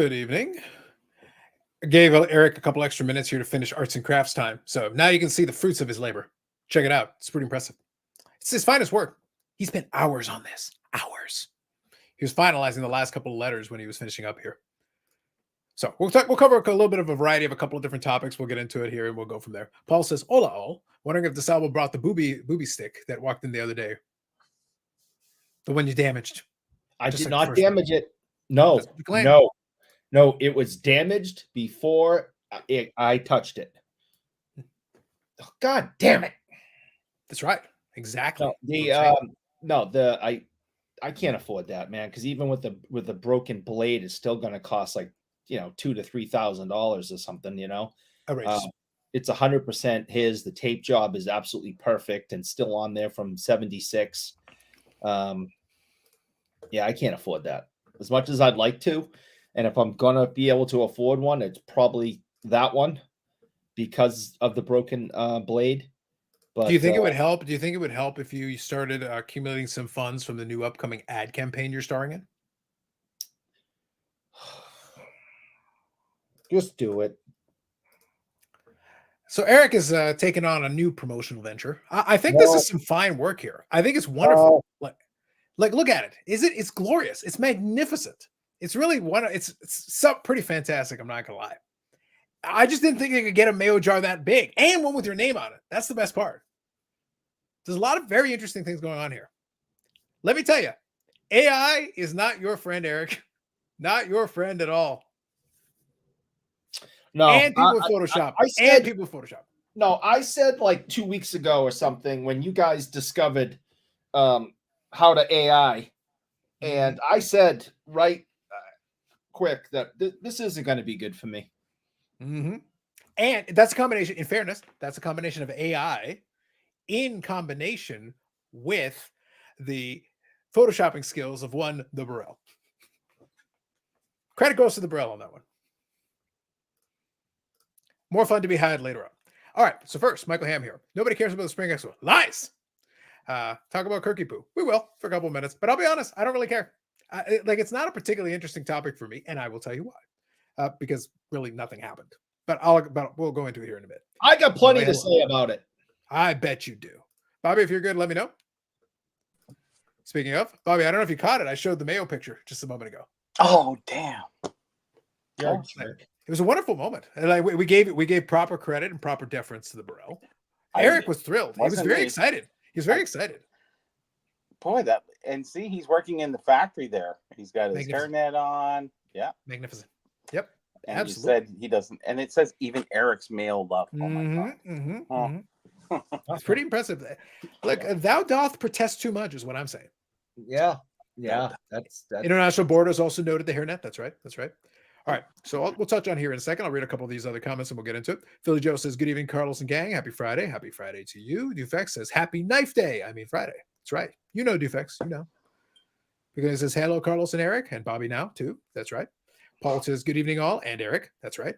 Good evening. I gave Eric a couple extra minutes here to finish arts and crafts time. So now you can see the fruits of his labor. Check it out. It's pretty impressive. It's his finest work. He spent hours on this. Hours. He was finalizing the last couple of letters when he was finishing up here. So we'll cover a little bit of a variety of a couple of different topics. We'll get into it here and we'll go from there. Paul says, "Hola all. Wondering if this album brought the booby stick that walked in the other day. The one you damaged." I did not damage it. No. It was damaged before I touched it. Oh, God damn it! That's right. Exactly. I can't afford that, man. Because even with the broken blade, it's still going to cost like $2,000 to $3,000 or something. It's 100% his. The tape job is absolutely perfect and still on there from '76. Yeah, I can't afford that as much as I'd like to. And if I'm going to be able to afford one, it's probably that one because of the broken blade. But do you think it would help? Do you think it would help if you started accumulating some funds from the new upcoming ad campaign you're starring in? Just do it. So Eric is taking on a new promotional venture. I think this is some fine work here. I think it's wonderful. Like look at it. It's glorious. It's magnificent. It's really it's pretty fantastic. I'm not gonna lie. I just didn't think you could get a mayo jar that big and one with your name on it. That's the best part. There's a lot of very interesting things going on here. Let me tell you, AI is not your friend, Eric. Not your friend at all. No, and people with Photoshop. People with Photoshop. No, I said like 2 weeks ago or something when you guys discovered how to AI, and I said quick that this isn't going to be good for me. Mm-hmm. And that's a combination. In fairness, that's a combination of AI in combination with the photoshopping skills of the Burrell. Credit goes to the Burrell on that one. More fun to be had later on. All right. So first, Michael Ham here. Nobody cares about the Spring Expo. Lies. Talk about Kirky Poo. We will for a couple of minutes, but I'll be honest, I don't really care. It's not a particularly interesting topic for me, and I will tell you why. Because really nothing happened. But we'll go into it here in a bit. I got plenty to say about it. I bet you do. Bobby, if you're good, let me know. Speaking of, Bobby, I don't know if you caught it. I showed the Mayo picture just a moment ago. Oh, damn. It was a wonderful moment. And we gave proper credit and proper deference to the Burrell. Eric was thrilled. He was very excited. He was very excited. Boy, see, he's working in the factory there. He's got his hairnet on. Yeah. Magnificent. Yep. And absolutely. He said he doesn't, and it says even Eric's mailed up. Oh my God. That's pretty impressive. Look, thou doth protest too much, is what I'm saying. Yeah. That's International Borders also noted the hairnet. That's right. All right, so we'll touch on here in a second. I'll read a couple of these other comments and we'll get into it. Philly Joe says, "Good evening, Carlos and gang. Happy Friday. Happy Friday to you." Dufex says, "Happy Knife Day. I mean Friday." That's right. You know, Dufex. You know. Because he says, "Hello, Carlos and Eric," and Bobby now too. That's right. Paul says, "Good evening, all," and Eric. That's right.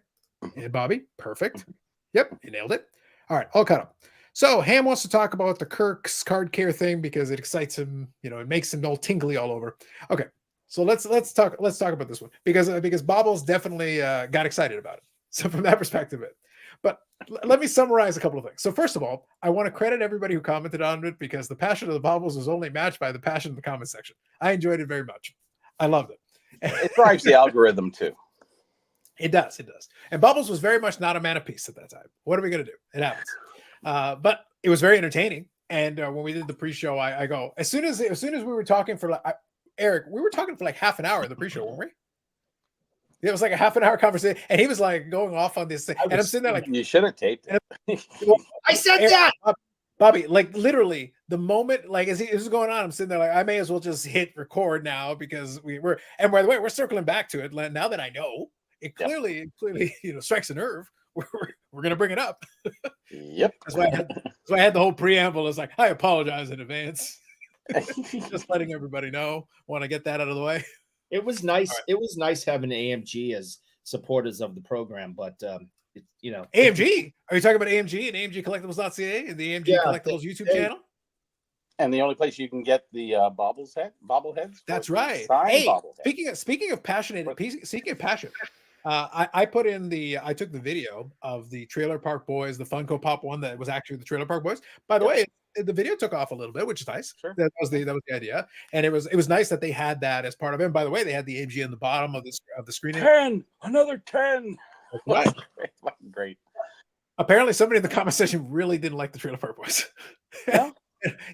And Bobby. Perfect. Yep, you nailed it. All right, all caught up. So Ham wants to talk about the Kirk's card care thing because it excites him. It makes him all tingly all over. Okay. So let's talk about this one because Bobbles definitely got excited about it. So from that perspective, but let me summarize a couple of things. So first of all, I want to credit everybody who commented on it because the passion of the Bobbles was only matched by the passion of the comment section. I enjoyed it very much. I loved it. It drives the algorithm too. It does. And Bobbles was very much not a man of peace at that time. What are we going to do? It happens. But it was very entertaining. And when we did the pre-show, I go as soon as we were talking for Eric, we were talking for like half an hour in the pre-show, weren't we? It was like a half an hour conversation, and he was like going off on this thing. And I'm sitting there like, you should have taped it. I said Eric, that, Bobby. Like literally, the moment like as this is going on, I'm sitting there like, I may as well just hit record now because we're. And by the way, we're circling back to it now that I know it clearly strikes a nerve. We're gonna bring it up. Yep. That's why I had the whole preamble. It's like I apologize in advance. Just letting everybody know. Want to get that out of the way. It was nice. Right. It was nice having AMG as supporters of the program, but AMG. Are you talking about AMG and AMG Collectibles.ca and the AMG Collectibles YouTube channel? And the only place you can get the bobbleheads. That's right. Hey, speaking of passion, I took the video of the Trailer Park Boys, the Funko Pop one that was actually the Trailer Park Boys. By the way, the video took off a little bit, which is nice. Sure. That was the idea, and it was nice that they had that as part of it. And by the way, they had the AMG in the bottom of the screen. Another 10. Right. Great. Apparently, somebody in the comment section really didn't like the Trailer Park Boys. Yeah.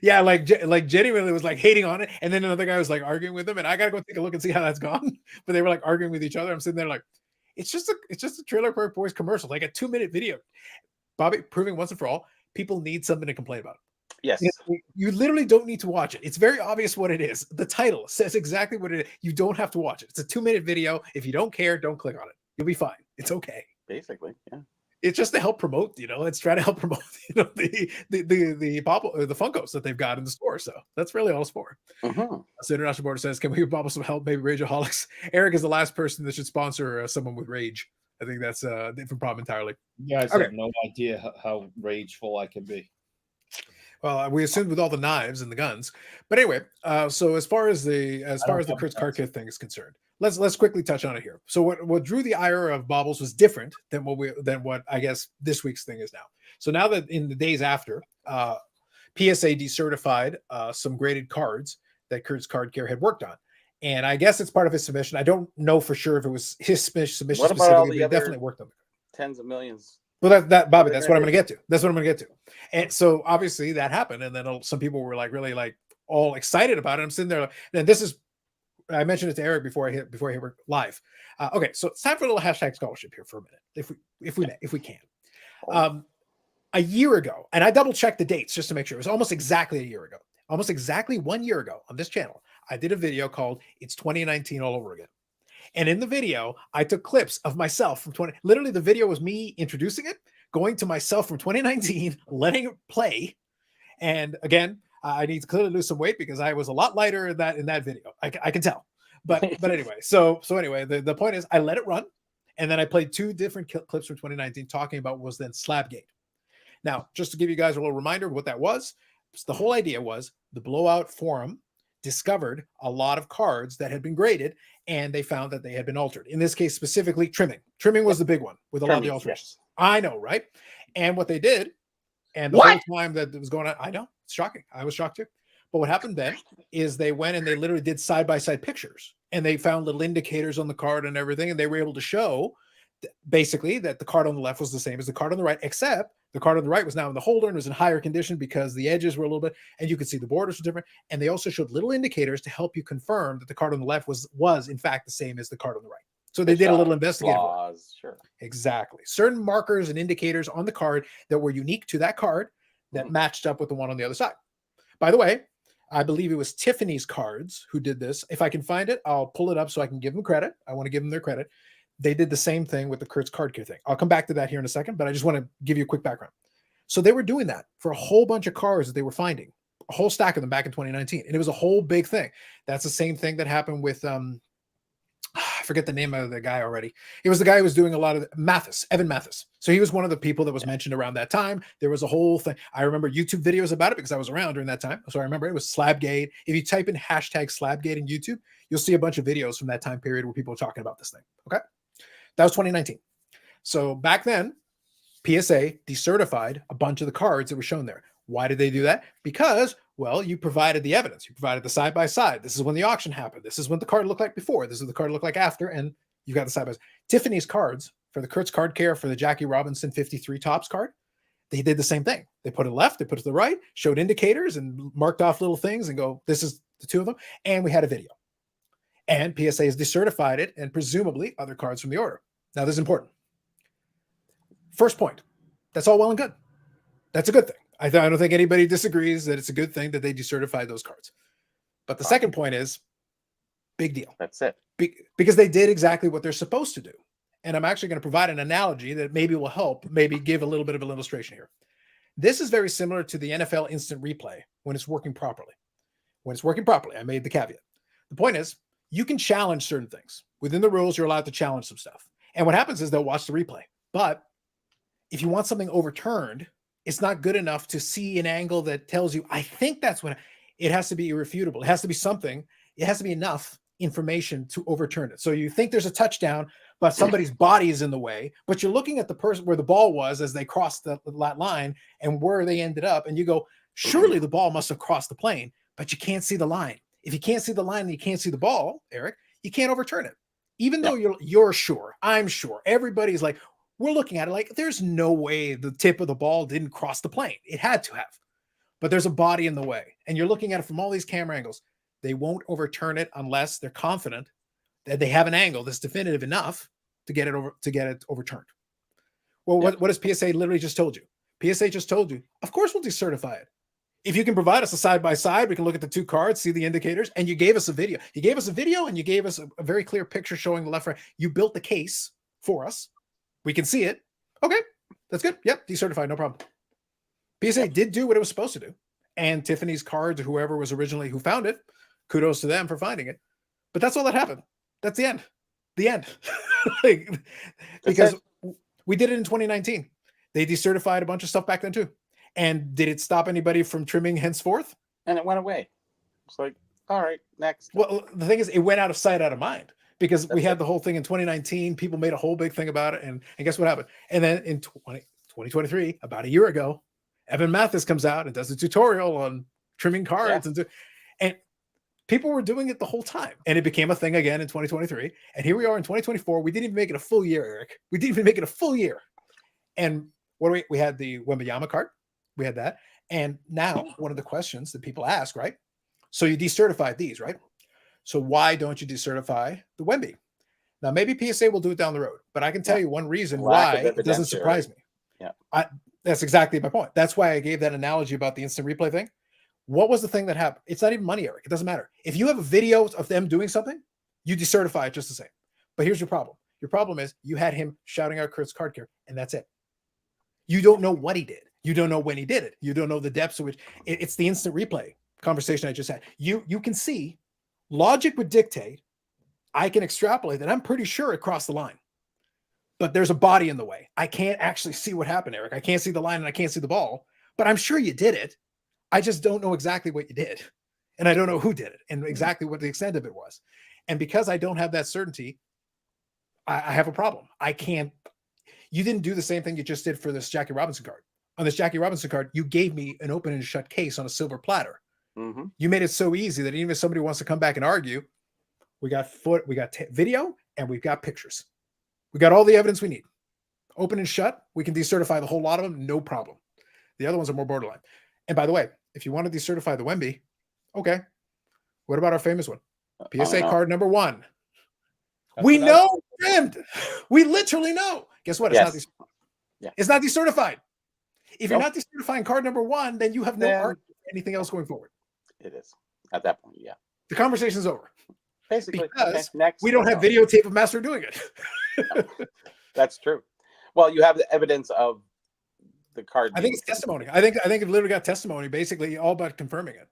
Yeah, like genuinely was like hating on it, and then another guy was like arguing with them, and I gotta go take a look and see how that's gone. But they were like arguing with each other. I'm sitting there like, it's just a Trailer Park Boys commercial, like a 2-minute video. Bobby, proving once and for all, people need something to complain about. Yes, you literally don't need to watch it. It's very obvious what it is. The title says exactly what it is. You don't have to watch it. It's a 2-minute video. If you don't care, don't click on it. You'll be fine. It's okay. Basically, yeah. Yeah, I have no idea how rageful I can be. Well, we assumed with all the knives and the guns, but anyway. So as far as the Kurt's card kit thing is concerned, let's quickly touch on it here. So what drew the ire of Bobbles was different than what I guess this week's thing is now. So now that in the days after, PSA decertified some graded cards that Kurt's Card Care had worked on, and I guess it's part of his submission. I don't know for sure if it was his submission specifically, but he definitely worked on it. Tens of millions. Well, Bobby, that's what I'm going to get to. And so obviously that happened. And then some people were like, really like all excited about it. I'm sitting there. And I mentioned it to Eric before I hit live. Okay. So it's time for a little hashtag scholarship here for a minute. If we can. A year ago, and I double checked the dates just to make sure it was almost exactly a year ago, almost exactly 1 year ago on this channel, I did a video called It's 2019 All Over Again. And in the video, I took clips of myself from literally the video was me introducing it, going to myself from 2019, letting it play. And again, I need to clearly lose some weight because I was a lot lighter in that video. I can tell. But anyway, so anyway, the point is I let it run. And then I played 2 different clips from 2019 talking about what was then Slabgate. Now, just to give you guys a little reminder of what that was, the whole idea was the Blowout Forum discovered a lot of cards that had been graded, and they found that they had been altered. In this case, specifically trimming. Trimming was the big one with a lot of the alterations. Yes. I know, right? And what they did, and the whole time that it was going on, I know, it's shocking. I was shocked too. But what happened then is they went and they literally did side-by-side pictures, and they found little indicators on the card and everything, and they were able to show basically that the card on the left was the same as the card on the right, except the card on the right was now in the holder and was in higher condition because the edges were a little bit, and you could see the borders were different. And they also showed little indicators to help you confirm that the card on the left was in fact the same as the card on the right. So they did a little investigative work. Sure. Exactly. Certain markers and indicators on the card that were unique to that card that matched up with the one on the other side. By the way, I believe it was Tiffany's Cards who did this. If I can find it, I'll pull it up so I can give them credit. I want to give them their credit. They did the same thing with the Kurt's Card Care thing. I'll come back to that here in a second, but I just want to give you a quick background. So they were doing that for a whole bunch of cards that they were finding, a whole stack of them back in 2019. And it was a whole big thing. That's the same thing that happened with, I forget the name of the guy already. It was the guy who was doing a lot of Evan Mathis. So he was one of the people that was mentioned around that time. There was a whole thing. I remember YouTube videos about it because I was around during that time. So I remember it was Slabgate. If you type in hashtag Slabgate in YouTube, you'll see a bunch of videos from that time period where people were talking about this thing. Okay. That was 2019. So back then, PSA decertified a bunch of the cards that were shown there. Why did they do that? Because, well, you provided the evidence. You provided the side-by-side. This is when the auction happened. This is what the card looked like before. This is the card looked like after, and you got the side-by-side. Tiffany's Cards, for the Kurt's Card Care, for the Jackie Robinson 53 Topps card, they did the same thing. They put it left, they put it to the right, showed indicators and marked off little things and go, this is the 2 of them. And we had a video. And PSA has decertified it and presumably other cards from the order. Now, this is important. First point, that's all well and good. That's a good thing. I don't think anybody disagrees that it's a good thing that they decertified those cards. But the second point is, big deal. That's it. Because they did exactly what they're supposed to do. And I'm actually going to provide an analogy that maybe will help, maybe give a little bit of an illustration here. This is very similar to the NFL instant replay when it's working properly. When it's working properly, I made the caveat. The point is, you can challenge certain things. Within the rules, you're allowed to challenge some stuff. And what happens is they'll watch the replay. But if you want something overturned, it's not good enough to see an angle that tells you, I think that's what it has to be irrefutable. It has to be something. It has to be enough information to overturn it. So you think there's a touchdown, but somebody's body is in the way, but you're looking at the person where the ball was as they crossed the line and where they ended up. And you go, surely the ball must have crossed the plane, but you can't see the line. If you can't see the line and you can't see the ball, Eric, you can't overturn it. Even though you're sure, I'm sure, everybody's like, we're looking at it like there's no way the tip of the ball didn't cross the plane. It had to have, but there's a body in the way. And you're looking at it from all these camera angles. They won't overturn it unless they're confident that they have an angle that's definitive enough to get it overturned. Well, what does PSA literally just told you? PSA just told you, of course we'll decertify it. If you can provide us a side-by-side, we can look at the two cards, see the indicators, and you gave us a video. You gave us a video and you gave us a very clear picture showing the left, right. You built the case for us. We can see it. Okay, that's good. Yep, decertified, no problem. PSA did do what it was supposed to do. And Tiffany's cards, whoever was originally who found it, kudos to them for finding it. But that's all that happened. That's the end. The end. Because we did it in 2019. They decertified a bunch of stuff back then too. And did it stop anybody from trimming henceforth? And it went away. It's like, all right, next. Well, the thing is, it went out of sight, out of mind, because we had the whole thing in 2019. People made a whole big thing about it. And guess what happened? And then in 2023, about a year ago, Evan Mathis comes out and does a tutorial on trimming cards. And people were doing it the whole time. And it became a thing again in 2023. And here we are in 2024. We didn't even make it a full year, Eric. We didn't even make it a full year. And we had the Wembayama card. We had that. And now one of the questions that people ask, right? So you decertified these, right? So why don't you decertify the Wemby? Now, maybe PSA will do it down the road, but I can tell you one reason why it doesn't surprise me. Yeah. That's exactly my point. That's why I gave that analogy about the instant replay thing. What was the thing that happened? It's not even money, Eric. It doesn't matter. If you have a video of them doing something, you decertify it just the same. But here's your problem. Your problem is you had him shouting out Kurt's card care, and that's it. You don't know what he did. You don't know when he did it. You don't know the depths of which it's the instant replay conversation I just had. You can see logic would dictate. I can extrapolate that. I'm pretty sure it crossed the line, but there's a body in the way. I can't actually see what happened, Eric. I can't see the line and I can't see the ball, but I'm sure you did it. I just don't know exactly what you did. And I don't know who did it and exactly what the extent of it was. And because I don't have that certainty, I have a problem. I can't. You didn't do the same thing you just did for this Jackie Robinson card. On this Jackie Robinson card, you gave me an open and shut case on a silver platter. Mm-hmm. You made it so easy that even if somebody wants to come back and argue, we got video and we've got pictures. We got all the evidence we need. Open and shut, we can decertify the whole lot of them, no problem. The other ones are more borderline. And by the way, if you want to decertify the Wemby, okay. What about our famous one? PSA card number 1. We know trimmed. We literally know. Guess what? It's not It's not decertified. If you're not decertifying card number 1, then you have no art anything else going forward. It is at that point. Yeah. The conversation's over. Basically, because we don't have videotape of Master doing it. No, that's true. Well, you have the evidence of the card. I think it's testimony. I think it literally got testimony, basically all but confirming it.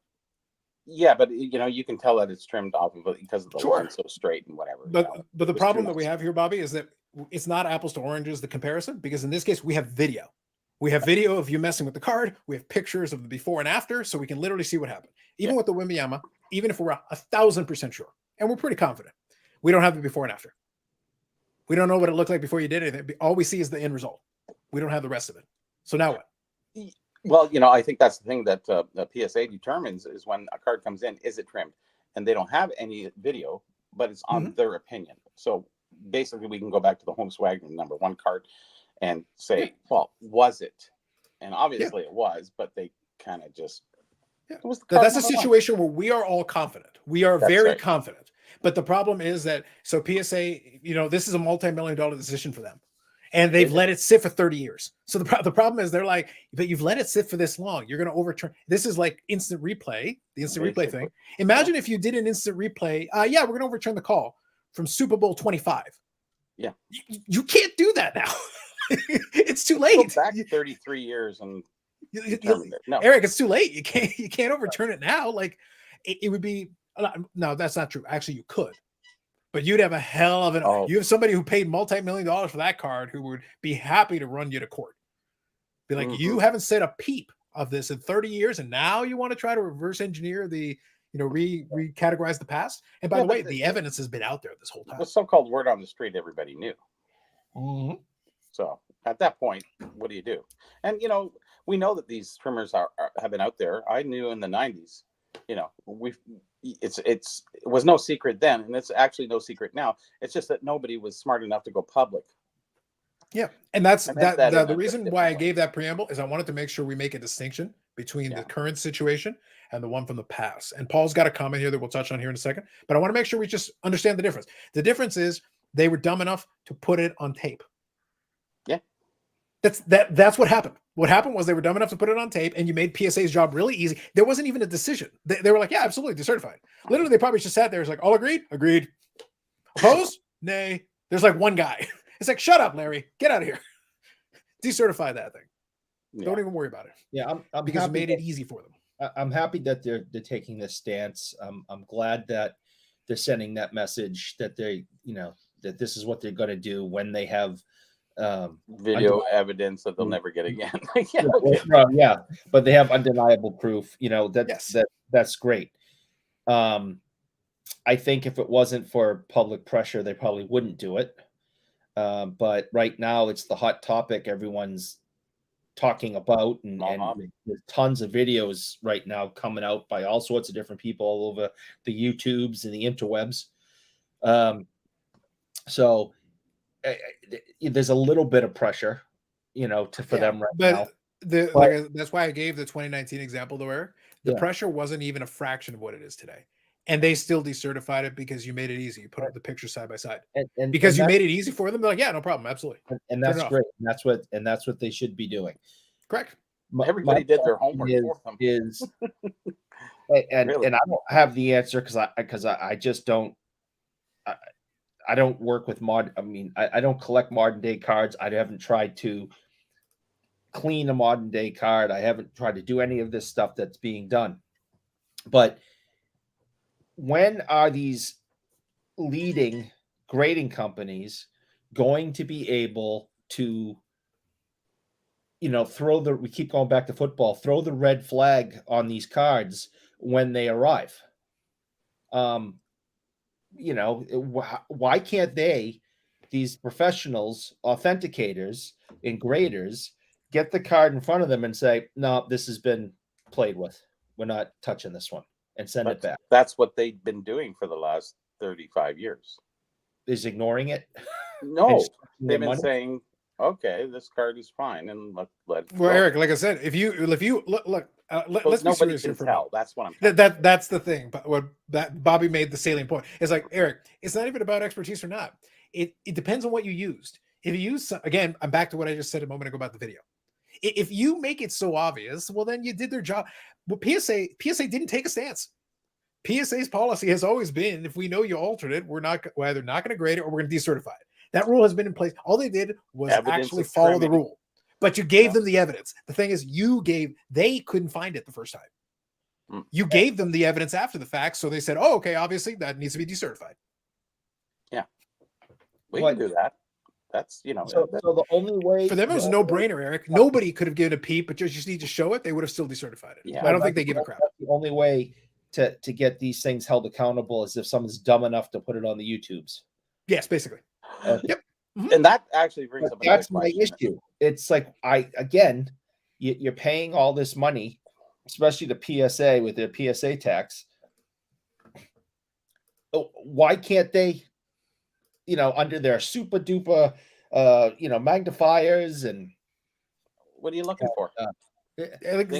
Yeah, but you can tell that it's trimmed off of it because of the line so straight and whatever. But the problem that we have here, Bobby, is that it's not apples to oranges, the comparison, because in this case we have video. We have video of you messing with the card. We have pictures of the before and after, so we can literally see what happened. Even with the Wembayama, even if we're 1,000% sure, and we're pretty confident, we don't have the before and after. We don't know what it looked like before you did anything. All we see is the end result. We don't have the rest of it. So now what? Well, I think that's the thing that the PSA determines is when a card comes in, is it trimmed? And they don't have any video, but it's on their opinion. So basically, we can go back to the Holmes-Wagner number 1 card and say, well, was it? And obviously it was, but they kind of just... That's a situation where we are all confident. We are very confident. But the problem is that, so PSA, this is a multi-million-dollar decision for them. And they've let it sit for 30 years. So the problem is they're like, but you've let it sit for this long. You're going to overturn. This is like instant replay, the instant replay thing. Imagine if you did an instant replay. We're going to overturn the call from Super Bowl 25. Yeah. You can't do that now. It's too late. Go back 33 years and no. Eric, it's too late. You can't overturn it now. Like it would be, no, that's not true. Actually, you could. But you'd have a hell of an. You have somebody who paid multi-million-dollars for that card who would be happy to run you to court. Be like, you haven't said a peep of this in 30 years, and now you want to try to reverse engineer the, recategorize the past. And by the way, the evidence has been out there this whole time. The so-called word on the street, everybody knew. Mm-hmm. So at that point, what do you do? And we know that these trimmers have been out there. I knew in the 90s. It was no secret then, and it's actually no secret now. It's just that nobody was smart enough to go public. Yeah, and that's the reason why I gave that preamble is I wanted to make sure we make a distinction between the current situation and the one from the past. And Paul's got a comment here that we'll touch on here in a second, but I want to make sure we just understand the difference. The difference is they were dumb enough to put it on tape. Yeah, that's what happened. What happened was they were dumb enough to put it on tape, and you made PSA's job really easy. There wasn't even a decision. They were like, yeah, absolutely, decertified. Literally, they probably just sat there. It's like, all agreed? Agreed. Opposed? Nay. There's like one guy. It's like, shut up, Larry. Get out of here. Decertify that thing. Yeah. Don't even worry about it. Yeah, I'm because you made it easy for them. I'm happy that they're taking this stance. I'm glad that they're sending that message that they, that this is what they're going to do when they have video evidence that they'll never get again. Yeah, but they have undeniable proof. That's great. I think if it wasn't for public pressure, they probably wouldn't do it. But right now, it's the hot topic everyone's talking about, and there's tons of videos right now coming out by all sorts of different people all over the YouTubes and the interwebs. So there's a little bit of pressure, for them right now. That's why I gave the 2019 example though, Eric. The pressure wasn't even a fraction of what it is today. And they still decertified it because you made it easy. You put up the pictures side by side, and because you made it easy for them. They're like, yeah, no problem, absolutely. And that's great. And that's what they should be doing. Correct. Everybody did their homework for them. And I don't have the answer because I just don't. I don't work with I don't collect modern day cards. I haven't tried to clean a modern day card. I haven't tried to do any of this stuff that's being done. But when are these leading grading companies going to be able to, we keep going back to football, throw the red flag on these cards when they arrive? Why can't these professionals, authenticators and graders, get the card in front of them and say, no, this has been played with. We're not touching this one, and send it back. That's what they've been doing for the last 35 years. Is ignoring it? No, they've been saying, okay, this card is fine. And let well, Eric, like I said, if you look, let's be serious here for a minute. That's what I'm that's the thing. But what that Bobby made the salient point. It's like, Eric, it's not even about expertise or not. It depends on what you used. If you use, again, I'm back to what I just said a moment ago about the video. If you make it so obvious, well, then you did their job. Well, PSA didn't take a stance. PSA's policy has always been, if we know you altered it, we're either not going to grade it or we're going to decertify it. That rule has been in place. All they did was actually follow the rule. But you gave them the evidence. The thing is, they couldn't find it the first time. You gave them the evidence after the fact, so they said, oh, okay, obviously that needs to be decertified. Yeah. We can do that. That's, So the only way for them, it was a no-brainer, Eric. Nobody could have given a peep, but just need to show it. They would have still decertified it. Yeah, I don't think they give a crap. The only way to get these things held accountable is if someone's dumb enough to put it on the YouTubes. Yes, basically. Yep. Mm-hmm. And that actually brings up that's my issue. It's like you're paying all this money, especially the PSA with their PSA tax. Why can't they, under their super duper, magnifiers and what are you looking for? Eric,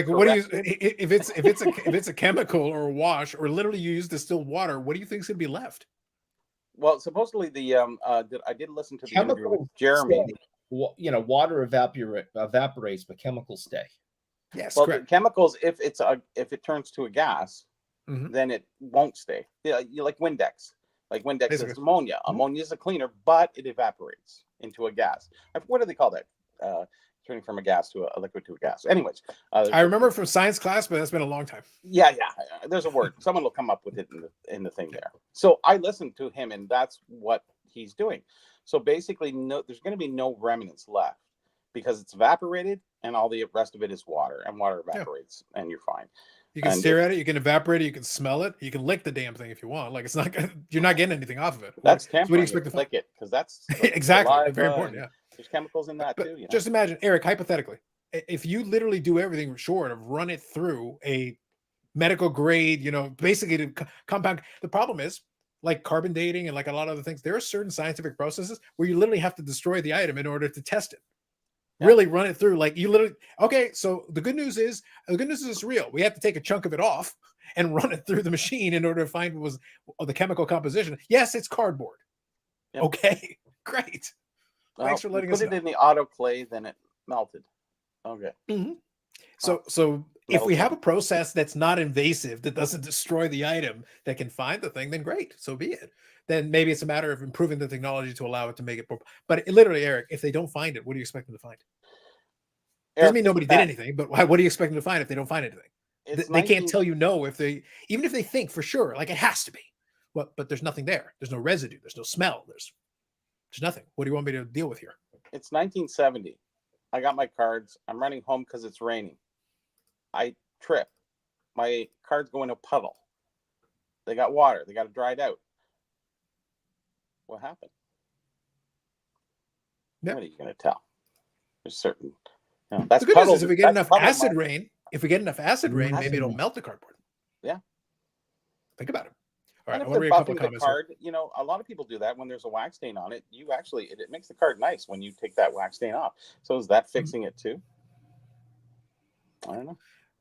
what do you? If it's a chemical or a wash or literally you use distilled water, what do you think is going to be left? Well, supposedly I did listen to the interview with Jeremy. Water evaporates, but chemicals stay. Yes, well, correct. The chemicals, if it turns to a gas, then it won't stay. Yeah, you like Windex. Like Windex is ammonia. Ammonia is a cleaner, but it evaporates into a gas. What do they call that? Turning from a gas to a liquid to a gas. Anyways, I remember from science class, but that's been a long time. Yeah. There's a word. Someone will come up with it in the thing there. So I listened to him, and that's what he's doing. So basically, there's going to be no remnants left. because it's evaporated and all the rest of it is water, and water evaporates and you're fine. You can stare at it, you can evaporate it, you can smell it, you can lick the damn thing if you want. Like it's not you're not getting anything off of it. That's so tampering. What do you expect to lick it? Because that's exactly very important. Yeah, there's chemicals in that too. You know? Just imagine, Eric, hypothetically, if you literally do everything short of run it through a medical grade, basically to compound. The problem is, like carbon dating and like a lot of other things, there are certain scientific processes where you literally have to destroy the item in order to test it. Really run it through. Like you literally, okay, so the good news is it's real. We have to take a chunk of it off and run it through the machine in order to find what was the chemical composition. Yes, it's cardboard. Yep. Okay, great. Thanks for letting us know. Put it in the autoclave, then it melted. Okay. Mm-hmm. So if we have a process that's not invasive, that doesn't destroy the item, that can find the thing, then great. So be it. Then maybe it's a matter of improving the technology to allow it to make it. But literally, Eric, if they don't find it, what do you expect them to find? Doesn't mean nobody did anything, but what do you expect them to find if they don't find anything? They can't tell you no even if they think for sure, like it has to be. But there's nothing there. There's no residue. There's no smell. There's nothing. What do you want me to deal with here? It's 1970. I got my cards. I'm running home because it's raining. I trip. My cards go in a puddle. They got water. They got it dried out. What happened? Yep. What are you going to tell? There's certain. That's the good news is if we get enough acid rain, maybe it'll melt the cardboard. Yeah. Think about it. All right. And if they're buffing the card, a lot of people do that when there's a wax stain on it. You actually, it makes the card nice when you take that wax stain off. So is that fixing it too? I don't know.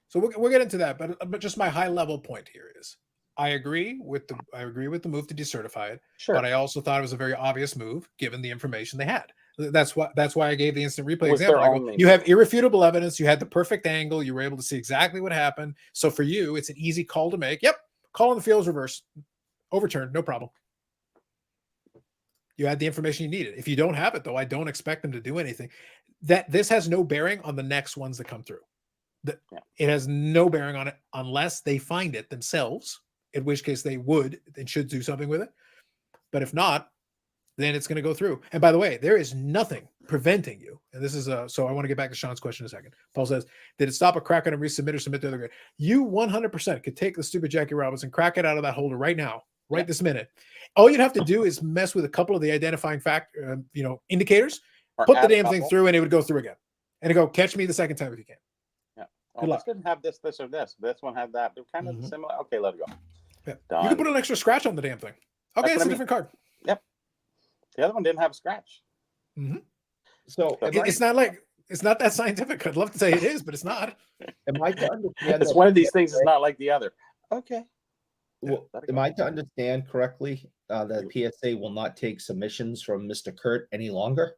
So we'll get into that, but just my high level point here is I agree with the move to decertify it. Sure. But I also thought it was a very obvious move given the information they had. That's why I gave the instant replay example. You have irrefutable evidence. You had the perfect angle. You were able to see exactly what happened. So for you, it's an easy call to make. Yep. Call on the field is reverse. Overturned. No problem. You had the information you needed. If you don't have it, though, I don't expect them to do anything. This has no bearing on the next ones that come through. It has no bearing on it unless they find it themselves, in which case they would and should do something with it. But if not, then it's going to go through. And by the way, there is nothing preventing you. And this is so I want to get back to Sean's question in a second. Paul says, did it stop a crack on and resubmit or submit the other grade? You 100% could take the stupid Jackie Robinson, crack it out of that holder right now, this minute. All you'd have to do is mess with a couple of the identifying indicators, put the damn thing through, and it would go through again. And it go, catch me the second time if you can. Yeah. Oh, this didn't have this, or this. This one had that. They're kind of similar. Okay, let it go. Yeah. You can put an extra scratch on the damn thing. Okay, it's a different card. Yep. The other one didn't have a scratch. Mm-hmm. So it's not that scientific. I'd love to say it is, but it's not. Am I to understand? It's one of these things is not like the other. Okay. Well, am I to understand correctly that PSA will not take submissions from Mr. Kurt any longer?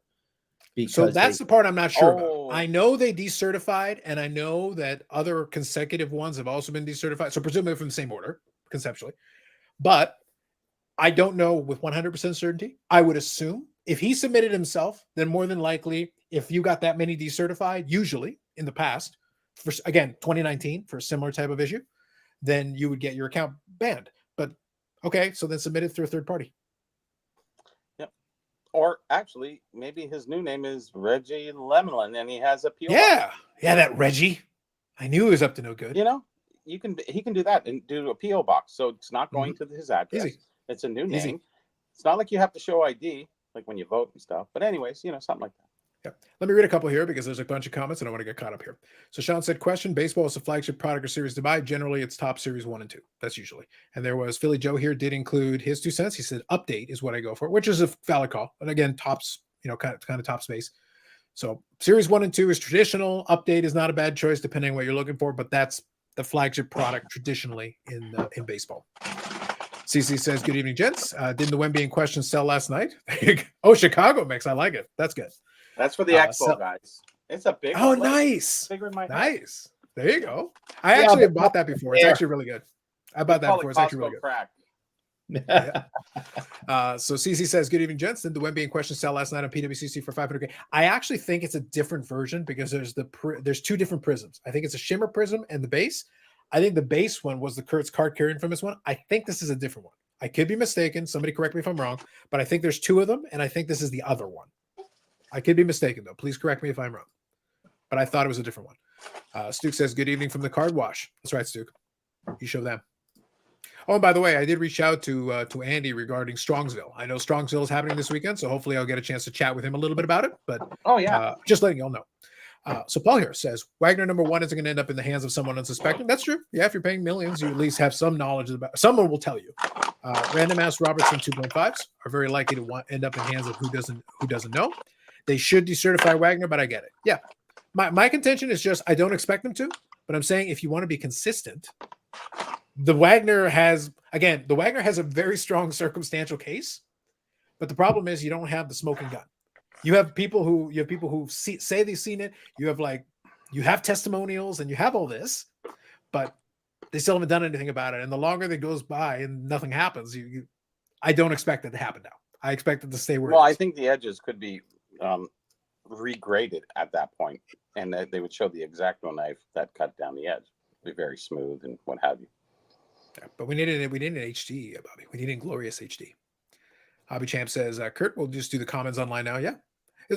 So that's the part I'm not sure about. I know they decertified, and I know that other consecutive ones have also been decertified. So presumably from the same order, conceptually. But I don't know with 100% certainty. I would assume if he submitted himself, then more than likely, if you got that many decertified, usually in the past, for again 2019 for a similar type of issue, then you would get your account banned. But okay, so then submit it through a third party. Yep. Or actually, maybe his new name is Reggie Lemelin, and he has a PO. Yeah, that Reggie. I knew he was up to no good. He can do that and do a PO box, so it's not going to his address. Easy. It's a new name. It's not like you have to show ID, like when you vote and stuff. But anyways, something like that. Yeah. Let me read a couple here because there's a bunch of comments and I want to get caught up here. So Sean said, question, baseball is a flagship product or series to buy. Generally, it's top series 1 and 2. That's usually. And there was Philly Joe here did include his 2 cents. He said, update is what I go for, which is a valid call. And again, tops, kind of top space. So series 1 and 2 is traditional. Update is not a bad choice depending on what you're looking for, but that's the flagship product traditionally in baseball. CC says, good evening, gents. Didn't the Wemby in question sell last night? Oh, Chicago mix. I like it. That's good. That's for the Expo guys. It's a big one. Nice. Bigger in my head. Nice. There you go. I actually have bought that before. It's actually really good. I bought that before. It's actually really good. So CC says, good evening, gents. Did the Wemby in question sell last night on PWCC for $500K? I actually think it's a different version because there's 2 different prisms. I think it's a shimmer prism and the base. I think the base one was the Kurt's card carrying infamous one. I think this is a different one. I could be mistaken. Somebody correct me if I'm wrong, but I think there's 2 of them, and I think this is the other one. I could be mistaken, though. Please correct me if I'm wrong. But I thought it was a different one. Stuke says, good evening from the card wash. That's right, Stuke. You show them. Oh, and by the way, I did reach out to Andy regarding Strongsville. I know Strongsville is happening this weekend, so hopefully I'll get a chance to chat with him a little bit about it. But just letting y'all know. So Paul here says, Wagner #1 isn't going to end up in the hands of someone unsuspecting. That's true. Yeah, if you're paying millions, you at least have some knowledge about. Someone will tell you. Random Ass Robertson 2.5s are very likely to end up in hands of who doesn't know. They should decertify Wagner, but I get it. Yeah, my contention is just I don't expect them to, but I'm saying if you want to be consistent, the Wagner has a very strong circumstantial case, but the problem is you don't have the smoking gun. You have people who say they've seen it. You have testimonials and you have all this, but they still haven't done anything about it. And the longer that goes by and nothing happens, I don't expect it to happen now. I expect it to stay where. Well, I think the edges could be regraded at that point, and that they would show the X-Acto knife that cut down the edge. It'd be very smooth and what have you. Yeah, but we needed an HD, Bobby. We needed glorious HD. Hobby Champ says, Kurt, we'll just do the comments online now. Yeah.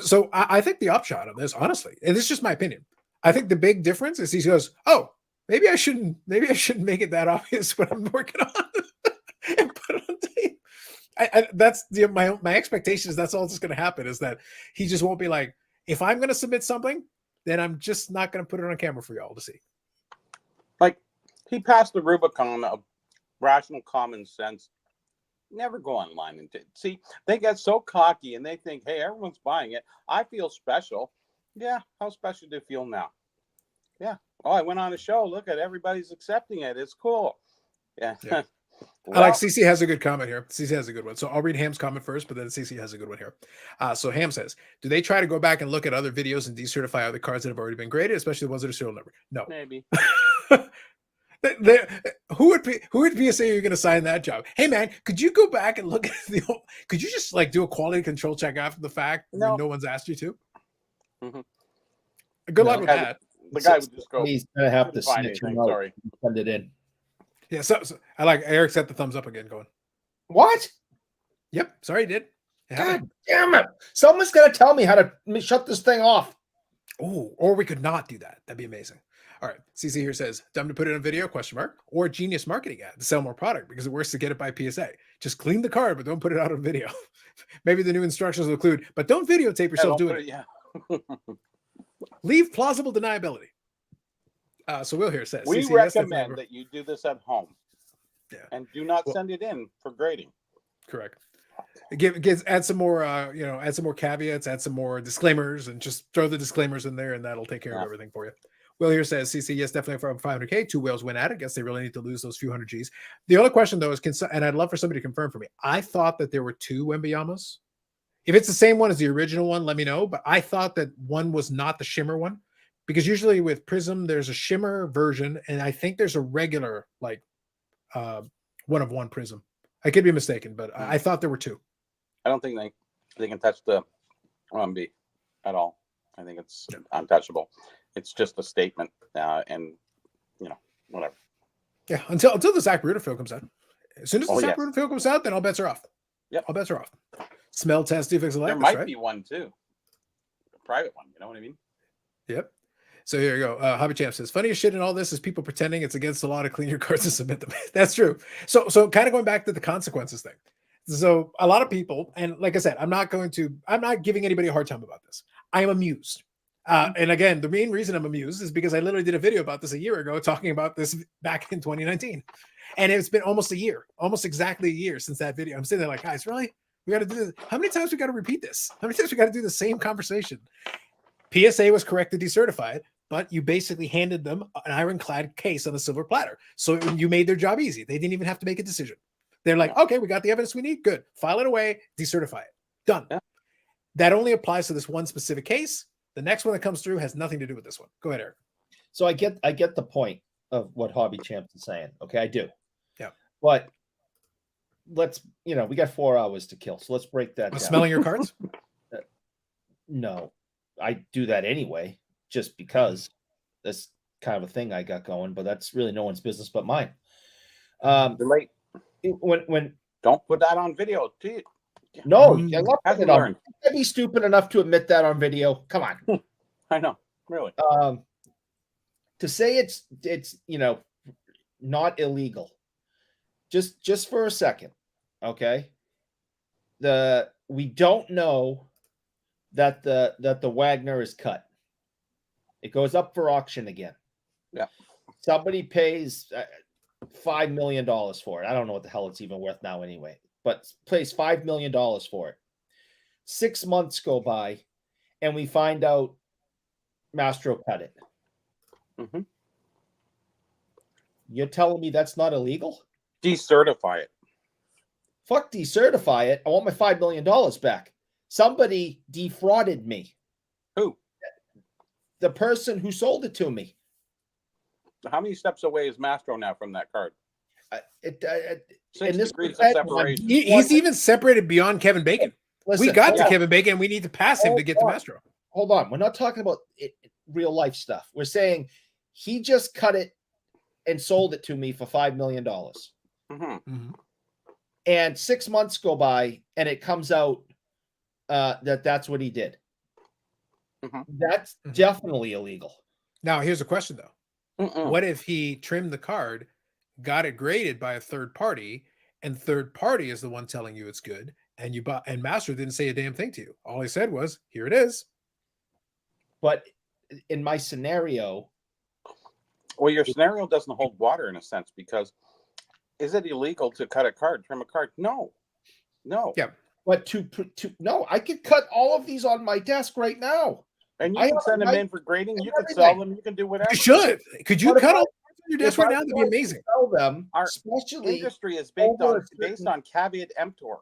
So I think the upshot of this, honestly, and this is just my opinion. I think the big difference is he goes, oh, maybe I shouldn't make it that obvious what I'm working on and put it on tape. That's my expectation is that's all that's going to happen is that he just won't be like, if I'm going to submit something, then I'm just not going to put it on camera for y'all to see. Like he passed the Rubicon of rational common sense. Never go online and see. They get so cocky and they think, hey, everyone's buying it. I feel special. Yeah. How special do you feel now? Yeah. Oh, I went on a show. Look at everybody's accepting it. It's cool. Yeah. Well, I like CC has a good comment here. CC has a good one. So I'll read Ham's comment first, but then CC has a good one here. So Ham says, do they try to go back and look at other videos and decertify other cards that have already been graded, especially the ones that are serial number? No. Maybe. Who at PSA are you going to sign that job? Hey man, could you go back and look at could you just like do a quality control check after the fact when no one's asked you to? Mm-hmm. Good luck with that. The guy would just go. He's going to have to snitch him out. Sorry. Send it in. Yeah, so I like Eric's at the thumbs up again going. What? Yep. Sorry, he did. God damn it. Someone's going to tell me how to shut this thing off. Oh, or we could not do that. That'd be amazing. All right. CC here says, time to put it on video, ? Or genius marketing ad to sell more product because it works to get it by PSA. Just clean the card, but don't put it out on video. Maybe the new instructions will include, but don't videotape yourself doing it. Yeah. Leave plausible deniability. So Will here says, we CC, recommend that you do this at home. Yeah. And do not send it in for grading. Correct. Add some more, add some more caveats, add some more disclaimers, and just throw the disclaimers in there, and that'll take care of everything for you. Will here says, CC, yes, definitely for 500K. Two whales win at it. Guess they really need to lose those few hundred Gs. The other question, though, is, and I'd love for somebody to confirm for me. I thought that there were two Wembayamas. If it's the same one as the original one, let me know. But I thought that one was not the shimmer one, because usually with Prism, there's a shimmer version, and I think there's a regular, like, one of one Prism. I could be mistaken, but I thought there were two. I don't think they can touch the OMB at all. I think it's untouchable. It's just a statement, and whatever. Yeah, until the Zach Rutherford film comes out. As soon as the Zach Rutherford film comes out, then all bets are off. Yep, all bets are off. Smell test defects. There might be one too, a private one. You know what I mean? Yep. So here you go. Hobby Champ says, funniest shit in all this is people pretending it's against the law to clean your cards and submit them. That's true. So kind of going back to the consequences thing. So a lot of people, and like I said, I'm not giving anybody a hard time about this. I am amused. And again, the main reason I'm amused is because I literally did a video about this a year ago, talking about this back in 2019. And it's been almost a year, almost exactly a year since that video. I'm sitting there like, guys, really? We got to do this. How many times we got to repeat this? How many times we got to do the same conversation? PSA was correct to decertify it, but you basically handed them an ironclad case on a silver platter. So you made their job easy. They didn't even have to make a decision. They're like, okay, we got the evidence we need. Good. File it away, decertify it. Done. Yeah. That only applies to this one specific case. The next one that comes through has nothing to do with this one. Go ahead, Eric. So I get the point of what Hobby Champs is saying. Okay, I do. Yeah. But let's, we got 4 hours to kill. So let's break that down. Smelling your cards? No, I do that anyway, just because that's kind of a thing I got going, but that's really no one's business but mine. You're late. When don't put that on video. No, I'm not Hasn't putting it on. learned. I'd be stupid enough to admit that on video. Come on. I know, really. To say it's not illegal. Just for a second, okay? We don't know that the Wagner is cut. It goes up for auction again. Yeah. Somebody pays $5 million for it. I don't know what the hell it's even worth now anyway, but pays $5 million for it. 6 months go by, and we find out Mastro cut it. Mm-hmm. You're telling me that's not illegal? Decertify it. Fuck decertify it. I want my $5 million back. Somebody defrauded me. Who? The person who sold it to me. How many steps away is Mastro now from that card? 6 degrees of separation. He's even separated beyond Kevin Bacon. Listen, we got to Kevin Bacon, and we need to pass him to get to Mastro. Hold on. We're not talking about real life stuff. We're saying he just cut it and sold it to me for $5 million. Mm-hmm. And 6 months go by, and it comes out that's what he did. Mm-hmm. That's definitely illegal. Now, here's a question, though. Mm-mm. What if he trimmed the card, got it graded by a third party, and third party is the one telling you it's good, and you bought, and Master didn't say a damn thing to you? All he said was, "Here it is." But in my scenario, well, your scenario doesn't hold water in a sense, because is it illegal to cut a card, trim a card? No. Yeah. But no, I could cut all of these on my desk right now. And you can send them in for grading. You can sell them. You can do whatever. You should. Could you cut all on your desk right now? That'd be to amazing. Sell them, Our especially industry is based on caveat emptor.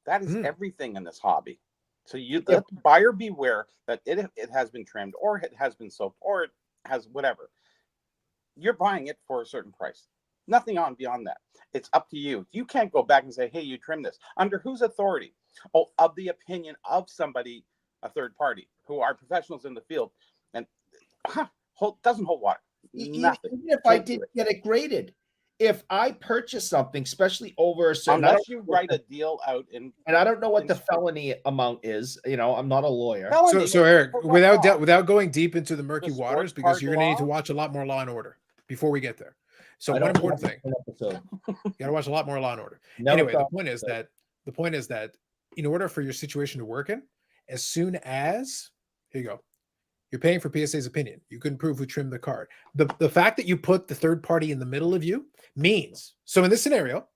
That is everything in this hobby. So you let the buyer beware that it has been trimmed, or it has been soaked, or it has whatever. You're buying it for a certain price. Nothing on beyond that. It's up to you. You can't go back and say, "Hey, you trim this." Under whose authority? Oh, of the opinion of somebody, a third party, who are professionals in the field, and doesn't hold water. Nothing. Even if I did get it graded, if I purchase something, especially over a certain, unless you write a deal out and I don't know what the felony amount is. I'm not a lawyer. So Eric, without going deep into the murky waters, because you're going to need to watch a lot more Law and Order before we get there. So one important thing, you got to watch a lot more Law and Order. Anyway, the point is that in order for your situation to work in, as soon as, here you go, you're paying for PSA's opinion. You couldn't prove who trimmed the card. The fact that you put the third party in the middle of you means, so in this scenario,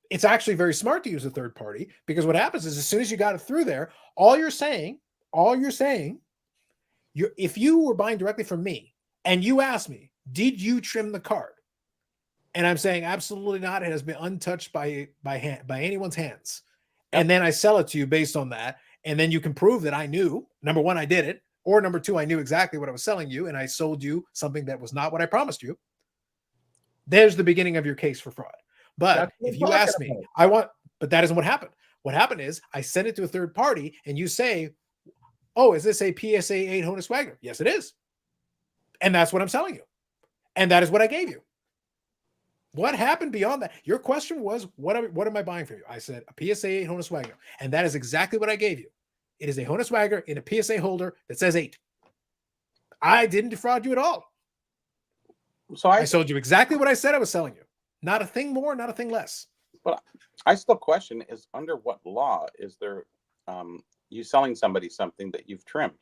it's actually very smart to use a third party, because what happens is, as soon as you got it through there, all you're saying, if you were buying directly from me and you asked me, "Did you trim the card?" And I'm saying, absolutely not. It has been untouched by anyone's hands. Yep. And then I sell it to you based on that. And then you can prove that I knew, number one, I did it, or number two, I knew exactly what I was selling you, and I sold you something that was not what I promised you. There's the beginning of your case for fraud. But if you ask me, but that isn't what happened. What happened is, I sent it to a third party, and you say, "Oh, is this a PSA 8 Honus Wagner?" Yes, it is. And that's what I'm selling you. And that is what I gave you. What happened beyond that? Your question was, what am I buying for you? I said a PSA 8 Honus Wagner. And that is exactly what I gave you. It is a Honus Wagner in a PSA holder that says 8. I didn't defraud you at all. So I sold you exactly what I said I was selling you. Not a thing more, not a thing less. But I still question, is under what law is there you selling somebody something that you've trimmed?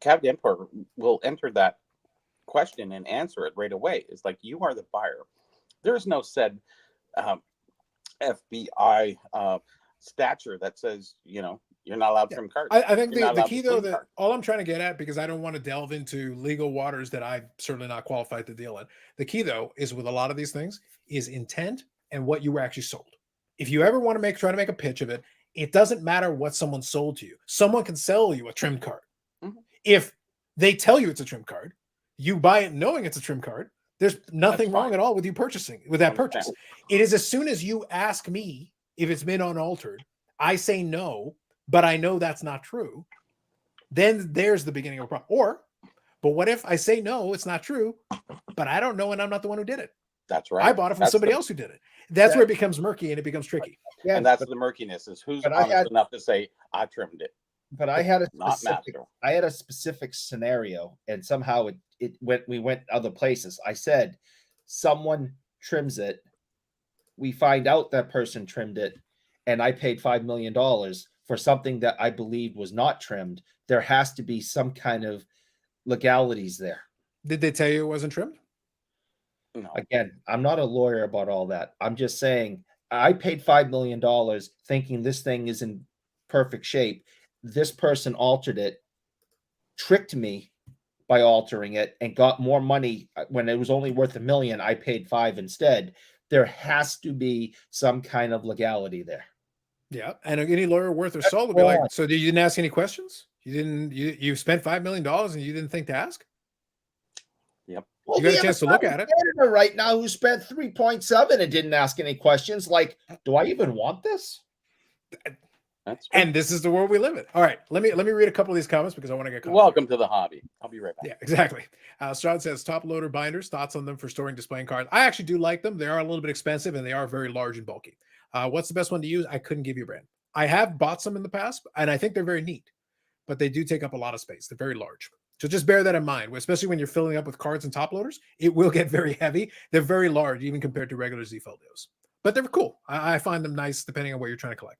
Cabinet Emperor will enter that question and answer it right away. It's like, you are the buyer. There's no said FBI stature that says, you're not allowed to trim cards. I think the key, though, that all I'm trying to get at, because I don't want to delve into legal waters that I'm certainly not qualified to deal in. The key, though, is with a lot of these things is intent and what you were actually sold. If you ever want to try to make a pitch of it, it doesn't matter what someone sold to you. Someone can sell you a trim card. Mm-hmm. If they tell you it's a trim card, you buy it knowing it's a trim card, there's nothing wrong at all with you purchasing with that purchase. It is as soon as you ask me if it's been unaltered, I say no, but I know that's not true. Then there's the beginning of a problem. But what if I say no, it's not true, but I don't know, and I'm not the one who did it? That's right. I bought it from somebody else who did it. That's where it becomes murky and it becomes tricky. Yeah, and that's the murkiness, is who's honest enough to say, I trimmed it. But I had a specific scenario, and somehow we went other places. I said, someone trims it. We find out that person trimmed it, and I paid $5 million for something that I believed was not trimmed. There has to be some kind of legalities there. Did they tell you it wasn't trimmed? No. Again, I'm not a lawyer about all that. I'm just saying I paid $5 million thinking this thing is in perfect shape. This person altered it, tricked me by altering it, and got more money when it was only worth $1 million. I paid $5 million instead. There has to be some kind of legality there. Yeah, and any lawyer worth their salt will be like, so you didn't ask any questions? You spent $5 million and you didn't think to ask? Yep. Well, you got a chance to look at it. Right now, who spent 3.7 and didn't ask any questions? Like, do I even want this? And this is the world we live in. All right, let me read a couple of these comments because I want to get caught. Welcome to the hobby. I'll be right back. Yeah, exactly. Strad says top loader binders. Thoughts on them for storing, displaying cards? I actually do like them. They are a little bit expensive and they are very large and bulky. What's the best one to use? I couldn't give you a brand. I have bought some in the past, and I think they're very neat, but they do take up a lot of space. They're very large. So just bear that in mind, especially when you're filling up with cards and top loaders. It will get very heavy. They're very large, even compared to regular Z-Foldios. But they're cool. I find them nice depending on what you're trying to collect.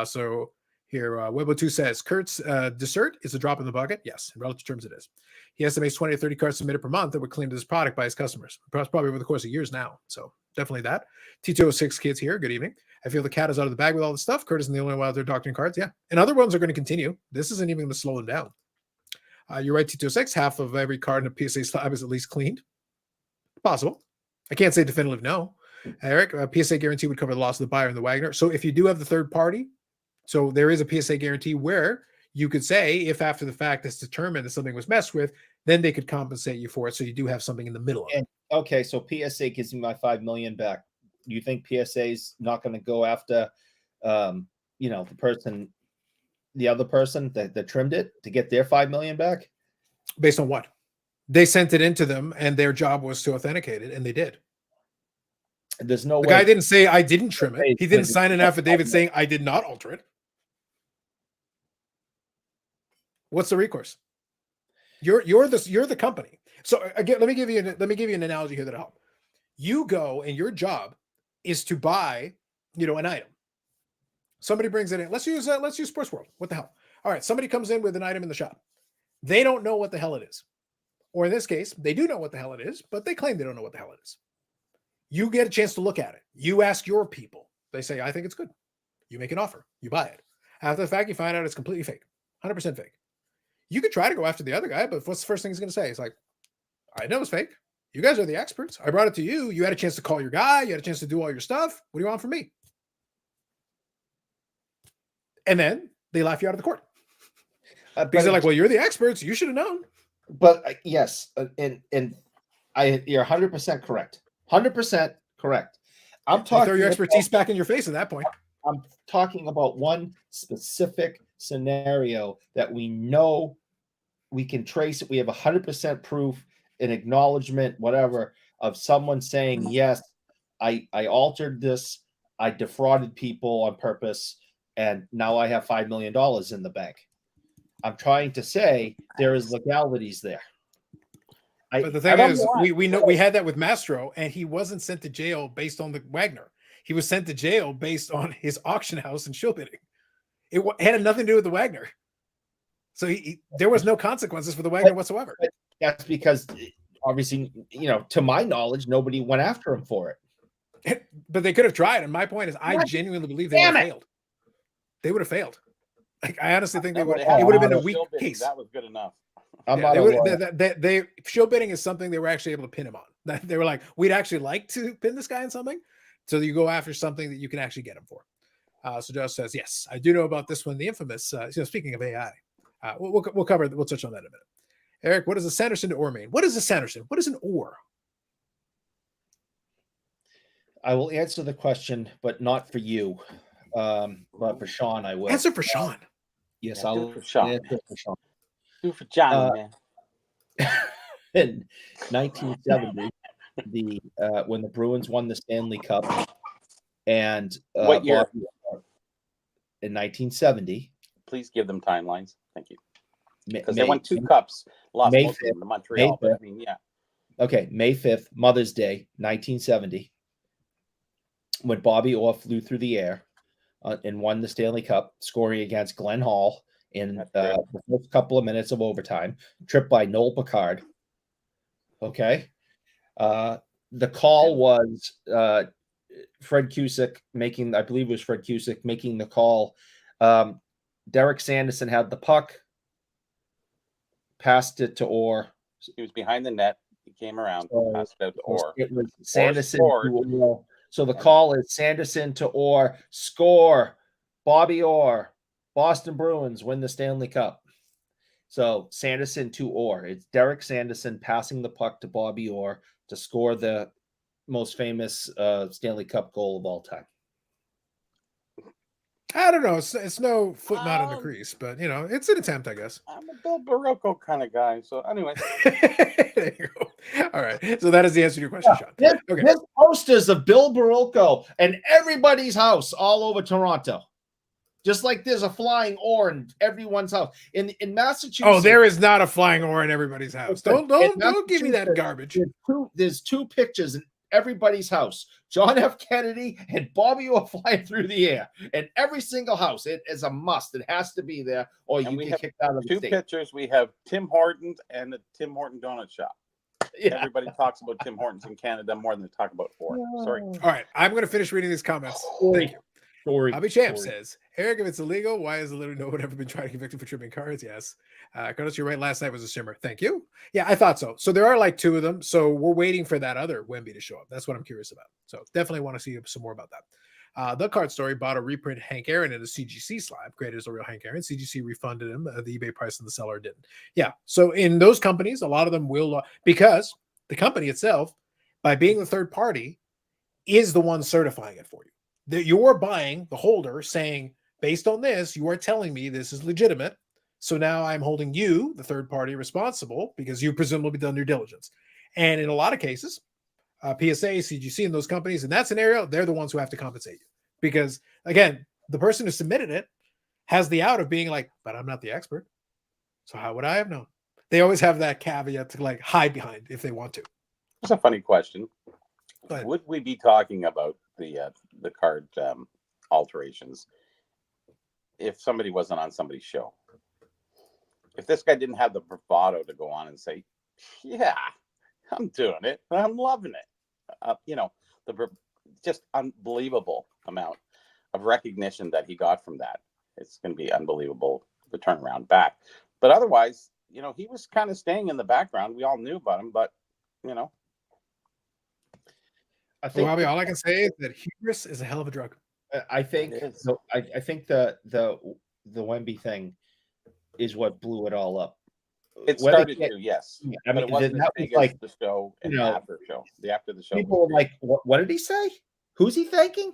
So here, Webo2 says, Kurt's dessert is a drop in the bucket. Yes, in relative terms it is. He estimates 20 or 30 cards submitted per month that were claimed as product by his customers. Probably over the course of years now. So definitely that. T206 kids here. Good evening. I feel the cat is out of the bag with all the stuff. Kurt isn't the only one out there doctoring cards. Yeah. And other ones are going to continue. This isn't even going to slow them down. You're right, T206. Half of every card in a PSA slab is at least cleaned. Possible. I can't say definitively no. Eric, a PSA guarantee would cover the loss of the buyer and the Wagner. So if you do have the third party, so there is a PSA guarantee where you could say, if after the fact it's determined that something was messed with, then they could compensate you for it. So you do have something in the middle of it. Okay, so PSA gives me my $5 million back. Do you think PSA's not going to go after, the other person that trimmed it to get their $5 million back? Based on what? They sent it into them, and their job was to authenticate it, and they did. There's no way. The guy didn't say I didn't trim it. He didn't sign an affidavit saying I did not alter it. What's the recourse? You're the company. So again, let me give you an analogy here that'll help. You go and your job is to buy, an item. Somebody brings it in. Let's use Sports World. What the hell? All right, somebody comes in with an item in the shop. They don't know what the hell it is. Or in this case, they do know what the hell it is, but they claim they don't know what the hell it is. You get a chance to look at it. You ask your people. They say, I think it's good. You make an offer. You buy it. After the fact, you find out it's completely fake. 100% fake. You could try to go after the other guy, but what's the first thing he's going to say? It's like, I know it's fake. You guys are the experts. I brought it to you. You had a chance to call your guy. You had a chance to do all your stuff. What do you want from me? And then they laugh you out of the court. Because they're like, well, you're the experts. You should have known. But yes, and you're 100% correct. 100% correct. I'm talking. Throw your expertise back in your face at that point. I'm talking about one specific scenario that we know we can trace it. We have 100% proof, an acknowledgement, whatever, of someone saying, yes, I altered this. I defrauded people on purpose. And now I have $5 million in the bank. I'm trying to say there is legalities there. But the thing is, we know we had that with Mastro, and he wasn't sent to jail based on the Wagner. He was sent to jail based on his auction house and show bidding. It had nothing to do with the Wagner. So there was no consequences for the Wagner whatsoever. That's because, obviously, to my knowledge, nobody went after him for it. But they could have tried. And my point is, I genuinely believe they would have failed. They would have failed. Like, I honestly think they would. It would have been a weak case. That was good enough. They show bidding is something they were actually able to pin him on. They were like, we'd actually like to pin this guy in something, so you go after something that you can actually get him for. So Josh says, yes, I do know about this one. The infamous. Speaking of AI, we'll cover. We'll touch on that in a minute. Eric, what does a Sanderson to ore mean? What is a Sanderson? What is an ore? I will answer the question, but not for you. But for Sean, I will answer for Sean. Yes, I'll answer for Sean. Do for Johnny, man. In 1970, when the Bruins won the Stanley Cup, and What year? In 1970. Please give them timelines. Thank you. Because May- they won 2 cups, lost May most of 5th, them to Montreal. May But I mean, yeah. Okay, May 5th, Mother's Day, 1970, when Bobby Orr flew through the air and won the Stanley Cup, scoring against Glenn Hall in the first couple of minutes of overtime, tripped by Noel Picard. Okay. The call was Fred Cusick making, I believe it was Fred Cusick making the call. Derek Sanderson had the puck, passed it to Orr. He was behind the net. He came around, passed it out to Orr. It was Sanderson to Orr. So the call is Sanderson to Orr. Score. Bobby Orr. Boston Bruins win the Stanley Cup. So Sanderson to Orr. It's Derek Sanderson passing the puck to Bobby Orr to score the most famous Stanley Cup goal of all time. I don't know. It's no foot not in the crease, but you know, it's an attempt, I guess. I'm a Bill Barocco kind of guy. So anyway. There you go. All right. So that is the answer to your question, Sean. Okay. There's posters of Bill Barocco in everybody's house all over Toronto. Just like there's a flying oar in everyone's house. In Massachusetts. Oh, there is not a flying oar in everybody's house. Don't give me that garbage. There's two pictures in everybody's house. John F. Kennedy and Bobby Orr flying through the air. In every single house. It is a must. It has to be there, or you get kicked out of the state. 2 pictures. We have Tim Hortons and the Tim Horton Donut Shop. Yeah. Everybody talks about Tim Hortons in Canada more than they talk about Ford. Sorry. All right. I'm going to finish reading these comments. Thank you. Hobby Champ says, Eric, if it's illegal, why has literally no one ever been tried to convict him for trimming cards? Yes. Curtis, you're right. Last night was a simmer. Thank you. Yeah, I thought so. So there are like 2 of them. So we're waiting for that other Wemby to show up. That's what I'm curious about. So definitely want to see some more about that. The Card Story bought a reprint Hank Aaron in a CGC slab, created as a real Hank Aaron. CGC refunded him the eBay price and the seller didn't. Yeah. So in those companies, a lot of them will, because the company itself, by being the third party, is the one certifying it for you. That you're buying, the holder, saying, based on this, you are telling me this is legitimate. So now I'm holding you, the third party, responsible because you presumably done your diligence. And in a lot of cases, PSA, CGC, and those companies in that scenario, they're the ones who have to compensate you. Because, again, the person who submitted it has the out of being like, but I'm not the expert. So how would I have known? They always have that caveat to like hide behind if they want to. That's a funny question. Would we be talking about the card alterations if somebody wasn't on somebody's show? If this guy didn't have the bravado to go on and say, yeah, I'm doing it, I'm loving it. The just unbelievable amount of recognition that he got from that. It's going to be unbelievable, the turnaround back. But otherwise, he was kind of staying in the background. We all knew about him, but, I think all I can say is that hubris is a hell of a drug. I think so. I think the Wemby thing is what blew it all up. It started to, yes. I mean, it wasn't as big as the show and the after show. The after the show. People were like, "What did he say? Who's he thanking?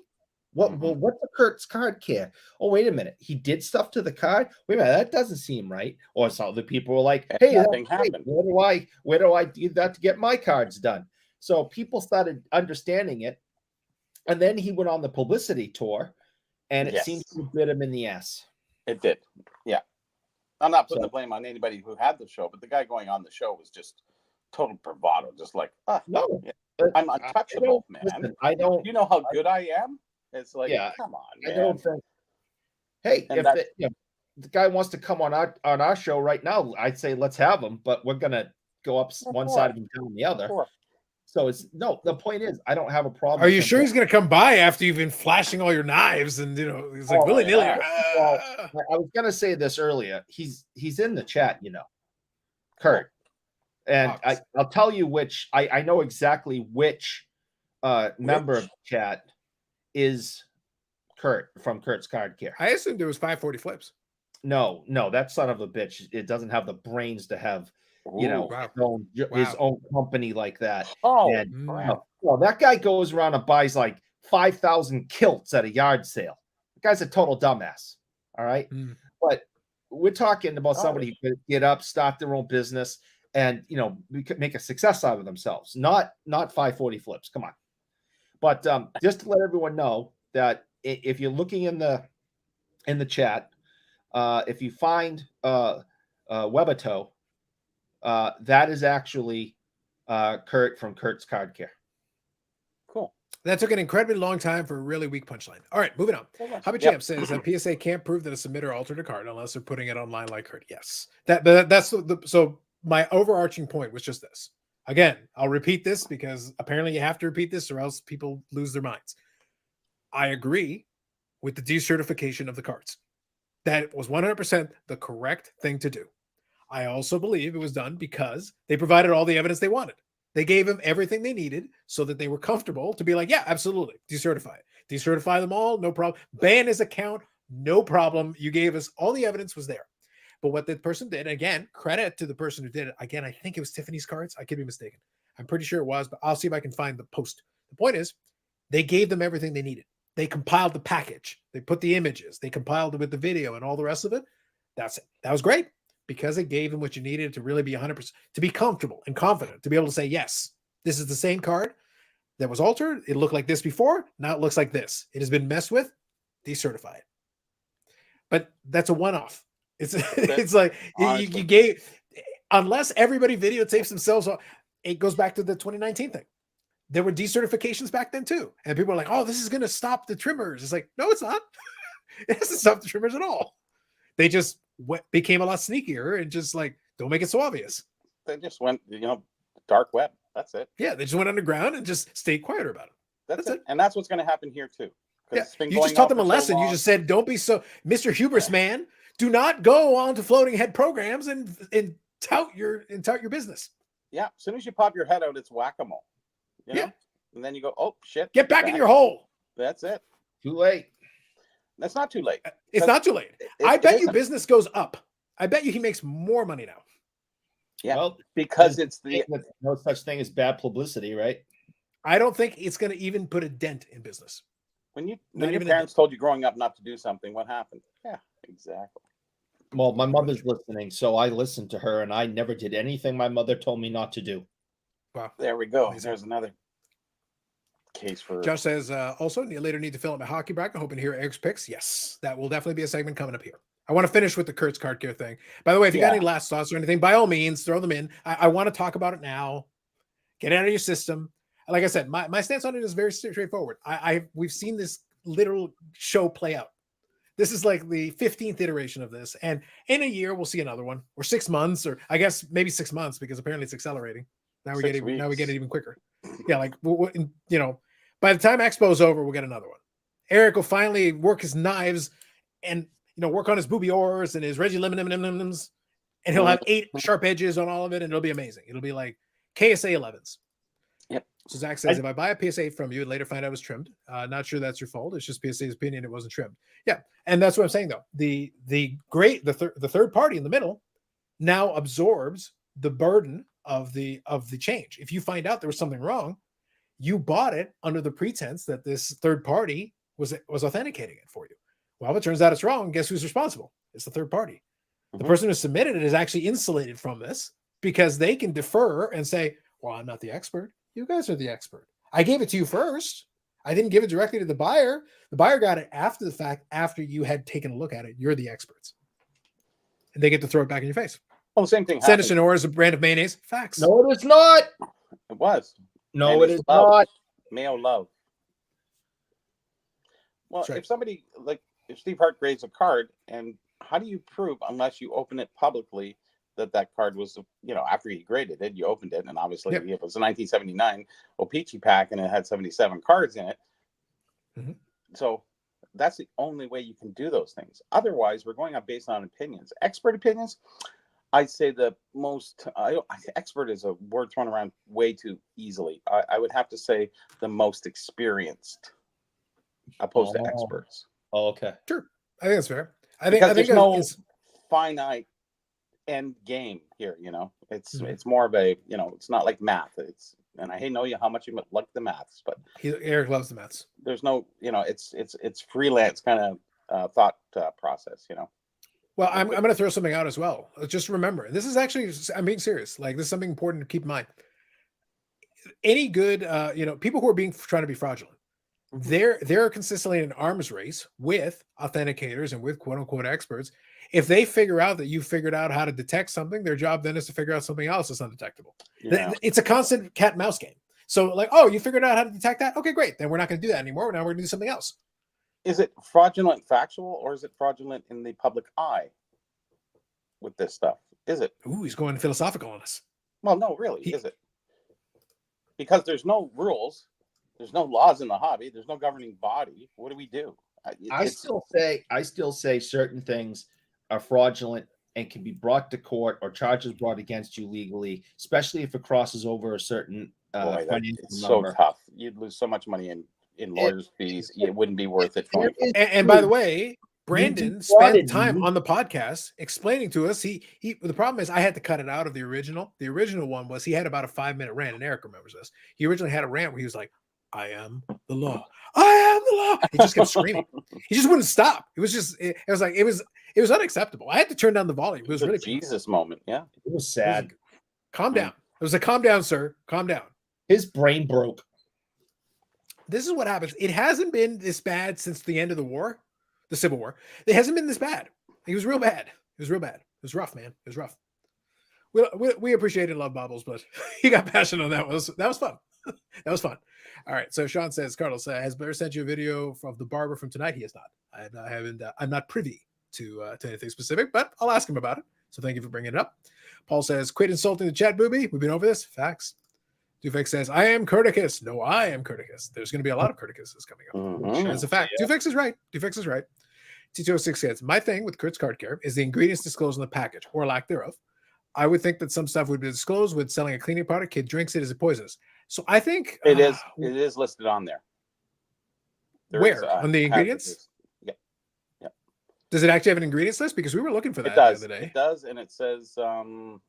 What? Mm-hmm. Well, what's the Kurt's card care? Oh, wait a minute. He did stuff to the card. Wait a minute, that doesn't seem right." Or some other people were like, "Hey, nothing happened. Where do I do that to get my cards done?" So people started understanding it, and then he went on the publicity tour, and it seemed to bit him in the ass. It did, yeah. I'm not putting the blame on anybody who had the show, but the guy going on the show was just total bravado, just like, no, I'm untouchable, man. Listen, I don't. You know how good I am? It's like, come on, man. I don't think. Hey, if the guy wants to come on our show right now, I'd say let's have him, but we're gonna go up one side and down the other. So the point is, I don't have a problem. Are you sure he's going to come by after you've been flashing all your knives and, he's like willy-nilly. Well, I was going to say this earlier. He's in the chat, Kurt. And I'll tell you which, I know exactly which member of the chat is Kurt from Kurt's Card Care. I assumed there was 540 flips. No, that son of a bitch. It doesn't have the brains to have his own company like that. Well, that guy goes around and buys like 5,000 kilts at a yard sale. The guy's a total dumbass. All right. But we're talking about somebody who could get up, start their own business, and make a success out of themselves. Not 540 flips. Come on. But just to let everyone know that if you're looking in the chat, if you find Webato, that is actually Kurt from Kurt's Card Care. Cool. That took an incredibly long time for a really weak punchline. All right, moving on. Hobby Champ says that PSA can't prove that a submitter altered a card unless they're putting it online like Kurt. Yes, that's so my overarching point was just this. Again, I'll repeat this because apparently you have to repeat this or else people lose their minds. I agree with the decertification of the cards. That was 100% the correct thing to do. I also believe it was done because they provided all the evidence they wanted. They gave them everything they needed so that they were comfortable to be like, yeah, absolutely, decertify it. Decertify them all, no problem. Ban his account, no problem. You gave us all the evidence was there. But what the person did, again, credit to the person who did it. Again, I think it was Tiffany's cards. I could be mistaken. I'm pretty sure it was, but I'll see if I can find the post. The point is, they gave them everything they needed. They compiled the package. They put the images. They compiled it with the video and all the rest of it. That's it. That was great because it gave them what you needed to really be 100%, to be comfortable and confident, to be able to say, yes, this is the same card that was altered. It looked like this before. Now it looks like this. It has been messed with. Decertify it. But that's a one-off. It's like you gave, unless everybody videotapes themselves, it goes back to the 2019 thing. There were decertifications back then too. And people are like, oh, this is going to stop the trimmers. It's like, no, it's not. It doesn't stop the trimmers at all. They just became a lot sneakier and just like, don't make it so obvious. They just went, dark web. That's it. Yeah. They just went underground and just stayed quieter about it. That's it. And that's what's going to happen here too. Yeah. You just taught them a lesson. You just said, don't be so, Mr. Hubris, man, do not go on to floating head programs and tout your business. Yeah. As soon as you pop your head out, it's whack-a-mole. Yeah. And then you go, oh shit. Get back in your hole. That's it. Too late. That's not too late. It's not too late. I bet you business goes up. I bet you he makes more money now. Yeah. Well, because it's no such thing as bad publicity, right? I don't think it's going to even put a dent in business. When your parents told you growing up not to do something, what happened? Yeah, exactly. Well, my mother's listening, so I listened to her, and I never did anything my mother told me not to do. Wow. There we go. There's another case for. Josh says, also, later need to fill out my hockey bracket. Hoping to hear Eric's picks. Yes, that will definitely be a segment coming up here. I want to finish with the Kurt's Card Care thing. By the way, if you got any last thoughts or anything, by all means, throw them in. I want to talk about it now. Get it out of your system. Like I said, my stance on it is very straightforward. We've seen this literal show play out. This is like the 15th iteration of this. And in a year, we'll see another one, or 6 months, or I guess maybe 6 months, because apparently it's accelerating. Now we get it even quicker. Yeah, like, by the time Expo is over, we'll get another one. Eric will finally work his knives and, work on his booby ores and his Reggie Lemons, and he'll have 8 sharp edges on all of it, and it'll be amazing. It'll be like KSA 11s. Yep. So Zach says, if I buy a PSA from you and later find out it was trimmed, not sure that's your fault. It's just PSA's opinion it wasn't trimmed. Yeah, and that's what I'm saying though. The third party in the middle now absorbs the burden of the change. If you find out there was something wrong, you bought it under the pretense that this third party was authenticating it for you. Well, if it turns out it's wrong, guess who's responsible? It's the third party. The person who submitted it is actually insulated from this because they can defer and say, well, I'm not the expert. You guys are the expert. I gave it to you first. I didn't give it directly to the buyer. The buyer got it after the fact, after you had taken a look at it. You're the experts. And they get to throw it back in your face. Well, the same thing. Sanderson Ore is a brand of mayonnaise. Facts. No, it is not. It was. No, it is not. Mayo love. Well, right. If Steve Hart grades a card, and how do you prove, unless you open it publicly, that card was, after he graded it, you opened it, and obviously it was a 1979 O-Pee-Chee pack, and it had 77 cards in it. Mm-hmm. So that's the only way you can do those things. Otherwise, we're going up based on opinions. Expert opinions, I'd say the most, expert is a word thrown around way too easily. I would have to say the most experienced, opposed to experts. Oh, okay. Sure. I think that's fair. I think there's no finite end game here. It's more of a, it's not like math. And I know how much you like the maths, but Eric loves the maths. There's no, it's freelance kind of thought process. Well, I'm going to throw something out as well. Just remember, this is actually, I'm being serious. Like, this is something important to keep in mind. Any good, people who are trying to be fraudulent, they're consistently in an arms race with authenticators and with quote unquote experts. If they figure out that you figured out how to detect something, their job then is to figure out something else that's undetectable. Yeah. It's a constant cat and mouse game. So like, oh, you figured out how to detect that? Okay, great. Then we're not going to do that anymore. Now we're going to do something else. Is it fraudulent factual or is it fraudulent in the public eye with this stuff? Is it? Ooh, he's going philosophical on us. Well, no, really, is it? Because there's no rules. There's no laws in the hobby. There's no governing body. What do we do? I still say certain things are fraudulent and can be brought to court or charges brought against you legally, especially if it crosses over a certain financial it's number. So tough. You'd lose so much money in lawyers' fees. It wouldn't be worth it. And by the way, Brandon spent time on the podcast explaining to us. The problem is I had to cut it out of the original. The original one was he had about a 5-minute rant, and Eric remembers this. He originally had a rant where he was like, I am the law. I am the law. He just kept screaming. He just wouldn't stop. It was unacceptable. I had to turn down the volume. It was really Jesus moment. Yeah. It was sad. Calm down. It was a calm down, sir. Calm down. His brain broke. This is what happens. It hasn't been this bad since the end of the Civil War. It hasn't been this bad. It was real bad. It was real bad. It was rough, man. It was rough. We appreciate and love Bobbles, but he got passionate on that. That was fun. That was fun. All right. So Sean says, Carlos, has Blair sent you a video of the barber from tonight? He has not. I'm not privy to anything specific, but I'll ask him about it. So thank you for bringing it up. Paul says, quit insulting the chat booby. We've been over this. Facts. Dufix says, I am Curticus. No, I am Curticus. There's going to be a lot of Curticuses coming up. That's a fact. Yeah. Dufix is right. Dufix is right. T206 says, my thing with Kurt's Card Care is the ingredients disclosed in the package or lack thereof. I would think that some stuff would be disclosed with selling a cleaning product. Kid drinks it as it poisonous. So I think it is listed on there. Where on the ingredients? Yeah. Does it actually have an ingredients list? Because we were looking for that the other day. It does, and it says, I don't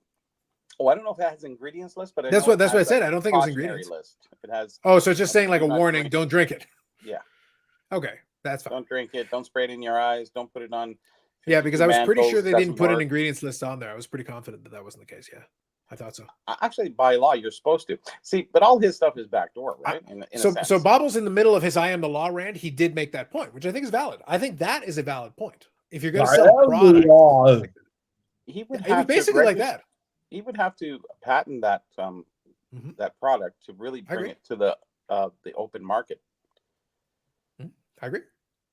know if it has ingredients list, but that's what I said. I don't think it was ingredients list. It has. Oh, so it's just saying like a warning: don't drink it. Yeah. Okay, that's fine. Don't drink it. Don't spray it in your eyes. Don't put it on. Yeah, because I was pretty sure they didn't put an ingredients list on there. I was pretty confident that wasn't the case. Yeah, I thought so. Actually, by law, you're supposed to see, but all his stuff is backdoor, right? So Bobbles, in the middle of his "I am the law" rant, he did make that point, which I think is valid. I think that is a valid point. If you're going to sell a product, he would have basically like that. He would have to patent that that product to really bring it to the open market. I agree.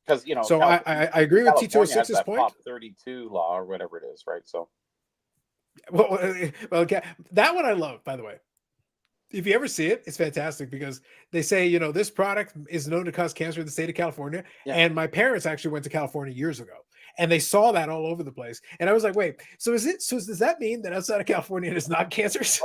Because so I agree with T206's point. Prop 32 law or whatever it is, right? So, well, that one I love. By the way, if you ever see it, it's fantastic because they say this product is known to cause cancer in the state of California, and my parents actually went to California years ago, and they saw that all over the place. And I was like, wait, so does that mean that outside of California it is not cancerous?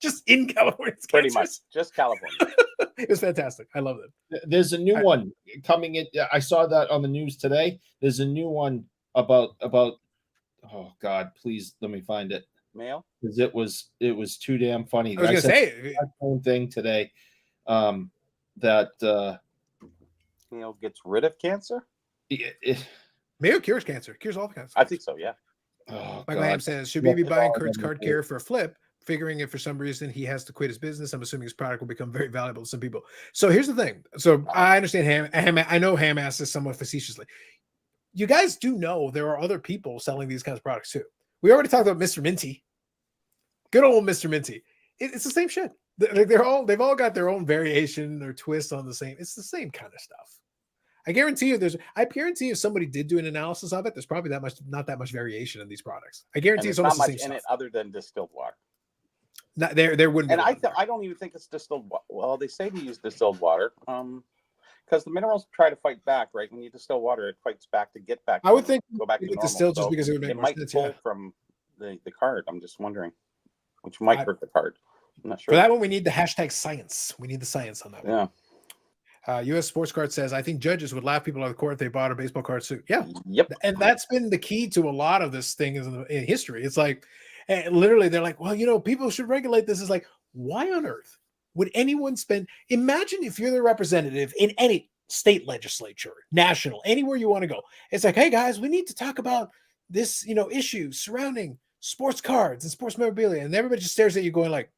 Just in California, it's pretty much just California. It was fantastic. I love it. There's a new one coming in. I saw that on the news today. There's a new one about. Oh God, please let me find it. Mail? Because it was too damn funny. I was going to say that same thing today. That Mail gets rid of cancer. Mayo cures cancer. Cures all cancer. I think so. Yeah. Oh, Michael Ham says, should we be buying Kurt's Card Care for a flip? Figuring if for some reason he has to quit his business, I'm assuming his product will become very valuable to some people. So here's the thing. So I understand Ham. I know Ham asks this somewhat facetiously. You guys do know there are other people selling these kinds of products too. We already talked about Mr. Minty. Good old Mr. Minty. It's the same shit. They've all got their own variation or twist on the same. It's the same kind of stuff. I guarantee you if somebody did do an analysis of it, there's probably not that much variation in these products. I guarantee it's almost not the much same in stuff. it other than distilled water. There wouldn't be. And I don't even think it's distilled water. Well, they say to use distilled water because the minerals try to fight back, right? When you distill water, it fights back to get back. I would think go back to normal. Distilled just because it would make more sense. Pull from the card. I'm just wondering, which might hurt the card. I'm not sure. For that one, we need the hashtag science. We need the science on that one. Yeah. U.S. Sports Card says, I think judges would laugh people out of the court if they bought a baseball card suit. Yeah. Yep. And that's been the key to a lot of this thing in history. It's like, literally, they're like, well, people should regulate this. It's like, why on earth would anyone imagine if you're the representative in any state legislature, national, anywhere you want to go. It's like, hey, guys, we need to talk about this, issue surrounding sports cards and sports memorabilia. And everybody just stares at you going like,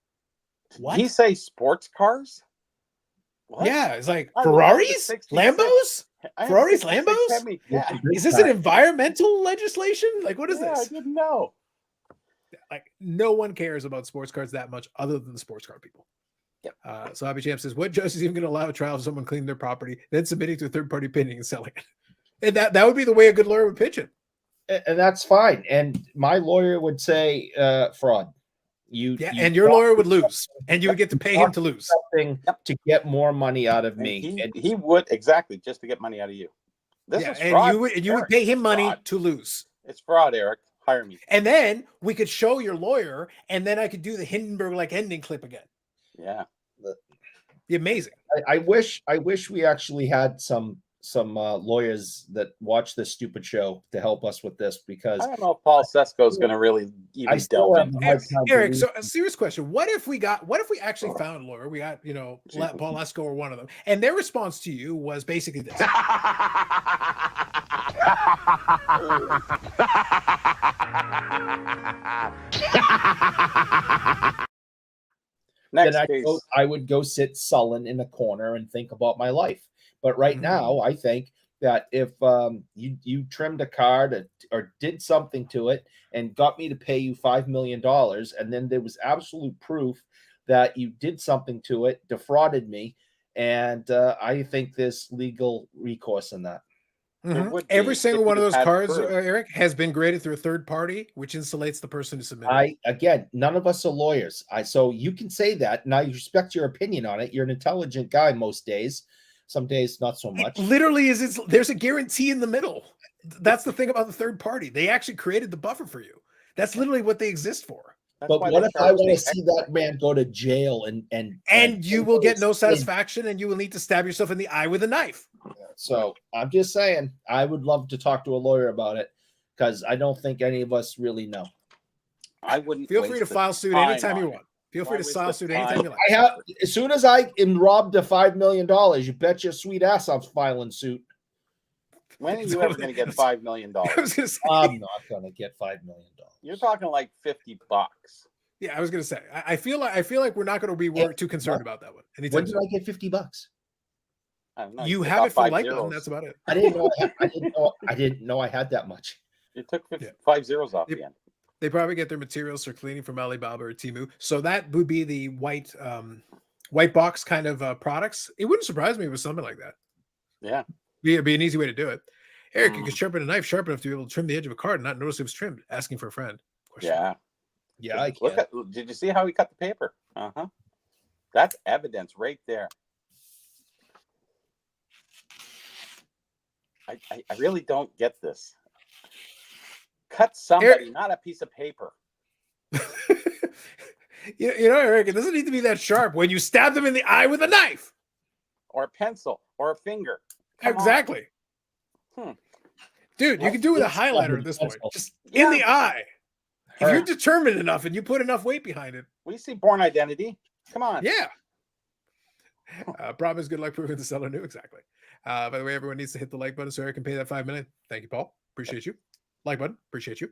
what? Did he say sports cars? What? Yeah, it's like Ferraris, Lambos, Ferraris, Lambos. Yeah. Is this an environmental legislation? Like, what is this? I didn't know. Like, no one cares about sports cards that much other than the sports card people. Yep. So Hobby Champ says, what judge is even going to allow a trial of someone cleaning their property, then submitting to a third-party pinning and selling it? And that would be the way a good lawyer would pitch it. And that's fine. And my lawyer would say fraud. And your lawyer would lose, and you would get to pay him to lose. Something to get more money out of me. He would, exactly, just to get money out of you. This is and fraud. you would pay him money to lose. It's fraud, Eric. Hire me. And then we could show your lawyer, and then I could do the Hindenburg ending clip again. Yeah. Be amazing. I wish we actually had some lawyers that watch this stupid show to help us with this, because I don't know if Paul Sesko is going to really even delve into Eric, so a serious question. What if we actually found a lawyer? We got, Paul Sesko or one of them, and their response to you was basically this. Then I would go sit sullen in a corner and think about my life. But right now, I think that if you trimmed a card or did something to it and got me to pay you $5 million, and then there was absolute proof that you did something to it, defrauded me, and I think there's legal recourse in that. Every single one of those cards, Eric, has been graded through a third party, which insulates the person who submitted. Again, none of us are lawyers. So you can say that, and I respect your opinion on it. You're an intelligent guy most days. Some days, not so much. It literally is. There's a guarantee in the middle. That's the thing about the third party. They actually created the buffer for you. That's literally what they exist for. But what if I want to see that man go to jail and you will get no satisfaction, and you will need to stab yourself in the eye with a knife? So I'm just saying, I would love to talk to a lawyer about it, because I don't think any of us really know. I wouldn't. Feel free to file suit anytime you want. Feel free to file suit anytime you like. As soon as I am robbed of $5 million, you bet your sweet ass I'm filing suit. When are you ever going to get $5 million? I'm not going to get $5 million. You're talking like $50. Yeah, I was going to say. I feel like we're not going to be too concerned about that one. When did I get $50? I don't know. You have it for like button. That's about it. I didn't know I had that much. You took 5 zeros off the end. They probably get their materials for cleaning from Alibaba or Temu. So that would be the white box kind of products. It wouldn't surprise me with something like that. Yeah. It'd be an easy way to do it. Eric, you could sharpen a knife sharp enough to be able to trim the edge of a card and not notice it was trimmed. Asking for a friend. Yeah. Yeah, I can. Did you see how he cut the paper? That's evidence right there. I really don't get this. Cut somebody, Eric, not a piece of paper. Eric, it doesn't need to be that sharp. When you stab them in the eye with a knife, or a pencil, or a finger. Exactly. Dude, you can do it with a highlighter at this point. Just in the eye. If you're determined enough and you put enough weight behind it. We see Born Identity. Come on. Yeah. Problem is good luck proving the seller knew. Exactly. By the way, everyone needs to hit the like button so Eric can pay that $5 million. Thank you, Paul. Appreciate you. Like button. Appreciate you.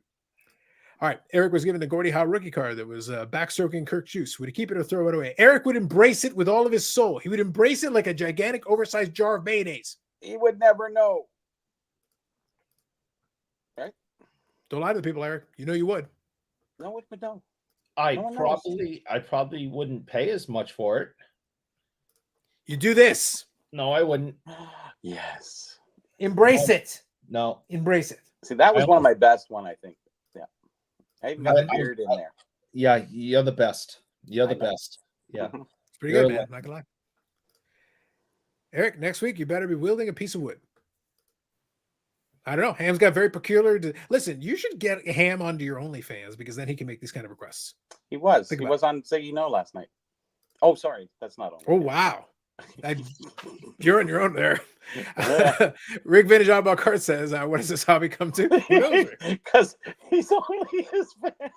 All right. Eric was given a Gordie Howe rookie card that was backstroking Kirk Juice. Would he keep it or throw it away? Eric would embrace it with all of his soul. He would embrace it like a gigantic, oversized jar of mayonnaise. He would never know. Right? Don't lie to the people, Eric. You know you would. No one would know. I probably wouldn't pay as much for it. You do this. No, I wouldn't. Yes. Embrace it. No. Embrace it. See, that was one of my best one, I think. Yeah. I even got the beard in there. Yeah, you're the best. You're the best. Yeah. It's pretty good, man. I'm not gonna lie. Eric, next week you better be wielding a piece of wood. I don't know. Ham's got very peculiar. Listen, you should get Ham onto your OnlyFans, because then he can make these kind of requests. He was. He was on Say You Know last night. Oh, sorry. That's not on. Oh, wow. You're on your own there. Rick Vintage Oddball Cart says, what does this hobby come to? Because he's only his fan.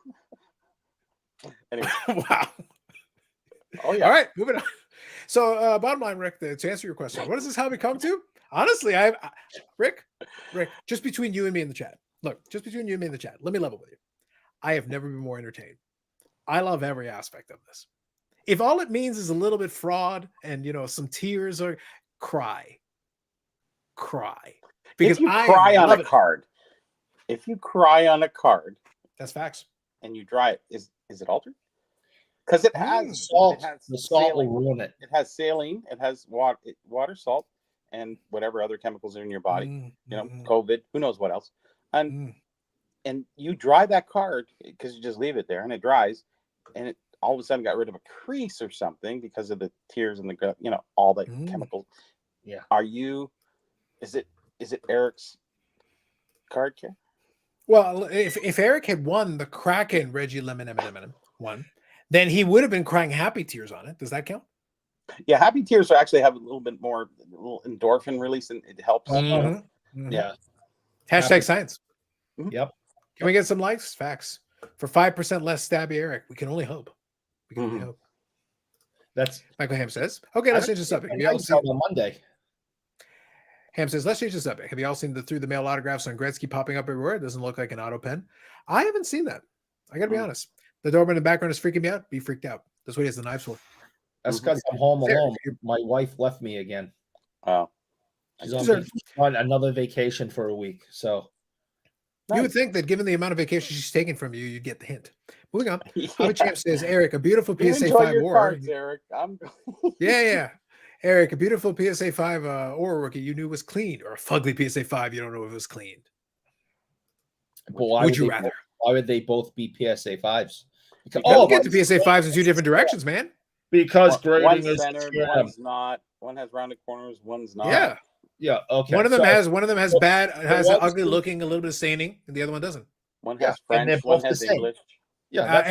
Anyway. Wow. Oh, yeah. All right, moving on. So, bottom line, Rick, to answer your question, what does this hobby come to? Honestly, Rick, just between you and me in the chat, look, just between you and me in the chat, let me level with you. I have never been more entertained. I love every aspect of this. If all it means is a little bit fraud and some tears, or cry. Because if you cry on a card, that's facts. And you dry it, is it altered? Because it has salt. The salt will ruin it. It has saline, it has water, salt, and whatever other chemicals are in your body. COVID, who knows what else. And you dry that card because you just leave it there and it dries, and it all of a sudden got rid of a crease or something because of the tears and the all the chemicals. Yeah. Is it Eric's card care? Well, if Eric had won the Kraken Reggie Lemon one, then he would have been crying happy tears on it. Does that count? Yeah, happy tears actually have a little bit more endorphin release, and it helps. Yeah. Hashtag science. Yep. Can we get some likes? Facts. For 5% less stabby Eric, we can only hope. We can only hope. That's Michael Ham says. Okay, let's change the subject. Have you all seen on Monday? Ham says, let's change the subject. Have you all seen the through the mail autographs on Gretzky popping up everywhere? It doesn't look like an auto pen. I haven't seen that. I gotta be honest. The doorman in the background is freaking me out. Be freaked out. That's what he has the knives for. That's because I'm home alone. My wife left me again. Oh. She's on another vacation for a week. So you would think that given the amount of vacation she's taken from you, you'd get the hint. Moving on. Hobby Champ says, Eric, a beautiful PSA 5 war. Cards, Eric. Yeah. Eric, a beautiful PSA 5 Aura rookie you knew was cleaned, or a fugly PSA 5 you don't know if it was cleaned. But why would you rather? Why would they both be PSA 5s? Get the PSA 5s in two different directions, man. Because one's centered, one's not. One has rounded corners, one's not. Yeah. Okay. One of them has has ugly looking, a little bit of staining, and the other one doesn't. One has French, one has English. Yeah.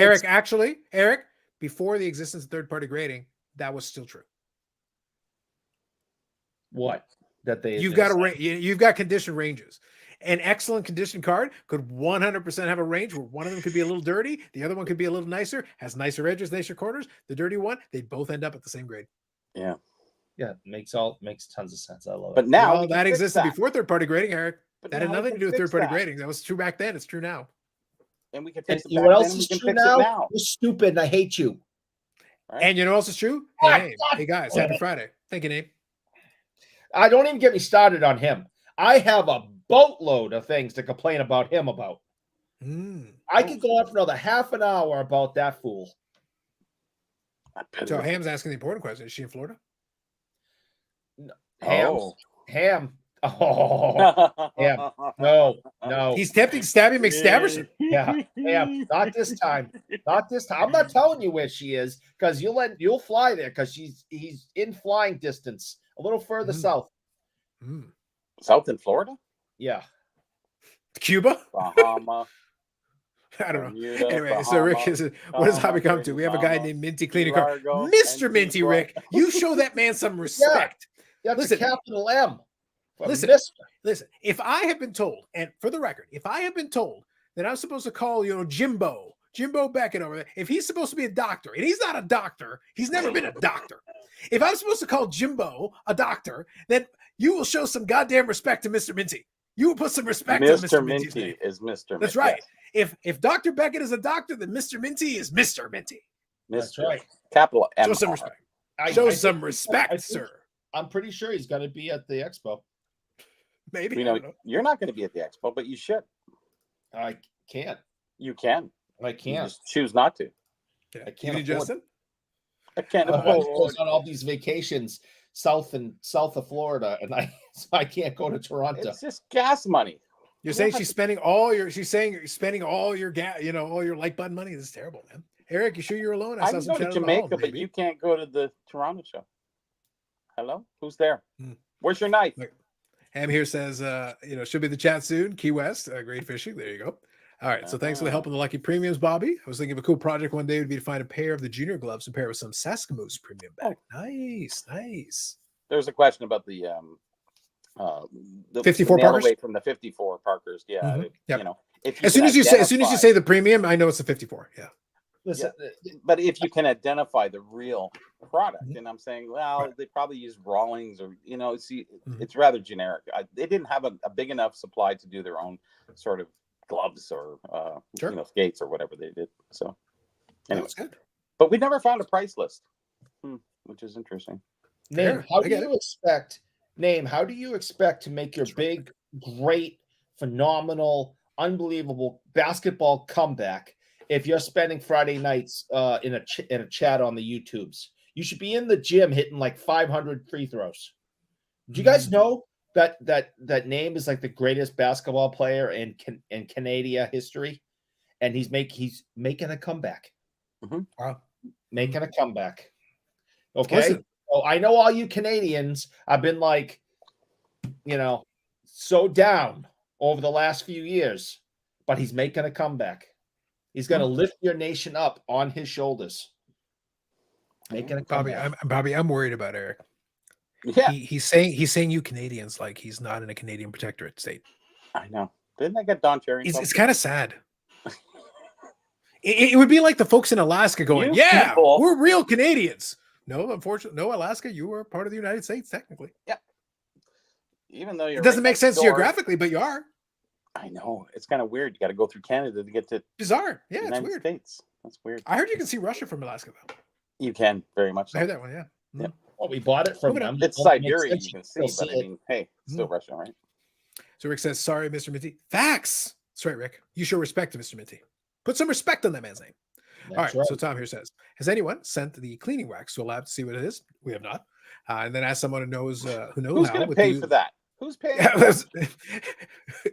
Eric, before the existence of third-party grading, that was still true. What? That you've got condition ranges. An excellent condition card could 100% have a range where one of them could be a little dirty, the other one could be a little nicer, has nicer edges, nicer corners. The dirty one, they both end up at the same grade. Yeah. Yeah, makes tons of sense. I love it. But now that existed before third-party grading, Eric. That had nothing to do with third-party grading. That was true back then. It's true now. And we can fix it. What else is true now? You're stupid and I hate you. Right? And you know what else is true? Hey guys, happy Friday. Thank you, Nate. I don't even get me started on him. I have a boatload of things to complain about him about. I could go on for another half an hour about that fool. So Ham's asking the important question. Is she in Florida? No. Ham. Oh, Ham. No. He's tempting Stabby McStabberson. Yeah. Ham. Not this time. I'm not telling you where she is because you'll fly there because he's in flying distance a little further south. South in Florida? Yeah. Cuba? Bahama. I don't know. Bermuda, anyway, Bahama, so Rick is what does hobby come to? We have a guy named Minty cleaning car. Mr. Minty, Rick. You show that man some respect. Yeah, that's a capital M. Listen. If I have been told, and for the record, if I have been told that I'm supposed to call, Jimbo Beckett over there, if he's supposed to be a doctor, and he's not a doctor, he's never been a doctor. If I'm supposed to call Jimbo a doctor, then you will show some goddamn respect to Mr. Minty. You will put some respect on Mr. Minty. Is Mr. Minty. That's right. If Dr. Beckett is a doctor, then Mr. Minty is Mr. Minty. That's right. Capital M. Show some respect. Show some respect, sir. I'm pretty sure he's going to be at the Expo. Maybe. You're not going to be at the Expo, but you should. I can't. You can. I can't. You just choose not to. Yeah. I can't. Justin? I can't afford on all these vacations south of Florida, and I can't go to Toronto. It's just gas money. You're saying you're spending all your gas, all your like button money. This is terrible, man. Eric, you sure you're alone? I can go to Jamaica, but you can't go to the Toronto show. Hello? Who's there? Where's your knife? Ham here says, should be the chat soon. Key West, great fishing. There you go. All right. So thanks for the help on the Lucky Premiums, Bobby. I was thinking of a cool project one day would be to find a pair of the junior gloves to pair with some Saskamoose premium back. Nice. There's a question about the 54 Parkers from the 54 Parkers. Yeah. As soon as you say the premium, I know it's the 54. Yeah. Listen, but if you can identify the real product. Mhm. And I'm saying, well, Right. they probably use Rawlings or, see, Mhm. it's rather generic. They didn't have a big enough supply to do their own sort of gloves or, Sure. skates or whatever they did. So That anyway, was good. but we never found a price list, which is interesting. Name, Fair. how I do get you expect to make your big, great, phenomenal, unbelievable basketball comeback if you're spending Friday nights in a chat on the YouTubes? You should be in the gym hitting like 500 free throws. Do you guys know that name is like the greatest basketball player in Canada history, and he's making a comeback. Wow. Making a comeback. Okay. Listen. So I know all you Canadians have been like, so down over the last few years, but he's making a comeback. He's going to lift your nation up on his shoulders. Making a comeback. Bobby, I'm worried about Eric. Yeah, He's saying you Canadians like he's not in a Canadian protectorate state. I know. Didn't I get Don Cherry? It's kind of sad. It would be like the folks in Alaska going, "Yeah, people. we're real Canadians." No, unfortunately, no, Alaska, you are part of the United States technically. Yeah. Even though it doesn't make sense geographically, but you are. I know. It's kind of weird. You got to go through Canada to get to bizarre. Yeah, the it's United weird. States. That's weird. I heard you can see Russia from Alaska though. You can very much. I heard that one. Yeah. Yeah. Well, we bought it from them. It's Siberia. You can see, but I mean, hey, it's still Russia, right? So Rick says, "Sorry, Mr. Minty." Facts. That's right, Rick. You show respect to Mr. Minty. Put some respect on that man's name. All right. So Tom here says, "Has anyone sent the cleaning wax to a lab to see what it is?" We have not. And then ask someone who knows who's going to pay for that. Who's paying?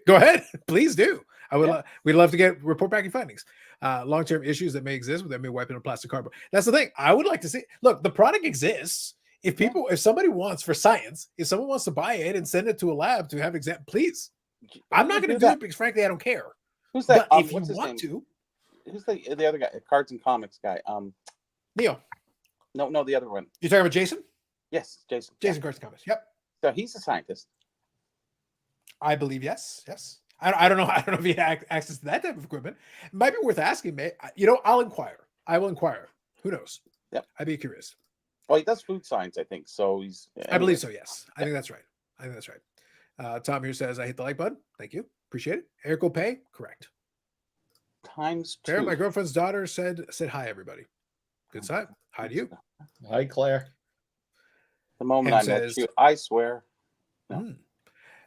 Go ahead, please do. I would. We'd love to get report back your findings. Long-term issues that may exist with them wiping a plastic cardboard. That's the thing. I would like to see. Look, the product exists. If somebody wants for science, if someone wants to buy it and send it to a lab to have exam, please. I'm not going to do it because frankly, I don't care. Who's that? But if you want to, who's the other guy? Cards and Comics guy. Neo. No, the other one. You're talking about Jason? Yes, Jason. Jason Cards and Comics. Yep. So he's a scientist. I believe yes. I don't know. I don't know if he had access to that type of equipment. It might be worth asking. I'll inquire. I will inquire. Who knows? Yep. I'd be curious. Well, he does food science, I think. So he's. I believe so. Yes. I think that's right. Tom here says, "I hit the like button. Thank you. Appreciate it." Eric will pay. Correct. Times Fair. 2. My girlfriend's daughter said hi, everybody. Good side. Hi to you. Hi, Claire. The moment I met you, I swear. No.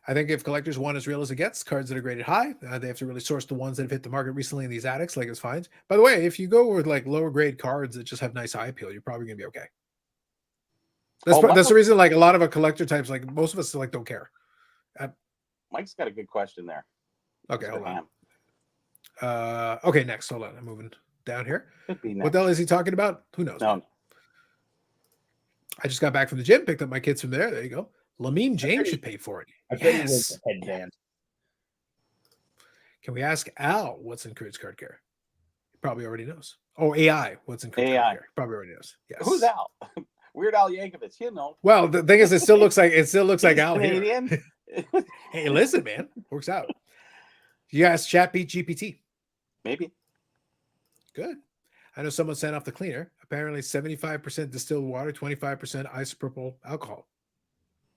I think if collectors want as real as it gets, cards that are graded high, they have to really source the ones that have hit the market recently in these addicts, like it's fine. By the way, if you go with like lower grade cards that just have nice eye appeal, you're probably gonna be okay. That's the reason. Like a lot of a collector types, like most of us, like don't care. Mike's got a good question there. Okay, hold on. Okay, next. Hold on. I'm moving down here. Could be next. What the hell is he talking about? Who knows? No. I just got back from the gym, picked up my kids from there. There you go. Lamine James should pay for it. Yes. Headband. Can we ask Al what's in Kurt's card care? He probably already knows. Oh, AI. What's in Kurt's card care? Probably already knows. Yes. Who's Al? Weird Al Yankovic. You know. Well, the thing is, it still looks like Al Canadian. Here. Hey, listen, man, works out. You guys chat beat GPT. Maybe. Good. I know someone sent off the cleaner. Apparently 75% distilled water, 25% isopropyl alcohol.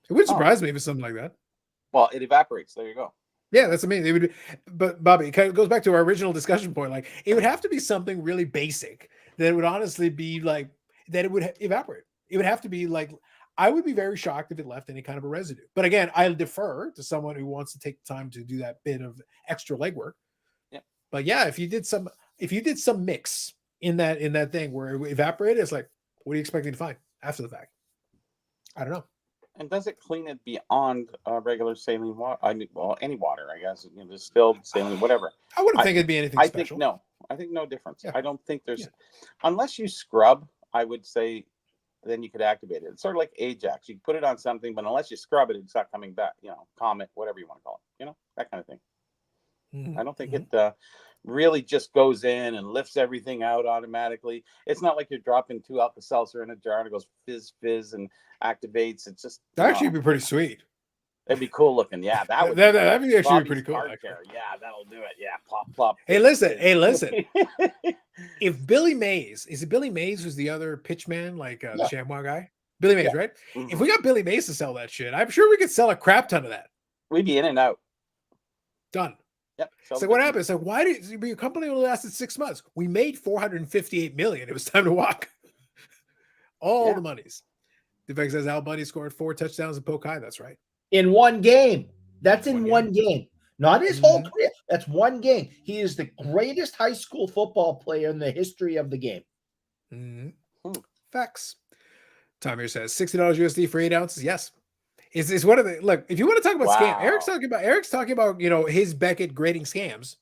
It wouldn't surprise me if it's something like that. Well, it evaporates. There you go. Yeah, that's amazing. It would, but Bobby, it kind of goes back to our original discussion point. Like, it would have to be something really basic that would honestly be like that. It would evaporate. It would have to be like, I would be very shocked if it left any kind of a residue. But again, I'll defer to someone who wants to take the time to do that bit of extra legwork. Yeah. But yeah, if you did some mix in that thing where it evaporated, it's like, what are you expecting to find after the fact? I don't know. And does it clean it beyond regular saline water? I mean, well, any water, I guess. Distilled saline, whatever. I wouldn't think it'd be anything special. I think no difference. Yeah. I don't think there's, unless you scrub, I would say, then you could activate it. It's sort of like Ajax. You can put it on something, but unless you scrub it, it's not coming back. Comet, whatever you want to call it. That kind of thing. I don't think it really just goes in and lifts everything out automatically. It's not like you're dropping 2 Alka-Seltzer in a jar and it goes fizz and activates. It's just that actually be pretty sweet. It'd be cool looking. Yeah, that'd be actually Bobby's pretty cool. Yeah, that'll do it. Yeah, plop, plop. Hey, listen. If Billy Mays, is it Billy Mays who's the other pitchman, like the Chamois guy? Billy Mays, right? Mm-hmm. If we got Billy Mays to sell that shit, I'm sure we could sell a crap ton of that. We'd be in and out. Done. Yep. So what happened? It's like, why did your company only lasted 6 months? We made $458 million. It was time to walk. All the monies. Defect says Al Bundy scored 4 touchdowns in Polk High. That's right. In one game. That's in one game. Not his whole career. That's one game. He is the greatest high school football player in the history of the game. Mm-hmm. Facts. Tom here says $60 USD for 8 ounces. Yes. Is one of the look, if you want to talk about scam, Eric's talking about, his Beckett grading scams.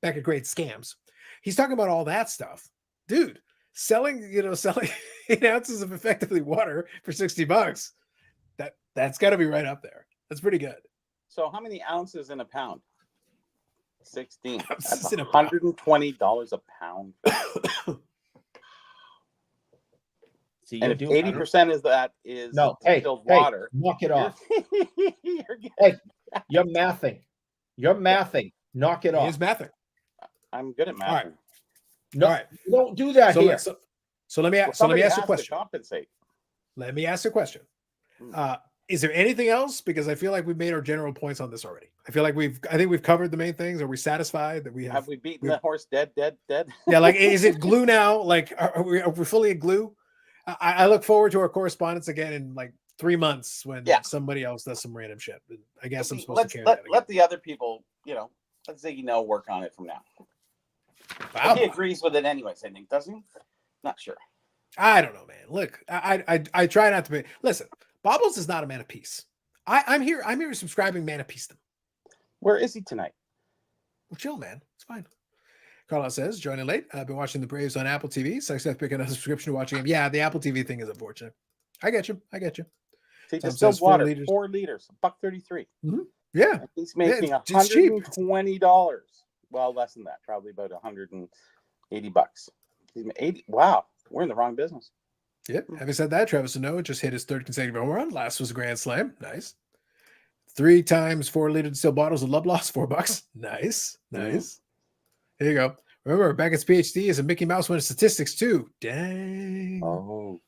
Beckett grade scams. He's talking about all that stuff. Dude, selling 8 ounces of effectively water for $60. That's gotta be right up there. That's pretty good. So how many ounces in a pound? 16. That's $120 a pound. See, and if 80% is distilled water, knock it off. You're mathing. Knock it off. He's mathing. I'm good at mathing. All right. No, all right. Don't do that here. So let me ask a question. Compensate. Let me ask a question. Is there anything else? Because I feel like we've made our general points on this already. I feel like I think we've covered the main things. Are we satisfied that we have? Have we beaten the horse dead? Yeah, like is it glue now? Like are we fully at glue? I look forward to our correspondence again in like 3 months when somebody else does some random shit. I guess I'm supposed to carry that again. Let the other people, let Ziggy work on it from now. Wow. He agrees with it anyways, I think, doesn't he? Not sure. I don't know, man. Look, I try not to be. Listen, Bobbles is not a man of peace. I'm here subscribing man of peace them. Where is he tonight? Well, chill, man. It's fine. Carlos says, joining late. I've been watching the Braves on Apple TV. Sucks to have picking a subscription to watching him. Yeah, the Apple TV thing is unfortunate. I get you. He distilled water, 4 liters, $1.33. Mm-hmm. Yeah. And he's making $120. Well, less than that, probably about $180. He's made 80. Wow, we're in the wrong business. Yep. Having said that, Travis Sanoa just hit his 3rd consecutive home run. Last was a grand slam. Nice. 3 times 4-liter distilled bottles of Loblaws, $4. Nice. There you go. Remember, Beckett's PhD is a Mickey Mouse winning statistics too. Dang. Oh.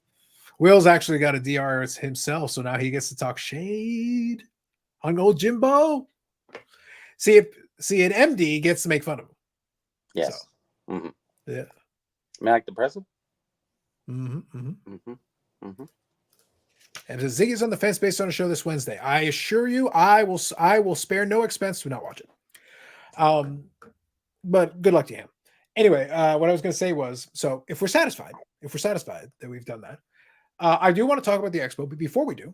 Will's actually got a DR himself, so now he gets to talk shade on old Jimbo. See, an MD gets to make fun of him. Yes. So, yeah. Manic depressive? And Ziggy's on the fence based on a show this Wednesday. I assure you, I will spare no expense to not watch it. But good luck to him. Anyway, what I was going to say was, so if we're satisfied that we've done that, I do want to talk about the Expo. But before we do,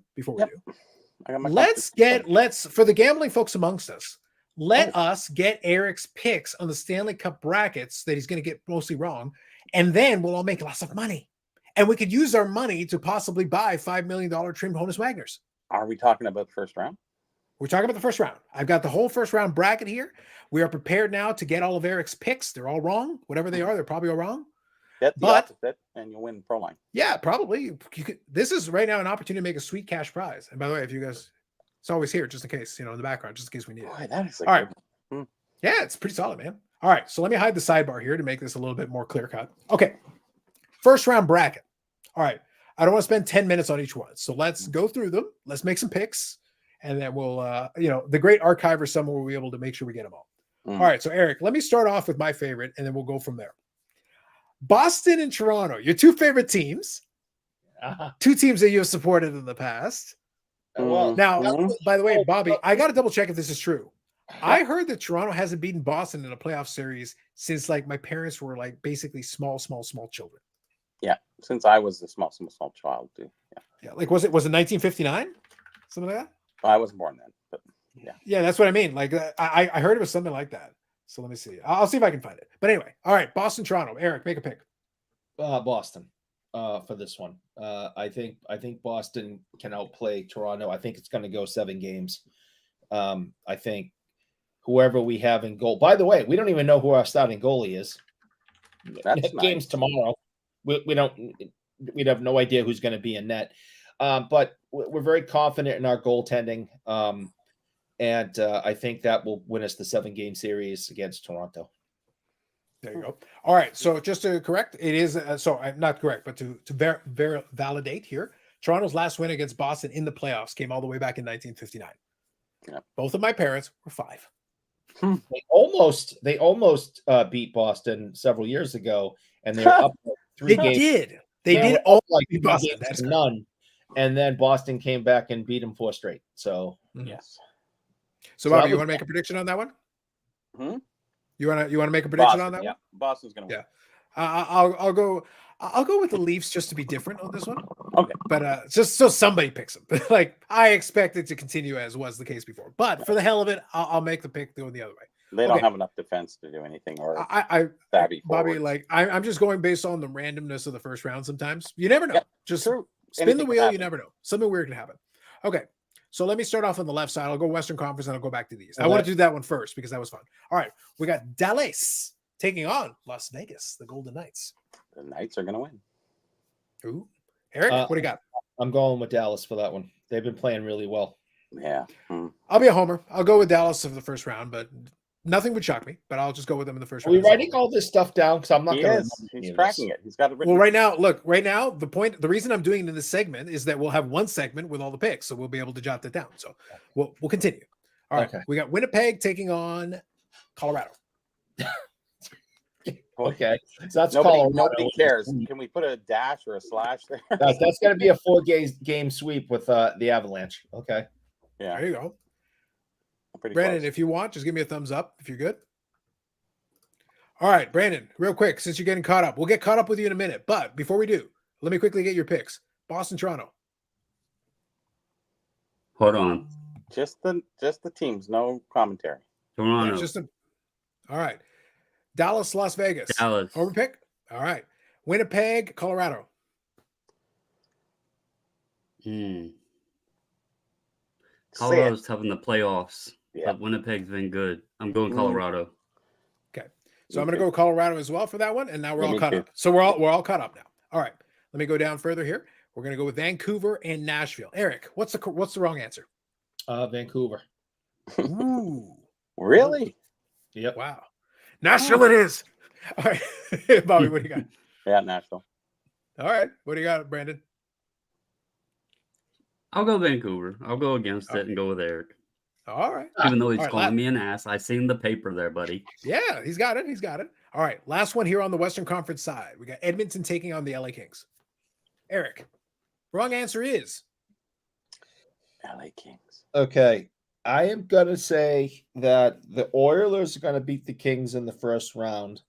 let's for the gambling folks amongst us, let us get Eric's picks on the Stanley Cup brackets that he's going to get mostly wrong, and then we'll all make lots of money. And we could use our money to possibly buy $5 million trimmed Honus Wagners. Are we talking about the first round? We're talking about the first round. I've got the whole first round bracket here. We are prepared now to get all of Eric's picks. They're all wrong. Whatever they are, they're probably all wrong. Bet the opposite and you'll win pro line. Yeah, probably. This is right now an opportunity to make a sweet cash prize. And by the way, if you guys, it's always here just in case, in the background, just in case we need it. Boy, that is all right. Yeah, it's pretty solid, man. All right. So let me hide the sidebar here to make this a little bit more clear cut. Okay. First round bracket. All right. I don't want to spend 10 minutes on each one. So let's go through them. Let's make some picks. And then we'll, the great archiver someone will be able to make sure we get them all. All right. So, Eric, let me start off with my favorite, and then we'll go from there. Boston and Toronto, your 2 favorite teams. 2 teams that you have supported in the past. Well, now, by the way, Bobby, I got to double check if this is true. I heard that Toronto hasn't beaten Boston in a playoff series since my parents were basically small children. Yeah, since I was a small child too. Yeah. Was it 1959? Something like that? I wasn't born then, but yeah. Yeah, that's what I mean. I heard it was something like that. So let me see. I'll see if I can find it. But anyway, all right, Boston, Toronto. Eric, make a pick. Boston for this one. I think Boston can outplay Toronto. I think it's going to go 7 games. I think whoever we have in goal. By the way, we don't even know who our starting goalie is. That's games tomorrow. We'd have no idea who's going to be in net. But we're very confident in our goaltending. And I think that will win us the 7-game series against Toronto. There you go. All right. So just to correct, it is I'm not correct, but to validate here, Toronto's last win against Boston in the playoffs came all the way back in 1959. Yeah. Both of my parents were 5. They almost beat Boston several years ago, and they were up 3 games. They did all like beat Boston. That's none. And then Boston came back and beat them 4 straight. So yes. So Bobby, you want to make a prediction on that one? You want to make a prediction on that one? Boston's going to win. I'll go with the Leafs just to be different on this one. Okay. But just so somebody picks them. Like I expect it to continue as was the case before. But for the hell of it, I'll make the pick going the other way. They don't have enough defense to do anything or Bobby, like I'm just going based on the randomness of the first round sometimes. You never know. Yeah, just true. Spin the wheel, you never know. Something weird can happen. Okay. So let me start off on the left side. I'll go Western Conference and I'll go back to these. I want to do that one first because that was fun. All right. We got Dallas taking on Las Vegas, the Golden Knights. The Knights are going to win. Ooh. Eric, what do you got? I'm going with Dallas for that one. They've been playing really well. Yeah. I'll be a homer. I'll go with Dallas for the first round, but nothing would shock me. But I'll just go with them in the first round. Are we writing all this stuff down? Because I'm not going to. He's tracking it. He's got it written. Well, right now, the reason I'm doing it in this segment is that we'll have one segment with all the picks, so we'll be able to jot that down. So we'll continue. All right. Okay. We got Winnipeg taking on Colorado. Okay, so that's nobody cares. Can we put a dash or a slash there? That's going to be a 4-game sweep with the Avalanche. Okay. Yeah. There you go. Brandon, if you want, just give me a thumbs up if you're good. All right, Brandon, real quick, since you're getting caught up, we'll get caught up with you in a minute. But before we do, let me quickly get your picks. Boston, Toronto. Hold on. Just the teams, no commentary. Toronto. All right. Dallas, Las Vegas. Dallas. Over pick. All right. Winnipeg, Colorado. Colorado's tough in the playoffs, but Winnipeg's been good. I'm going Colorado. Okay. So I'm going to go Colorado as well for that one, and now we're all caught up. So we're all caught up now. All right. Let me go down further here. We're going to go with Vancouver and Nashville. Eric, what's the wrong answer? Vancouver. Ooh. Really? Yep. Wow. Nashville it is. All right. Bobby, what do you got? Yeah, Nashville. All right. What do you got, Brandon? I'll go Vancouver. I'll go against it and go with Eric. All right. Even though he's calling me an ass. I seen the paper there, buddy. Yeah, he's got it. All right. Last one here on the Western Conference side. We got Edmonton taking on the LA Kings. Eric, wrong answer is LA Kings. Okay. I am going to say that the Oilers are going to beat the Kings in the first round.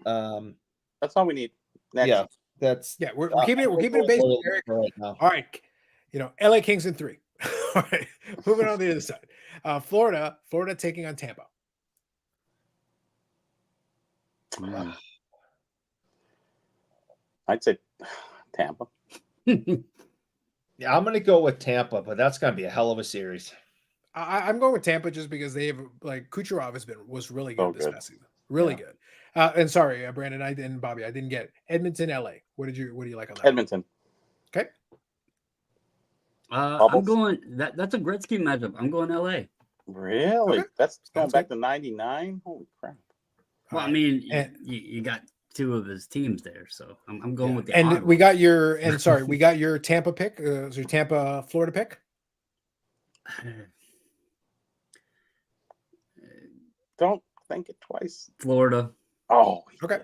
That's all we need. Next. Yeah. We're keeping it basic, Eric. Right now. All right. LA Kings in 3. All right. Moving on to the other side. Florida taking on Tampa. I'd say Tampa. Yeah, I'm going to go with Tampa, but that's going to be a hell of a series. I'm going with Tampa just because they have Kucherov was really good this past season. Really good. And sorry, Brandon, and Bobby, I didn't get it. Edmonton, LA. What do you like on that? Edmonton. Okay. I'm going. That's a Gretzky matchup. I'm going LA. Really? Okay. That's going back to '99. Holy crap! Well, I mean, you got 2 of his teams there, so I'm going with the. And Ottawa. we got your Tampa pick. Is your Tampa Florida pick? Don't think it twice. Florida. Oh, okay.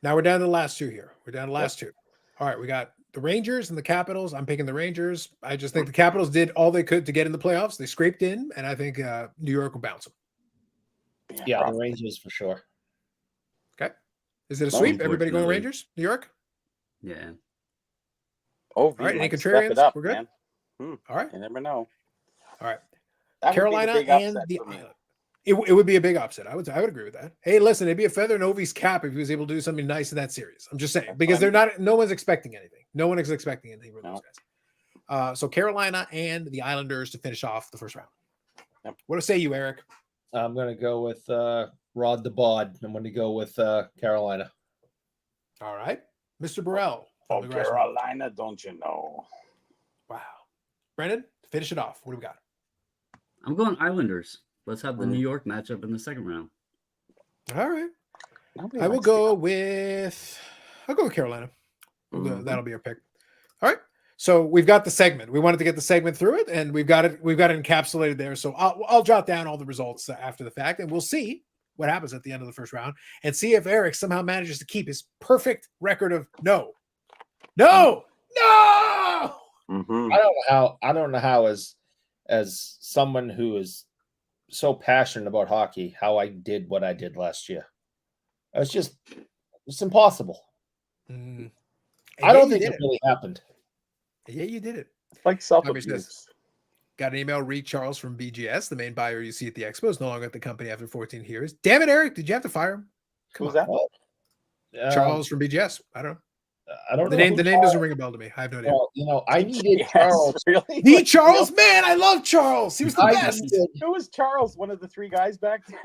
Now we're down to the last 2 here. We're down to the last 2. All right, we got the Rangers and the Capitals. I'm picking the Rangers. I just think the Capitals did all they could to get in the playoffs. They scraped in, and I think New York will bounce them. Yeah, the Rangers for sure. Okay. Is it a sweep? Everybody going Rangers? New York? Yeah. Oh, all right. Any contrarians? We're good? All right. You never know. All right. Carolina and the Island. It would be a big upset. I would agree with that. Hey, listen, it'd be a feather in Ovi's cap if he was able to do something nice in that series. I'm just saying because no one's expecting anything. No one is expecting anything from those guys. So Carolina and the Islanders to finish off the first round. Yep. What say you, Eric? I'm going to go with Rod the Bod. I'm going to go with Carolina. All right, Mr. Burrell. Oh, Carolina, don't you know? Brandon, finish it off. What do we got? I'm going Islanders. Let's have the New York matchup in the second round. All right. I'll go with Carolina. That'll be our pick. All right. So we've got the segment. We wanted to get the segment through it, and we've got it encapsulated there. So I'll jot down all the results after the fact, and we'll see what happens at the end of the first round, and see if Eric somehow manages to keep his perfect record of no. Mm-hmm. I don't know how as someone who is so passionate about hockey, how I did what I did last year. It's impossible. I don't think it really happened. Yeah, you did it. Like self-abuse. Got an email, Reed Charles from BGS, the main buyer you see at the Expo, is no longer at the company after 14 years. Damn it, Eric. Did you have to fire him? Who's that? Charles from BGS. I don't know. I don't know. The name doesn't ring a bell to me. I have no idea. Well, I needed Charles. Really? The Charles? Man, I love Charles. He was the best. Who was Charles? One of the three guys back there?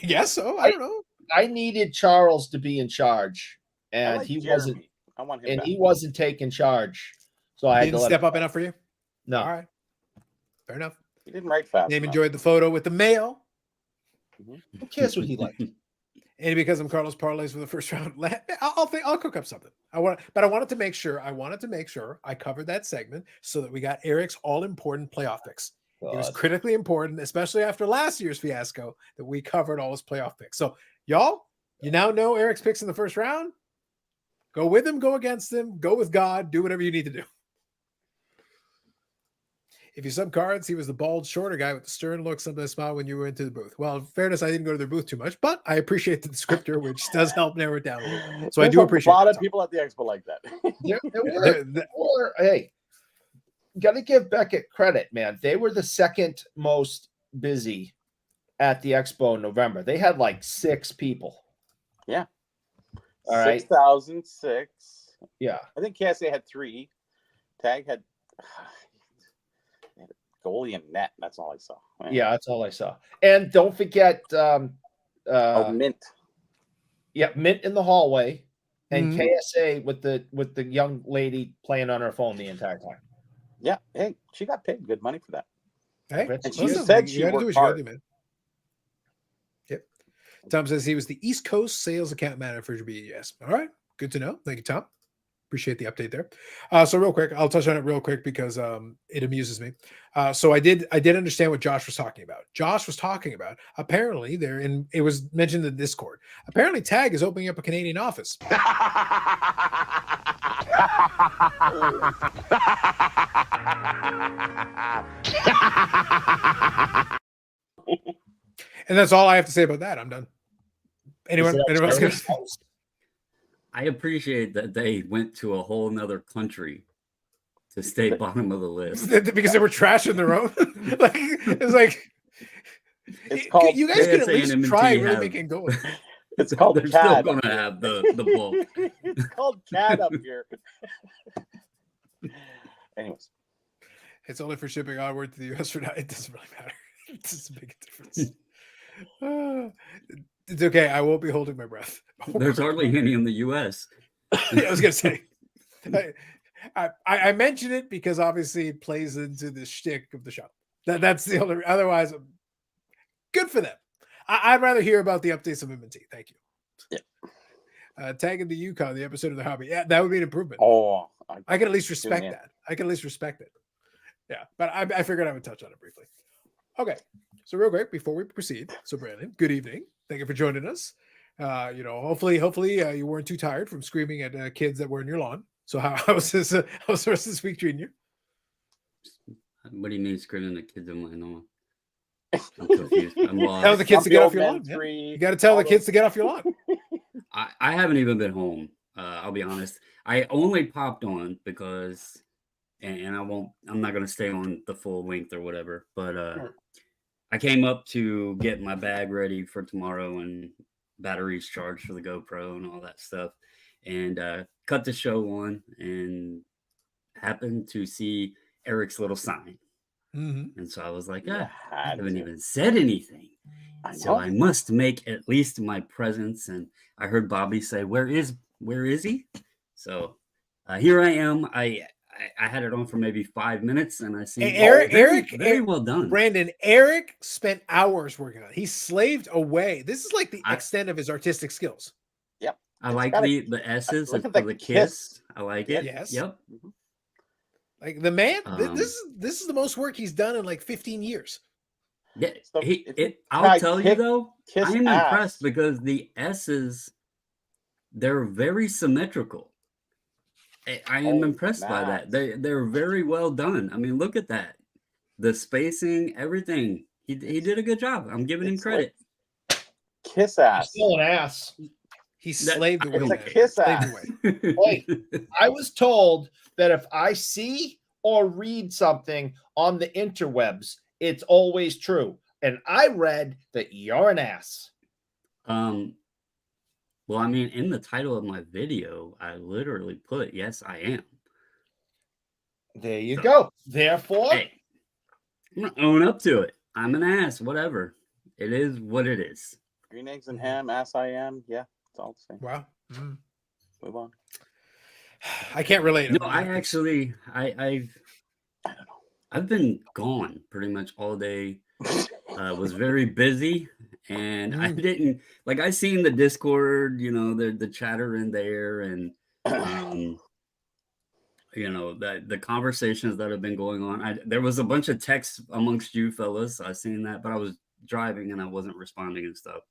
Yes, so. I don't know. I needed Charles to be in charge, and he wasn't. I want him and back. He wasn't taking charge. So I didn't step up enough for you? No. All right. Fair enough. He didn't write fast. Name enjoyed the photo with the mail. Who cares what he liked? And because I'm Carlos Parlays for the first round, I'll cook up something. I wanted to make sure I covered that segment so that we got Eric's all-important playoff picks. It was critically important, especially after last year's fiasco, that we covered all his playoff picks. So, y'all, you now know Eric's picks in the first round. Go with him, go against him, go with God, do whatever you need to do. If you sub cards, he was the bald, shorter guy with the stern look, sometimes smile when you were into the booth. Well, in fairness, I didn't go to their booth too much, but I appreciate the descriptor, which does help narrow it down a little bit. So I do appreciate it. A lot of people at the Expo like that. Hey, got to give Beckett credit, man. They were the second most busy at the Expo in November. They had like 6 people. Yeah. All right. 6,006. Yeah. I think KSA had 3. Tag had goalie and net. That's all I saw. Man. Yeah, that's all I saw. And don't forget Mint. Yeah, Mint in the hallway, and KSA with the young lady playing on her phone the entire time. Yeah, hey, she got paid good money for that. Hey, and she said she worked hard. Man. Yep. Tom says he was the East Coast sales account manager for BGS. All right, good to know. Thank you, Tom. Appreciate the update there. So real quick, I'll touch on it real quick because it amuses me. So I did understand what Josh was talking about. Josh was talking about apparently it was mentioned in the Discord. Apparently Tag is opening up a Canadian office. And that's all I have to say about that. I'm done. Anyone else gonna say? I appreciate that they went to a whole nother country to stay bottom of the list because they were trashing their own. It's called. You guys could at least try really making goals. It's called. They're still going to have the bulk. It's called CAD up here. Anyways, it's only for shipping onward to the US or not. It doesn't really matter. It doesn't make a difference. It's okay. I won't be holding my breath. There's hardly any in the U.S. I was gonna say. I mention it because obviously it plays into the shtick of the show. That's the only. Otherwise, good for them. I'd rather hear about the updates of M&T. Thank you. Yeah. Tagging the Yukon, the episode of the hobby. Yeah, that would be an improvement. Oh, I can at least respect that. I can at least respect it. Yeah, but I figured I would touch on it briefly. Okay, so real quick before we proceed. So Brandon, good evening. Thank you for joining us. Hopefully you weren't too tired from screaming at kids that were in your lawn. So how was this week treating you? What do you mean screaming at kids in my lawn? I'm confused. I'm lost. Tell the kids to get off your lawn. You got to tell the kids to get off your lawn. I haven't even been home. I'll be honest. I only popped on because, and I'm not going to stay on the full length or whatever, but I came up to get my bag ready for tomorrow and batteries charged for the GoPro and all that stuff, and cut the show on and happened to see Eric's little sign. Mm-hmm. And so I was like, I haven't even said anything. So I must make at least my presence. And I heard Bobby say, where is he? So here I am. I I had it on for maybe 5 minutes, and I seen Eric, very well done. Brandon, Eric spent hours working on it. He slaved away. This is like the extent of his artistic skills. Yep. I like the S's look for at the kiss. I like it. Yes. Yep. Like the man, this is the most work he's done in like 15 years. Yeah, So I'll tell you though, kiss I'm ass. impressed because the S's, they're very symmetrical. I am impressed by that. They're very well done. I mean, look at that. The spacing, everything. He did a good job. I'm giving him credit. Like kiss ass. Still an ass. He slaved away. It's a kiss ass. Wait, I was told that if I see or read something on the interwebs, it's always true. And I read that you're an ass. Well, I mean, in the title of my video, I literally put, yes, I am. There you go. Therefore, hey, I'm going to own up to it. I'm an ass, whatever. It is what it is. Green eggs and ham, ass I am. Yeah, it's all the same. Wow. Move on. I can't relate. No, I actually, I've been gone pretty much all day. Was very busy, and I didn't like. I seen the Discord, the chatter in there, and the conversations that have been going on. There was a bunch of texts amongst you fellas. I seen that, but I was driving and I wasn't responding and stuff.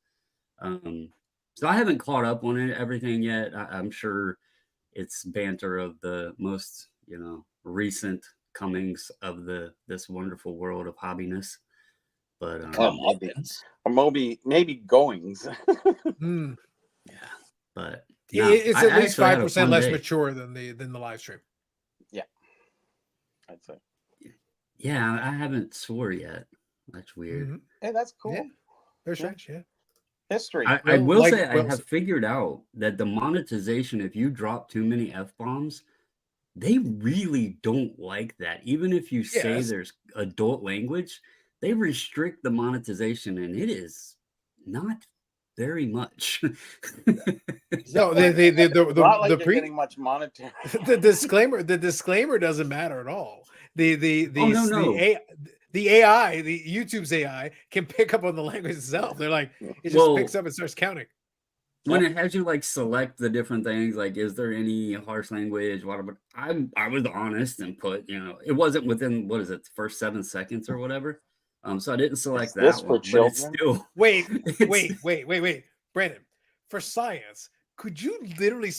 So I haven't caught up on everything yet. I'm sure it's banter of the most, recent comings of this wonderful world of hobbiness. But maybe goings. Yeah, but it's at least 5% less mature than the live stream. Yeah, I'd say. Yeah, I haven't swore yet. That's weird. Hey, that's cool. Yeah. There's strange, yeah. History. I will say I have figured out that the monetization, if you drop too many F-bombs, they really don't like that. Even if you say there's adult language, they restrict the monetization, and it is not very much. No, the getting much monetary. The disclaimer doesn't matter at all. The AI, the YouTube's AI can pick up on the language itself. They're like, it just picks up and starts counting. When it has you like select the different things, like is there any harsh language, whatever. I was honest and put, it wasn't within the first 7 seconds or whatever. So I didn't select that one, but it's still wait, Brandon, for science, could you literally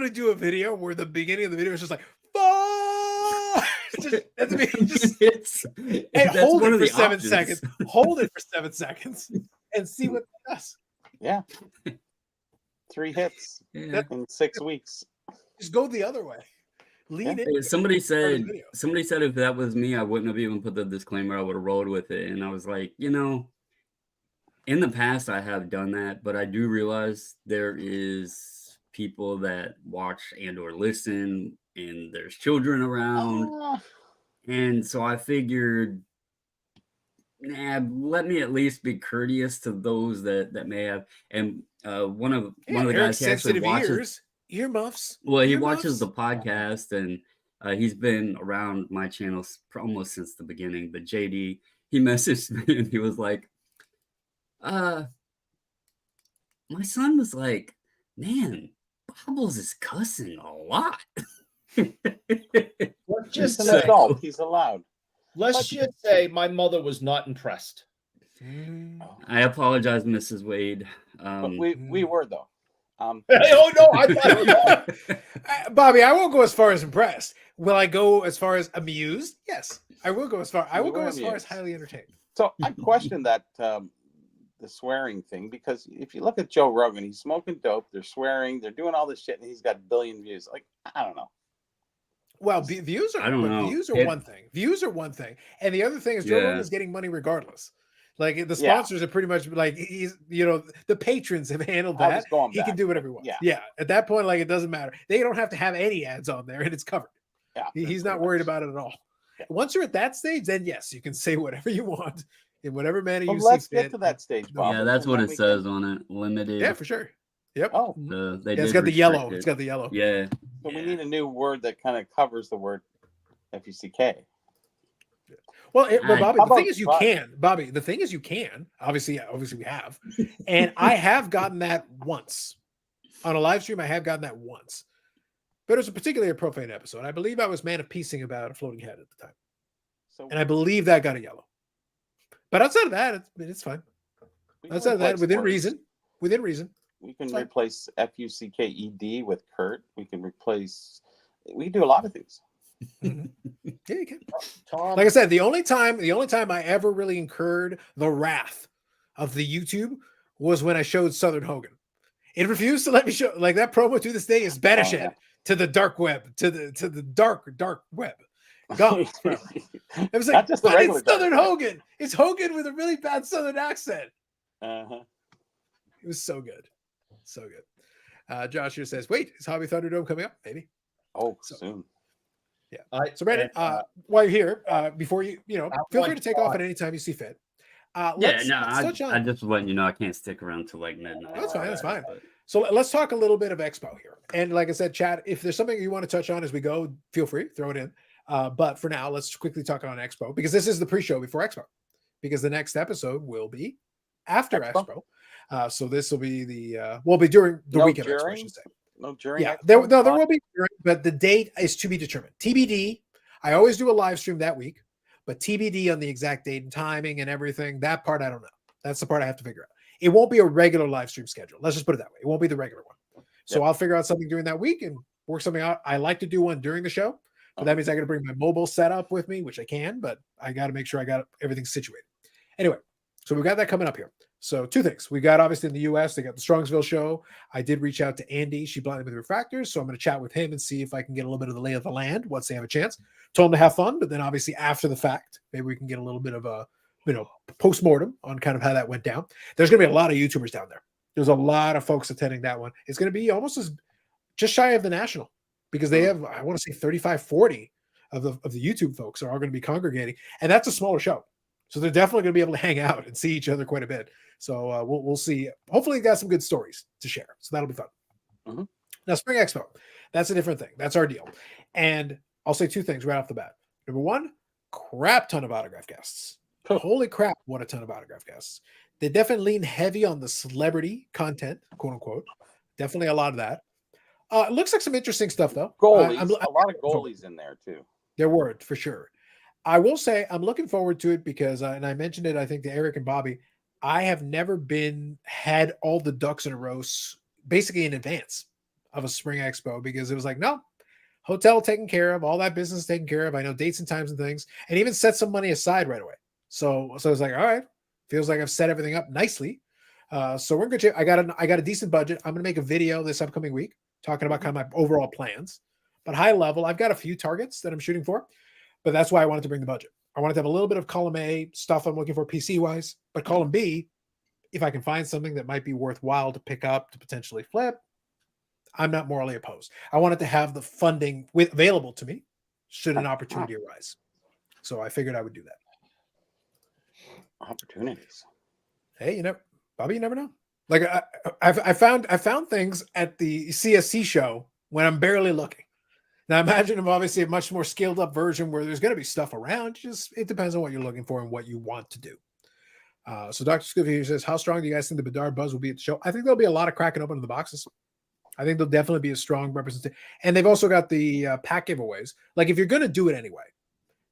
do a video where the beginning of the video is just like hold it for 7 seconds. Hold it for 7 seconds and see what it does. Yeah. 3 hits in 6 weeks. Just go the other way. Lean in. Somebody said if that was me, I wouldn't have even put the disclaimer. I would have rolled with it. And I was like, in the past I have done that, but I do realize there is people that watch and or listen, and there's children around. And so I figured, let me at least be courteous to those that may have. And one of the guys he actually watches earmuffs. Well, he watches the podcast, and he's been around my channel almost since the beginning. But JD, he messaged me and he was like, my son was like, man, Bobbles is cussing a lot. Let's just say, adult. He's allowed. Let's just say my mother was not impressed. I apologize, Mrs. Wade. But we were though. Oh no, I thought Bobby, I won't go as far as impressed. Will I go as far as amused? Yes, I will go as far. I will go as far as highly entertained. So I question that the swearing thing, because if you look at Joe Rogan, he's smoking dope, they're swearing, they're doing all this shit, and he's got 1 billion views. Like, I don't know. Well, views are one thing. Views are one thing, and the other thing is Joe Rogan is getting money regardless. Like the sponsors are pretty much like the patrons have handled that. He can do whatever he wants. Yeah. At that point, like it doesn't matter. They don't have to have any ads on there, and it's covered. Yeah, he's not worried about it at all. Yeah. Once you're at that stage, then yes, you can say whatever you want in whatever manner you see fit. Let's get to that stage, Bob. Yeah, that's what it says on it. Limited. Yeah, for sure. Yep. Oh, it's got the yellow. It's got the yellow. Yeah. So we need a new word that kind of covers the word FUCK. Well, but Bobby, the thing is you can. Bobby, the thing is you can. Obviously we have. And I have gotten that once. On a live stream, I have gotten that once. But it was a particularly profane episode. I believe I was man of peacing about a floating head at the time. So, and I believe that got a yellow. But outside of that, it's fine. Outside of that, within reason. We can replace FUCKED with Kurt. We can do a lot of things. Mm-hmm. Yeah, you can. Tom. Like I said, the only time I ever really incurred the wrath of the YouTube was when I showed Southern Hogan. It refused to let me show, like, that promo to this day is banished to the dark web, to the dark web. Gone. It was like, just but it's Southern Hogan. It's Hogan with a really bad Southern accent. Uh-huh. It was so good. So good. Josh here says, wait, is Hobby Thunderdome coming up? Maybe. Oh, soon. Yeah. So Brandon, while you're here, before you feel free to take off at any time you see fit. I just letting you know I can't stick around till like midnight. That's fine. So let's talk a little bit of Expo here. And like I said, chat, if there's something you want to touch on as we go, feel free, throw it in. But for now, let's quickly talk on Expo, because this is the pre-show before Expo, because the next episode will be after Expo. So this will be be during the weekend Expo, I should say. No, during. Yeah, there will be, but the date is to be determined. TBD. I always do a live stream that week, but TBD on the exact date and timing and everything. That part I don't know. That's the part I have to figure out. It won't be a regular live stream schedule. Let's just put it that way. It won't be the regular one. So I'll figure out something during that week and work something out. I like to do one during the show, but that means I got to bring my mobile setup with me, which I can, but I got to make sure I got everything situated. Anyway, so we've got that coming up here. So two things. We got, obviously, in the U.S., they got the Strongsville show. I did reach out to Andy. She blinded with refractors, so I'm going to chat with him and see if I can get a little bit of the lay of the land once they have a chance. Told him to have fun, but then obviously after the fact, maybe we can get a little bit of a post-mortem on kind of how that went down. There's going to be a lot of YouTubers down there. There's a lot of folks attending that one. It's going to be almost just shy of the national, because they have, I want to say 35, 40 of the YouTube folks are all going to be congregating, and that's a smaller show. So they're definitely going to be able to hang out and see each other quite a bit. So we'll see. Hopefully, got some good stories to share. So that'll be fun. Mm-hmm. Now, Spring Expo, that's a different thing. That's our deal. And I'll say two things right off the bat. Number one, crap ton of autograph guests. Holy crap, what a ton of autograph guests. They definitely lean heavy on the celebrity content, quote unquote. Definitely a lot of that. It looks like some interesting stuff, though. Goalies. A lot of goalies in there, too. There were, for sure. I will say I'm looking forward to it because, and I mentioned it, I think, to Eric and Bobby, I have never had all the ducks in a row basically in advance of a Spring Expo, because it was like, no, hotel taken care of, all that business taken care of. I know dates and times and things, and even set some money aside right away. So I was like, all right, feels like I've set everything up nicely. So we're in good shape. I got a decent budget. I'm going to make a video this upcoming week talking about kind of my overall plans, but high level, I've got a few targets that I'm shooting for, but that's why I wanted to bring the budget. I wanted to have a little bit of column A stuff I'm looking for PC wise, but column B, if I can find something that might be worthwhile to pick up to potentially flip, I'm not morally opposed. I wanted to have the funding available to me should an opportunity arise. So I figured I would do that. Opportunities. Hey, Bobby, you never know. Like I found things at the CSC show when I'm barely looking. Now imagine obviously a much more scaled up version where there's going to be stuff around. It depends on what you're looking for and what you want to do. So Dr. Scooby here says, how strong do you guys think the Bedard buzz will be at the show? I think there'll be a lot of cracking open of the boxes. I think there'll definitely be a strong representation. And they've also got the pack giveaways. Like if you're going to do it anyway,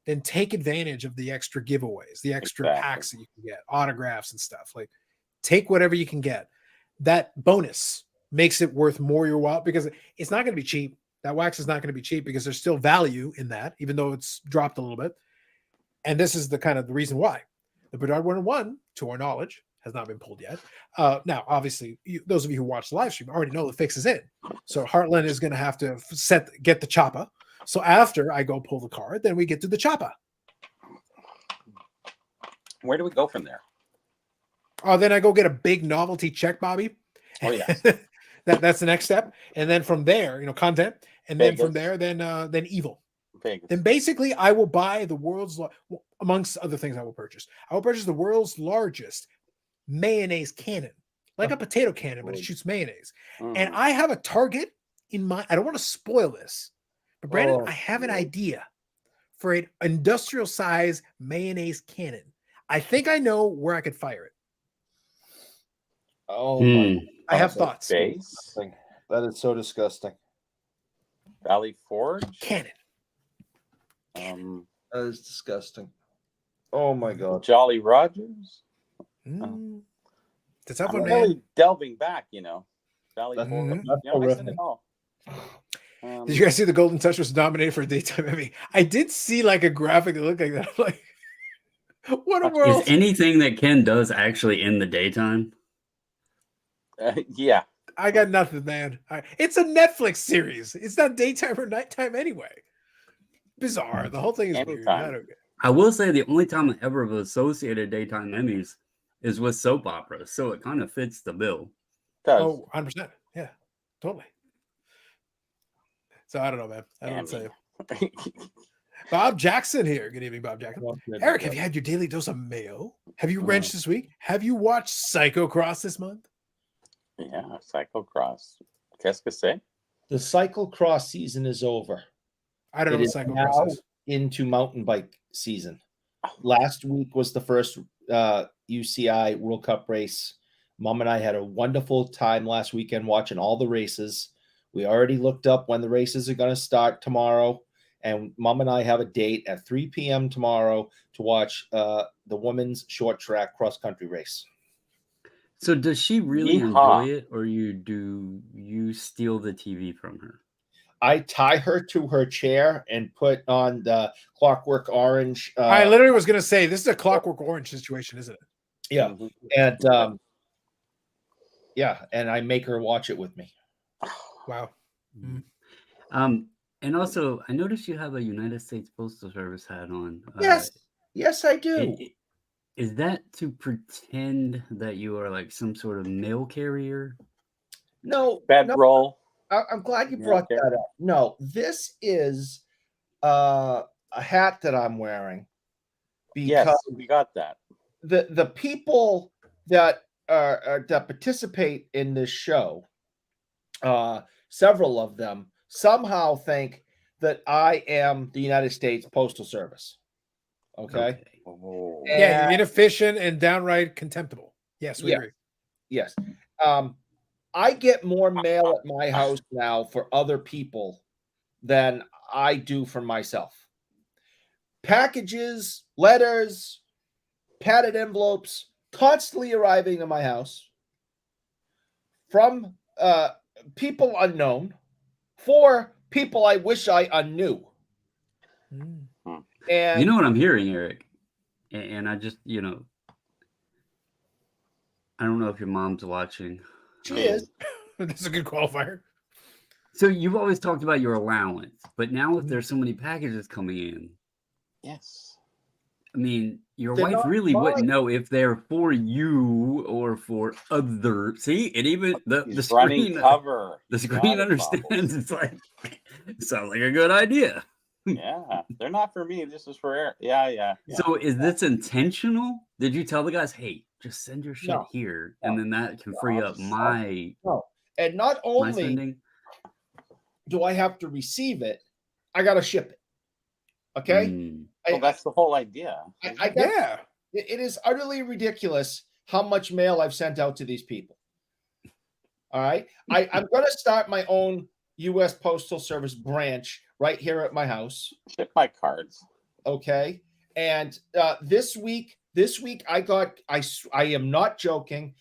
then take advantage of the extra giveaways, the extra packs that you can get, autographs and stuff. Like take whatever you can get. That bonus makes it worth more your while, because it's not going to be cheap. That wax is not going to be cheap because there's still value in that, even though it's dropped a little bit. And this is the reason why. The Bedard 101, to our knowledge, has not been pulled yet. Now, obviously, those of you who watch the live stream already know the fix is in. So Heartland is going to have to get the choppa. So after I go pull the card, then we get to the choppa. Where do we go from there? Then I go get a big novelty check, Bobby. Oh, yeah. That's the next step. And then from there, content. And then from there, then evil. Vegas. Then basically I will buy the world's, amongst other things I will purchase the world's largest mayonnaise cannon, like a potato cannon, but it shoots mayonnaise. And I have a target I don't want to spoil this, but Brandon, I have an idea for an industrial size mayonnaise cannon. I think I know where I could fire it. Oh my! I have thoughts. Base. That is so disgusting. Valley Forge Cannon. That is disgusting. Oh my God! Jolly Rogers. That's up I'm one, really man. delving back, Valley Forge. I said it all. Did you guys see the Golden Touch was nominated for a daytime Emmy? I did see like a graphic that looked like that. I'm like, what a world! Is anything that Ken does actually in the daytime? Yeah. I got nothing, man. It's a Netflix series. It's not daytime or nighttime anyway. Bizarre. The whole thing is Anytime. weird. I will say the only time I ever have associated daytime Emmys is with soap operas, so it kind of fits the bill. Oh, 100%. Yeah, totally. So I don't know, man. I don't know what to tell you. Bob Jackson here. Good evening, Bob Jackson. Eric, have you had your daily dose of mayo? Have you wrenched this week? Have you watched Psycho Cross this month? Yeah, cyclocross. Qu'est-ce que c'est? The cyclocross season is over. I don't know what cyclocross is. Into mountain bike season. Last week was the first UCI World Cup race. Mom and I had a wonderful time last weekend watching all the races. We already looked up when the races are going to start tomorrow. And Mom and I have a date at 3 p.m. tomorrow to watch the women's short track cross country race. So does she really enjoy it, or do you steal the TV from her? I tie her to her chair and put on the Clockwork Orange. I literally was going to say, this is a Clockwork Orange situation, isn't it? Yeah. And and I make her watch it with me. Wow. And also, I noticed you have a United States Postal Service hat on. Yes, I do. Is that to pretend that you are like some sort of mail carrier? No. Bedroll. I'm glad you brought that up. No, this is a hat that I'm wearing. Because yes, we got that. The people that that participate in this show, several of them somehow think that I am the United States Postal Service. Okay. Oh. Yeah, you're inefficient and downright contemptible. Yes, we agree. Yes. I get more mail at my house now for other people than I do for myself. Packages, letters, padded envelopes constantly arriving to my house from people unknown for people I wish I unknew. And you know what I'm hearing, Eric? And I just, I don't know if your mom's watching. She is. That's a good qualifier. So you've always talked about your allowance, but now if there's so many packages coming in, yes. I mean, your They're wife not really mine. wouldn't know if they're for you or for other. See, and even the screen cover, the screen understands. It's like, sounds like a good idea. Yeah, they're not for me. This is for Eric. Yeah. So is this intentional? Did you tell the guys, hey, just send your shit here, and then that can free up my and not only do I have to receive it, I got to ship it. Okay. Well, that's the whole idea. It is utterly ridiculous how much mail I've sent out to these people. All right. I'm going to start my own U.S. Postal Service branch right here at my house. Ship my cards. Okay. And this week I am not joking.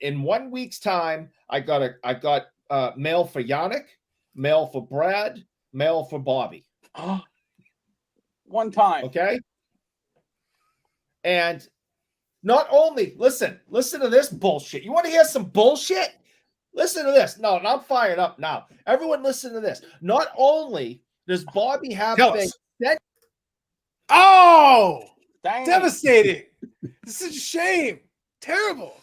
In 1 week's time, I got mail for Yannick, mail for Brad, mail for Bobby. One time. Okay. And not only, listen to this bullshit. You want to hear some bullshit? Listen to this. No, I'm fired up now. Everyone listen to this. Not only does Bobby have things. Oh, dang. Devastating. This is a shame. Terrible.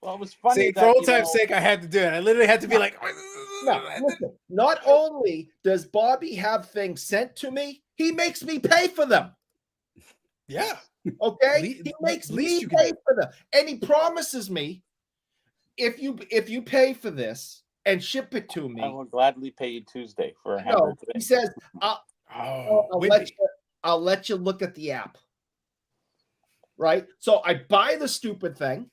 Well, it was funny. For old time's sake, I had to do it. I literally had to be like, listen, not only does Bobby have things sent to me, he makes me pay for them. Yeah. Okay. He makes me pay for them. And he promises me, if you pay for this, and ship it to me. I will gladly pay you Tuesday for a No, hamburger today. he says, I'll let you look at the app. Right? So I buy the stupid thing.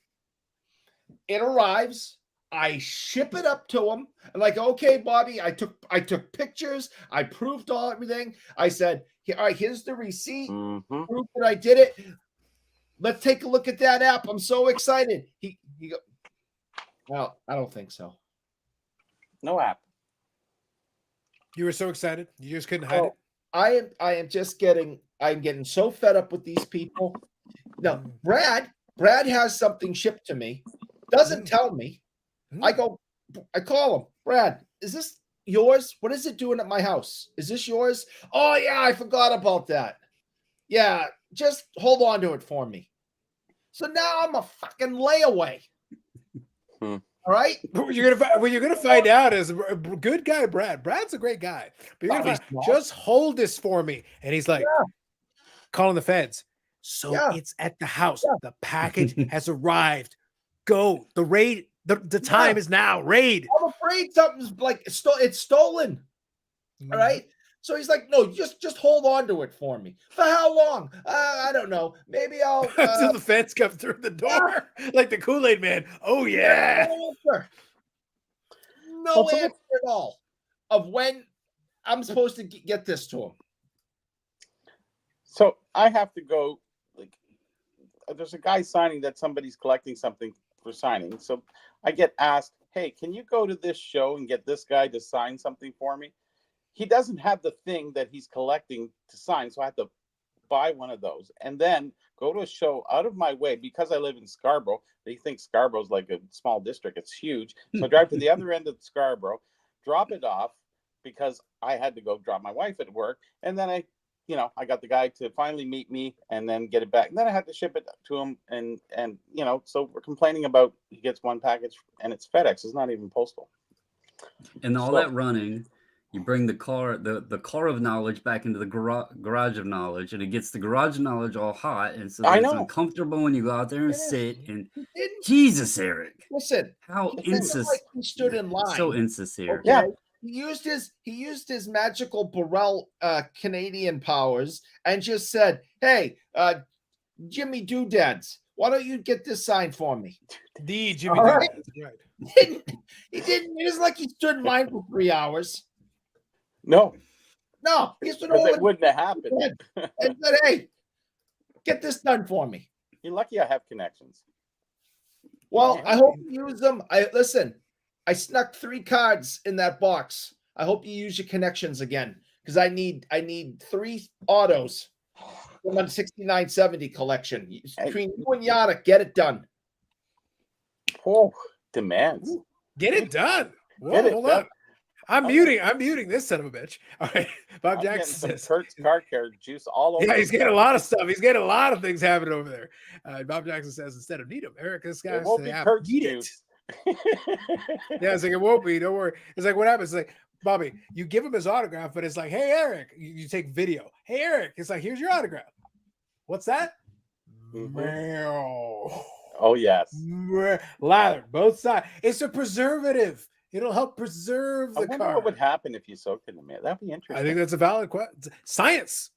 It arrives. I ship it up to him. I'm like, okay, Bobby, I took pictures. I proved everything. I said, all right, here's the receipt. Proof that I did it. Let's take a look at that app. I'm so excited. He go, well, I don't think so. No app. You were so excited. You just couldn't hide it. I am just getting so fed up with these people. Now, Brad has something shipped to me. Doesn't tell me. I call him. Brad, is this yours? What is it doing at my house? Is this yours? Oh yeah, I forgot about that. Yeah, just hold on to it for me. So now I'm a fucking layaway. All right. What you're gonna find out is a good guy, Brad. Brad's a great guy. But you're gonna just hold this for me. And he's like, calling the feds. So it's at the house. Yeah. The package has arrived. Go. The raid. The time is now. Raid. I'm afraid something's like it's stolen. All right. So he's like, no, just hold on to it for me. For how long? I don't know. Maybe I'll until the feds come through the door, like the Kool-Aid man. Oh yeah. No answer at all of when I'm supposed to get this to him. So I have to go. Like, there's a guy signing that somebody's collecting something for signing. So I get asked, hey, can you go to this show and get this guy to sign something for me? He doesn't have the thing that he's collecting to sign, so I have to buy one of those and then go to a show out of my way because I live in Scarborough. They think Scarborough's like a small district. It's huge. So I drive to the other end of Scarborough, drop it off because I had to go drop my wife at work. And then I got the guy to finally meet me and then get it back. And then I had to ship it to him. And so we're complaining about he gets one package and it's FedEx. It's not even postal. And all that running, you bring the car of knowledge back into the garage of knowledge, and it gets the garage of knowledge all hot, and so it's uncomfortable when you go out there and sit. And Jesus, Eric, listen, how he stood in line, so insincere. Okay? Yeah, he used his magical Burrell Canadian powers and just said, "Hey, Jimmy Doodads, why don't you get this signed for me?" The Jimmy Doodads, right? He didn't. It was like he stood in line for 3 hours. No, he stood it wouldn't have happened. And said, "Hey, get this done for me." You're lucky I have connections. Well, I hope you use them. I snuck 3 cards in that box. I hope you use your connections again because I need 3 autos from my 6970 collection. Between you and Yada, get it done. Oh, demands. Get it done. Whoa, hold on. I'm muting this son of a bitch. All right. Bob Jackson says Kurt's car care juice all over. Yeah, he's getting a lot of stuff. He's getting a lot of things happening over there. Bob Jackson says instead of need him, Eric, this guy says eat it. Yeah, it's like it won't be. Don't worry. It's like what happens? It's like, Bobby, you give him his autograph, but it's like, hey Eric, you take video. Hey Eric, it's like, here's your autograph. What's that? Oh yes. Lather, both sides. It's a preservative. It'll help preserve the car. What would happen if you soaked it in it? That'd be interesting. I think that's a valid question. Science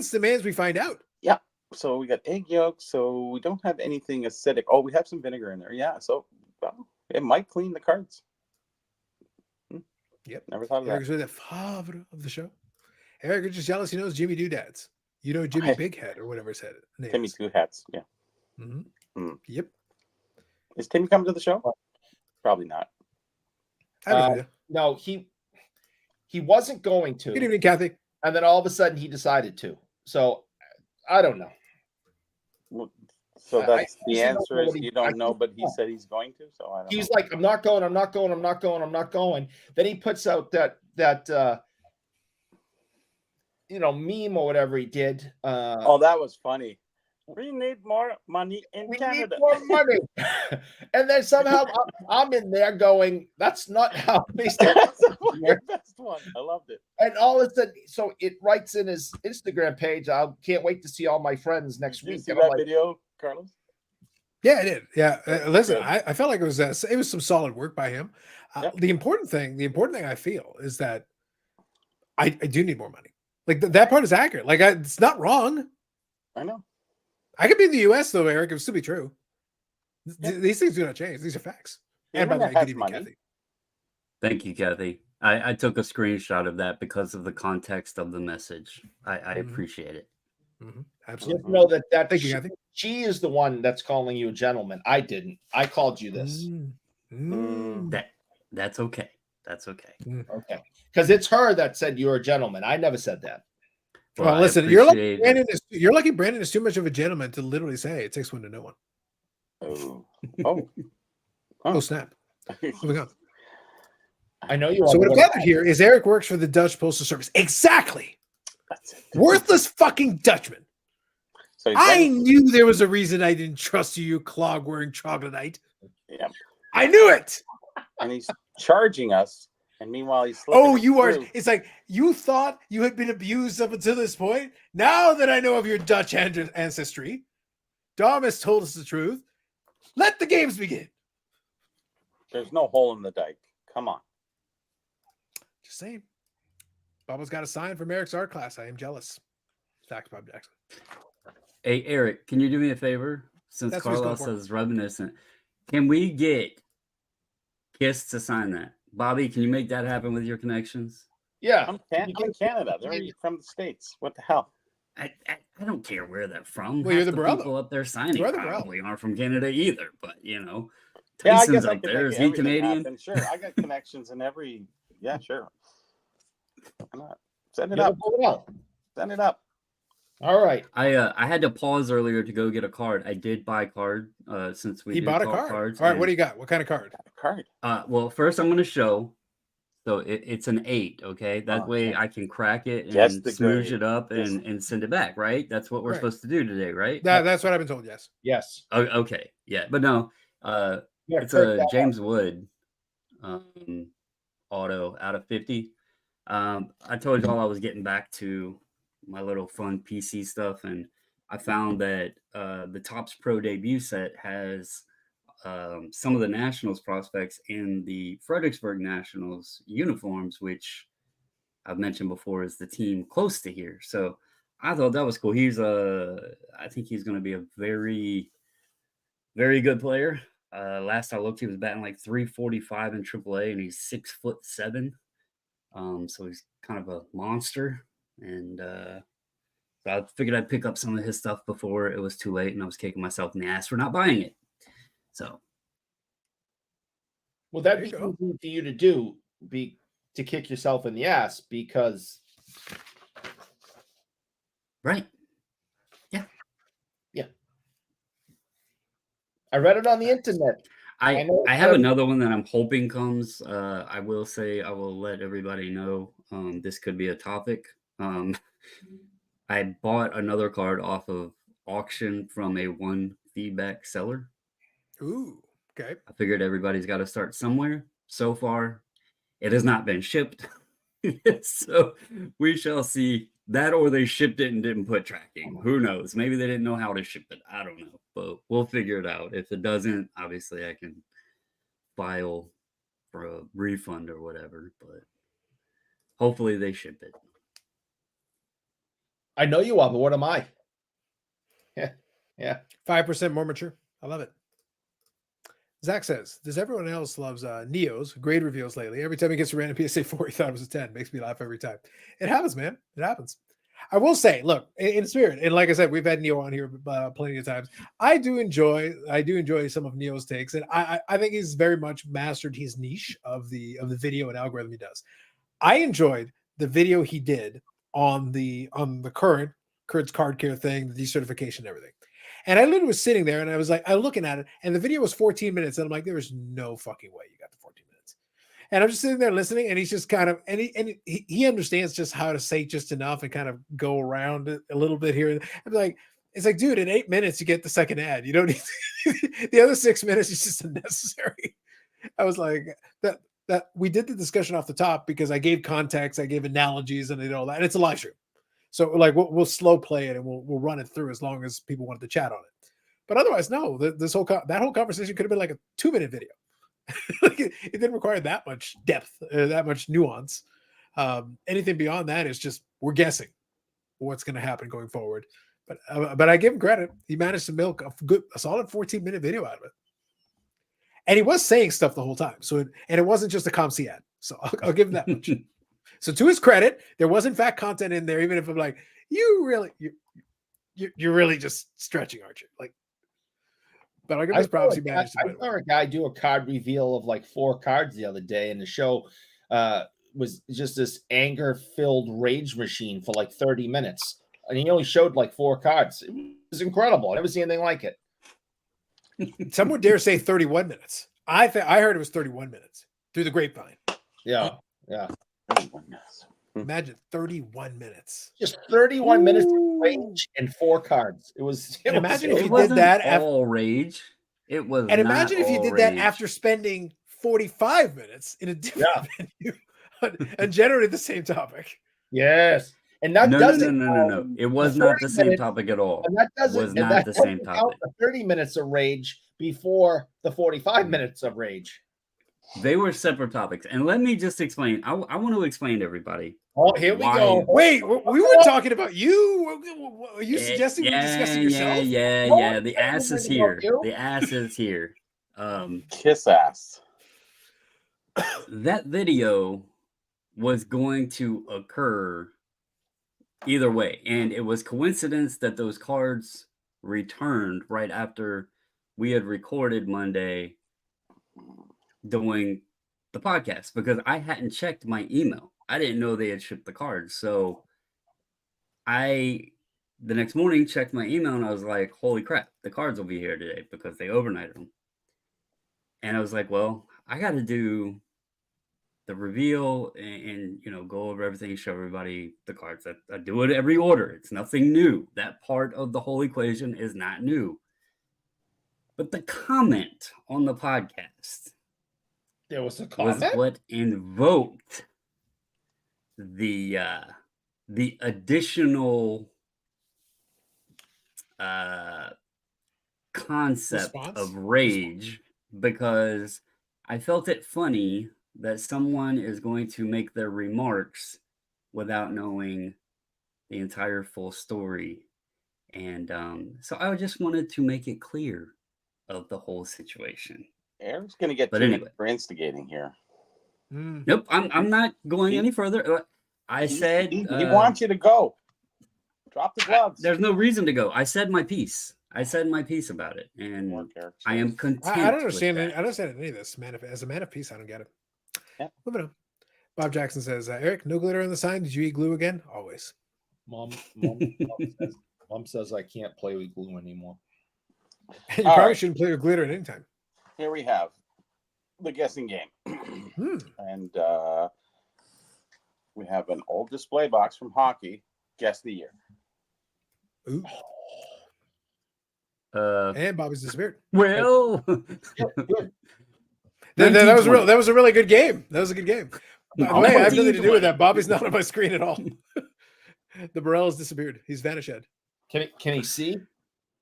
demands we find out. Yeah. So we got egg yolk. So we don't have anything acidic. Oh, we have some vinegar in there. Yeah. So it might clean the cards. Yep. Never thought of that. Eric's really the father of the show. Eric is just jealous. He knows Jimmy Doodads. You know Jimmy Big Head or whatever his head name. Timmy Two Hats. Yeah. Yep. Is Timmy coming to the show? Probably not. No, he wasn't going to. Good evening, Kathy. And then all of a sudden he decided to. So I don't know. Well, so that's the answer is you don't know, but he said he's going to. So I don't know. He's like, I'm not going. Then he puts out that meme or whatever he did. That was funny. We need more money in Canada. Need more money. And then somehow I'm in there going, that's not how That's the best one. I loved it. And all of a sudden, so it writes in his Instagram page, I can't wait to see all my friends next week. Did you see that video, Carlos? Yeah, I did. Yeah. Listen, I felt like it was some solid work by him. The important thing I feel is that I do need more money. Like that part is accurate. Like it's not wrong. I know. I could be in the U.S. though, Eric. It would still be true. These things do not change. These are facts. The and by the way, internet good has evening, money. Kathy. Thank you, Kathy. I took a screenshot of that because of the context of the message. I appreciate it. Absolutely. You know that Thank you, Kathy. she is the one that's calling you a gentleman. I didn't. I called you this. That's okay. That's okay. Okay. Because it's her that said you're a gentleman. I never said that. Well, listen, you're lucky Brandon is too much of a gentleman to literally say it takes one to know one. Oh, snap. Moving on. I know you. So what I've gathered here is Eric works for the Dutch Postal Service. Exactly. Worthless fucking Dutchman. So I knew there was a reason I didn't trust you, you clog-wearing troglodyte. Yeah. I knew it. And he's charging us, and meanwhile he's you are. It's like you thought you had been abused up until this point. Now that I know of your Dutch ancestry, Dom has told us the truth. Let the games begin. There's no hole in the dike. Come on. Just saying. Bobbles got a sign from Eric's art class. I am jealous. Facts, Bob Jackson. Hey, Eric, can you do me a favor? Since Carlos is reminiscent, can we get Kiss to sign that? Bobby, can you make that happen with your connections? Yeah. I'm in Canada. They're from the States. What the hell? I don't care where they're from. Well, you're the brother. People up there signing probably aren't from Canada either, but you know. Yeah, I Tyson's guess up there. Is he Canadian? Happen. Sure, I got connections in every. Yeah, sure. Why not? Send it up. Send it up. All right. I had to pause earlier to go get a card. I did buy a card since we bought a card. Cards. All right, what do you got? What kind of card? Well, first I'm going to show. So it's an 8, okay? That way I can crack it and smoosh it up and send it back, right? That's what we're supposed to do today, right? That's what I've been told, yes. Yes. Oh, okay, yeah. But no, it's a James Wood auto out of 50. I told y'all I was getting back to my little fun PC stuff, and I found that the Topps Pro debut set has some of the Nationals prospects in the Fredericksburg Nationals uniforms, which I've mentioned before is the team close to here. So I thought that was cool. I think he's going to be a very, very good player. Last I looked, he was batting like 345 in AAA, and he's 6'7". So he's kind of a monster. And so I figured I'd pick up some of his stuff before it was too late, and I was kicking myself in the ass for not buying it. So, well, that'd be easy for you to do, to kick yourself in the ass because, right? Yeah. I read it on the internet. I have another one that I'm hoping comes. I will say I will let everybody know this could be a topic. I bought another card off of auction from a one feedback seller. Ooh, okay. I figured everybody's got to start somewhere. So far, it has not been shipped. So we shall see that, or they shipped it and didn't put tracking. Who knows? Maybe they didn't know how to ship it. I don't know, but we'll figure it out. If it doesn't, obviously I can file for a refund or whatever, but hopefully they ship it. I know you are, but what am I? Yeah. 5% more mature. I love it. Zach says, does everyone else loves Neo's grade reveals lately? Every time he gets a random PSA 4, he thought it was a 10. Makes me laugh every time. It happens, man. It happens. I will say, look, in spirit, and like I said, we've had Neo on here plenty of times. I do enjoy some of Neo's takes, and I think he's very much mastered his niche of the video and algorithm he does. I enjoyed the video he did on the Kurt's card care thing, the decertification and everything. And I literally was sitting there and I was like, I'm looking at it, and the video was 14 minutes. And I'm like, there is no fucking way you got the 14 minutes. And I'm just sitting there listening, and he's just kind of, and he understands just how to say just enough and kind of go around it a little bit here. I'm like, it's like, dude, in 8 minutes, you get the second ad. You don't need the other 6 minutes is just unnecessary. I was like, that we did the discussion off the top because I gave context, I gave analogies and all that. And it's a live stream. So like we'll slow play it and we'll run it through as long as people wanted to chat on it. But otherwise, no. That whole conversation could have been like a 2-minute video, Like it didn't require that much depth, that much nuance. Anything beyond that is just we're guessing what's going to happen going forward. But I give him credit. He managed to milk a solid 14-minute video out of it. And he was saying stuff the whole time. So it wasn't just a ComC ad. So I'll give him that much. So to his credit, there was in fact content in there, even if I'm like, you're really just stretching, aren't you? Like, but I'll give his props. He managed to. I saw a guy do a card reveal of like 4 cards the other day, and the show was just this anger-filled rage machine for like 30 minutes. And he only showed like 4 cards. It was incredible. I never seen anything like it. Some would dare say 31 minutes. I heard it was 31 minutes through the grapevine. Yeah. 31 minutes. Imagine 31 minutes. Just 31 minutes of rage and 4 cards. Imagine if It you did that all rage. It was. And imagine if you did rage. that after spending 45 minutes in a different venue and generally the same topic. Yes. And that no. It was not the same minutes, topic at all. And that doesn't, was not the same topic. The 30 minutes of rage before the 45 minutes of rage. They were separate topics. And let me just explain. I want to explain to everybody. Oh, here we go. Wait, we were talking about you. Are you suggesting we're discussing yourself? Yeah. The ass is here. The ass is here. Kiss ass. That video was going to occur either way. And it was coincidence that those cards returned right after we had recorded Monday doing the podcast, because I hadn't checked my email. I didn't know they had shipped the cards. So the next morning checked my email and I was like, holy crap, the cards will be here today because they overnighted them. And I was like, well, I got to do the reveal and go over everything, show everybody the cards. I do it every order. It's nothing new. That part of the whole equation is not new. But the comment on the podcast, there was a comment, was what invoked the additional concept of rage, because I felt it funny that someone is going to make their remarks without knowing the entire full story. And so I just wanted to make it clear of the whole situation. Eric's going to get for instigating here. Nope, I'm not going any further. I said he wants you to go. Drop the gloves. There's no reason to go. I said my piece. I said my piece about it, and I am content. I don't understand. I don't understand any of this. As a man of peace, I don't get it. Yeah. Moving on. Bob Jackson says, Eric, no glitter on the sign. Did you eat glue again? Always. Mom says I can't play with glue anymore. You probably shouldn't play with glitter at any time. Here we have the guessing game. And we have an old display box from hockey. Guess the year. Ooh. And Bobby's disappeared. Well, that was a really good game. That was a good game. By the way, I have nothing to do with that. Bobby's not on my screen at all. The Burrell has disappeared. He's vanished. Can he see?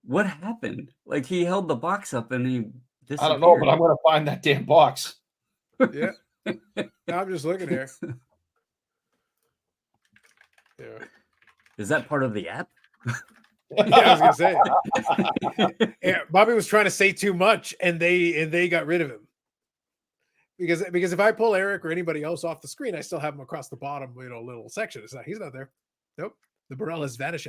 What happened? Like, he held the box up and he disappeared. I don't know, but I'm going to find that damn box. Yeah. I'm just looking here. Yeah. Is that part of the app? Yeah, I was gonna say. Yeah, Bobby was trying to say too much, and they got rid of him. Because if I pull Eric or anybody else off the screen, I still have him across the bottom, little section. He's not there. Nope. The Burrell has vanished.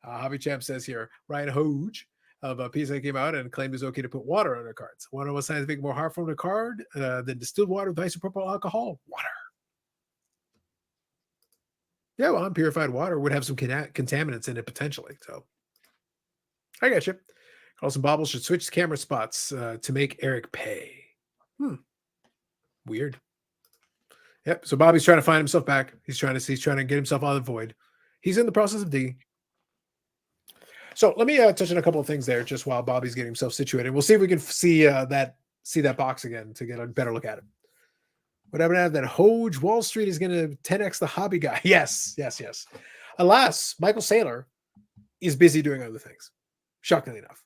Hobby Champ says here, Ryan Hoge of PSA came out and claimed it's okay to put water on their cards. One of the signs make more harmful on a card than distilled water with isopropyl alcohol. Water. Yeah, well, unpurified water would have some contaminants in it potentially. So I got you. Carlson Bobbles should switch camera spots to make Eric pay. Weird. Yep. So Bobby's trying to find himself back. He's trying to get himself out of the void. He's in the process of digging. So let me touch on a couple of things there, just while Bobby's getting himself situated. We'll see if we can see that box again to get a better look at it. What happened to have that Hoge Wall Street is going to 10x the hobby guy? Yes. Alas, Michael Saylor is busy doing other things. Shockingly enough.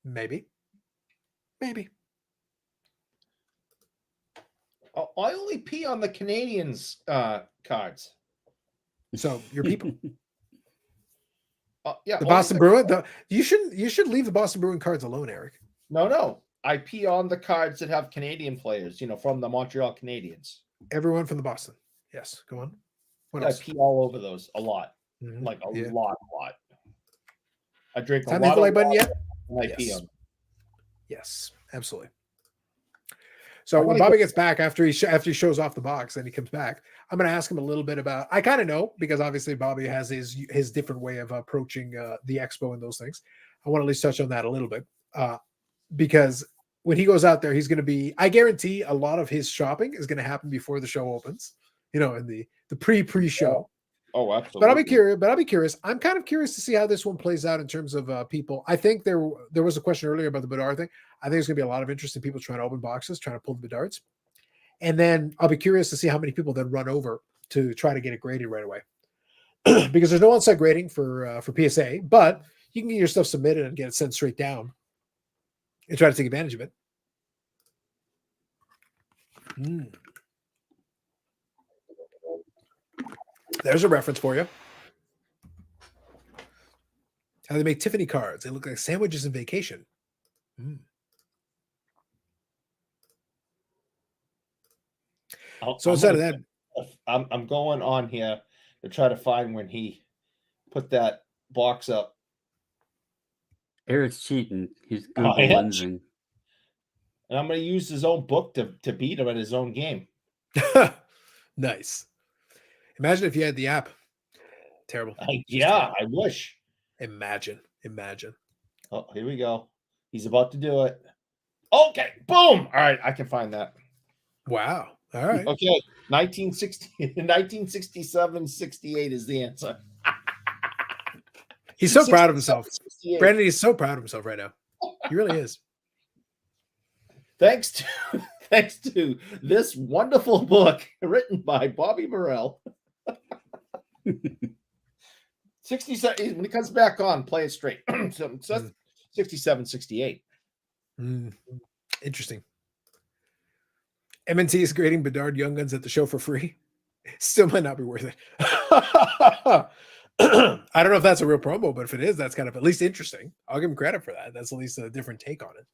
Maybe. Maybe. I only pee on the Canadians cards. So your people. Yeah, The Boston Bruin. You should leave the Boston Bruin cards alone, Eric. No. I pee on the cards that have Canadian players, from the Montreal Canadiens. Everyone from the Boston. Yes. Go on. What I else? pee all over those a lot. Mm-hmm. Like a lot. I drink Time a lot to hit the of like button water yet? and I pee on them. Yes, absolutely. So when Bobby gets back after he shows off the box and he comes back, I'm going to ask him a little bit about. I kind of know because obviously Bobby has his different way of approaching the expo and those things. I want to at least touch on that a little bit because when he goes out there, he's going to be. I guarantee a lot of his shopping is going to happen before the show opens. In the pre-show. Oh, absolutely. But I'll be curious. I'm kind of curious to see how this one plays out in terms of people. I think there was a question earlier about the Bedard thing. I think there's going to be a lot of interest in people trying to open boxes, trying to pull the Bedards. And then I'll be curious to see how many people then run over to try to get it graded right away. Because there's no on-site grading for PSA, but you can get your stuff submitted and get it sent straight down and try to take advantage of it. There's a reference for you. How they make Tiffany cards. They look like sandwiches in vacation. So instead of that, I'm going on here to try to find when he put that box up. Eric's cheating. He's Google lensing. And I'm going to use his own book to beat him at his own game. Nice. Imagine if you had the app. Terrible. I wish. Imagine. Oh, here we go. He's about to do it. Okay. Boom. All right. I can find that. Wow. All right. Okay. 1967, 68 is the answer. He's so proud of himself. Brandon, he's so proud of himself right now. He really is. Thanks to this wonderful book written by Bobby Morrell. 67, when he comes back on, play it straight. So 67, 68. Interesting. MNT is grading Bedard Young Guns at the show for free. Still might not be worth it. I don't know if that's a real promo, but if it is, that's kind of at least interesting. I'll give him credit for that. That's at least a different take on it.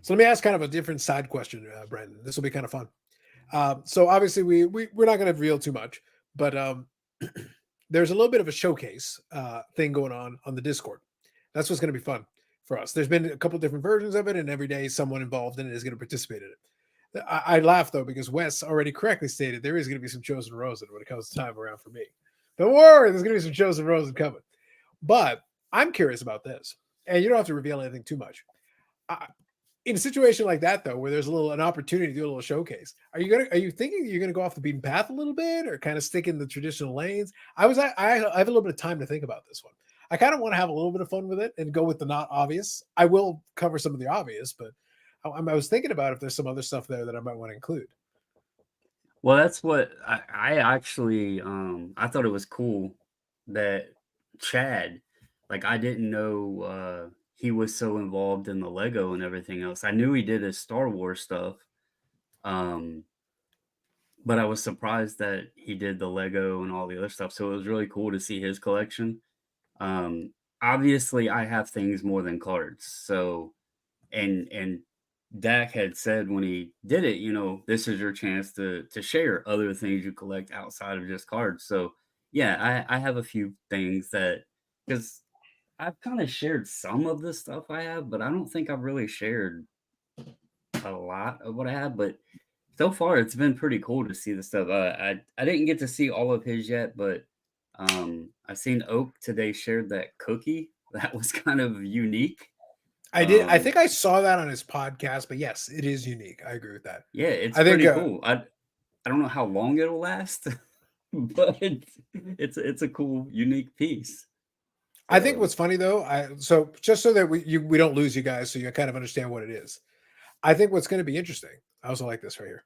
So let me ask kind of a different side question, Brandon. This will be kind of fun. So obviously we're not going to reveal too much, but there's a little bit of a showcase thing going on the Discord. That's what's going to be fun for us. There's been a couple different versions of it, and every day someone involved in it is going to participate in it. I laugh though because Wes already correctly stated there is going to be some Chosen Rosen when it comes to time around for me. Don't worry, there's going to be some Chosen Rosen coming. But I'm curious about this, and you don't have to reveal anything too much. In a situation like that, though, where there's an opportunity to do a little showcase, are you thinking you're gonna go off the beaten path a little bit, or kind of stick in the traditional lanes? I have a little bit of time to think about this one. I kind of want to have a little bit of fun with it and go with the not obvious. I will cover some of the obvious, but I was thinking about if there's some other stuff there that I might want to include. Well, that's what I actually I thought it was cool that Chad, like I didn't know he was so involved in the Lego and everything else. I knew he did his Star Wars stuff. But I was surprised that he did the Lego and all the other stuff. So it was really cool to see his collection. Obviously I have things more than cards. So, and Dak had said when he did it, this is your chance to share other things you collect outside of just cards. So yeah, I have a few things because I've kind of shared some of the stuff I have, but I don't think I've really shared a lot of what I have. But so far, it's been pretty cool to see the stuff. I didn't get to see all of his yet, but I've seen Oak today shared that cookie. That was kind of unique. I did. I think I saw that on his podcast, but yes, it is unique. I agree with that. Yeah, it's pretty cool. I don't know how long it'll last, but it's a cool, unique piece. I think what's funny though, so just so that we don't lose you guys, so you kind of understand what it is. I think what's going to be interesting. I also like this right here.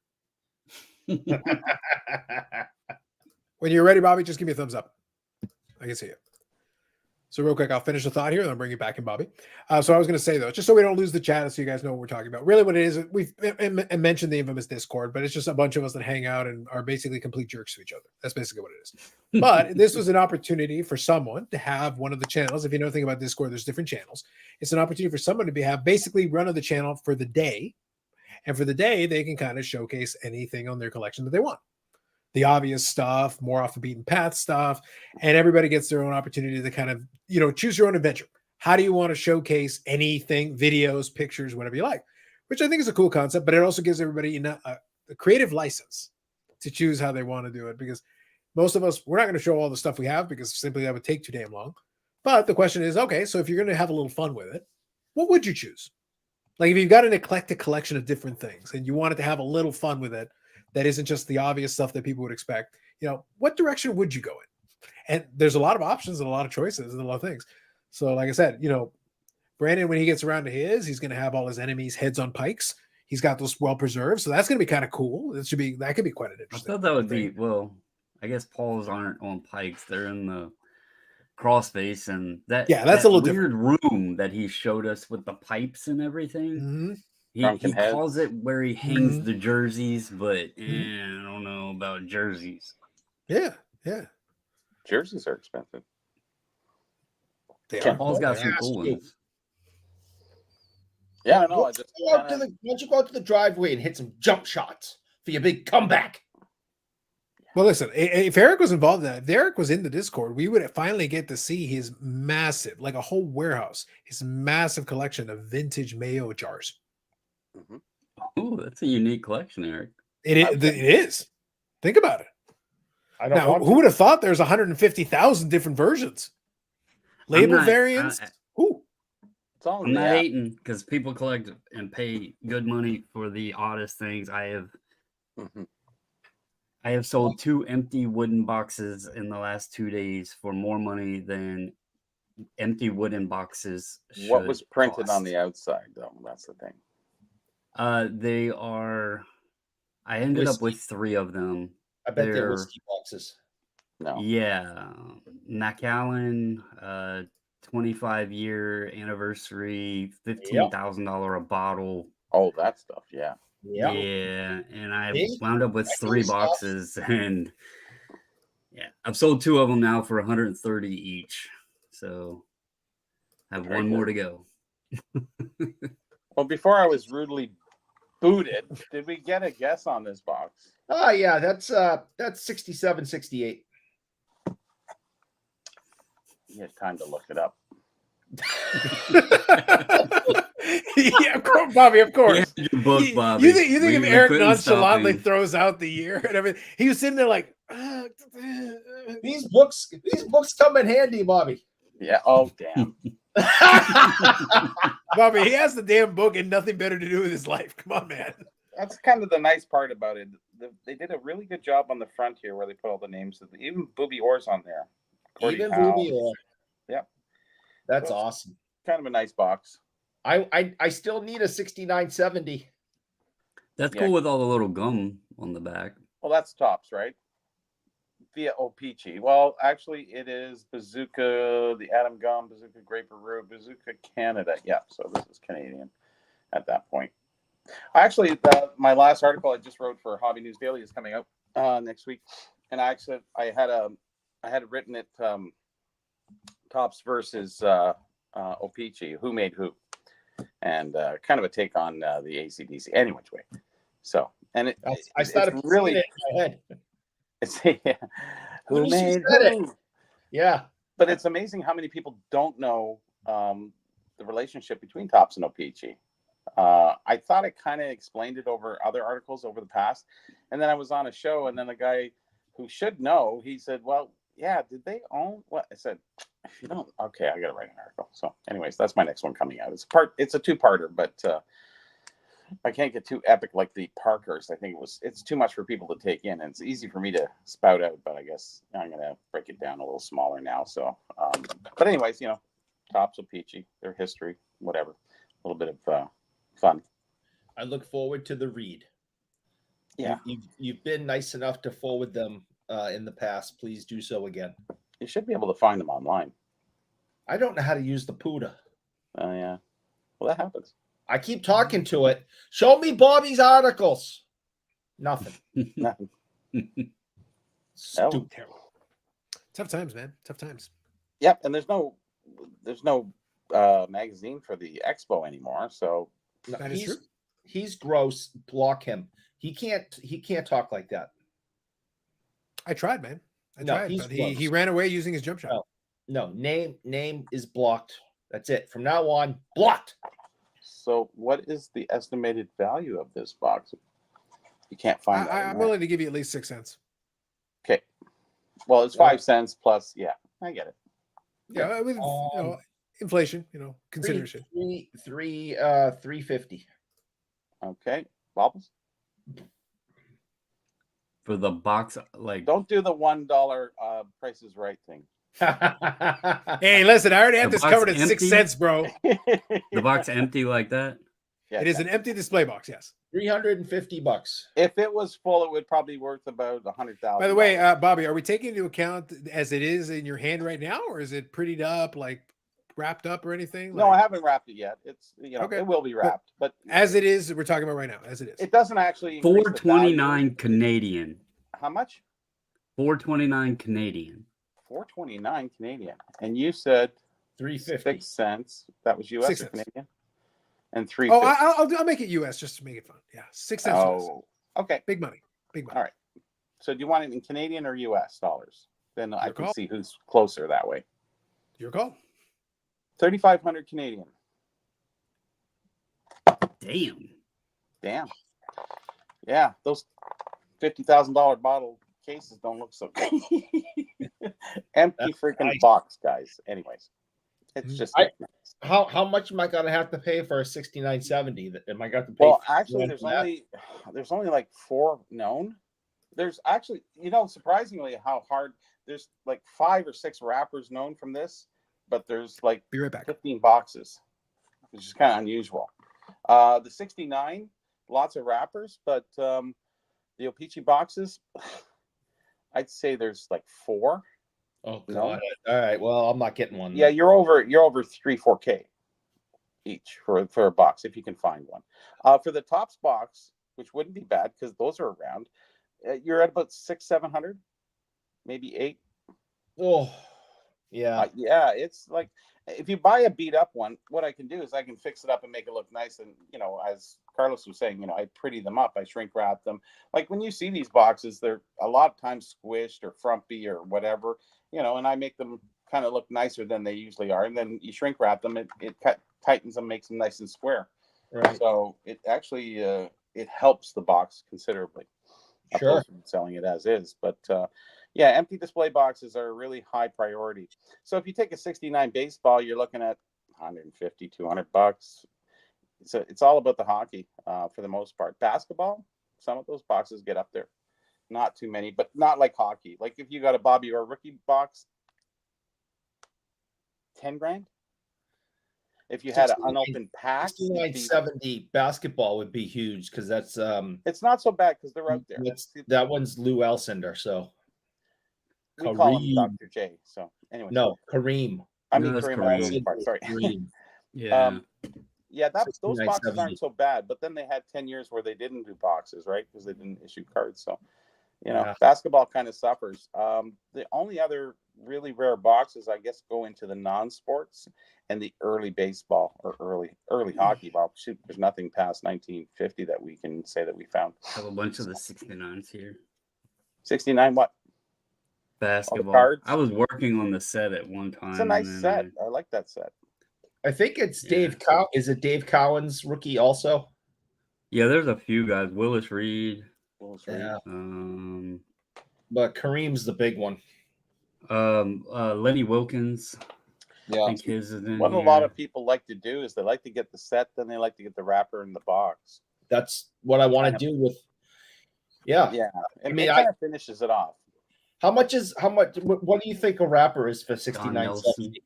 When you're ready, Bobby, just give me a thumbs up. I can see it. So real quick, I'll finish the thought here, and I'll bring you back in, Bobby. So I was going to say, though, just so we don't lose the chat, so you guys know what we're talking about. Really what it is, we've mentioned the infamous Discord, but it's just a bunch of us that hang out and are basically complete jerks to each other. That's basically what it is. But this was an opportunity for someone to have one of the channels. If you know anything about Discord, there's different channels. It's an opportunity for someone to have basically run of the channel for the day. And for the day, they can kind of showcase anything on their collection that they want. The obvious stuff, more off the beaten path stuff, and everybody gets their own opportunity to kind of, choose your own adventure. How do you want to showcase anything, videos, pictures, whatever you like, which I think is a cool concept, but it also gives everybody a creative license to choose how they want to do it, because most of us, we're not going to show all the stuff we have because simply that would take too damn long. But the question is, okay, so if you're going to have a little fun with it, what would you choose? Like if you've got an eclectic collection of different things and you wanted to have a little fun with it, that isn't just the obvious stuff that people would expect, what direction would you go in? And there's a lot of options and a lot of choices and a lot of things. So like I said, Brandon, when he gets around to he's going to have all his enemies' heads on pikes. He's got those well preserved. So that's going to be kind of cool. That could be quite an interesting. I thought that would be, I guess Paul's aren't on pikes. They're in the crossface, and that's a little weird different room that he showed us with the pipes and everything. Mm-hmm. He calls it where he hangs the jerseys, but I don't know about jerseys. Yeah. Jerseys are expensive. Paul's got some cool ones. Yeah, I know. Why don't you go out to the driveway and hit some jump shots for your big comeback? Well, listen, if Eric was involved in that, if Eric was in the Discord, we would finally get to see his massive, like a whole warehouse, his massive collection of vintage mayo jars. Mm-hmm. Oh, that's a unique collection, Eric. It is. Think about it. Who would have thought there's 150,000 different versions? Label variants? I'm not hating because people collect and pay good money for the oddest things. I have sold 2 empty wooden boxes in the last 2 days for more money than empty wooden boxes. What was printed on the outside, though? That's the thing. They are. I ended up with 3 of them. I bet they're whiskey boxes. No. Yeah, Macallan, 25-year anniversary, $15,000 a bottle. Oh, that stuff. Yeah. Yeah, and I wound up with 3 boxes, and I've sold 2 of them now for $130 each. So I have one more to go. Well, before I was rudely booted, did we get a guess on this box? Oh yeah, that's 67, 68. You had time to look it up. Yeah, Bobby, of course. Your book, Bobby. You think if Eric nonchalantly throws out the year and everything, he was sitting there like, these books come in handy, Bobby. Yeah. Oh, damn. Bobby, he has the damn book and nothing better to do with his life. Come on, man. That's kind of the nice part about it. They did a really good job on the front here where they put all the names. Even Booby Orr's on there. Even Booby Orr. Yep. That's awesome. Kind of a nice box. I still need a 6970. That's cool with all the little gum on the back. Well, that's tops, right? Via O-Pee-Chee. Well, actually, it is Bazooka, the Adam Gum, Bazooka Grapefruit, Bazooka Canada. Yeah, so this is Canadian at that point. Actually, my last article I just wrote for Hobby News Daily is coming out next week, and I had written it tops versus O-Pee-Chee, who made who, and kind of a take on the AC/DC. Any which way. So, and I started it's really it in my head. Who made who? Yeah, but it's amazing how many people don't know the relationship between tops and O-Pee-Chee. I thought I kind of explained it over other articles over the past, and then I was on a show, and then the guy who should know, he said, "Well, yeah, did they own what?" I said, "If you don't, okay, I got to write an article." So, anyways, that's my next one coming out. It's a 2-parter, but I can't get too epic like the Parkers. I think it's too much for people to take in, and it's easy for me to spout out. But I guess I'm gonna break it down a little smaller now. So, but anyways, tops of Peachy, their history, whatever, a little bit of fun. I look forward to the read. Yeah, you've been nice enough to forward them in the past. Please do so again. You should be able to find them online. I don't know how to use the PUDA. Oh yeah. Well, that happens. I keep talking to it. Show me Bobby's articles. Nothing. Nothing. Stupid. Terrible. Tough times, man. Tough times. Yep, and there's no magazine for the Expo anymore. So That is true. He's gross. Block him. He can't talk like that. I tried, man. I No, tried, he's but he close. ran away using his jump shot. No, name is blocked. That's it. From now on, blocked. So what is the estimated value of this box? You can't find that. I'm willing to give you at least 6 cents. Okay. Well, it's 5 cents plus. Yeah, I get it. Yeah, with inflation, consideration. 350. Okay, Bobbles. For the box, like Don't do the $1 Price is Right thing. Hey, listen, I already have The this box covered at 6 empty? cents, bro. the box empty like that. Yeah, It is an empty display box, yes. $350. If it was full, it would probably be worth about $100,000. By the way, Bobby, are we taking into account as it is in your hand right now, or is it prettied up, like wrapped up or anything? no, I Like, haven't wrapped it yet. It's Okay. it will be wrapped, but as it is, we're talking about right now, as it is. it doesn't actually increase the value. $4.29 Canadian. How much? $4.29 Canadian. $4.29 Canadian. And you said 350. 6 cents. That was US 6 or cents. Canadian? And 3 Oh, I'll make it US just to make it fun. Yeah, 6 cents. US. Oh, okay. Big money. Big money. All right. So do you want it in Canadian or US dollars? Then I can call. see who's closer that way. Your call. 3,500 Canadian. Damn. Yeah, those $50,000 bottle cases don't look so good. Empty That's freaking nice. box, guys. Anyways, it's just nice. How much am I gonna have to pay for a 6970? Am I got to pay? well, actually, for that? there's only like 4 known. There's actually, surprisingly how hard. There's like 5 or 6 wrappers known from this, but there's like Be right back. 15 boxes, which is kind of unusual. The 69, lots of wrappers, but the O-Pee-Chee boxes, I'd say there's like 4. Oh No. god! All right. Well, I'm not getting one. Yeah, you're over 3-4K each for a box if you can find one. For the Tops box, which wouldn't be bad because those are around, you're at about 600-700, maybe 8. Oh, yeah. Yeah, it's like if you buy a beat up one, what I can do is I can fix it up and make it look nice. And as Carlos was saying, I pretty them up, I shrink wrap them. Like when you see these boxes, they're a lot of times squished or frumpy or whatever, and I make them kind of look nicer than they usually are. And then you shrink wrap them, it tightens them, makes them nice and square. Right. So it actually it helps the box considerably. Sure. Opposed to selling it as is, but yeah, empty display boxes are a really high priority. So if you take a 69 baseball, you're looking at $150, $200. So it's all about the hockey for the most part. Basketball, some of those boxes get up there. Not too many, but not like hockey. Like if you got a Bobby or rookie box, 10 grand. If you had an unopened pack, 6970 basketball would be huge because that's it's not so bad because they're out there. That one's Lou Elsinder, so we call him Dr. J. So anyway, no, Kareem. I mean No, that's Kareem. Kareem. Sorry. Kareem. Yeah. Yeah, those boxes 6970. aren't so bad, but then they had 10 years where they didn't do boxes, right? Because they didn't issue cards. So, Yeah. basketball kind of suffers. The only other really rare boxes, I guess, go into the non-sports and the early baseball or early hockey. Well, shoot, there's nothing past 1950 that we can say that we found. I have a bunch of the 69s here. 69 what? Basketball. cards? I was working on the set at one time. It's a nice and set. then I like that set. I think it's Yeah. Dave Cow. Is it Dave Cowan's rookie also? Yeah, there's a few guys. Willis Reed. Yeah. Um, But Kareem's the big one. Lenny Wilkins. I Yeah. think his is in What a here. lot of people like to do is they like to get the set, then they like to get the wrapper in the box. That's what I want to do with. Yeah. Yeah. I mean, it kind of finishes it off. How much? What do you think a wrapper is for Don 6970?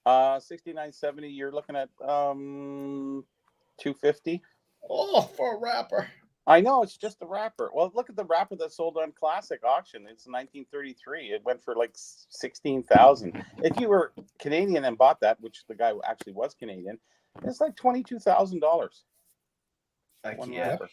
Nelson. 6970, you're looking at 250. Oh, for a wrapper. I know, it's just a wrapper. Well, look at the wrapper that sold on Classic Auction. It's 1933. It went for like 16,000. If you were Canadian and bought that, which the guy actually was Canadian, it's like $22,000. One wrapper.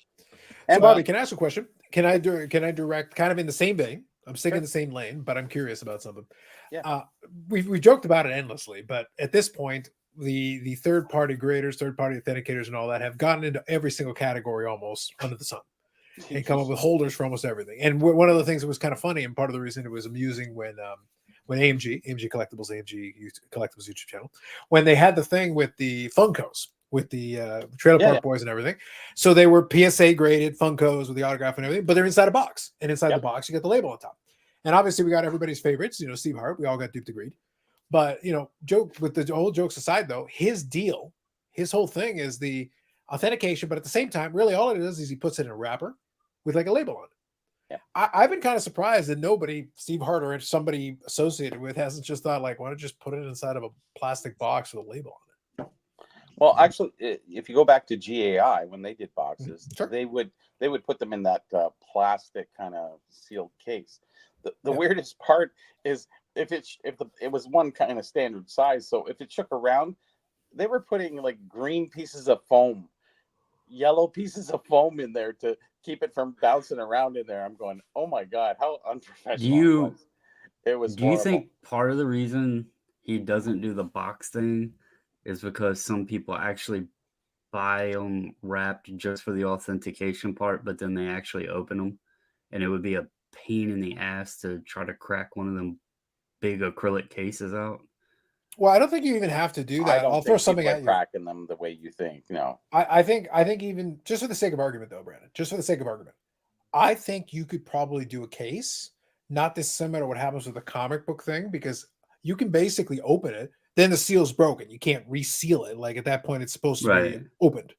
And so, Bobby, can I ask a question? Can I direct kind of in the same vein? I'm sticking in the same lane, but I'm curious about something. Yeah. We joked about it endlessly, but at this point, the third-party graders, third-party authenticators, and all that have gotten into every single category almost under the sun, and come up with holders for almost everything. And one of the things that was kind of funny, and part of the reason it was amusing when AMG Collectibles, AMG Collectibles YouTube channel, when they had the thing with the Funkos, with the Trailer Park Boys and everything. So they were PSA graded Funkos with the autograph and everything, but they're inside a box. And inside the box, you get the label on top. And obviously, we got everybody's favorites. Steve Hart. We all got duped to greed. But joke with the whole jokes aside, though, his whole thing is the authentication. But at the same time, really, all it is he puts it in a wrapper with like a label on it. Yeah. I've been kind of surprised that nobody, Steve Hart or somebody associated with, hasn't just thought like, why don't you just put it inside of a plastic box with a label on it? Well, actually, if you go back to GAI when they did boxes, they would put them in that plastic kind of sealed case. The weirdest part is if it was one kind of standard size, so if it shook around, they were putting like green pieces of foam, yellow pieces of foam in there to keep it from bouncing around in there. I'm going, oh my God, how unprofessional it was. Do you think part of the reason he doesn't do the box thing is because some people actually buy them wrapped just for the authentication part, but then they actually open them, and it would be a pain in the ass to try to crack one of them big acrylic cases out? Well, I don't think you even have to do that. I'll throw something at you. Cracking them the way you think. No, I think even just for the sake of argument, though, Brandon, just for the sake of argument, I think you could probably do a case, not dissimilar to what happens with the comic book thing, because you can basically open it. Then the seal's broken. You can't reseal it. Like at that point, it's supposed to be opened.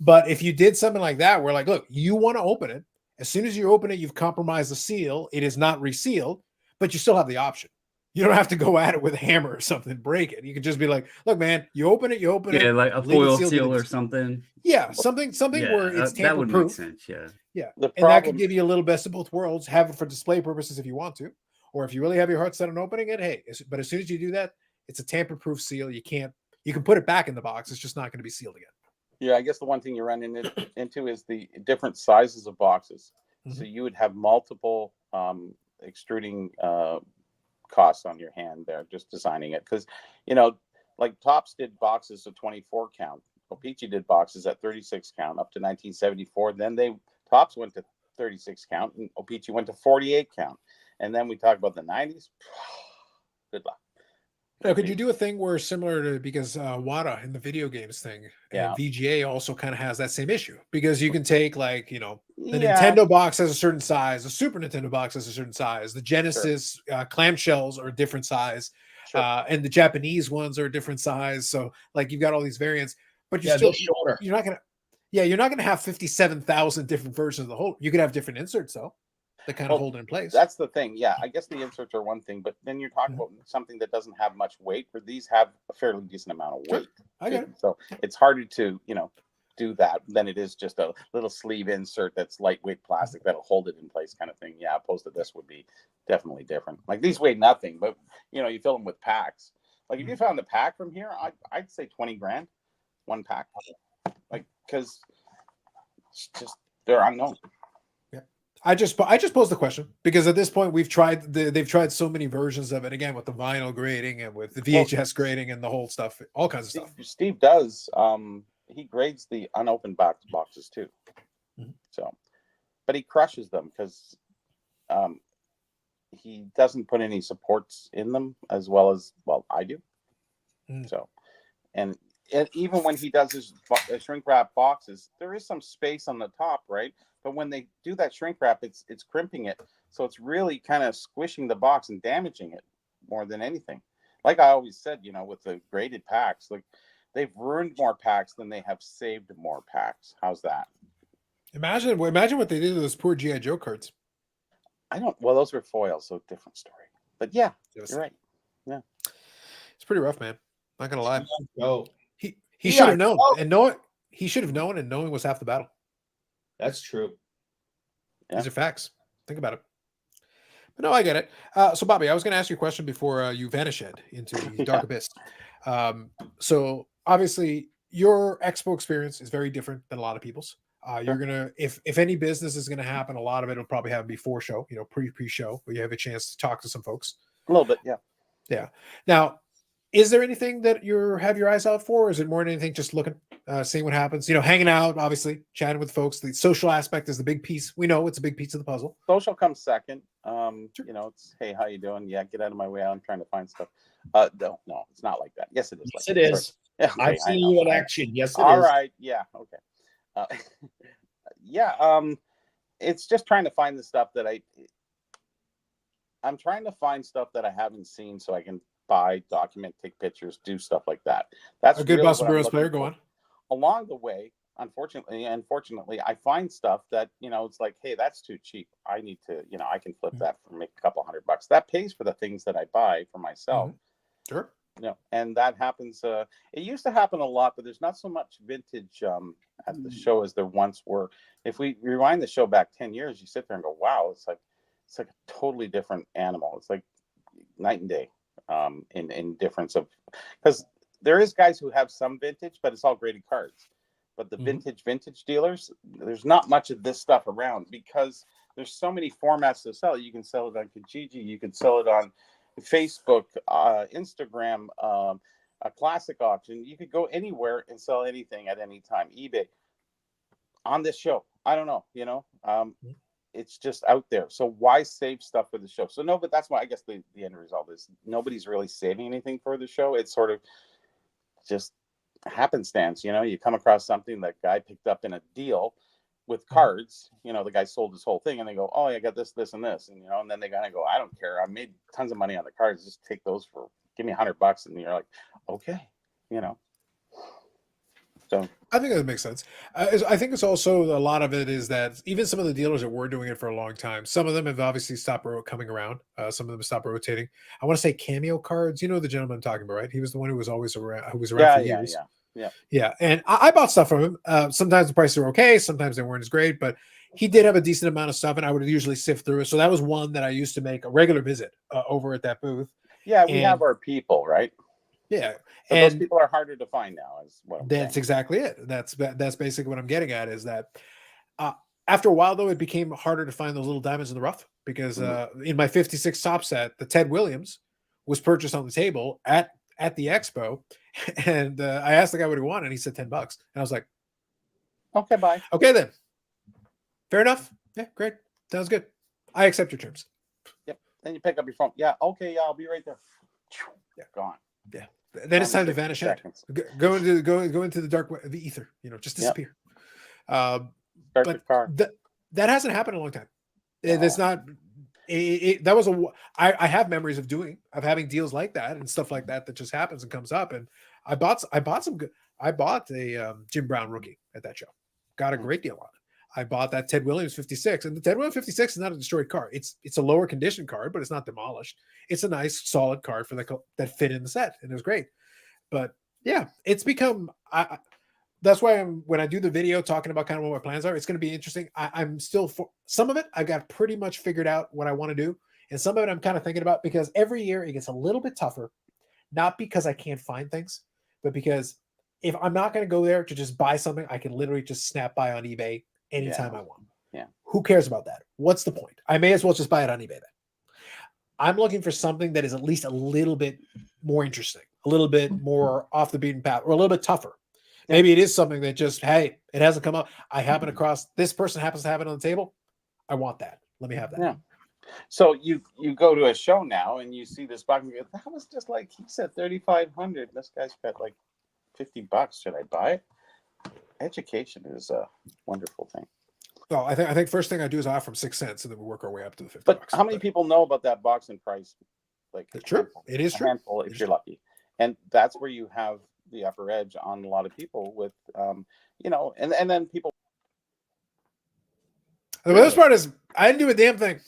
But if you did something like that, where like, look, you want to open it. As soon as you open it, you've compromised the seal. It is not resealed, but you still have the option. You don't have to go at it with a hammer or something and break it. You can just be like, look, man, you open it. Yeah, like a foil seal or something. Yeah, something where it's tamper-proof. That would make sense, Yeah. And that could give you a little best of both worlds. Have it for display purposes if you want to. Or if you really have your heart set on opening it, hey. But as soon as you do that, it's a tamper-proof seal. You can put it back in the box. It's just not going to be sealed again. Yeah, I guess the one thing you run into is the different sizes of boxes. Mm-hmm. So you would have multiple extruding costs on your hand there, just designing it. Because, like Topps did boxes of 24 count. O-Pee-Chee did boxes at 36 count up to 1974. Then Topps went to 36 count and O-Pee-Chee went to 48 count. And then we talk about the 90s. Good luck. Now, could you do a thing where similar to, because WADA in the video games thing, and VGA also kind of has that same issue, because you can take like, the Nintendo box has a certain size, the Super Nintendo box has a certain size, the Genesis clamshells are a different size, and the Japanese ones are a different size. So like you've got all these variants, but you're still shorter. You're not gonna have 57,000 different versions of the whole. You could have different inserts though. That kind of hold it in place. That's the thing. Yeah, I guess the inserts are one thing, but then you're talking about something that doesn't have much weight, where these have a fairly decent amount of weight. I get it. So it's harder to, do that than it is just a little sleeve insert that's lightweight plastic that'll hold it in place kind of thing. Yeah, opposed to this would be definitely different. Like these weigh nothing, but you fill them with packs. Like if you found a pack from here, I'd say 20 grand, one pack. Like, because it's just, they're unknown. I just posed the question because at this point they've tried so many versions of it, again with the vinyl grading and with the VHS grading and the whole stuff, all kinds of stuff. Steve does he grades the unopened boxes too. Mm-hmm. So, but he crushes them because he doesn't put any supports in them as well as I do. So, and even when he does his shrink wrap boxes, there is some space on the top, right? But when they do that shrink wrap, it's crimping it. So it's really kind of squishing the box and damaging it more than anything. Like I always said, with the graded packs, like they've ruined more packs than they have saved more packs. How's that? Imagine what they did to those poor G.I. Joe cards. Those were foils, so different story. But yeah, you're right. Yeah. It's pretty rough, man. Not going to lie. No. He should have known. And he should have known, and knowing was half the battle. That's true. Yeah. These are facts. Think about it. But no, I get it. So, Bobby, I was going to ask you a question before you vanish into the dark abyss. So, obviously, your expo experience is very different than a lot of people's. You're gonna, if any business is going to happen, a lot of it will probably happen before show, pre-show, where you have a chance to talk to some folks. A little bit, yeah. Yeah. Now, is there anything that have your eyes out for? Or is it more than anything just looking, seeing what happens? Hanging out, obviously, chatting with folks. The social aspect is the big piece. We know it's a big piece of the puzzle. Social comes second. Sure. It's, hey, how you doing? Yeah, get out of my way. I'm trying to find stuff. No, it's not like that. Yes, it is. Yes, it is. Yeah, okay, I've seen you in action. Yes, it is. All right. Yeah. Okay. Yeah. It's just trying to find the stuff that I'm trying to find stuff that I haven't seen so I can buy, document, take pictures, do stuff like that. That's a good really Boston Bruins player. Go on. Along the way, unfortunately, I find stuff that, it's like, hey, that's too cheap. I need to, I can flip that for make a couple $100. That pays for the things that I buy for myself. Sure. And that happens. It used to happen a lot, but there's not so much vintage at the show as there once were. If we rewind the show back 10 years, you sit there and go, wow, it's like a totally different animal. It's like night and day in difference of, because there is guys who have some vintage, but it's all graded cards. But the vintage dealers, there's not much of this stuff around because there's so many formats to sell. You can sell it on Kijiji, you can sell it on Facebook, Instagram, a classic auction. You could go anywhere and sell anything at any time. eBay. On this show, I don't know. It's just out there. So why save stuff for the show? So no, but that's why I guess the end result is nobody's really saving anything for the show. It's sort of just happenstance. You come across something that guy picked up in a deal with cards, the guy sold his whole thing and they go, oh, I got this, this, and this. And, and then they kind of go, I don't care. I made tons of money on the cards. Just take those give me $100. And you're like, okay, So I think that makes sense. I think it's also a lot of it is that even some of the dealers that were doing it for a long time, some of them have obviously stopped coming around. Some of them stopped rotating. I want to say Cameo Cards. You know the gentleman I'm talking about, right? He was the one who was always around, for years. Yeah. And I bought stuff from him. Sometimes the prices were okay. Sometimes they weren't as great, but he did have a decent amount of stuff and I would usually sift through it. So that was one that I used to make a regular visit over at that booth. Yeah. We have our people, right? Yeah. So those people are harder to find now is what I'm saying. Exactly it. That's basically what I'm getting at is that after a while, though, it became harder to find those little diamonds in the rough because in my 56 top set, the Ted Williams was purchased on the table at the expo. And I asked the guy what he wanted and he said $10. And I was like, okay, bye. Okay, then. Fair enough. Yeah, great. Sounds good. I accept your terms. Yep. Then you pick up your phone. Yeah. Okay. Yeah. I'll be right there. Yeah. Gone. Yeah. Then it's time to vanish out. Go into the dark, the ether, just disappear. Start the car. That hasn't happened in a long time. That's not, that was I have memories of having deals like that and stuff like that just happens and comes up. And I bought a Jim Brown rookie at that show. Got a great deal on it. I bought that Ted Williams 56, and the Ted Williams 56 is not a destroyed card. It's a lower condition card, but it's not demolished. It's a nice, solid card for that fit in the set, and it was great. But yeah, it's become. That's why when I do the video talking about kind of what my plans are, it's going to be interesting. I'm still for some of it. I've got pretty much figured out what I want to do, and some of it I'm kind of thinking about because every year it gets a little bit tougher. Not because I can't find things, but because if I'm not going to go there to just buy something, I can literally just snap buy on eBay anytime I want. Yeah. Who cares about that? What's the point? I may as well just buy it on eBay then. I'm looking for something that is at least a little bit more interesting, a little bit more off the beaten path, or a little bit tougher. Maybe it is something that just, hey, it hasn't come up. I happen across, this person happens to have it on the table. I want that. Let me have that. Yeah. So you go to a show now and you see this box and you go, that was just like, he said 3,500. This guy's got like $50. Should I buy it? Education is a wonderful thing. Well, I think first thing I do is offer them 6 cents, and then we work our way up to the $50. But how many people know about that box and price? Like it's true. It is true. Handful if you're lucky, and that's where you have the upper edge on a lot of people with, and then people. The best part is I didn't do a damn thing.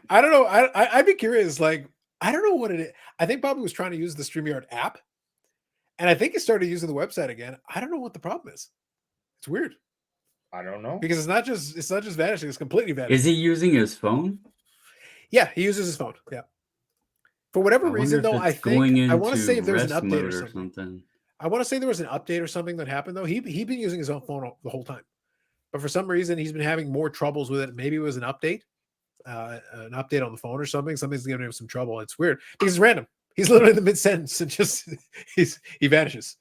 I don't know. I'd be curious. Like I don't know what it is. I think Bobby was trying to use the StreamYard app. And I think he started using the website again. I don't know what the problem is. It's weird. I don't know. Because it's not just vanishing, it's completely vanishing. Is he using his phone? Yeah, he uses his phone. Yeah. For whatever reason, though, I want to say if there's an update or something. I want to say there was an update or something that happened, though. He'd been using his own phone the whole time. But for some reason, he's been having more troubles with it. Maybe it was an update on the phone or something. Something's giving him some trouble. It's weird because it's random. He's literally in the mid-sentence and just he vanishes.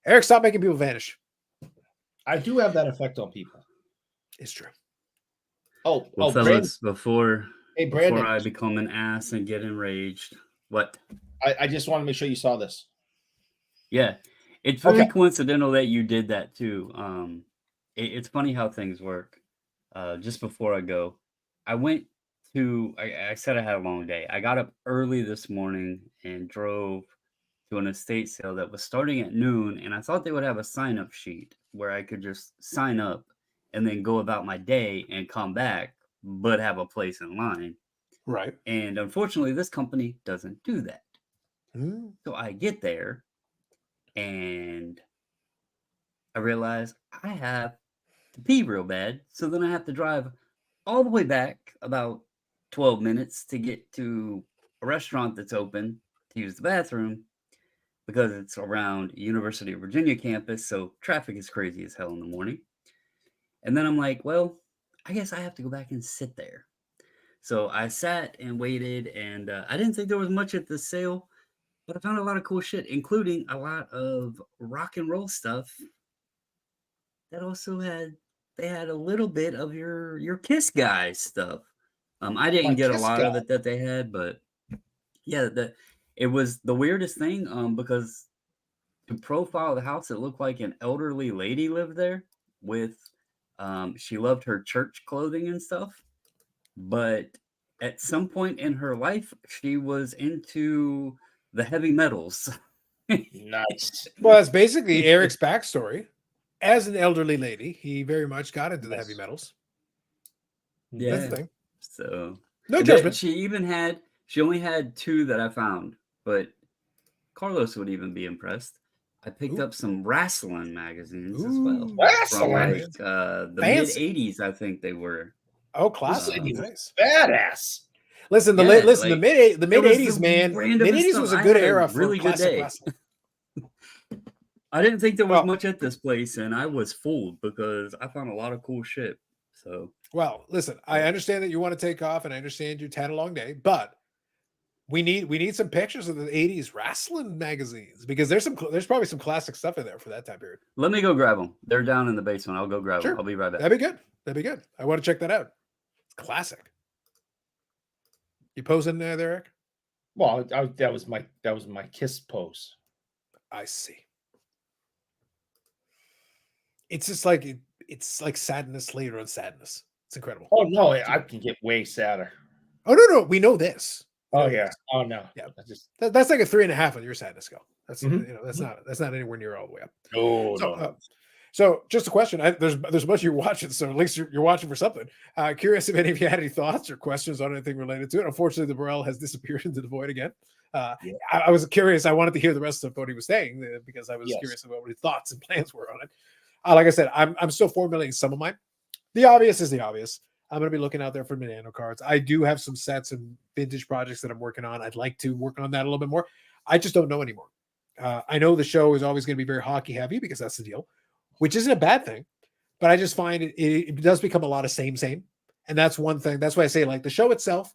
Eric, stop making people vanish. I do have that effect on people. It's true. Well, fellas, before I become an ass and get enraged, what? I just want to make sure you saw this. Yeah, it's very coincidental that you did that too. It's funny how things work. Just before I go, I said I had a long day. I got up early this morning and drove to an estate sale that was starting at noon, and I thought they would have a sign-up sheet where I could just sign up and then go about my day and come back, but have a place in line. Right. And unfortunately, this company doesn't do that. Mm. So I get there and I realize I have to pee real bad. So then I have to drive all the way back about 12 minutes to get to a restaurant that's open to use the bathroom because it's around University of Virginia campus. So traffic is crazy as hell in the morning. And then I'm like, well, I guess I have to go back and sit there. So I sat and waited, and I didn't think there was much at the sale, but I found a lot of cool shit, including a lot of rock and roll stuff that also they had a little bit of your Kiss guys stuff. I didn't get a lot of it that they had, but yeah, it was the weirdest thing because to profile the house, it looked like an elderly lady lived there with she loved her church clothing and stuff, but at some point in her life, she was into the heavy metals. Nice. Well, that's basically Eric's backstory. As an elderly lady, he very much got into the heavy metals. Yeah. That's the thing. So no judgment. She only had 2 that I found, but Carlos would even be impressed. I picked up some wrestling magazines as well. From like the mid-'80s, I think they were. Oh, classic. Nice. Badass. Listen, the mid-'80s, man. Mid-'80s was a good era for really classic wrestling. I didn't think there was much at this place, and I was fooled because I found a lot of cool shit. So, well, listen, I understand that you want to take off, and I understand you had a long day, but we need some pictures of the 80s wrestling magazines because there's probably some classic stuff in there for that time period. Let me go grab them. They're down in the basement. I'll go grab them. I'll be right back. That'd be good. I want to check that out. It's classic. You posing there, Eric? Well, that was my Kiss pose. I see. It's just like it's like sadness later on sadness. It's incredible. Oh no, I can get way sadder. Oh no, we know this. Oh yeah. Oh no. Yeah. That's like a 3.5 on your sadness scale. That's that's not anywhere near all the way up. No. So just a question. There's a bunch you're watching, so at least you're watching for something. Curious if any of you had any thoughts or questions on anything related to it. Unfortunately, the Burrell has disappeared into the void again. I was curious. I wanted to hear the rest of what he was saying because I was curious about what his thoughts and plans were on it. Like I said, I'm still formulating some of mine. The obvious is the obvious. I'm going to be looking out there for nano cards. I do have some sets and vintage projects that I'm working on. I'd like to work on that a little bit more. I just don't know anymore. I know the show is always going to be very hockey heavy because that's the deal, which isn't a bad thing. But I just find it does become a lot of same. And that's one thing. That's why I say, like, the show itself,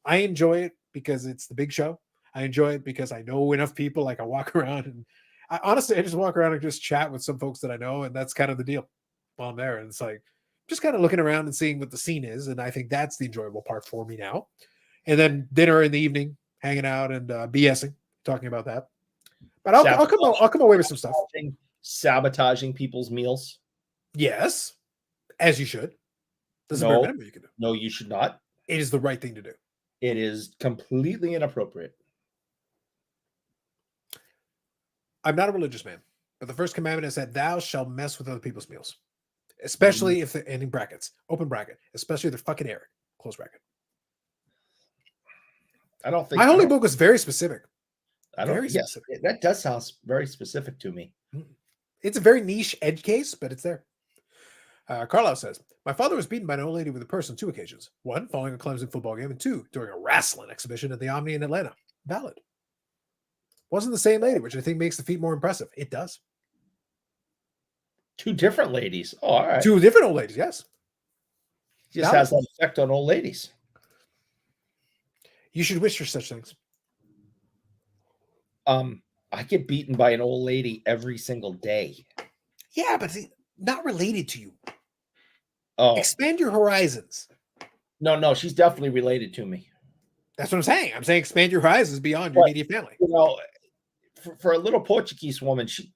I enjoy it because it's the big show. I enjoy it because I know enough people. Like, I walk around and honestly, I just walk around and just chat with some folks that I know. And that's kind of the deal while I'm there. And it's like, just kind of looking around and seeing what the scene is. And I think that's the enjoyable part for me now. And then dinner in the evening, hanging out and BSing, talking about that. But I'll come away with some stuff. Sabotaging people's meals. Yes, as you should. You can do. No, you should not. It is the right thing to do. It is completely inappropriate. I'm not a religious man, but the first commandment is that thou shalt mess with other people's meals, especially if they're ending brackets, open bracket, especially if they're fucking Eric, close bracket. I don't think my holy book was very specific. Specific. That does sound very specific to me. It's a very niche edge case, but it's there. Carlisle says, my father was beaten by an old lady with a purse on 2 occasions. 1, following a Clemson football game, and 2, during a wrestling exhibition at the Omni in Atlanta. Valid. Wasn't the same lady, which I think makes the feat more impressive. It does. 2 different ladies. Oh, all right. 2 different old ladies, yes. Just has that effect on old ladies. You should wish for such things. I get beaten by an old lady every single day. Yeah, but see, not related to you. Oh, expand your horizons. No, she's definitely related to me. That's what I'm saying. I'm saying expand your horizons beyond your immediate family. You know, for a little Portuguese woman, she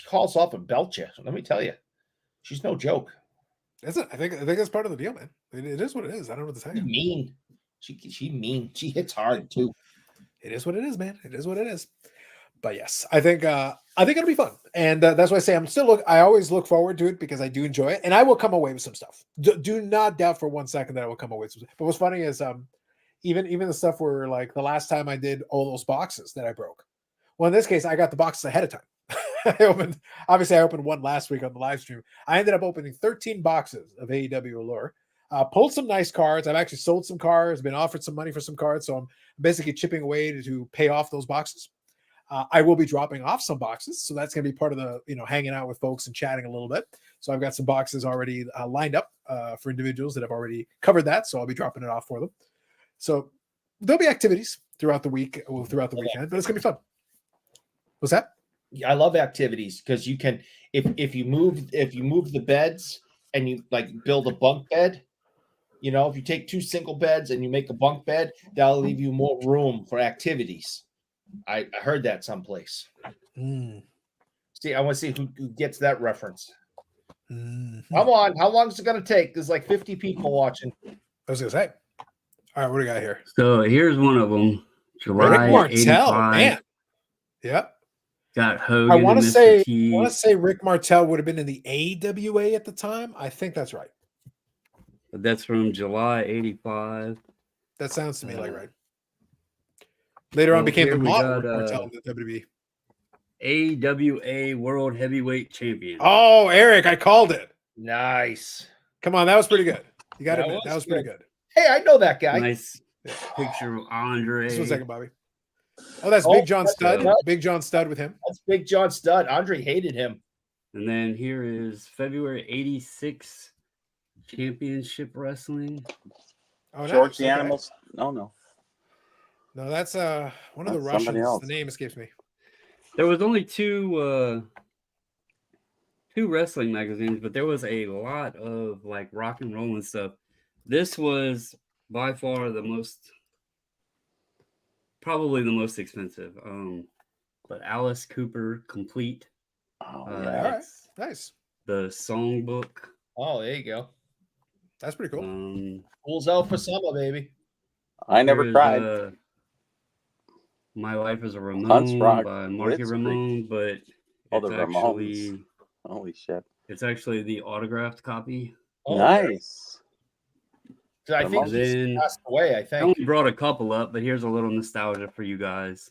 calls off and belts you. Let me tell you, she's no joke. That's it. I think that's part of the deal, man. It is what it is. I don't know what to say. She's mean. She mean. She hits hard too. It is what it is, man. It is what it is. But yes, I think it'll be fun, and that's why I say I always look forward to it because I do enjoy it, and I will come away with some stuff. Do not doubt for 1 second that I will come away with some stuff. But what's funny is even the stuff where like the last time I did all those boxes that I broke. Well, in this case, I got the boxes ahead of time. I opened one last week on the live stream. I ended up opening 13 boxes of AEW Allure. Pulled some nice cards. I've actually sold some cards, been offered some money for some cards. So I'm basically chipping away to pay off those boxes. I will be dropping off some boxes. So that's going to be part of the, hanging out with folks and chatting a little bit. So I've got some boxes already lined up for individuals that have already covered that. So I'll be dropping it off for them. So there'll be activities throughout the week, throughout the weekend, but it's going to be fun. What's that? I love activities because you can, if you move the beds and you like build a bunk bed, if you take 2 single beds and you make a bunk bed, that'll leave you more room for activities. I heard that someplace. See, I want to see who gets that reference. Come on, how long is it going to take? There's like 50 people watching. I was going to say. All right, what do we got here? So here's one of them. July Rick Martel, 85. man. Yep. Got Hogan. I want to say T. Rick Martel would have been in the AWA at the time. I think that's right. That's from July 85. That sounds to me like right. Later on became the model Martel in the WWE. AWA World Heavyweight Champion. Oh, Eric, I called it. Nice. Come on, that was pretty good. You got to admit, that was pretty good. Hey, I know that guy. Nice picture of Andre. Just 1 second, Bobby. Oh, that's Big John Studd. Big John Studd with him. That's Big John Studd. Andre hated him. And then here is February 86 Championship Wrestling. Oh, George the Animals. No, that's one of the Russians. The name escapes me. There was only two wrestling magazines, but there was a lot of like rock and roll and stuff. This was by far probably the most expensive. But Alice Cooper Complete. Oh, yeah. All right. Nice. The songbook. Oh, there you go. That's pretty cool. Pulls out for summer, baby. I never cried. My Life as a Ramon by Marky Ramone, but it's actually holy shit. It's actually the autographed copy. Oh, nice. I think he's passed away. I think I only brought a couple up, but here's a little nostalgia for you guys.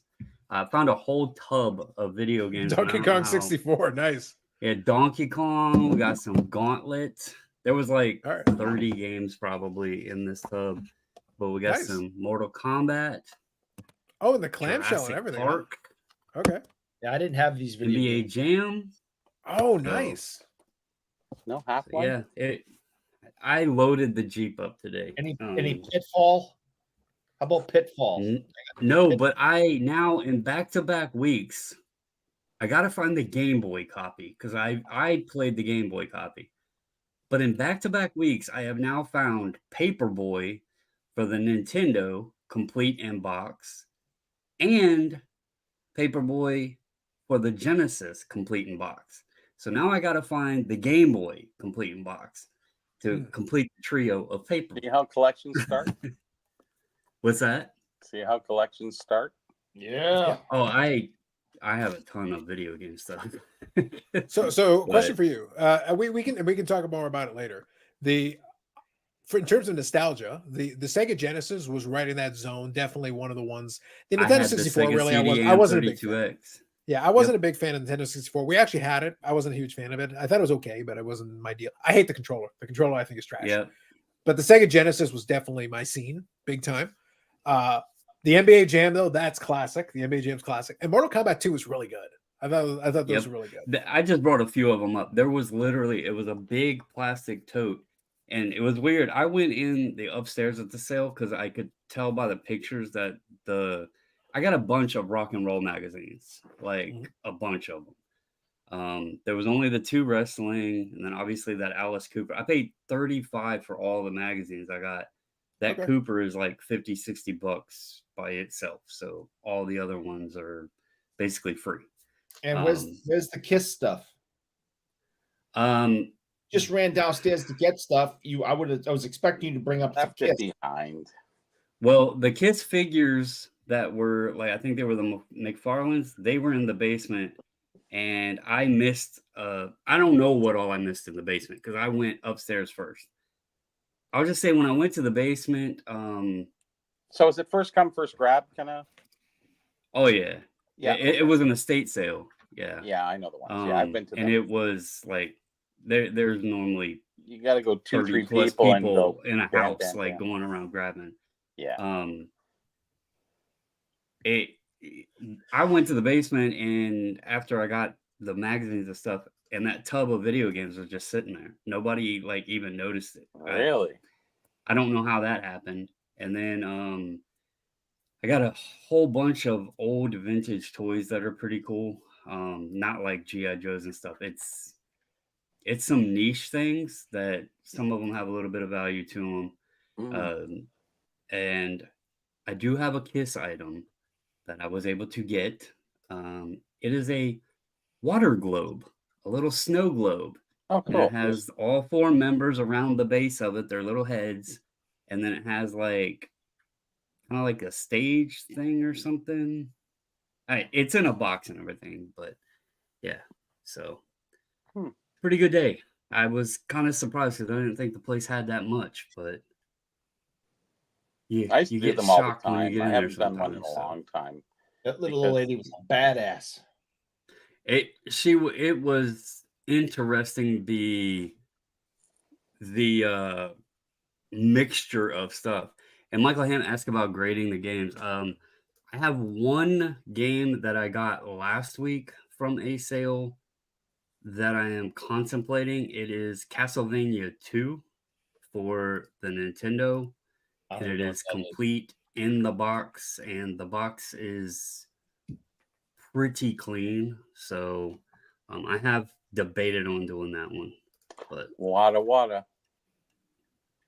I found a whole tub of video games. Donkey Kong 64, nice. Yeah, Donkey Kong. We got some Gauntlet. There was like 30 games probably in this tub, but we got some Mortal Kombat. Oh, and the clamshell and everything. Park. Okay. Yeah, I didn't have these video NBA games. Jam. Oh, nice. No Half-Life. Yeah, I loaded the Jeep up today. Any Pitfall? How about Pitfall? No, but I now in back-to-back weeks, I gotta find the Game Boy copy because I played the Game Boy copy. But in back-to-back weeks, I have now found Paperboy for the Nintendo complete in box and Paperboy for the Genesis complete in box. So now I gotta find the Game Boy complete in box to complete the trio of Paperboy. See how collections start? What's that? See how collections start? Yeah. Oh, I have a ton of video game stuff. So question for you. We can talk more about it later. In terms of nostalgia, the Sega Genesis was right in that zone. Definitely one of the ones. The Nintendo 64 really I wasn't a big fan. Yeah, I wasn't a big fan of Nintendo 64. We actually had it. I wasn't a huge fan of it. I thought it was okay, but it wasn't my deal. I hate the controller. The controller I think is trash. Yeah. But the Sega Genesis was definitely my scene, big time. The NBA Jam though, that's classic. The NBA Jam's classic. And Mortal Kombat 2 was really good. I thought those were really good. I just brought a few of them up. There was literally, it was a big plastic tote, and it was weird. I went in the upstairs at the sale because I could tell by the pictures that I got a bunch of rock and roll magazines, like a bunch of them. There was only the 2 wrestling, and then obviously that Alice Cooper. I paid $35 for all the magazines I got. That Cooper is like $50-$60 by itself. So all the other ones are basically free. And where's the Kiss stuff? Just ran downstairs to get stuff. I was expecting you to bring up the Kiss behind. Well, the Kiss figures that were like, I think they were the McFarlanes. They were in the basement, and I missed. I don't know what all I missed in the basement because I went upstairs first. I'll just say when I went to the basement. So is it first come first grab kind of? Oh yeah. Yeah, it was an estate sale. Yeah. Yeah, I know the ones. Yeah, I've been to them. And it was like there's normally you got to go 2-3 people in a house going around grabbing. Yeah. I went to the basement, and after I got the magazines and stuff, and that tub of video games was just sitting there. Nobody like even noticed it. Really? I don't know how that happened. And then I got a whole bunch of old vintage toys that are pretty cool. Not like G.I. Joes and stuff. It's some niche things that some of them have a little bit of value to them. And I do have a Kiss item that I was able to get. It is a water globe, a little snow globe. Oh, cool. And it has all 4 members around the base of it, their little heads. And then it has like kind of like a stage thing or something. It's in a box and everything, but yeah. So pretty good day. I was kind of surprised because I didn't think the place had that much, but yeah, I used to do them all the time. I haven't done one in a long time. That little old lady was a badass. It was interesting the mixture of stuff. And Michael Ham asked about grading the games. I have one game that I got last week from a sale that I am contemplating. It is Castlevania 2 for the Nintendo. And it is complete in the box, and the box is pretty clean. So I have debated on doing that one. But Wada.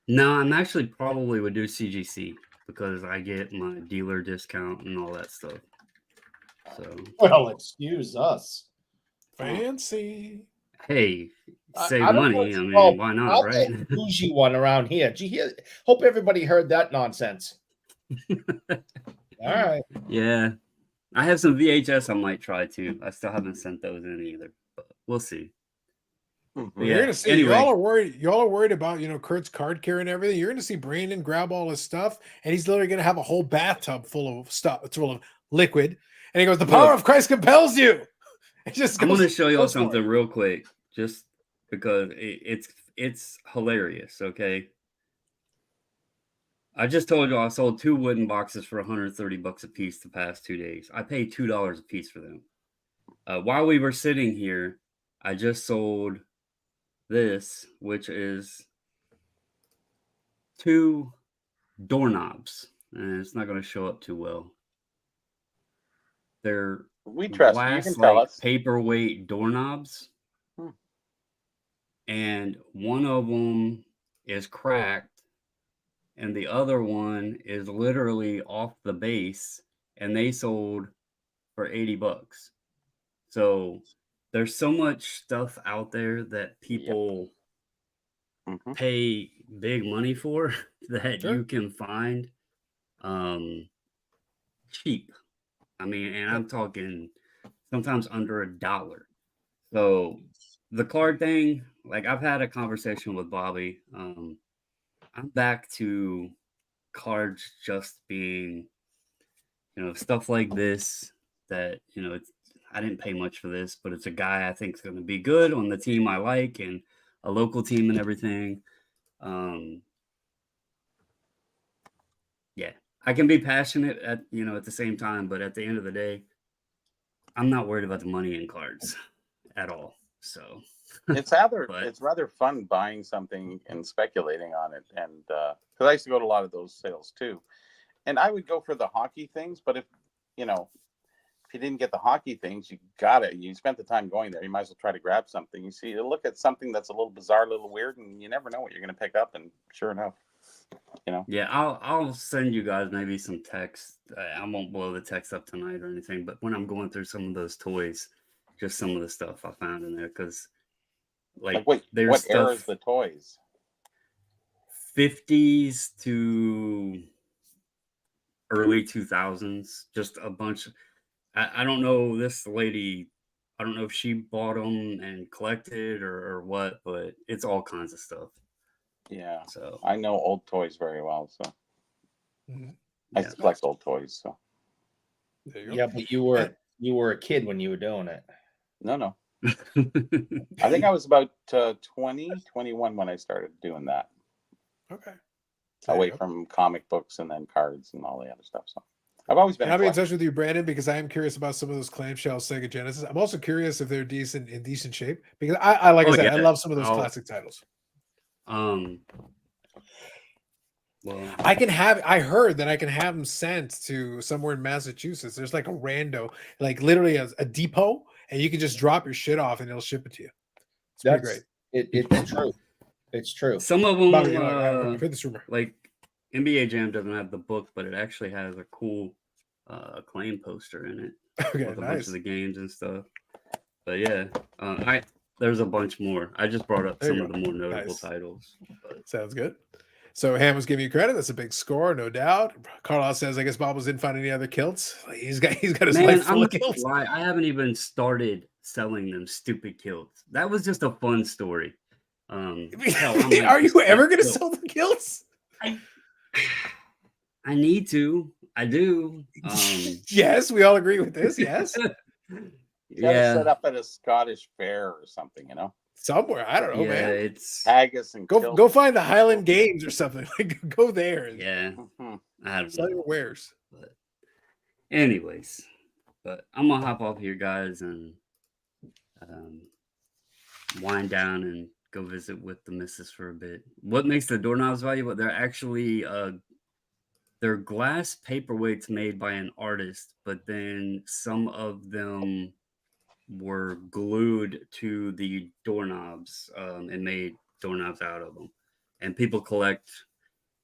No, I'm actually probably would do CGC because I get my dealer discount and all that stuff. So well, excuse us. Fancy. Hey, save money. I mean, why not, right? Bougie one around here. Gee, hope everybody heard that nonsense. All right. Yeah. I have some VHS I might try too. I still haven't sent those in either, but we'll see. You're gonna see. Anyway. Y'all are worried about Kurt's card carry and everything. You're gonna see Brandon grab all his stuff, and he's literally gonna have a whole bathtub full of stuff. It's full of liquid, and he goes, "The power of Christ compels you." I'm going to show y'all something real quick, just because it's hilarious. Okay, I just told you I sold 2 wooden boxes for $130 a piece the past 2 days. I paid $2 a piece for them. While we were sitting here, I just sold this, which is 2 doorknobs, and it's not going to show up too well. They're glass, you can tell us. Paperweight doorknobs, and one of them is cracked, and the other one is literally off the base, and they sold for $80. So there's so much stuff out there that people pay big money for that you can find cheap. I mean, and I'm talking sometimes under $1. So the card thing, like I've had a conversation with Bobby. I'm back to cards just being, stuff like this that, I didn't pay much for this, but it's a guy I think is going to be good on the team I like and a local team and everything. Yeah, I can be passionate at the same time, but at the end of the day, I'm not worried about the money in cards at all. So It's rather fun buying something and speculating on it, and because I used to go to a lot of those sales too, and I would go for the hockey things. But if you didn't get the hockey things, you spent the time going there. You might as well try to grab something. You look at something that's a little bizarre, a little weird, and you never know what you're going to pick up. And sure enough, Yeah, I'll send you guys maybe some text. I won't blow the text up tonight or anything, but when I'm going through some of those toys, just some of the stuff I found in there, because there's what stuff era is the toys? 50s to early 2000s, just a bunch. I don't know this lady. I don't know if she bought them and collected or what, but it's all kinds of stuff. Yeah. So I know old toys very well. So I used to collect old toys. So yeah, but you were a kid when you were doing it. No. I think I was about 20, 21 when I started doing that. Okay. Away from comic books and then cards and all the other stuff. So I've always been. I'll be in touch with you, Brandon, because I am curious about some of those clamshell Sega Genesis. I'm also curious if they're in decent shape, because I like I said, I love some of those classic titles. Well, I heard that I can have them sent to somewhere in Massachusetts. There's like a rando, like literally a depot, and you can just drop your shit off and it'll ship it to you. It's pretty great. It's true. It's true. Some of them, I've heard this rumor. Like NBA Jam doesn't have the book, but it actually has a cool acclaim poster in it with a bunch of the games and stuff. But yeah, there's a bunch more. I just brought up some of the more notable titles. But. Sounds good. So Ham was giving you credit. That's a big score, no doubt. Carlos says, "I guess Bobbles didn't find any other kilts. He's got his life full of kilts." I haven't even started selling them stupid kilts. That was just a fun story. Are you ever going to sell the kilts? I need to. I do. Yes, we all agree with this. Yes. Yeah. Set up at a Scottish fair or something, somewhere. I don't know, man. It's haggis and go find the Highland Games or something. Like go there. Yeah. I don't sell know. your wares. But anyways, I'm gonna hop off here, guys, and wind down and go visit with the missus for a bit. What makes the doorknobs valuable? They're actually they're glass paperweights made by an artist, but then some of them were glued to the doorknobs and made doorknobs out of them. And people collect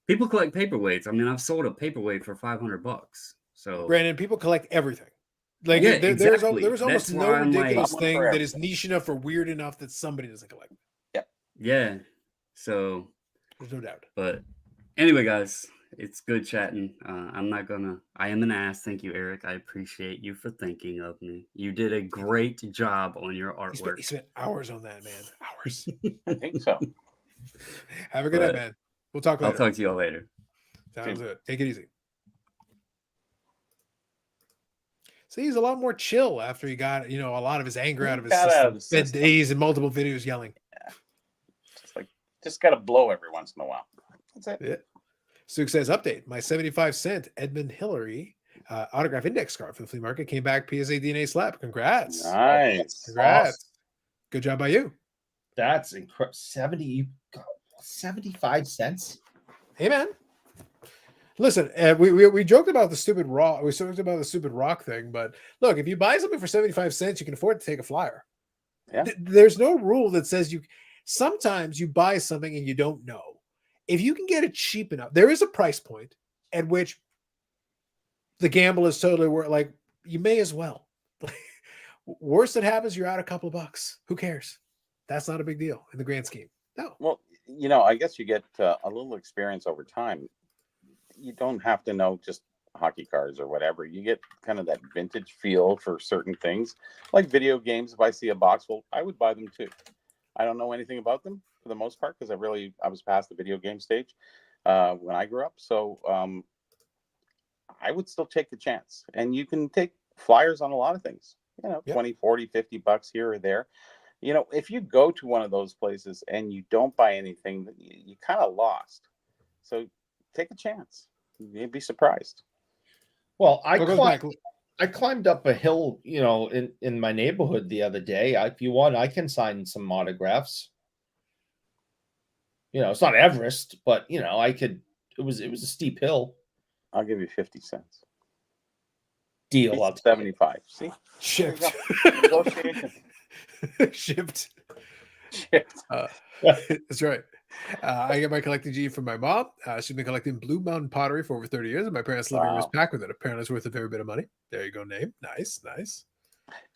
paperweights. I mean, I've sold a paperweight for $500. So Brandon, people collect everything. Like there's almost no ridiculous thing that is niche enough or weird enough that somebody doesn't collect. Yeah. So there's no doubt. But anyway, guys, it's good chatting. I am an ass. Thank you, Eric. I appreciate you for thinking of me. You did a great job on your artwork. He spent hours on that, man. Hours. I think so. Have a good night, man. We'll talk later. I'll talk to you all later. Sounds good. Take it easy. See, he's a lot more chill after he got, a lot of his anger out of his system. Spent days and multiple videos yelling. Yeah. Just got to blow every once in a while. That's it. Yeah. Suk says, update. My 75-cent Edmund Hillary autograph index card for the flea market came back PSA DNA slap. Congrats. Nice. Congrats. Awesome. Good job by you. That's incredible. 75 cents. Hey, man. Listen, we joked about the stupid rock. We talked about the stupid rock thing, but look, if you buy something for 75 cents, you can afford to take a flyer. Yeah. There's no rule that says sometimes you buy something and you don't know. If you can get it cheap enough, there is a price point at which the gamble is totally worth. Like you may as well. Worst that happens, you're out a couple of bucks. Who cares? That's not a big deal in the grand scheme. No. Well, I guess you get a little experience over time. You don't have to know just hockey cards or whatever. You get kind of that vintage feel for certain things, like video games. If I see a box, I would buy them too. I don't know anything about them for the most part because I was past the video game stage when I grew up. So I would still take the chance. And you can take flyers on a lot of things. You know, Yep. 20, 40, 50 bucks here or there. You know, if you go to one of those places and you don't buy anything, you kind of lost. So take a chance. You'd be surprised. Well, What goes back? I climbed up a hill, you know, in my neighborhood the other day. If you want, I can sign some autographs. You know, it's not Everest, but you know, I could. It was a steep hill. I'll give you 50 cents. Deal. I'll 75. See? Shipped. Negotiation. Shipped. Shipped. That's right. I get my collecting gene from my mom. She's been collecting Blue Mountain pottery for over 30 years, and my parents' living room is packed with it. Apparently, it's worth a fair bit of money. There you go, name. Nice, nice.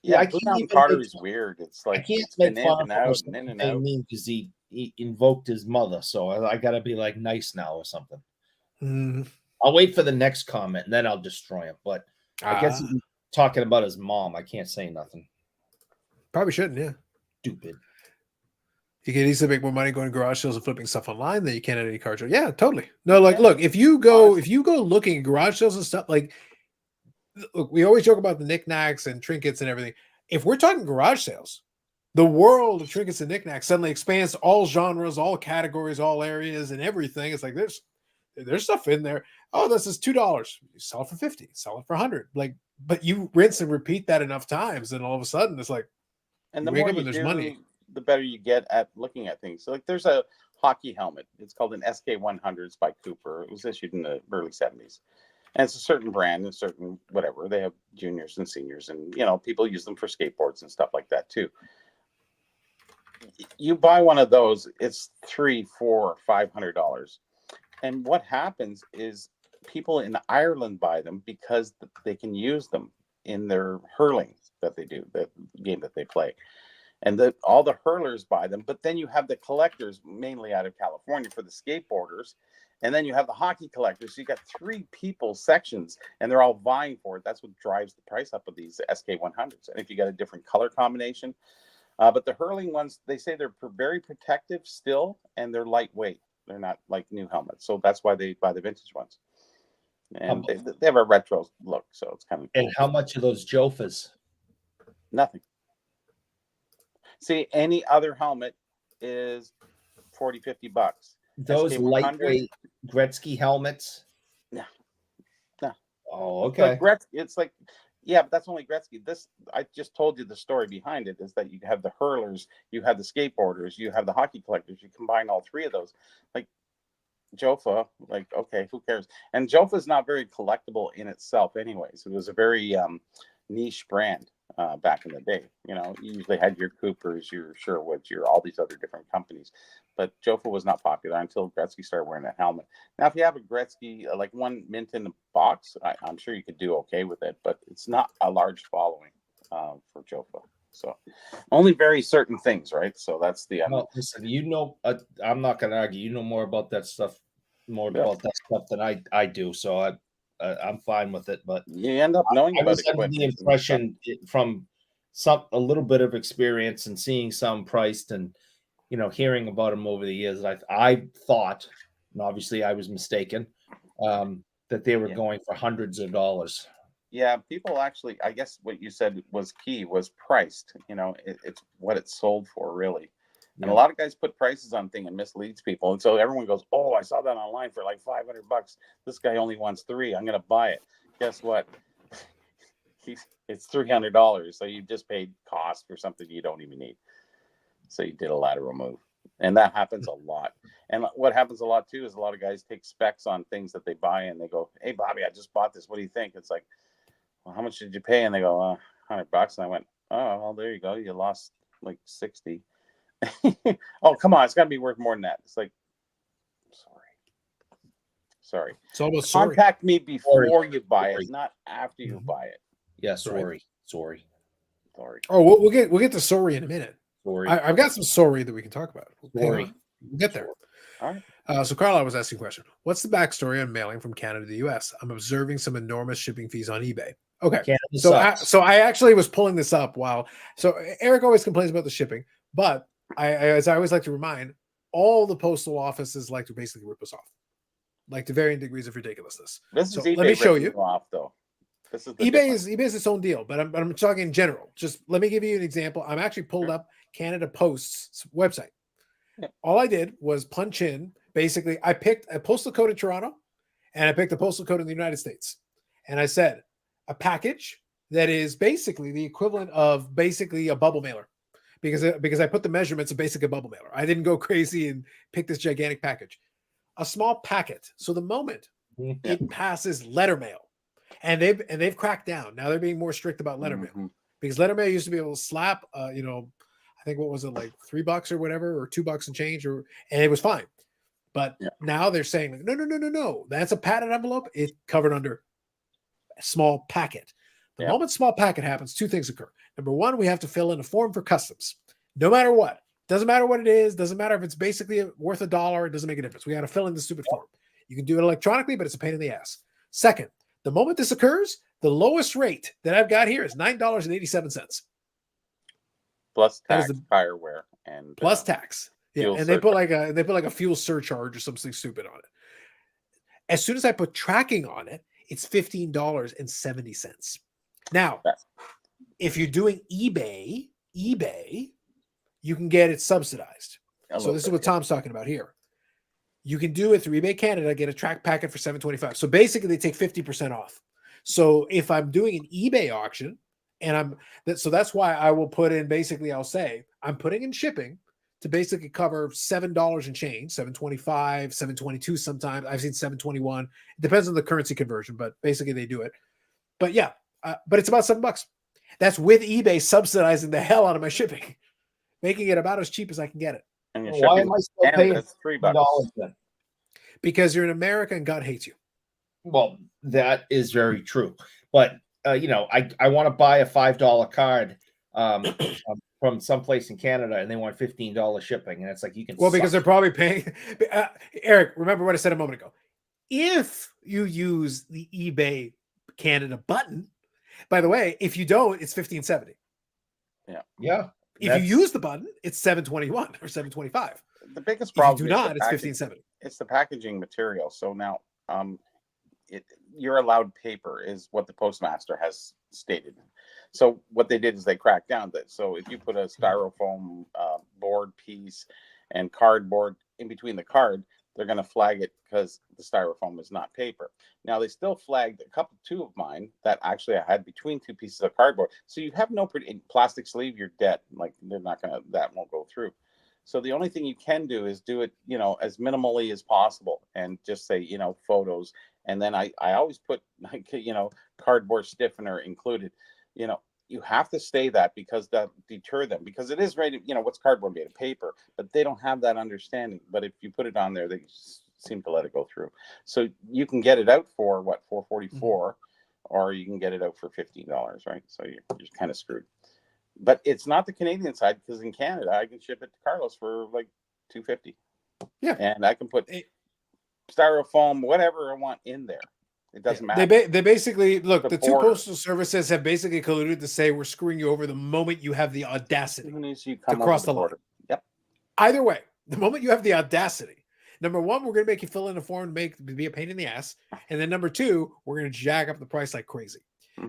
Yeah, I Blue can't Mountain even pottery make- is weird. It's I like can't it's make been fun in and of him out or and in and something out. because he invoked his mother, so I got to be like nice now or something. Mm. I'll wait for the next comment and then I'll destroy him. But I guess he's talking about his mom. I can't say nothing. Probably shouldn't. Yeah. Stupid. You can easily make more money going to garage sales and flipping stuff online than you can at any car show. Yeah, totally. No, like, look, if you go looking at garage sales and stuff, like, look, we always joke about the knickknacks and trinkets and everything. If we're talking garage sales, the world of trinkets and knickknacks suddenly expands to all genres, all categories, all areas, and everything. It's like there's stuff in there. Oh, this is $2. You sell it for 50, sell it for 100. Like, but you rinse and repeat that enough times, and all of a sudden it's like, And you the wake more up you and there's do, money. the better you get at looking at things. So, like, there's a hockey helmet. It's called an SK100s by Cooper. It was issued in the early 70s. And it's a certain brand and certain whatever. They have juniors and seniors, and you know, people use them for skateboards and stuff like that too. You buy one of those, it's $300, $400, $500. And what happens is people in Ireland buy them because they can use them in their hurling that they do, the game that they play. And all the hurlers buy them, but then you have the collectors, mainly out of California, for the skateboarders. And then you have the hockey collectors. So you got three people sections, and they're all vying for it. That's what drives the price up of these SK100s. And if you got a different color combination, but the hurling ones, they say they're very protective still, and they're lightweight. They're not like new helmets. So that's why they buy the vintage ones. And they have a retro look, so it's kind of cool. And how much are those Jofas? Nothing. See, any other helmet is 40, 50 bucks. Those lightweight Gretzky helmets? No. Oh, okay. It's like, yeah, but that's only Gretzky. I just told you the story behind it is that you have the hurlers, you have the skateboarders, you have the hockey collectors. You combine all three of those. Like Jofa, like, okay, who cares? And Jofa is not very collectible in itself anyways. It was a very niche brand back in the day. You know, you usually had your Coopers, your Sherwoods, all these other different companies. But Jofa was not popular until Gretzky started wearing that helmet. Now, if you have a Gretzky, like one mint in a box, I'm sure you could do okay with it, but it's not a large following for Jofa. So only very certain things, right? So that's the well, listen, you know, I'm not going to argue. You know more about that stuff, about that stuff than I do. So I'm fine with it. But you end up knowing I about was under the impression from a little bit of experience and seeing some priced and you know hearing about them over the years. I thought, and obviously I was mistaken, that they were going for hundreds of dollars. Yeah, people actually, I guess what you said was key, was priced. You know, it's what it's sold for, really. And a lot of guys put prices on things and misleads people. And so everyone goes, oh, I saw that online for like $500. This guy only wants $300. I'm going to buy it. Guess what? It's $300. So you just paid cost for something you don't even need. So you did a lateral move. And that happens a lot. And what happens a lot, too, is a lot of guys take specs on things that they buy and they go, hey, Bobby, I just bought this. What do you think? It's like, well, how much did you pay? And they go, $100. And I went, oh, well, there you go. You lost like 60. Oh, come on. It's got to be worth more than that. It's like, sorry. It's almost contact me before you buy it, not after you buy it. Yeah, sorry. Oh, we'll get to sorry in a minute. Sorry. I've got some sorry that we can talk about. Sorry. We'll get there. All right. So Carla was asking a question. What's the backstory on mailing from Canada to the US? I'm observing some enormous shipping fees on eBay. Okay. So I actually was pulling this up so Eric always complains about the shipping, but as I always like to remind, all the postal offices like to basically rip us off, like to varying degrees of ridiculousness. This is so eBay let me show you. Off, though. This is the eBay is its own deal, but I'm talking in general. Just let me give you an example. I'm actually pulled up Canada Post's website. Yeah. All I did was punch in. Basically, I picked a postal code in Toronto, and I picked a postal code in the United States, and I said a package that is basically the equivalent of basically a bubble mailer, because I put the measurements of basically a bubble mailer. I didn't go crazy and pick this gigantic package. A small packet. So the moment it passes letter mail, and they've cracked down. Now they're being more strict about letter mail, because letter mail used to be able to slap, I think what was it, like $3 or whatever, or $2 and change, and it was fine. But now they're saying no, that's a padded envelope. It covered under a small packet. The moment small packet happens, two things occur. Number one, we have to fill in a form for customs, no matter what. Doesn't matter what it is. Doesn't matter if it's basically worth $1. It doesn't make a difference. We got to fill in the stupid form. You can do it electronically, but it's a pain in the ass. Second, the moment this occurs, the lowest rate that I've got here is $9.87. Plus tax, fireware, and plus tax. Yeah, and they put like a fuel surcharge or something stupid on it. As soon as I put tracking on it, it's $15.70. Now, if you're doing eBay, you can get it subsidized. So this is what Tom's talking about here. You can do it through eBay Canada, get a track packet for $7.25. So basically, they take 50% off. So if I'm doing an eBay auction, and that's why I will put in, basically, I'll say I'm putting in shipping to basically cover $7 and change, $7.25, $7.22 sometimes. I've seen $7.21. It depends on the currency conversion, but basically they do it. But yeah, but it's about $7. That's with eBay subsidizing the hell out of my shipping, making it about as cheap as I can get it. And why am I still paying $3 then? Because you're in America and God hates you. Well, that is very true. But I want to buy a $5 card from someplace in Canada, and they want $15 shipping, and it's like, you can. Well, because they're probably paying. Eric, remember what I said a moment ago. If you use the eBay Canada button, by the way, if you don't, it's $15.70. Yeah. If you use the button, it's $7.21 or $7.25. The biggest problem, if you do not, it's $15.70. It's the packaging material. So now, you're allowed paper, is what the postmaster has stated. So what they did is they cracked down that. So if you put a styrofoam board piece and cardboard in between the card, they're going to flag it because the styrofoam is not paper. Now they still flagged two of mine that actually I had between two pieces of cardboard. So you have no plastic sleeve, you're dead. Like that won't go through. So the only thing you can do is do it, as minimally as possible, and just say, photos. And then I always put cardboard stiffener included. You have to say that, because that deter them, because it is rated, what's cardboard made of? Paper, but they don't have that understanding. But if you put it on there, they seem to let it go through. So you can get it out for what, $4.44, or you can get it out for $15, right? So you're kind of screwed. But it's not the Canadian side, because in Canada I can ship it to Carlos for like $2.50. Yeah, and I can put styrofoam, whatever I want in there. It doesn't matter. They basically look. The two postal services have basically colluded to say we're screwing you over the moment you have the audacity to cross the line. Yep. Either way, the moment you have the audacity, number one, we're going to make you fill in a form and be a pain in the ass, and then number two, we're going to jack up the price like crazy,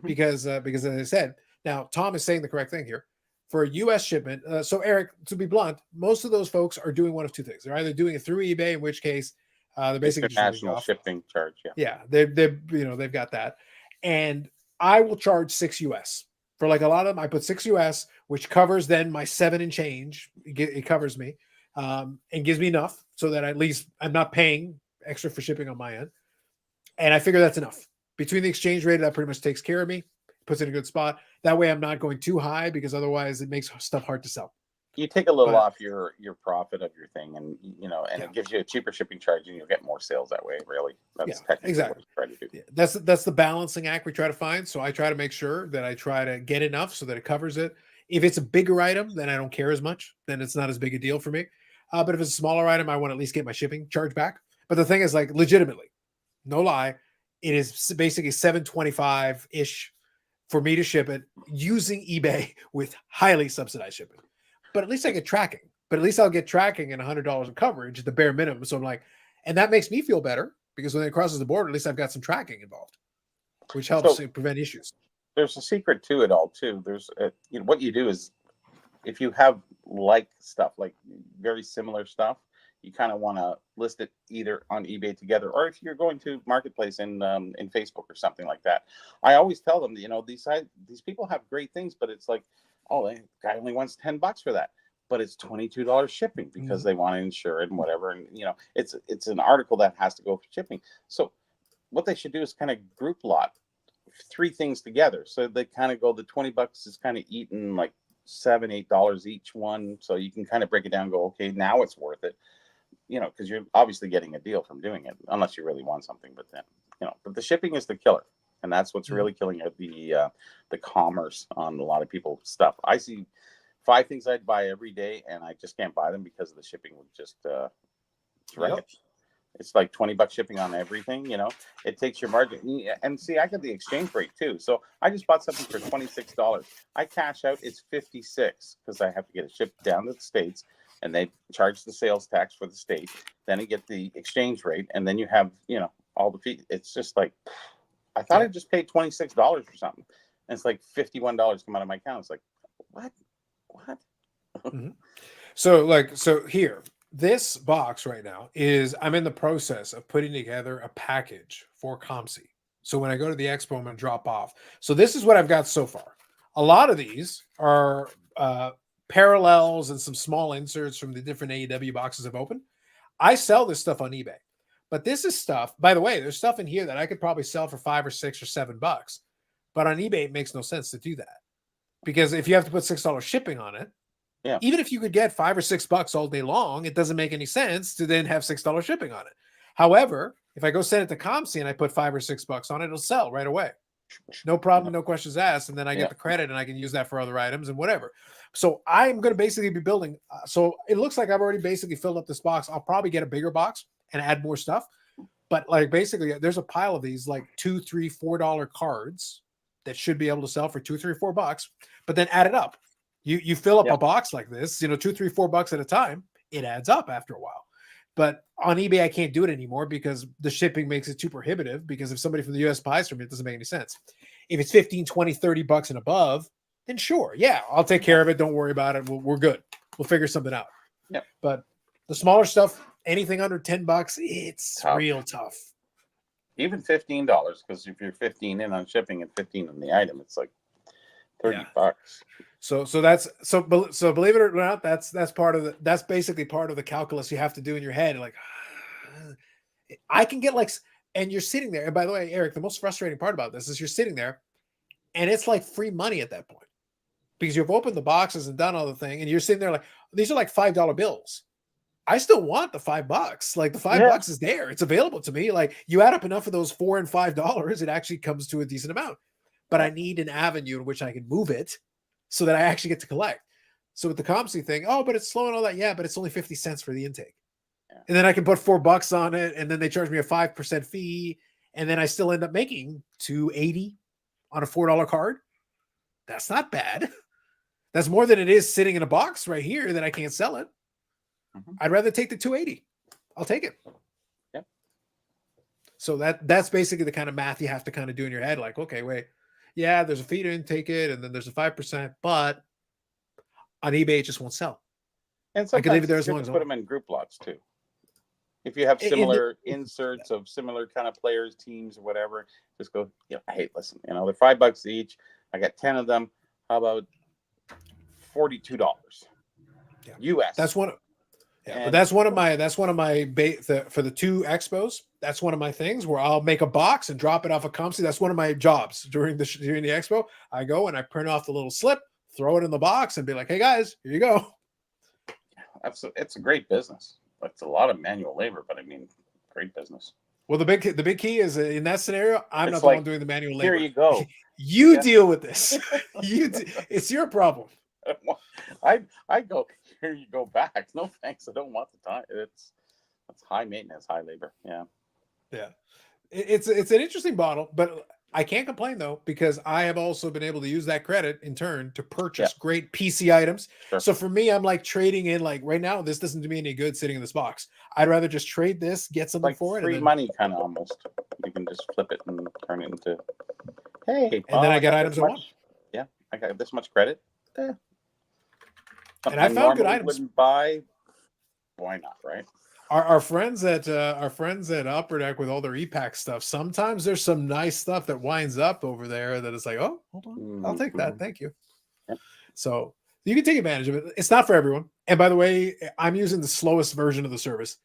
because as I said, now Tom is saying the correct thing here. For a U.S. shipment, so Eric, to be blunt, most of those folks are doing one of two things. They're either doing it through eBay, in which case they're basically international shipping charge. They've got that, and I will charge $6 US for like a lot of them. I put $6 US, which covers then my $7 and change. It covers me, and gives me enough so that at least I'm not paying extra for shipping on my end. And I figure that's enough. Between the exchange rate, that pretty much takes care of me, puts it in a good spot. That way I'm not going too high, because otherwise it makes stuff hard to sell. You take a little off your profit of your thing, and it gives you a cheaper shipping charge, and you'll get more sales that way. Really, that's technically exactly what you try to do. Yeah, that's the balancing act we try to find. So I try to make sure that I try to get enough so that it covers it. If it's a bigger item, then I don't care as much. Then it's not as big a deal for me. But if it's a smaller item, I want to at least get my shipping charge back. But the thing is, like, legitimately, no lie, it is basically $7.25 ish for me to ship it using eBay with highly subsidized shipping. But at least I get tracking. But at least I'll get tracking and $100 in coverage at the bare minimum. So I'm like, and that makes me feel better, because when it crosses the border, at least I've got some tracking involved. which helps prevent issues. There's a secret to it all too. There's what you do is, if you have like stuff, like very similar stuff, you kind of want to list it either on eBay together, or if you're going to Marketplace in Facebook or something like that. I always tell them, these people have great things, but it's like, oh, the guy only wants $10 for that, but it's $22 shipping because they want to insure it and whatever. And it's an article that has to go for shipping. So what they should do is kind of group lot 3 things together. So they kind of go, the $20 is kind of eaten like $7-8 each one. So you can kind of break it down and go, okay, now it's worth it. Because you're obviously getting a deal from doing it, unless you really want something. But then, but the shipping is the killer, and that's what's really killing the commerce on a lot of people's stuff. I see 5 things I'd buy every day, and I just can't buy them because the shipping would just wreck it. It's like $20 shipping on everything. It takes your margin. And see, I get the exchange rate too. So I just bought something for $26. I cash out, it's $56 because I have to get it shipped down to the States. And they charge the sales tax for the state. Then you get the exchange rate, and then you have, all the fees. It's just like, I thought I just paid $26 for something, and it's like $51 come out of my account. It's like, what? So here, this box right now is, I'm in the process of putting together a package for COMC. So when I go to the expo, I'm going to drop off. So this is what I've got so far. A lot of these are parallels and some small inserts from the different AEW boxes I've opened. I sell this stuff on eBay, but this is stuff, by the way, there's stuff in here that I could probably sell for $5 or $6 or $7, but on eBay, it makes no sense to do that, because if you have to put $6 shipping on it, even if you could get $5 or $6 all day long, it doesn't make any sense to then have $6 shipping on it. However, if I go send it to COMC and I put $5 or $6 on it, it'll sell right away. No problem, no questions asked, and then I get the credit and I can use that for other items and whatever. So I'm going to basically be building. So it looks like I've already basically filled up this box. I'll probably get a bigger box and add more stuff. But like basically, there's a pile of these like $2, $3, $4 cards that should be able to sell for $2, $3, $4. But then add it up. You fill up a box like this, $2, $3, $4 at a time. It adds up after a while. But on eBay, I can't do it anymore because the shipping makes it too prohibitive, because if somebody from the US buys from me, it doesn't make any sense. If it's $15, $20, $30 and above, then sure. Yeah, I'll take care of it. Don't worry about it. We're good. We'll figure something out. Yeah. But the smaller stuff, anything under $10, it's real tough. Even $15, because if you're 15 in on shipping and 15 on the item, it's like $30. So believe it or not, that's basically part of the calculus you have to do in your head. Like, I can get like, and you're sitting there. And by the way, Eric, the most frustrating part about this is you're sitting there and it's like free money at that point, because you've opened the boxes and done all the thing. And you're sitting there like, these are like $5 bills. I still want the $5. Like the $5 is there. It's available to me. Like you add up enough of those $4 and $5, it actually comes to a decent amount, but I need an avenue in which I can move it so that I actually get to collect. So with the COMC thing, but it's slow and all that. Yeah, but it's only 50 cents for the intake. Yeah. And then I can put $4 on it, and then they charge me a 5% fee, and then I still end up making $2.80 on a $4 card. That's not bad. That's more than it is sitting in a box right here that I can't sell it. I'd rather take the $2.80. I'll take it. Yep. So that's basically the kind of math you have to kind of do in your head. Like, okay, wait. Yeah, there's a fee to intake it, and then there's a 5%, but on eBay it just won't sell. And sometimes I can leave it there as long as I put them in group lots too. If you have similar inserts of similar kind of players, teams, or whatever, just go, hey, listen, they're $5 each. I got 10 of them. How about $42? US. That's one. But that's one of my for the 2 expos. That's one of my things where I'll make a box and drop it off a COMC. That's one of my jobs during the expo. I go and I print off the little slip, throw it in the box, and be like, "Hey guys, here you go." It's a great business. It's a lot of manual labor, but I mean, great business. Well, the big key is in that scenario, I'm not the one doing the manual labor. Here you go. You deal with this. It's your problem. I go, here you go back. No thanks. I don't want the time. It's high maintenance, high labor. Yeah. It's an interesting model, but I can't complain though, because I have also been able to use that credit in turn to purchase great PC items. Sure. So for me, I'm like trading in, like right now, this doesn't do me any good sitting in this box. I'd rather just trade this, get something like for it. Free money kind of almost. You can just flip it and turn it into Hey, and then I get got items this I want. much. Yeah, I got this much credit. And Something I found good normally items. wouldn't buy. Why not, right? Our friends at Upper Deck with all their e-pack stuff. Sometimes there's some nice stuff that winds up over there that is like, oh, hold on, I'll take that, thank you. Yep. So you can take advantage of it. It's not for everyone. And by the way, I'm using the slowest version of the service.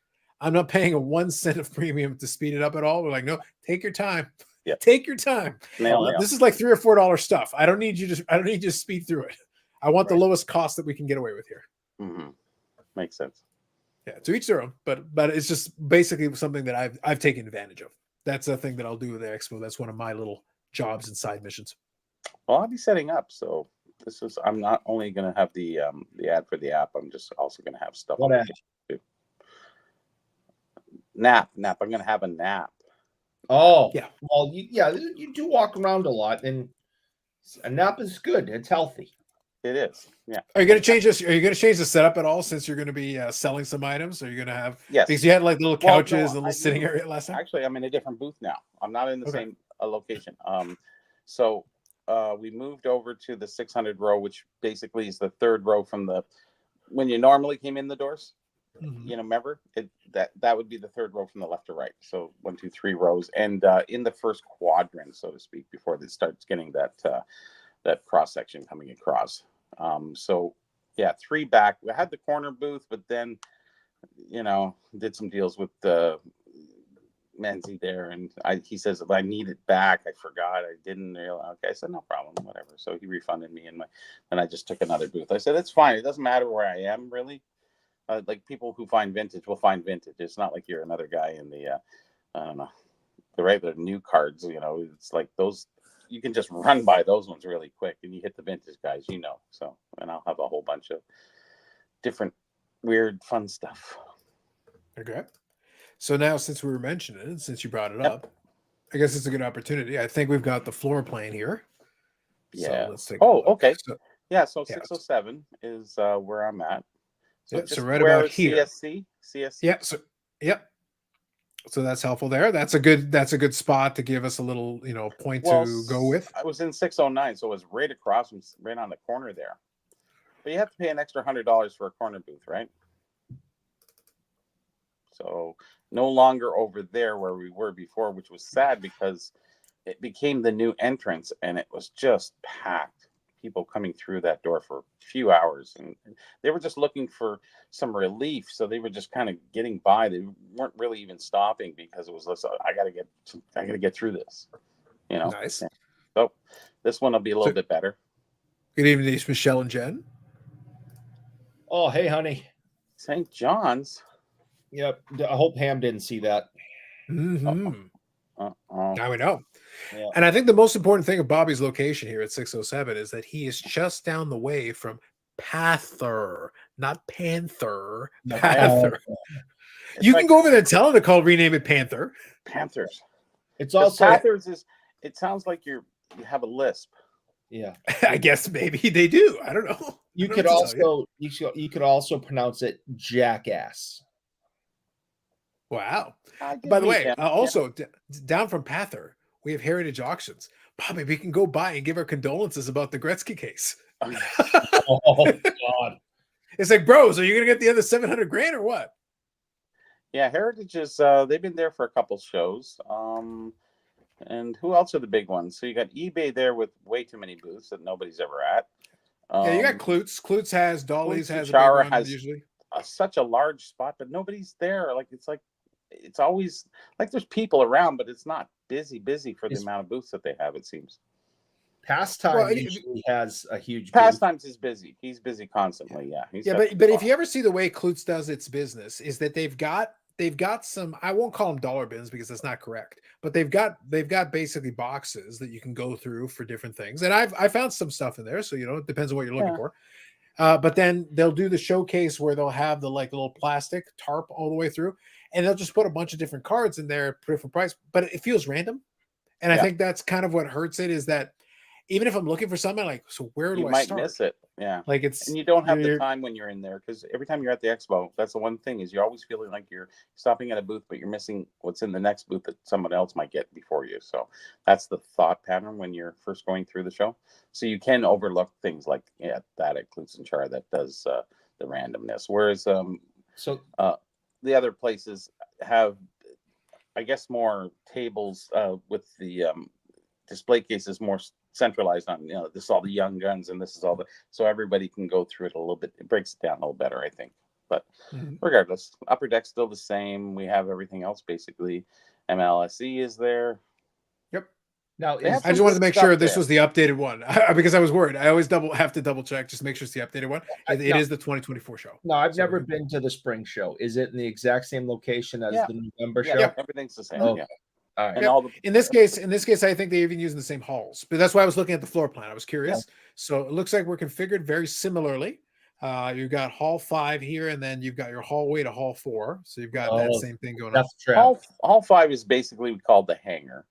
I'm not paying a 1 cent of premium to speed it up at all. We're like, no, take your time. Yep. Take your time. Nail. This is like $3 or $4 stuff. I don't need you to speed through it. I want the lowest cost that we can get away with here. Mm-hmm. Makes sense. Yeah, to each their own, but it's just basically something that I've taken advantage of. That's a thing that I'll do with the Expo. That's one of my little jobs and side missions. Well, I'll be setting up, so I'm not only going to have the ad for the app. I'm just also going to have stuff. What app? Nap. I'm going to have a nap. Oh, yeah. Well, you do walk around a lot, and a nap is good. It's healthy. It is. Yeah. Are you going to change this? Are you going to change the setup at all since you're going to be selling some items? Are you going to have? Yes. Because you had like little couches and a little I sitting do. area last time. Actually, I'm in a different booth now. I'm not in the same location. So we moved over to the 600 row, which basically is the third row from when you normally came in the doors. Mm-hmm. You know, remember that would be the third row from the left to right. So 1, 2, 3 rows, and in the first quadrant, so to speak, before it starts getting that cross section coming across. So yeah, 3 back. We had the corner booth, but then did some deals with Menzie there, and he says if I need it back, I forgot, I didn't realize. Okay, I said no problem, whatever. So he refunded me, and I just took another booth. I said it's fine. It doesn't matter where I am really. Like people who find vintage will find vintage. It's not like you're another guy in the I don't know, the regular new cards. It's like those. You can just run by those ones really quick, and you hit the vintage guys. So and I'll have a whole bunch of different weird fun stuff. Okay. So now, since we were mentioning it, since you brought it up, I guess it's a good opportunity. I think we've got the floor plan here. Yeah. So let's take. Okay. So, So 607 is where I'm at. So right about here. CSC. Yeah. So So that's helpful there. That's a good spot to give us a little point to go with. I was in 609, so it was right across from right on the corner there. But you have to pay an extra $100 for a corner booth, right? So no longer over there where we were before, which was sad because it became the new entrance and it was just packed. People coming through that door for a few hours, and they were just looking for some relief. So they were just kind of getting by. They weren't really even stopping because it was I got to get through this, Nice. So this one will be a little bit better. Good evening, it's Michelle and Jen. Oh, hey, honey. St. John's. Yep. I hope Ham didn't see that. Mm-hmm. Now we know. Yeah. And I think the most important thing of Bobby's location here at 607 is that he is just down the way from Panther, not Panther. Panther. You can go over there and tell him to rename it Panther. Panthers. It's also Panthers is. It sounds like you have a lisp. Yeah. I guess maybe they do. I don't know. You could also pronounce it jackass. Wow. By the way, also down from Panther, we have Heritage Auctions. Bobby, we can go by and give our condolences about the Gretzky case. Oh God. It's like, bros, are you gonna get the other $700,000 or what? Yeah, Heritage is they've been there for a couple shows. And who else are the big ones? So you got eBay there with way too many booths that nobody's ever at. Yeah, you got Klutz. Klutz has Dolly's has Chara a big one has usually. Such a large spot, but nobody's there. It's always like there's people around, but it's not busy for the amount of booths that they have, it seems. Pastime usually has a huge Pastimes is busy. He's busy constantly. Yeah. But if you ever see the way Klutz does its business, is that they've got some, I won't call them dollar bins because that's not correct, but they've got basically boxes that you can go through for different things. And I found some stuff in there, so it depends on what you're looking for. But then they'll do the showcase where they'll have the little plastic tarp all the way through, and they'll just put a bunch of different cards in there, different price, but it feels random. And I think that's kind of what hurts it, is that even if I'm looking for something, like, so where do You I might start? miss it. Yeah. Like it's And you don't have the you're- time when you're in there, because every time you're at the expo, that's the one thing, is you're always feeling like you're stopping at a booth, but you're missing what's in the next booth that someone else might get before you. So that's the thought pattern when you're first going through the show. So you can overlook things like, yeah, that at Klusenchar that does the randomness. Whereas the other places have, I guess, more tables with the display cases more centralized on, this is all the young guns and this is all the, so everybody can go through it a little bit. It breaks it down a little better, I think. But regardless, upper deck's still the same. We have everything else basically. MLSE is there. Yep. Now, I just wanted to make sure this was the updated one because I was worried. I always have to double check, just make sure it's the updated one. It is the 2024 show. No, I've never been to the spring show. Is it in the exact same location as the November show? Yeah, everything's the same. Oh. Yeah. All right. And all the, in this case, I think they're even using the same halls, but that's why I was looking at the floor plan. I was curious. So it looks like we're configured very similarly. You've got hall 5 here, and then you've got your hallway to hall 4. So you've got that same thing going on. Hall 5 is basically called the hangar.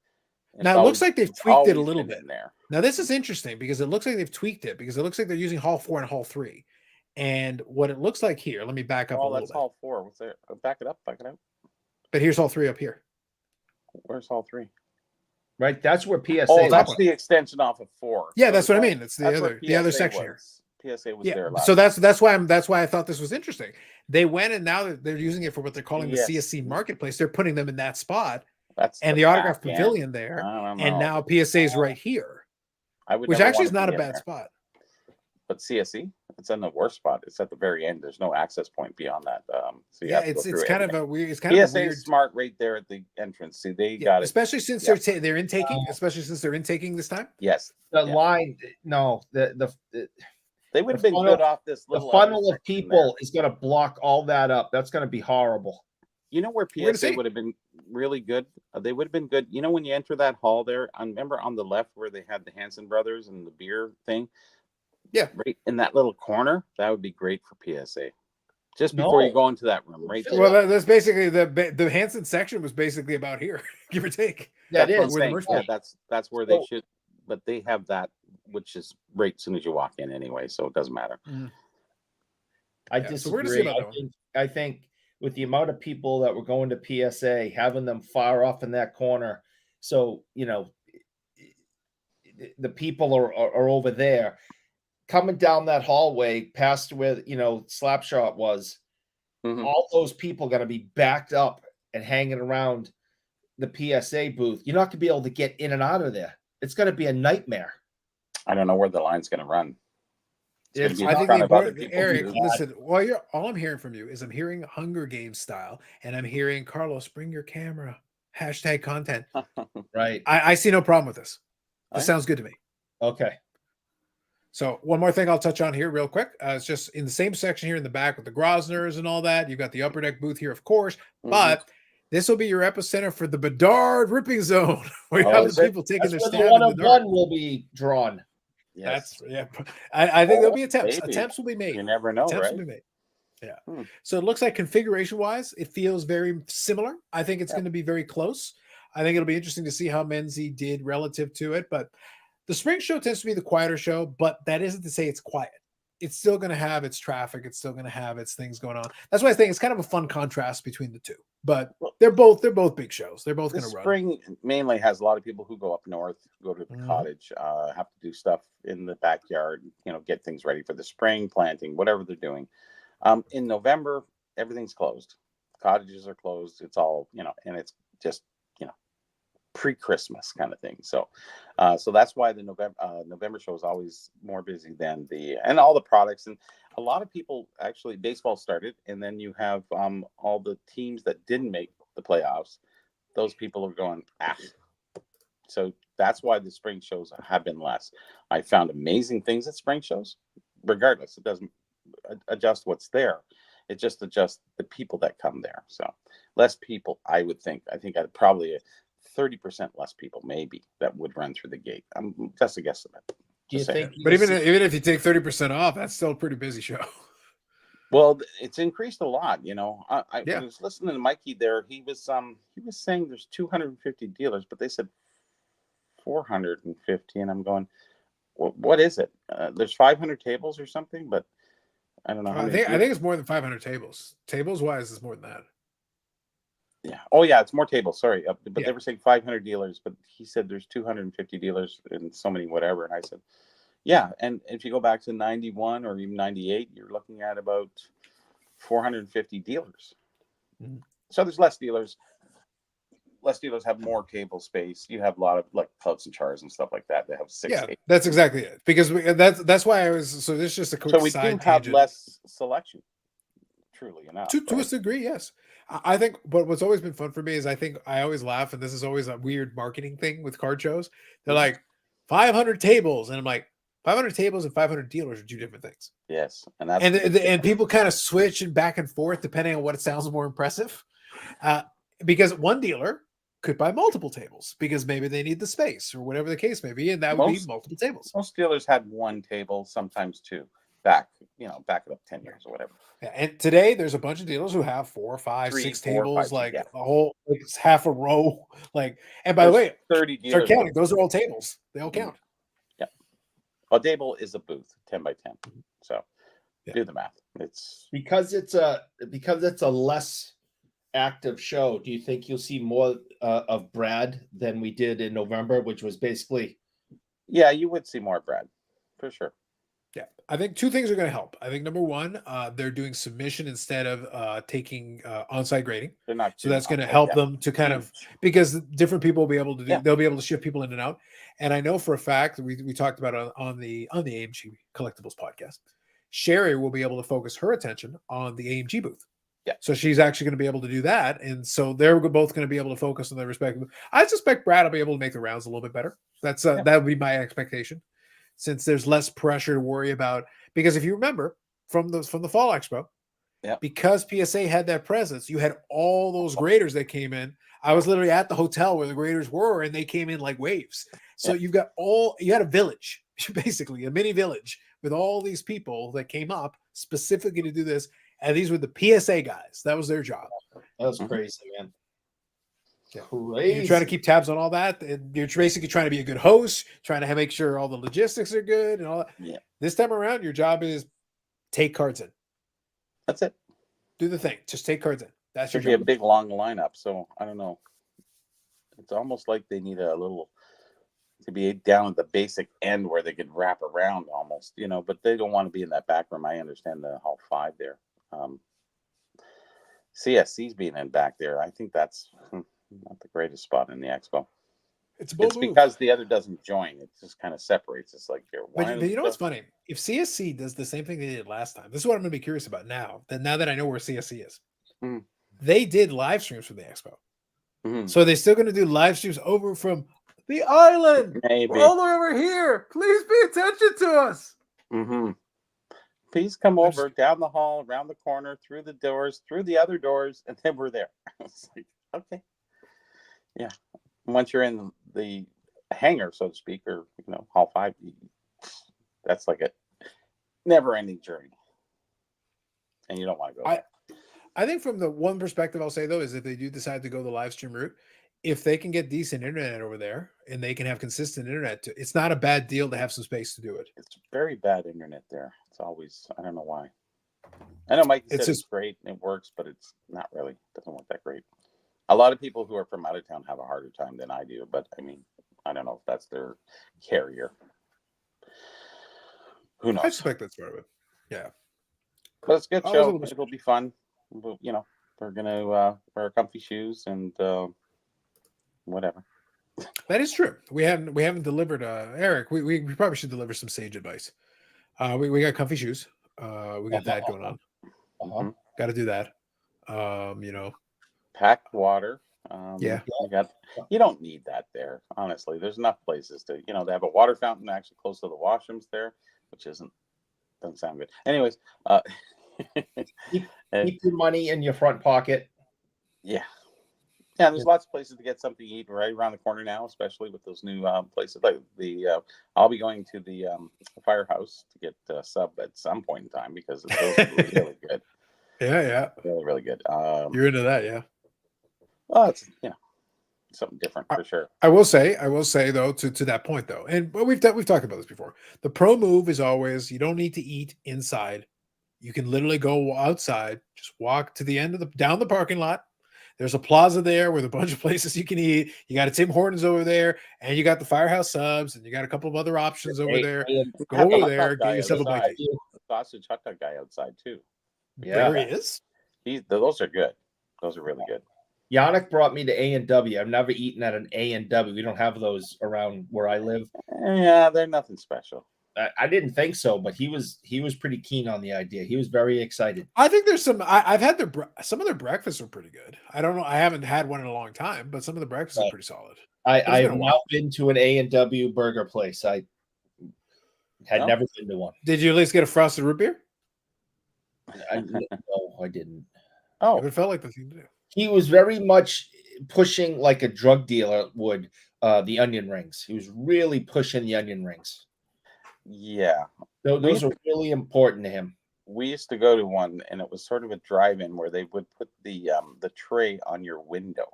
Now it looks like they've tweaked it a little bit there. Now this is interesting because it looks like they've tweaked it, because it looks like they're using hall 4 and hall 3. And what it looks like here, let me back up a little bit. That's hall 4. What's there? Back it up. But here's hall 3 up here. Where's hall 3? Right, that's where PSA. Oh, that's the extension off of 4. Yeah, that's what I mean. It's the other section here. PSA was there last. So that's why I thought this was interesting. They went, and now they're using it for what they're calling the CSC marketplace. They're putting them in that spot. That's and the autograph pavilion there, and now PSA is right here, which actually is not a bad spot. But CSC, it's in the worst spot. It's at the very end. There's no access point beyond that. So it's kind of a weird. It's kind PSA of weird. Is smart right there at the entrance. See, they got it. Especially since they're intaking. Especially since they're intaking this time. Yes. The line. No. The they would have been good off this little. The funnel of people is going to block all that up. That's going to be horrible. You know where PSA would have been really good? They would have been good. You know, when you enter that hall there, I remember on the left where they had the Hanson brothers and the beer thing. Yeah. Right in that little corner, that would be great for PSA. Just before you go into that room, right there. Well, that's basically the Hanson section was basically about here, give or take. That is. That's where they should, but they have that, which is right as soon as you walk in anyway, so it doesn't matter. I disagree. I think with the amount of people that were going to PSA, having them far off in that corner, so the people are over there, coming down that hallway past where Slapshot was. All those people got to be backed up and hanging around the PSA booth. You're not going to be able to get in and out of there. It's going to be a nightmare. I don't know where the line's going to run. I think Eric, listen, all I'm hearing from you is I'm hearing Hunger Games style, and I'm hearing Carlos, bring your camera, #content. Right. I see no problem with this. This sounds good to me. Okay. So one more thing I'll touch on here real quick. It's just in the same section here in the back with the Grosners and all that. You've got the upper deck booth here, of course, but this will be your epicenter for the Bedard ripping zone, where you have the people taking their stab. The one will be drawn. Yes. I think there'll be attempts. Maybe. Attempts will be made. You never know, attempts will be made. Yeah. So it looks like configuration wise, it feels very similar. I think it's going to be very close. I think it'll be interesting to see how Menzie did relative to it, but the spring show tends to be the quieter show, but that isn't to say it's quiet. It's still going to have its traffic. It's still going to have its things going on. That's why I think it's kind of a fun contrast between the two. But they're both big shows. They're both going to run. Spring mainly has a lot of people who go up north, go to the cottage, have to do stuff in the backyard, get things ready for the spring planting, whatever they're doing. In November, everything's closed. Cottages are closed. It's all, and it's just, pre-Christmas kind of thing. So that's why the November show is always more busy than and all the products. And a lot of people, actually, baseball started, and then you have all the teams that didn't make the playoffs. Those people are going, So that's why the spring shows have been less. I found amazing things at spring shows. Regardless, it doesn't adjust what's there. It just adjusts the people that come there. So less people, I would think. I think I'd probably 30% less people maybe that would run through the gate. I'm just a guesstimate. Do you think? But even if you take 30% off, that's still a pretty busy show. Well, it's increased a lot. I was listening to Mikey there. He was saying there's 250 dealers, but they said 450, and I'm going, what is it? There's 500 tables or something, but I don't know how many. I think it's more than 500 tables. Tables wise, it's more than that. Yeah. Oh, yeah. It's more tables. Sorry, but Yeah. they were saying 500 dealers, but he said there's 250 dealers and so many whatever. And I said, yeah. And if you go back to 91 or even 98, you're looking at about 450 dealers. Mhm. So there's less dealers. Less dealers have more table space. You have a lot of like pubs and chars and stuff like that. They have 6 Yeah, tables. that's exactly it. Because that's why I was. So this is just a quick So we side do have tangent. less selection, truly enough. To a degree, yes. I think, but what's always been fun for me is I think I always laugh, and this is always a weird marketing thing with card shows. They're like 500 tables, and I'm like 500 tables and 500 dealers are two different things. Yes, and that's And people kind of switch and back and forth depending on what it sounds more impressive, because one dealer could buy multiple tables because maybe they need the space or whatever the case may be, and that would be multiple tables. Most dealers had one table, sometimes two. Back it up 10 years or whatever. Yeah, and today there's a bunch of dealers who have 4, 5, 3, 6 4, tables, 5, like yeah. a whole, like it's half a row. Like, and by the way, 30 start dealers. counting. Those are all tables. They all count. Yeah. A table is a booth, 10 by 10. So do the math. It's because it's a less active show. Do you think you'll see more of Brad than we did in November, which was basically? Yeah, you would see more Brad for sure. Yeah, I think two things are going to help. I think number one, they're doing submission instead of taking on-site grading. They're not. So that's going to help them to kind of, because different people will be able to do. They'll be able to shift people in and out. And I know for a fact we talked about it on the AMG Collectibles podcast. Sherry will be able to focus her attention on the AMG booth. Yeah. So she's actually going to be able to do that, and so they're both going to be able to focus on their respective. I suspect Brad will be able to make the rounds a little bit better. That's that would be my expectation, since there's less pressure to worry about. Because if you remember from the Fall Expo, because PSA had that presence, you had all those graders that came in. I was literally at the hotel where the graders were, and they came in like waves. So you had a village, basically a mini village with all these people that came up specifically to do this. And these were the PSA guys. That was their job. That was crazy, man. Yeah. Crazy. You're trying to keep tabs on all that. And you're basically trying to be a good host, trying to make sure all the logistics are good and all that. Yeah. This time around, your job is take cards in. That's it. Do the thing. Just take cards in. That's your Should job. be a big long lineup. So I don't know. It's almost like they need a little to be down at the basic end where they could wrap around almost, but they don't want to be in that back room. I understand the Hall 5 there. CSC's being in back there. I think that's not the greatest spot in the expo. It's move. Because the other doesn't join. It just kind of separates. It's like you're. But you know what's funny? If CSC does the same thing they did last time, this is what I'm going to be curious about now. Now that I know where CSC is, they did live streams from the expo. So are they still going to do live streams over from the island? Maybe. We're all the way over here. Please pay attention to us. Please come over down the hall, around the corner, through the doors, through the other doors, and then we're there. It's like, okay. Yeah. Once you're in the hangar, so to speak, or Hall 5, that's like a never-ending journey, and you don't want to go. I think from the one perspective I'll say though is if they do decide to go the live stream route, if they can get decent internet over there and they can have consistent internet, it's not a bad deal to have some space to do it. It's very bad internet there. It's always, I don't know why. I know Mike said it's great and it works, but it's not really. It doesn't work that great. A lot of people who are from out of town have a harder time than I do, but I mean, I don't know if that's their carrier. Who knows? I suspect that's part of it. Yeah. But it's a good show. It'll be fun. We're gonna wear comfy shoes and whatever. That is true. We haven't delivered Eric. We probably should deliver some sage advice. We got comfy shoes. We got that going on. Got to do that. Packed water. Yeah. You don't need that there. Honestly, there's enough places to they have a water fountain actually close to the washrooms there, which doesn't sound good. Anyways, keep your money in your front pocket. Yeah. Yeah, there's lots of places to get something to eat right around the corner now, especially with those new places. Like I'll be going to the Firehouse to get sub at some point in time because it's really good. Yeah, really, really good. You're into that, yeah? Well, it's something different for sure. I will say though, to that point though, and we've talked about this before. The pro move is always you don't need to eat inside. You can literally go outside, just walk to the end of down the parking lot. There's a plaza there with a bunch of places you can eat. You got a Tim Hortons over there, and you got the Firehouse Subs, and you got a couple of other options over there. Go over there, get yourself a bite. The sausage hot dog guy outside too. Yeah, there he is. Those are good. Those are really good. Yannick brought me to A&W. I've never eaten at an A&W. We don't have those around where I live. Yeah, they're nothing special. I didn't think so, but he was pretty keen on the idea. He was very excited. I think there's some. I've had some of their breakfasts are pretty good. I don't know. I haven't had one in a long time, but some of the breakfasts are pretty solid. I've now been to an A&W burger place. I had never been to one. Did you at least get a frosted root beer? No, I didn't. Oh, it felt like the thing to do. He was very much pushing like a drug dealer would the onion rings. He was really pushing the onion rings. Yeah. Those are really important to him. We used to go to one, and it was sort of a drive-in where they would put the tray on your window.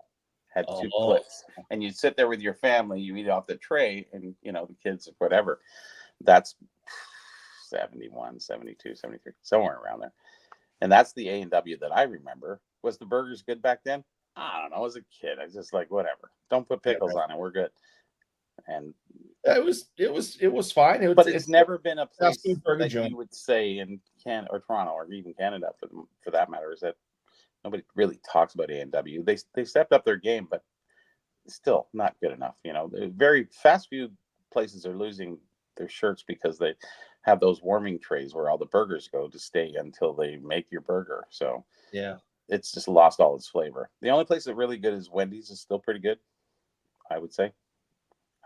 Had two clips, and you'd sit there with your family. You eat off the tray, and the kids or whatever. That's 71, 72, 73, somewhere around there. And that's the A&W that I remember. Was the burgers good back then? I don't know. As a kid, I was just like, whatever. Don't put pickles on it. We're good. And it was fine. But it's never been a place that you would say in Canada or Toronto or even Canada, for that matter, is that nobody really talks about A&W. They stepped up their game, but still not good enough. Very fast food places are losing their shirts because they have those warming trays where all the burgers go to stay until they make your burger. So yeah, it's just lost all its flavor. The only place that's really good is Wendy's. Is still pretty good, I would say.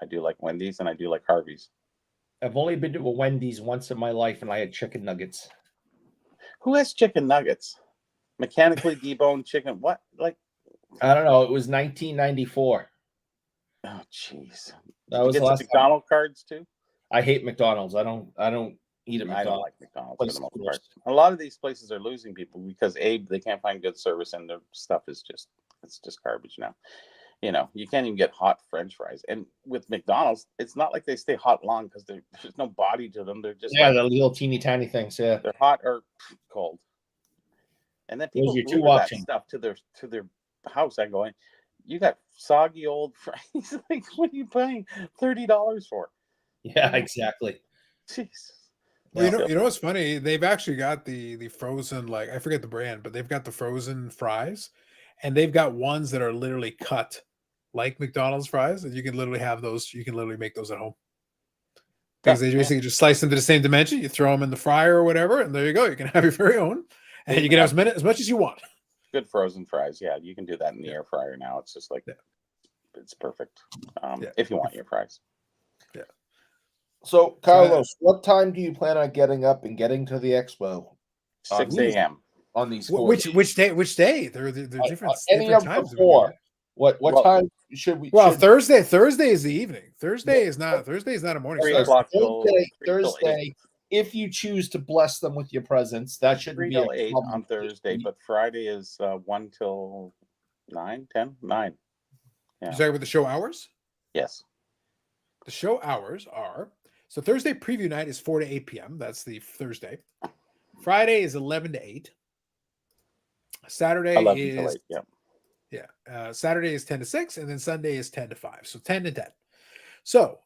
I do like Wendy's, and I do like Harvey's. I've only been to a Wendy's once in my life, and I had chicken nuggets. Who has chicken nuggets? Mechanically deboned chicken? What? Like, I don't know. It was 1994. Oh, jeez. That was the last McDonald's cards too. I hate McDonald's. I don't eat at McDonald's. I don't like McDonald's for the most part. A lot of these places are losing people because they can't find good service, and their stuff is just garbage now. You can't even get hot French fries. And with McDonald's, it's not like they stay hot long because there's no body to them. They're just the little teeny tiny things. Yeah, they're hot or cold. And then people move that stuff to their house. I'm going, you got soggy old fries. Like, what are you paying $30 for? Yeah, exactly. Jeez. Well, you know what's funny? They've actually got the frozen, like, I forget the brand, but they've got the frozen fries, and they've got ones that are literally cut like McDonald's fries, and you can literally have those. You can literally make those at home because they basically just slice them to the same dimension. You throw them in the fryer or whatever, and there you go. You can have your very own, and you can have as much as you want. Good frozen fries. Yeah, you can do that in the air fryer now. It's just like it's perfect if you want your fries. Yeah. So, Carlos, what time do you plan on getting up and getting to the expo? 6 a.m. on these. Which day? Which day? They're different. Any different of times. before. What time should we? Well, Thursday is the evening. Thursday is not a morning. 3 o'clock Thursday. If you choose to bless them with your presents, that shouldn't be 8 on Thursday, but Friday is 1 till 9, 10, 9. Yeah. You talking about the show hours? Yes. The show hours are so Thursday preview night is 4 to 8 p.m. That's the Thursday. Friday is 11 to 8. Saturday 11 is to 8, yeah. Yeah. Saturday is 10 to 6, and then Sunday is 10 to 5. So 10 to 10. So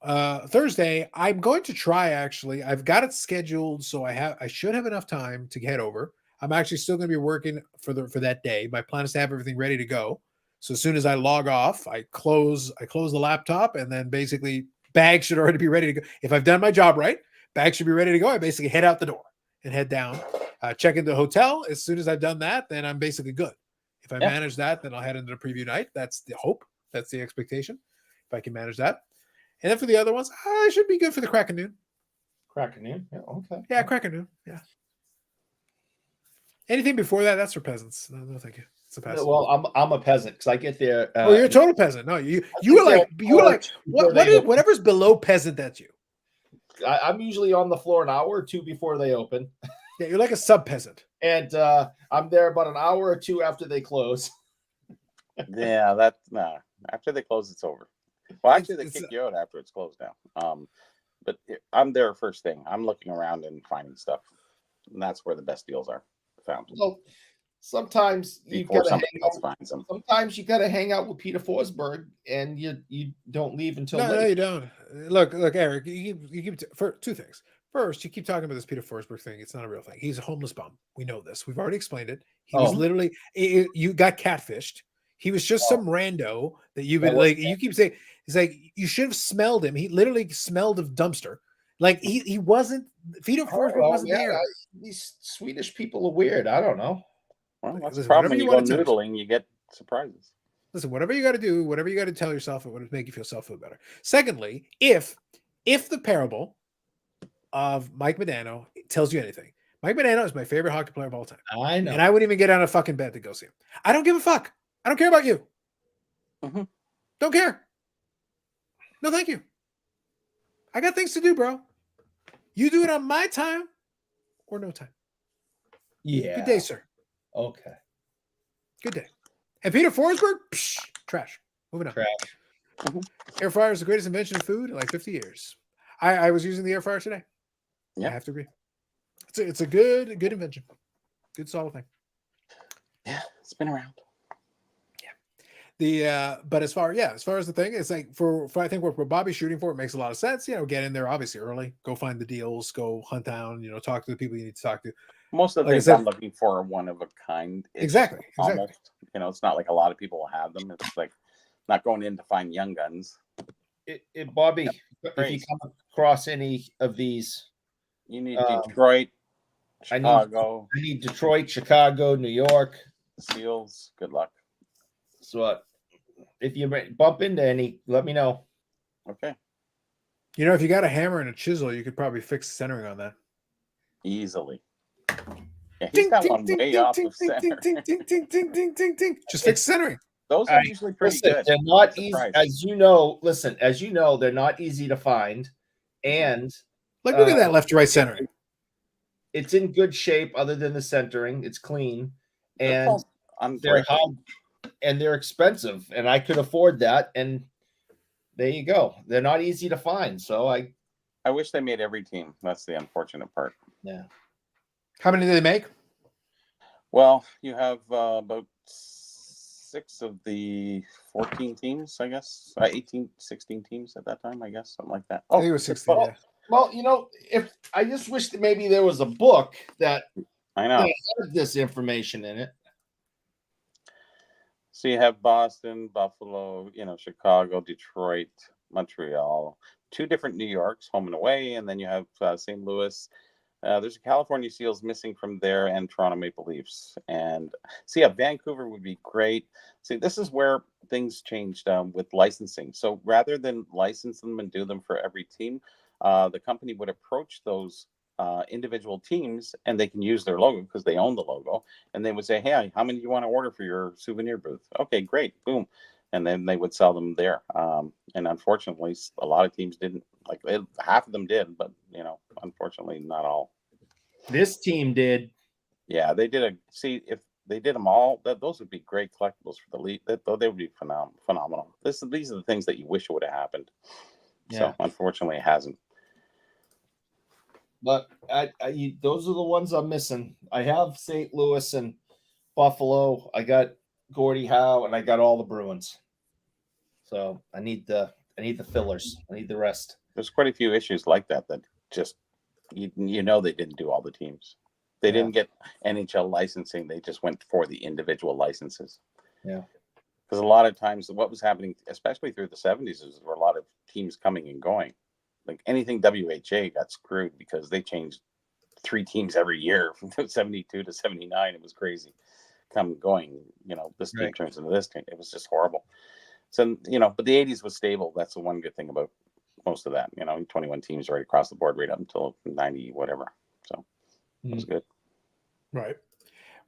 Thursday, I'm going to try, actually. I've got it scheduled, so I should have enough time to head over. I'm actually still going to be working for that day. My plan is to have everything ready to go. So as soon as I log off, I close the laptop, and then basically bags should already be ready to go. If I've done my job right, bags should be ready to go. I basically head out the door and head down, check into the hotel. As soon as I've done that, then I'm basically good. If I manage that, then I'll head into the preview night. That's the hope. That's the expectation. If I can manage that. And then for the other ones, I should be good for the crack of noon. Crack of noon? Yeah, okay. Yeah, crack of noon. Yeah. Anything before that, that's for peasants. No, thank you. It's a peasant. Well, I'm a peasant because I get there. You're a total peasant. No, you are like whatever's below peasant. That's you. I'm usually on the floor an hour or two before they open. Yeah, you're like a sub peasant. And I'm there about an hour or two after they close. Yeah, that's nah. After they close, it's over. Well, actually, they kick you out after it's closed down. But I'm there first thing. I'm looking around and finding stuff, and that's where the best deals are found. Well, sometimes you gotta hang out. Finds them. Sometimes you gotta hang out with Peter Forsberg, and you don't leave until no, late. No, you don't. Look, Eric. You keep for two things. First, you keep talking about this Peter Forsberg thing. It's not a real thing. He's a homeless bum. We know this. We've already explained it. He was literally you got catfished. He was just some rando that you've been like. You keep saying he's like you should have smelled him. He literally smelled of dumpster. Like he wasn't. Peter Forsberg wasn't there. These Swedish people are weird. I don't know. Well, that's the problem. When you go noodling, you get surprises. Listen, whatever you got to do, whatever you got to tell yourself, it would make you feel better. Secondly, if the parable of Mike Modano tells you anything, Mike Modano is my favorite hockey player of all time. I know, and I wouldn't even get on a fucking bed to go see him. I don't give a fuck. I don't care about you. Mm-hmm. Don't care. No, thank you. I got things to do, bro. You do it on my time or no time. Yeah. Good day, sir. Okay. Good day. And Peter Forsberg, trash. Moving on. Trash. Mm-hmm. Air fryer is the greatest invention of food in like 50 years. I was using the air fryer today. Yeah. I have to agree. It's a good invention. Good solid thing. Yeah, it's been around. But as far as the thing, it's like for I think what Bobby's shooting for, it makes a lot of sense. Get in there obviously early, go find the deals, go hunt down, talk to the people you need to talk to. Most of the things I'm looking for are one of a kind. Exactly. Almost. It's not like a lot of people will have them. It's like not going in to find young guns. Bobby, if you come across any of these, you need Detroit, Chicago. I need Detroit, Chicago, New York. Seals. Good luck. So if you bump into any, let me know. Okay. If you got a hammer and a chisel, you could probably fix the centering on that. Easily. Yeah, he's got one way off of center. Just fix centering. Those are usually pretty good. They're not easy, as you know. Listen, as you know, they're not easy to find, and look at that left to right centering. It's in good shape, other than the centering. It's clean, and they're hard, and they're expensive, and I could afford that. And there you go. They're not easy to find, so I wish they made every team. That's the unfortunate part. Yeah. How many do they make? Well, you have about 6 of the 14 teams, I guess. 18, 16 teams at that time, I guess. Something like that. I think it was 16, yeah. Well, if I just wish that maybe there was a book that had this information in it. So you have Boston, Buffalo, Chicago, Detroit, Montreal, 2 different New Yorks, home and away, and then you have St. Louis. There's a California Seals missing from there, and Toronto Maple Leafs. And Vancouver would be great. See, this is where things changed with licensing. So rather than license them and do them for every team, the company would approach those individual teams, and they can use their logo because they own the logo. And they would say, hey, how many do you want to order for your souvenir booth? Okay, great. Boom. And then they would sell them there. And unfortunately, a lot of teams didn't. Half of them did, but unfortunately, not all. This team did. Yeah, they did. If they did them all, those would be great collectibles for the league. They would be phenomenal. These are the things that you wish would have happened. Yeah. So unfortunately, it hasn't. But those are the ones I'm missing. I have St. Louis and Buffalo. I got Gordie Howe, and I got all the Bruins. So I need the fillers. I need the rest. There's quite a few issues like that just they didn't do all the teams. They didn't get NHL licensing. They just went for the individual licenses. Yeah. Because a lot of times what was happening, especially through the 70s, is there were a lot of teams coming and going. Like anything WHA got screwed because they changed 3 teams every year from 72 to 79. It was crazy. Come and going, this team turns into this team. It was just horrible. So, but the 80s was stable. That's the one good thing about most of that. 21 teams right across the board right up until 90, whatever. So it was good. Right.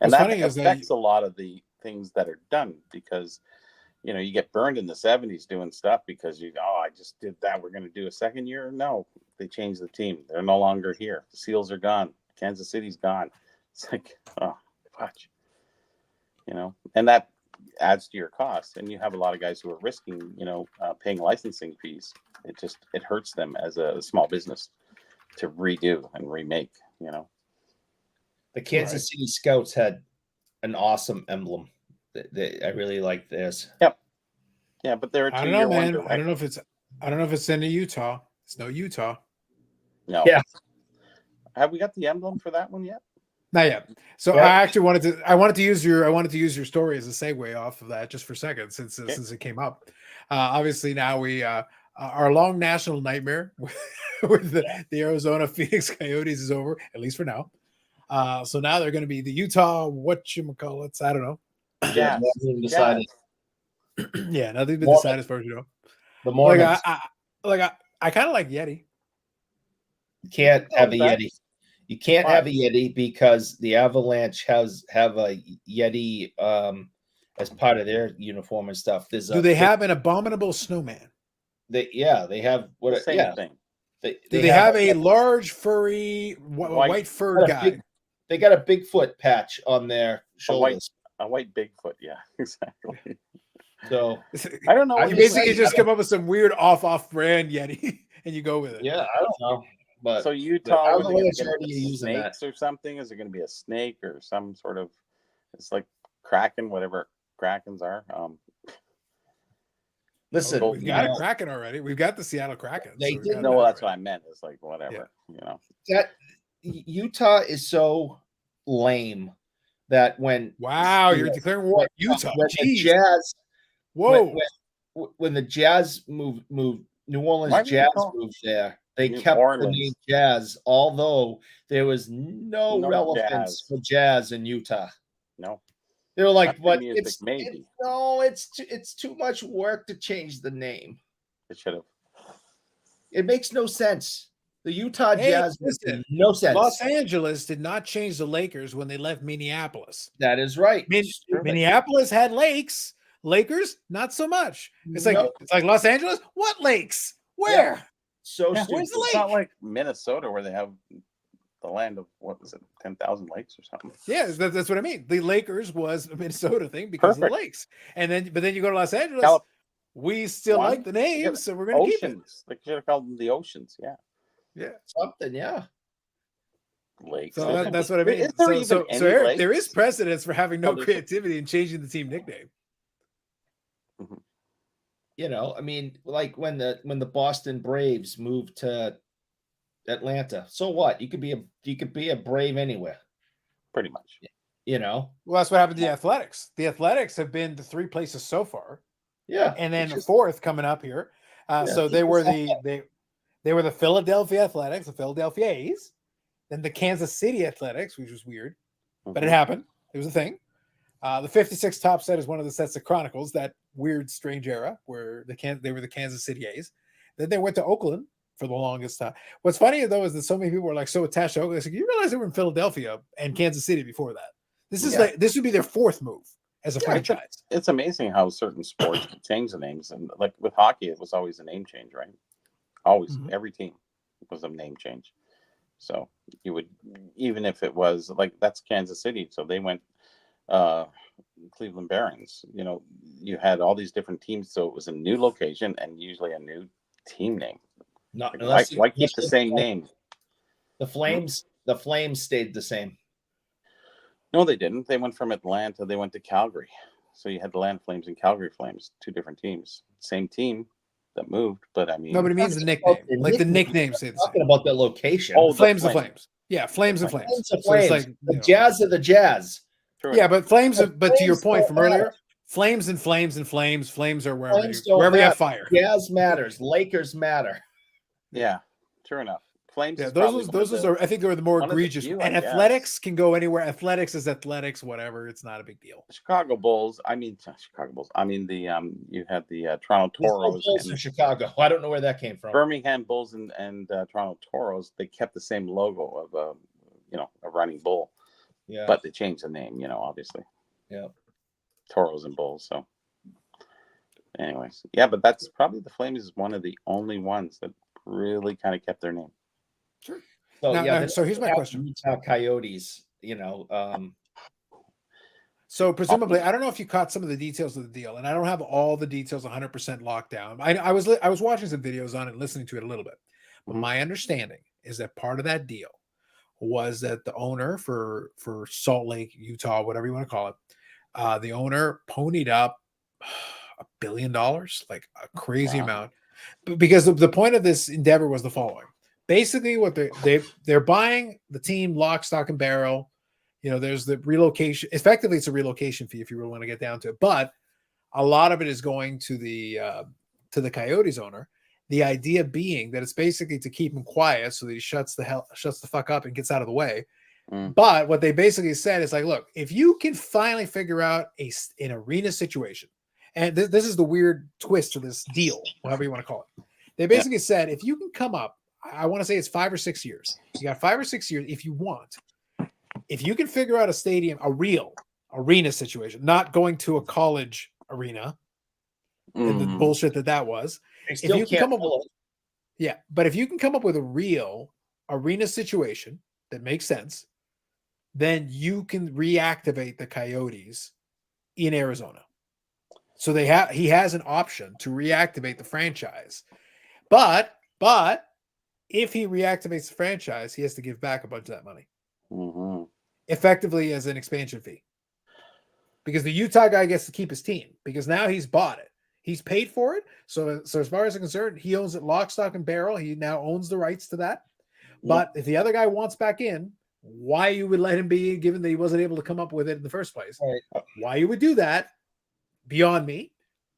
And that affects a lot of the things that are done because, you get burned in the 70s doing stuff because I just did that. We're going to do a second year. No, they changed the team. They're no longer here. The Seals are gone. Kansas City's gone. It's like, oh, fudge. And that adds to your cost, and you have a lot of guys who are risking, paying licensing fees. It hurts them as a small business to redo and remake. The Kansas City Scouts had an awesome emblem. I really like this. Yep. Yeah, but they're a 2-year I don't know, man. wonder, right? I don't know if it's in Utah. It's no Utah. No. Yeah. Have we got the emblem for that one yet? Not yet. So Yeah. I actually wanted to use your story as a segue off of that just for a second since it came up. Obviously now we our long national nightmare with the Arizona Phoenix Coyotes is over, at least for now. So now they're going to be the Utah whatchamacallits. I don't know. Yeah. Nothing decided. Yeah, nothing's been decided as far as you know. The Mormons I kind of like Yeti. You can't have a Yeti. You can't have a Yeti because the Avalanche have a Yeti as part of their uniform and stuff. Do they have an abominable snowman? They have what? The same thing. They have a large furry white furred guy. They got a Bigfoot patch on their shoulders. A white Bigfoot. Yeah, exactly. So I don't know. You basically just come up with some weird off brand Yeti and you go with it. Yeah, I don't know. But so Utah, are using snakes or something? Is it going to be a snake or some sort of? It's like Kraken, whatever Krakens are. Listen, we've got a Kraken already. We've got the Seattle Kraken. They did. No, well, that's what I meant. It's like whatever, That Utah is so lame that when you're declaring war, Utah. When the Jazz, whoa, when the Jazz moved, New Orleans Jazz moved there. They kept the name Jazz, although there was no relevance for Jazz in Utah. No, they were like, "What? Maybe it's too much work to change the name." It should have. It makes no sense. The Utah Jazz makes no sense. Los Angeles did not change the Lakers when they left Minneapolis. That is right. Minneapolis had lakes. Lakers, not so much. It's like Los Angeles. What lakes? Where? Yeah. So stupid. Where's the lake? It's not like Minnesota where they have the land of 10,000 lakes or something. Yeah, that's what I mean. The Lakers was a Minnesota thing because of the lakes, but then you go to Los Angeles. We still like the name, so we're going to keep it. They should have called them the Oceans. Yeah, something. Yeah, lakes. So that's what I mean. So Eric, there is precedence for having no creativity and changing the team nickname. Mm-hmm. I mean, like when the Boston Braves moved to Atlanta. So what? You could be a Brave anywhere. Pretty much. Well, that's what happened to the Athletics. The Athletics have been to 3 places so far. Yeah. And then the 4th coming up here. So they were the Philadelphia Athletics, the Philadelphia A's, then the Kansas City Athletics, which was weird, but it happened. It was a thing. The 56 top set is one of the sets that chronicles that weird, strange era where they were the Kansas City A's. Then they went to Oakland for the longest time. What's funny though is that so many people were like so attached to Oakland. Like, you realize they were in Philadelphia and Kansas City before that. This would be their 4th move as a franchise. It's amazing how certain sports change the names, and like with hockey, it was always a name change, right? Always, every team was a name change. So you would, even if it was like that's Kansas City, so they went Cleveland Barons. You had all these different teams, so it was a new location and usually a new team name. Why keep the same name? The Flames stayed the same. No, they didn't. They went from Atlanta. They went to Calgary. So you had Atlanta Flames and Calgary Flames, 2 different teams. Same team that moved, but I mean, nobody means the nickname. Like the nickname stayed the same. Talking about the location. Oh, Flames. Yeah, Flames and Flames. So it's like the Jazz are the Jazz. True. Yeah, but Flames. But to your point from earlier, Flames and Flames and Flames. Flames are wherever you have fire. Jazz matters. Lakers matter. Yeah, true enough. Flames. Yeah, those are. I think they were the more egregious. And Athletics can go anywhere. Athletics is athletics. Whatever. It's not a big deal. Chicago Bulls. I mean the you had the Toronto Toros in Chicago. I don't know where that came from. Birmingham Bulls and Toronto Toros. They kept the same logo of a running bull. Yeah. But they changed the name. Obviously. Yeah. Toros and Bulls. So. Anyways, yeah, but that's probably the Flames is one of the only ones that really kind of kept their name. Sure. So so here's my question: Utah Coyotes. So presumably, I don't know if you caught some of the details of the deal, and I don't have all the details 100% locked down. I was watching some videos on it, and listening to it a little bit, but my understanding is that part of that deal was that the owner for Salt Lake, Utah, whatever you want to call it, the owner ponied up $1 billion, like a crazy amount, because the point of this endeavor was the following. Basically, what they're buying the team lock, stock, and barrel. You know, there's the relocation. Effectively, it's a relocation fee if you really want to get down to it. But a lot of it is going to the Coyotes owner. The idea being that it's basically to keep him quiet so that he shuts the fuck up and gets out of the way. But what they basically said is like, look, if you can finally figure out an arena situation, and this is the weird twist to this deal, whatever you want to call it. They basically said, if you can come up, I want to say it's 5 or 6 years. You got 5 or 6 years if you want. If you can figure out a stadium, a real arena situation, not going to a college arena and the bullshit that was. If you can come up with, but if you can come up with a real arena situation that makes sense, then you can reactivate the Coyotes in Arizona. So he has an option to reactivate the franchise. But if he reactivates the franchise, he has to give back a bunch of that money. Effectively as an expansion fee. Because the Utah guy gets to keep his team because now he's bought it. He's paid for it. So as far as I'm concerned, he owns it lock, stock, and barrel. He now owns the rights to that. But if the other guy wants back in, why you would let him be, given that he wasn't able to come up with it in the first place? Right. Why you would do that, beyond me.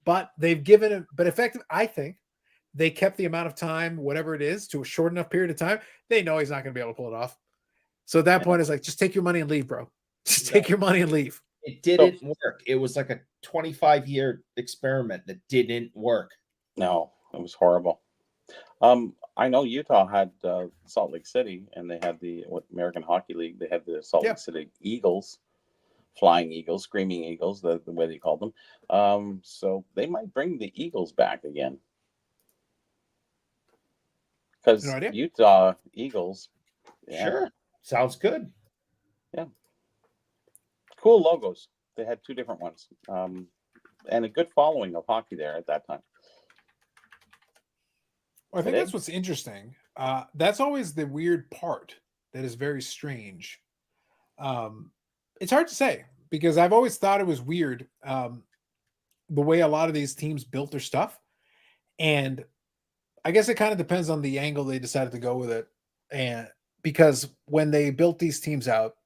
But they've given him, but effective, I think they kept the amount of time, whatever it is, to a short enough period of time. They know he's not going to be able to pull it off. So at that point, it's like, just take your money and leave, bro. Just take your money and leave. It didn't work. It was like a 25-year experiment that didn't work. No, it was horrible. I know Utah had Salt Lake City, and they had the American Hockey League. They had the Salt Lake City Eagles, Flying Eagles, Screaming Eagles, the way they called them. So they might bring the Eagles back again. Because Utah Eagles. Yeah. Sure. Sounds good. Yeah. Cool logos. They had 2 different ones. And a good following of hockey there at that time. Well, I think that's what's interesting. That's always the weird part that is very strange. It's hard to say because I've always thought it was weird the way a lot of these teams built their stuff. And I guess it kind of depends on the angle they decided to go with it. And because when they built these teams out,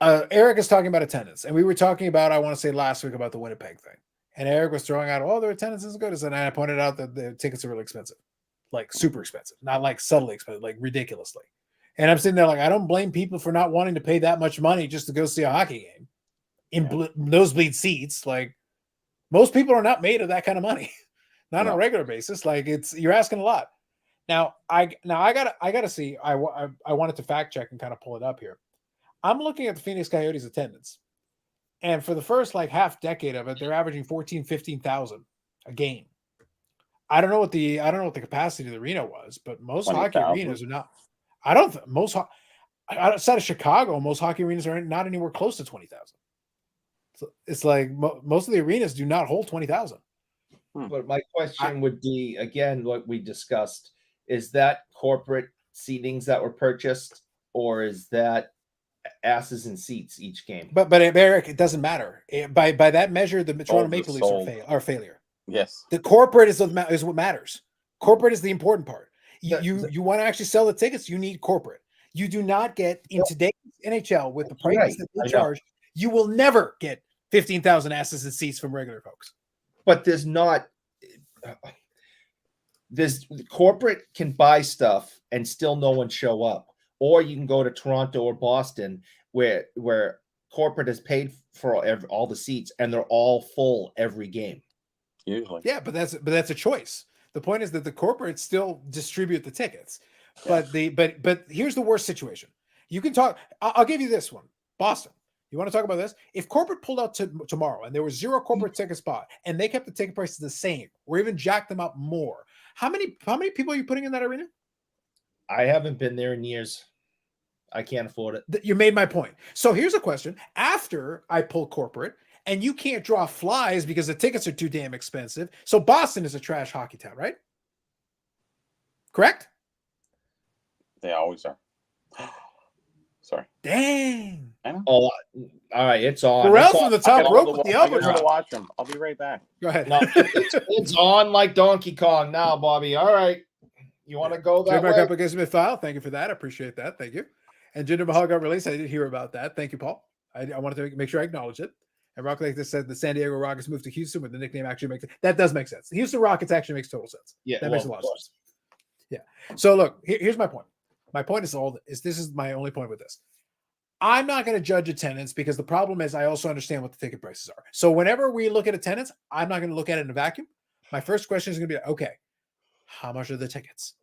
Eric is talking about attendance. And we were talking about, I want to say last week, about the Winnipeg thing. And Eric was throwing out, their attendance isn't good. And I pointed out that the tickets are really expensive, like super expensive, not like subtly expensive, like ridiculously. And I'm sitting there like, I don't blame people for not wanting to pay that much money just to go see a hockey game in nosebleed seats. Like most people are not made of that kind of money, not on a regular basis. Like you're asking a lot. Now I gotta see. I wanted to fact check and kind of pull it up here. I'm looking at the Phoenix Coyotes attendance. And for the first half decade of it, they're averaging 15,000 a game. I don't know what the capacity of the arena was, but most 20,000. hockey arenas are not. Outside of Chicago, most hockey arenas are not anywhere close to 20,000. So it's like most of the arenas do not hold 20,000. But my question would be, again, what we discussed, is that corporate seatings that were purchased, or is that asses in seats each game? But Eric, it doesn't matter. By that measure, the Toronto Maple Leafs are failure. Yes. The corporate is what matters. Corporate is the important part. You want to actually sell the tickets, you need corporate. You do not get in today's NHL with the prices that they charge. You will never get 15,000 asses in seats from regular folks. But there's corporate can buy stuff and still no one show up. Or you can go to Toronto or Boston where corporate has paid for all the seats and they're all full every game. Usually. Yeah, but that's a choice. The point is that the corporates still distribute the tickets. But here's the worst situation. You can talk. I'll give you this one. Boston. You want to talk about this? If corporate pulled out tomorrow and there was 0 corporate ticket spot and they kept the ticket prices the same or even jacked them up more, how many people are you putting in that arena? I haven't been there in years. I can't afford it. You made my point. So here's a question. After I pull corporate and you can't draw flies because the tickets are too damn expensive. So Boston is a trash hockey town, right? Correct? They always are. Sorry. Dang. Oh, all right. It's on. Burrell It's from on. the top rope with the elbow I gotta go to the drop. washroom. I'll be right back. Go ahead. No, it's on like Donkey Kong now, Bobby. All right. You want to go that Trademark way? application been filed. Thank you for that. I appreciate that. Thank you. And Jinder Mahal got released. I did hear about that. Thank you, Paul. I wanted to make sure I acknowledge it. And Rock Lake said the San Diego Rockets moved to Houston with the nickname actually makes it. That does make sense. The Houston Rockets actually makes total sense. Yeah, that makes a lot of sense. Yeah. So look, here's my point. My point is this is my only point with this. I'm not going to judge attendance because the problem is I also understand what the ticket prices are. So whenever we look at attendance, I'm not going to look at it in a vacuum. My first question is going to be, okay, how much are the tickets?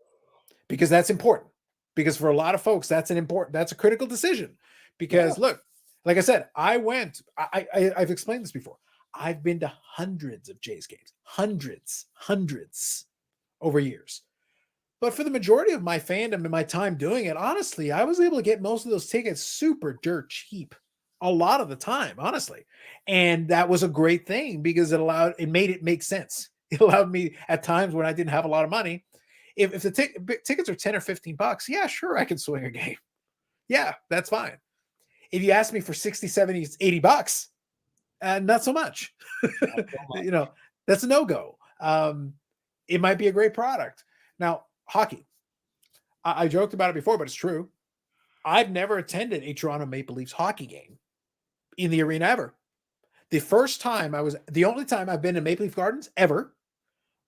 Because that's important. Because for a lot of folks, that's a critical decision. Because look, like I said, I've explained this before. I've been to hundreds of Jays games, hundreds over years. But for the majority of my fandom and my time doing it, honestly, I was able to get most of those tickets super dirt cheap a lot of the time, honestly. And that was a great thing because it made it make sense. It allowed me at times when I didn't have a lot of money. If the tickets are 10 or 15 bucks, yeah, sure, I can swing a game. Yeah, that's fine. If you ask me for 60, 70, 80 bucks, not so much. That's a no-go. It might be a great product. Now, hockey. I joked about it before, but it's true. I've never attended a Toronto Maple Leafs hockey game in the arena ever. The only time I've been to Maple Leaf Gardens ever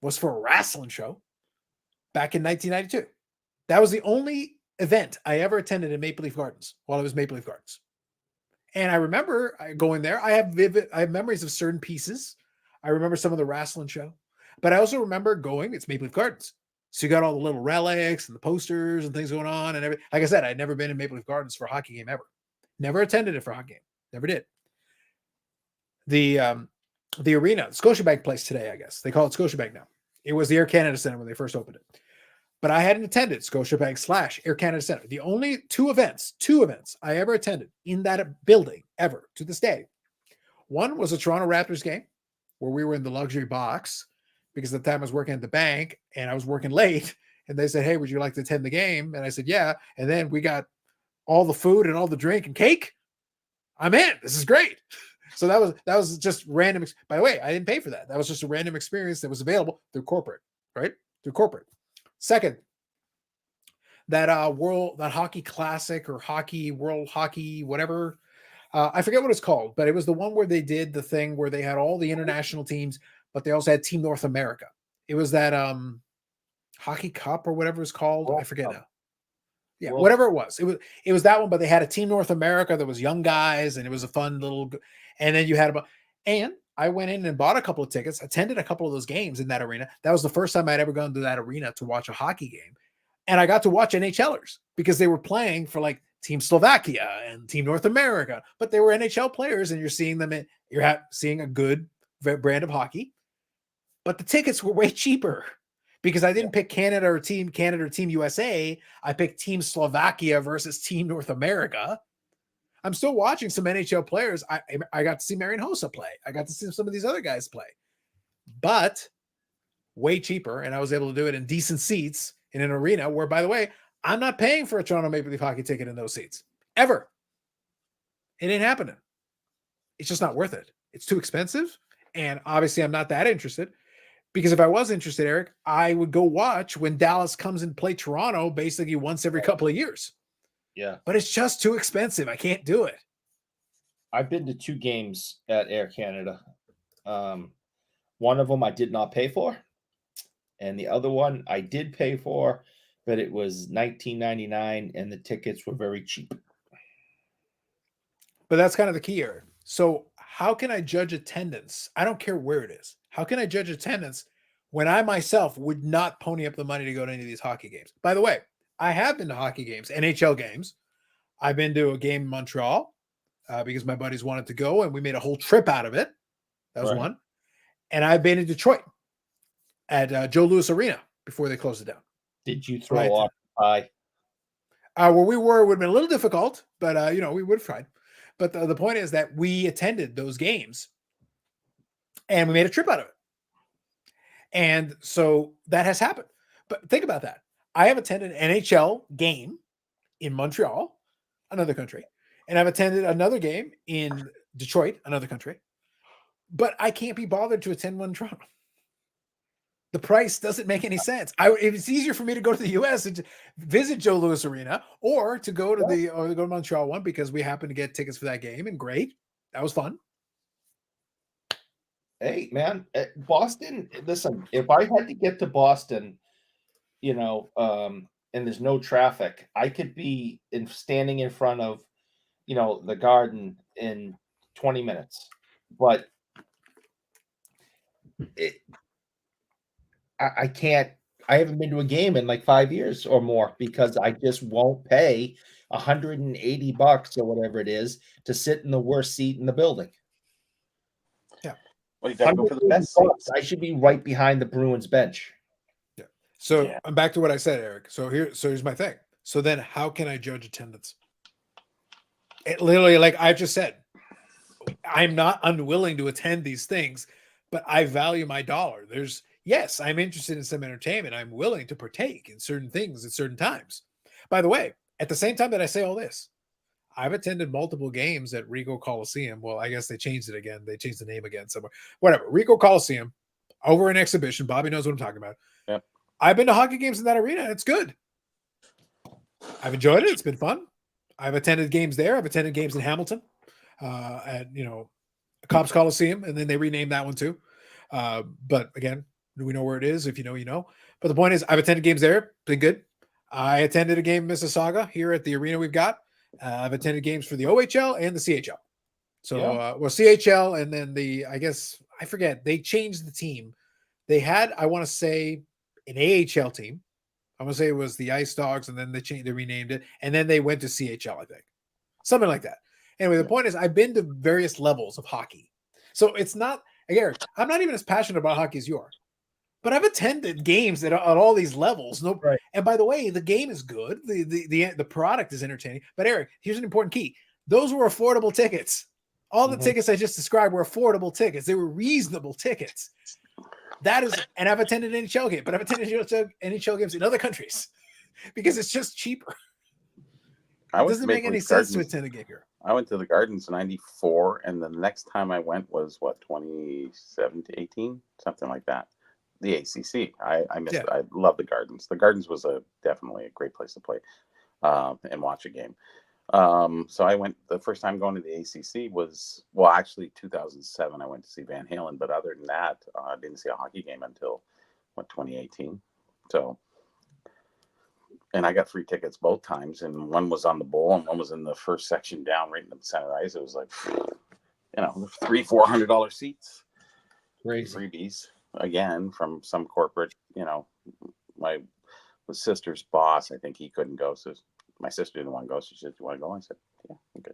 was for a wrestling show back in 1992. That was the only event I ever attended in Maple Leaf Gardens while it was Maple Leaf Gardens. And I remember going there. I have memories of certain pieces. I remember some of the wrestling show, but I also remember it's Maple Leaf Gardens. So you got all the little relics and the posters and things going on and everything. Like I said, I'd never been in Maple Leaf Gardens for a hockey game ever. Never attended it for a hockey game. Never did. The arena, Scotiabank place today, I guess. They call it Scotiabank now. It was the Air Canada Center when they first opened it. But I hadn't attended Scotiabank / Air Canada Center. The only two events I ever attended in that building ever to this day. One was a Toronto Raptors game where we were in the luxury box because at the time I was working at the bank and I was working late. And they said, hey, would you like to attend the game? And I said, yeah. And then we got all the food and all the drink and cake. I'm in. This is great. So that was just random. By the way, I didn't pay for that. That was just a random experience that was available through corporate, right? Through corporate. Second, that hockey classic or hockey world hockey, whatever. I forget what it's called, but it was the one where they did the thing where they had all the international teams, but they also had Team North America. It was that Hockey Cup or whatever it's called. I forget now. Yeah, whatever it was. It was that one, but they had a Team North America that was young guys, and it was a fun little. And then you had and I went in and bought a couple of tickets, attended a couple of those games in that arena. That was the first time I'd ever gone to that arena to watch a hockey game. And I got to watch NHLers because they were playing for like Team Slovakia and Team North America, but they were NHL players and you're seeing them you're seeing a good brand of hockey, but the tickets were way cheaper because I didn't pick Canada or Team USA. I picked Team Slovakia versus Team North America. I'm still watching some NHL players. I got to see Marian Hossa play. I got to see some of these other guys play, but way cheaper. And I was able to do it in decent seats in an arena where, by the way, I'm not paying for a Toronto Maple Leaf hockey ticket in those seats ever. It ain't happening. It's just not worth it. It's too expensive. And obviously I'm not that interested because if I was interested, Eric, I would go watch when Dallas comes and play Toronto basically once every couple of years. Yeah. But it's just too expensive. I can't do it. I've been to 2 games at Air Canada. One of them I did not pay for. And the other one I did pay for, but it was $19.99 and the tickets were very cheap. But that's kind of the key, Eric. So how can I judge attendance? I don't care where it is. How can I judge attendance when I myself would not pony up the money to go to any of these hockey games? By the way, I have been to hockey games, NHL games. I've been to a game in Montreal because my buddies wanted to go and we made a whole trip out of it. That was one. And I've been in Detroit at Joe Louis Arena before they closed it down. Did you throw off pie? Where we were would have been a little difficult, but we would have tried. But the point is that we attended those games and we made a trip out of it. And so that has happened. But think about that. I have attended an NHL game in Montreal, another country, and I've attended another game in Detroit, another country, but I can't be bothered to attend one in Toronto. The price doesn't make any sense. It's easier for me to go to the U.S. and visit Joe Louis Arena, or to go to Montreal one, because we happened to get tickets for that game, and great, that was fun. Hey, man, Boston. Listen, if I had to get to Boston, and there's no traffic, I could be standing in front of, the Garden in 20 minutes. But I can't. I haven't been to a game in like 5 years or more, because I just won't pay $180 or whatever it is to sit in the worst seat in the building. Yeah. Well, you got to go for the best seats. I should be right behind the Bruins bench. Yeah. So I'm back to what I said, Eric. So here's my thing. So then how can I judge attendance? It literally, like I just said, I'm not unwilling to attend these things, but I value my dollar. Yes, I'm interested in some entertainment. I'm willing to partake in certain things at certain times. By the way, at the same time that I say all this, I've attended multiple games at Ricoh Coliseum. Well, I guess they changed it again. They changed the name again somewhere. Whatever. Ricoh Coliseum, over an exhibition. Bobby knows what I'm talking about. Yep. I've been to hockey games in that arena. And it's good. I've enjoyed it. It's been fun. I've attended games there. I've attended games in Hamilton at Cobb's Coliseum, and then they renamed that one too. But again, we know where it is. If you know, you know. But the point is, I've attended games there. Been good. I attended a game in Mississauga here at the arena we've got. I've attended games for the OHL and the CHL. So, CHL, and then I forget, they changed the team. They had, I want to say, an AHL team. I want to say it was the Ice Dogs, and then they renamed it, and then they went to CHL, I think. Something like that. Anyway, the point is, I've been to various levels of hockey. So it's not, again, I'm not even as passionate about hockey as you are. But I've attended games at all these levels. Right. And by the way, the game is good. The product is entertaining. But Eric, here's an important key. Those were affordable tickets. All the tickets I just described were affordable tickets. They were reasonable tickets. And I've attended NHL games, but I've attended NHL games in other countries because it's just cheaper. It doesn't make any sense to attend a game here. I went to the Gardens in '94, and the next time I went was 2017 to 18, something like that. The ACC. I missed it. I love the Gardens. The Gardens was definitely a great place to play and watch a game. So I went, the first time going to the ACC was, actually 2007. I went to see Van Halen, but other than that, I didn't see a hockey game until 2018. So, and I got free tickets both times, and one was on the bowl and one was in the first section down right in the center ice. It was like, $300-400 seats. Crazy. Freebies. Again, from some corporate, my sister's boss, I think he couldn't go. So my sister didn't want to go. So she said, "Do you want to go?" I said, "Yeah, okay."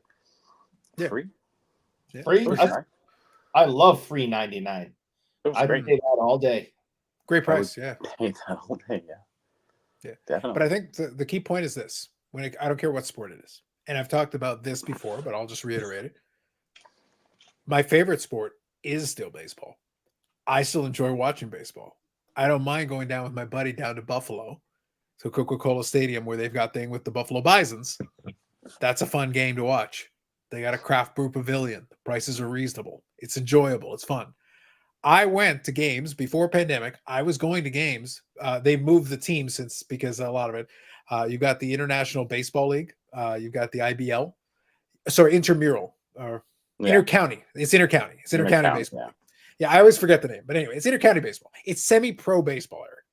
Yeah. Free? Yeah. Free? I love free 99. I great. pay that all day. Great price. Yeah. Pay that all day. Yeah. Definitely. But I think the key point is this. I don't care what sport it is. And I've talked about this before, but I'll just reiterate it. My favorite sport is still baseball. I still enjoy watching baseball. I don't mind going down with my buddy down to Buffalo, to Coca-Cola Stadium, where they've got thing with the Buffalo Bisons. That's a fun game to watch. They got a craft brew pavilion. The prices are reasonable. It's enjoyable. It's fun. I went to games before pandemic. I was going to games. They moved the team because a lot of it. You've got the International Baseball League. You've got the IBL. Sorry, intramural or intercounty. It's intercounty. It's intercounty baseball. Yeah, I always forget the name. But anyway, it's intercounty baseball. It's semi-pro baseball, Eric.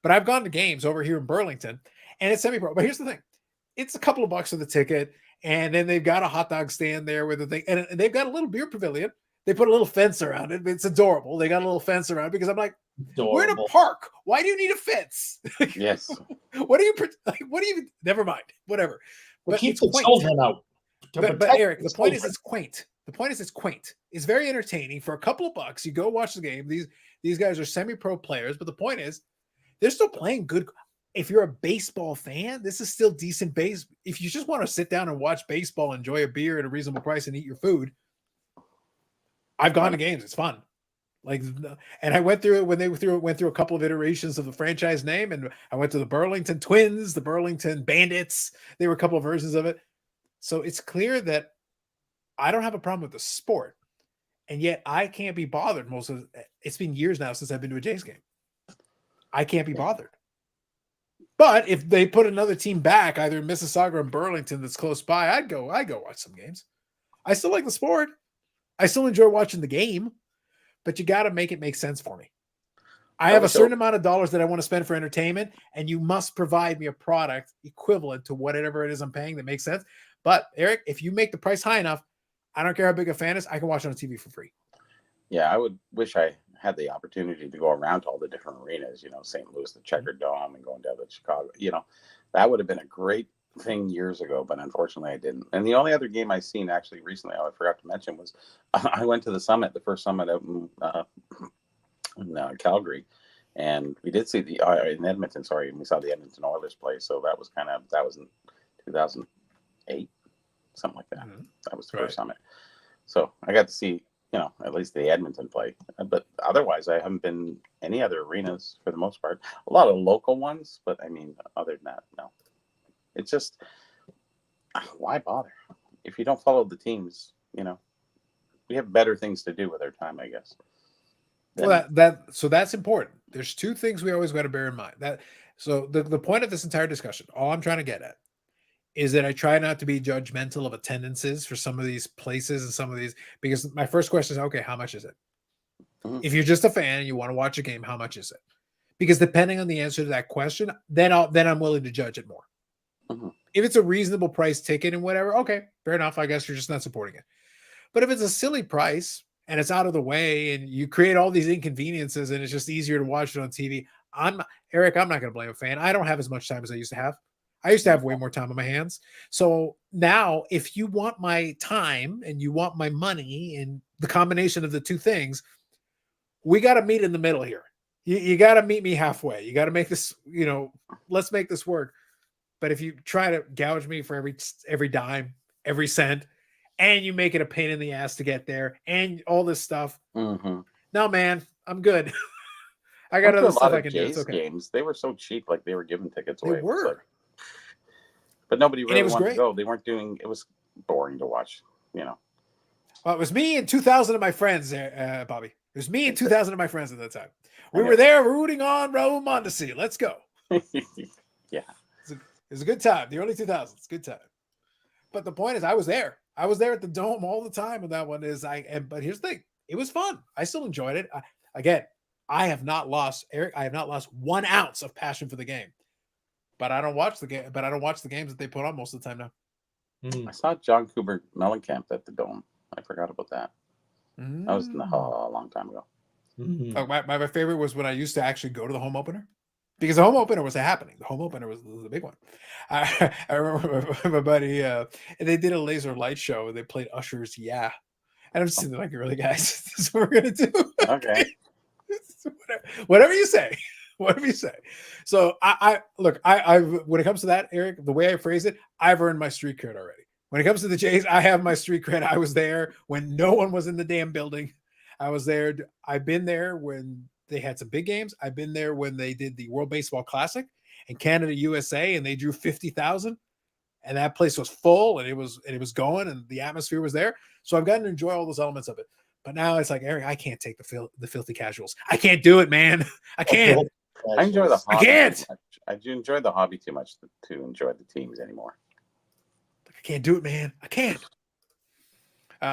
But I've gone to games over here in Burlington, and it's semi-pro. But here's the thing. It's a couple of bucks for the ticket, and then they've got a hot dog stand there with the thing, and they've got a little beer pavilion. They put a little fence around it. It's adorable. They got a little fence around it because I'm like, we're in a park. Why do you need a fence? Yes. What do you, never mind. Whatever. But keep the children out. But Eric, the point is it's quaint. The point is it's quaint. It's very entertaining. For a couple of bucks, you go watch the game. These guys are semi-pro players, but the point is they're still playing good. if you're a baseball fan, this is still decent base. If you just want to sit down and watch baseball, enjoy a beer at a reasonable price and eat your food, I've gone to games. It's fun. Like, and I went through it when they went through a couple of iterations of the franchise name, and I went to the Burlington Twins, the Burlington Bandits. There were a couple of versions of it. So it's clear that I don't have a problem with the sport, and yet I can't be bothered. It's been years now since I've been to a Jays game. I can't be bothered. But if they put another team back, either in Mississauga or Burlington that's close by, I'd go watch some games. I still like the sport. I still enjoy watching the game, but you got to make it make sense for me. I have a certain amount of dollars that I want to spend for entertainment, and you must provide me a product equivalent to whatever it is I'm paying that makes sense. But Eric, if you make the price high enough, I don't care how big a fan is, I can watch it on TV for free. Yeah, I would wish I had the opportunity to go around to all the different arenas, St. Louis, the Checker Dome, and going down to Chicago. That would have been a great thing years ago, but unfortunately I didn't. And the only other game I seen actually recently, I forgot to mention, was I went to the Summit, the first Summit out in Calgary, and we did see in Edmonton. Sorry, and we saw the Edmonton Oilers play. So that was in 2008, something like that. Mm-hmm. That was the first Summit. So I got to see at least the Edmonton play, but otherwise I haven't been any other arenas for the most part. A lot of local ones, but I mean, other than that, no. It's just, why bother if you don't follow the teams? We have better things to do with our time, I guess. Well, so that's important. There's two things we always got to bear in mind. So the point of this entire discussion, all I'm trying to get at, is that I try not to be judgmental of attendances for some of these places and some of these, because my first question is, okay, how much is it? Mm-hmm. If you're just a fan and you want to watch a game, how much is it? Because depending on the answer to that question, then I'm willing to judge it more. Mm-hmm. If it's a reasonable price ticket and whatever, okay, fair enough. I guess you're just not supporting it. But if it's a silly price and it's out of the way and you create all these inconveniences and it's just easier to watch it on TV, Eric, I'm not going to blame a fan. I don't have as much time as I used to have. I used to have way more time on my hands. So now if you want my time and you want my money and the combination of the two things, we got to meet in the middle here. You got to meet me halfway. You got to make this, let's make this work. But if you try to gouge me for every dime, every cent, and you make it a pain in the ass to get there and all this stuff, no, man, I'm good. I got other stuff I can do. It's okay. Games, they were so cheap, like they were giving tickets away. They were. But nobody really wanted to go. They weren't doing. It was boring to watch. Well, it was me and 2,000 of my friends, Bobby. It was me and 2,000 of my friends at that time. We were there rooting on Raul Mondesi. Let's go. Yeah. It was a good time. The early 2000s, good time. But the point is, I was there. I was there at the Dome all the time. And that one is, but here's the thing. It was fun. I still enjoyed it. I have not lost, Eric, I have not lost 1 ounce of passion for the game. But I don't watch the game. But I don't watch the games that they put on most of the time now. I saw John Cooper Mellencamp at the Dome. I forgot about that. That was a long time ago. Oh, my favorite was when I used to actually go to the home opener, because the home opener was happening. The home opener was the big one. I remember my buddy, and they did a laser light show. And they played Usher's "Yeah," and I'm just sitting there like, "Really, guys? This is what we're gonna do?" Okay. Whatever you say. Whatever you say. So I when it comes to that, Eric, the way I phrase it, I've earned my street cred already. When it comes to the Jays, I have my street cred. I was there when no one was in the damn building. I was there. I've been there when they had some big games. I've been there when they did the World Baseball Classic in Canada, USA, and they drew 50,000, and that place was full, and it was going, and the atmosphere was there. So I've gotten to enjoy all those elements of it. But now it's like, Eric, I can't take the filthy casuals. I can't do it, man. I can't. I enjoy the hobby. I can't. I do enjoy the hobby too much to enjoy the teams anymore. I can't do it, man. I can't.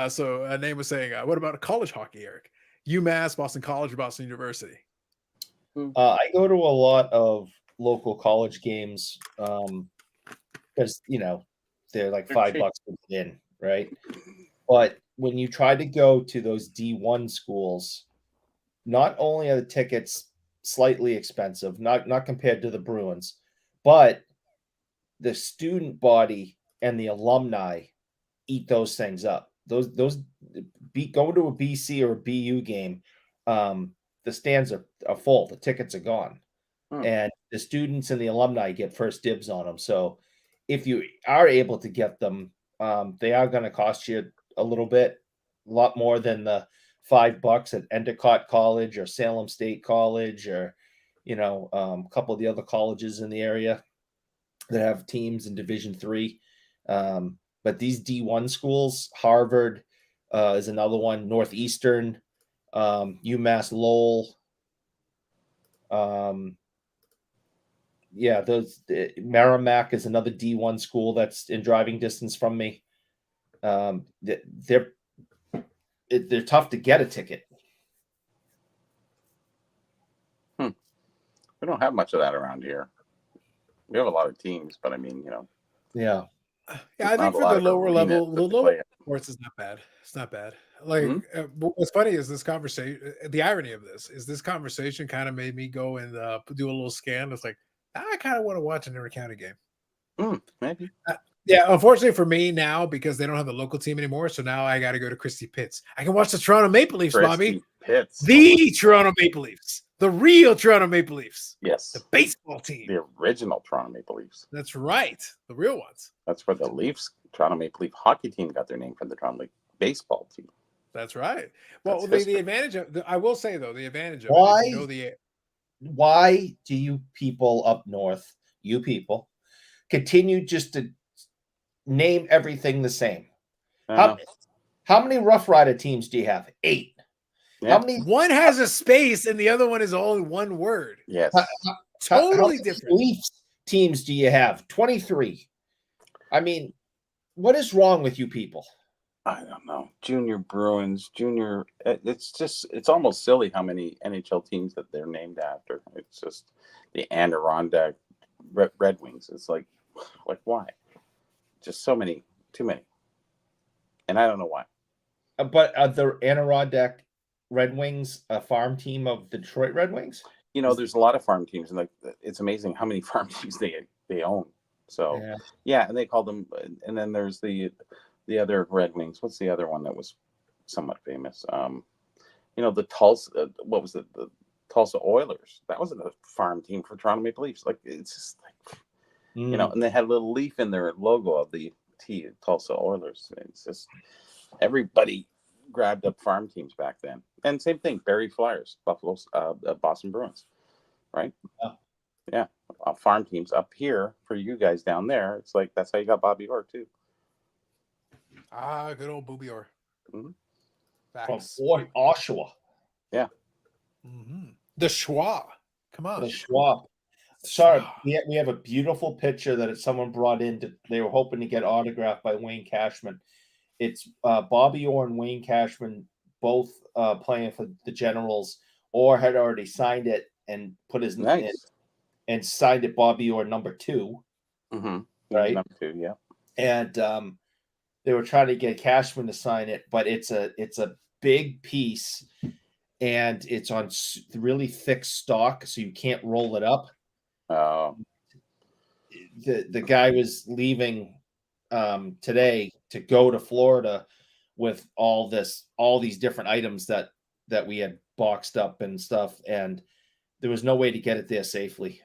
So a name was saying, what about college hockey, Eric? UMass, Boston College, or Boston University? I go to a lot of local college games because they're like $5 to get in, right? But when you try to go to those D1 schools, not only are the tickets slightly expensive, not compared to the Bruins, but the student body and the alumni eat those things up. Going to a BC or a BU game, the stands are full, the tickets are gone. and the students and the alumni get first dibs on them. So if you are able to get them, they are going to cost you a lot more than the $5 at Endicott College or Salem State College or, a couple of the other colleges in the area that have teams in Division III. But these D1 schools, Harvard is another one, Northeastern, UMass Lowell. Merrimack is another D1 school that's in driving distance from me. They're tough to get a ticket. We don't have much of that around here. We have a lot of teams, but I mean, Yeah. Yeah, I think for the lower level, the lower sports is not bad. It's not bad. Like, what's funny is this conversation. The irony of this conversation kind of made me go and do a little scan. It's like I kind of want to watch an inter-county game. Maybe. Yeah, unfortunately for me now, because they don't have the local team anymore, so now I got to go to Christie Pitts. I can watch the Toronto Maple Leafs, Bobby. Pitts. The Toronto Maple Leafs. The real Toronto Maple Leafs. Yes. The baseball team. The original Toronto Maple Leafs. That's right. The real ones. That's where the Toronto Maple Leaf hockey team got their name from, the Toronto Leaf baseball team. That's right. Well, the advantage of I will say though, the advantage of why do you people up north, continue just to name everything the same? How many Rough Rider teams do you have? 8. Yeah. How many? One has a space and the other one is only one word. Yes. Totally different. Leafs teams do you have? 23. I mean, what is wrong with you people? I don't know. Junior Bruins, junior. It's almost silly how many NHL teams that they're named after. It's just the Adirondack Red Wings. It's like why? Just so many, too many. And I don't know why. But are the Adirondack Red Wings a farm team of the Detroit Red Wings? There's a lot of farm teams, and it's amazing how many farm teams they own. So yeah, and they call them. And then there's the other Red Wings. What's the other one that was somewhat famous? The Tulsa. What was it? The Tulsa Oilers. That wasn't a farm team for Toronto Maple Leafs. Like it's just like and they had a little leaf in their logo of the Tulsa Oilers. It's just everybody grabbed up farm teams back then. And same thing, Barrie Flyers, Buffalo's, Boston Bruins, right? Yeah. Farm teams up here for you guys down there. It's like that's how you got Bobby Orr too. Good old Booby Orr. From Oshawa. Yeah. The Schwa. Come on. The Schwa. Sorry, we have a beautiful picture that someone brought in. They were hoping to get autographed by Wayne Cashman. It's Bobby Orr and Wayne Cashman both playing for the Generals. Orr had already signed it and put his name in and signed it Bobby Orr number 2. Right? Number 2, yeah. And they were trying to get Cashman to sign it, but it's a big piece and it's on really thick stock, so you can't roll it up. The guy was leaving today to go to Florida with all these different items that we had boxed up and stuff, and there was no way to get it there safely.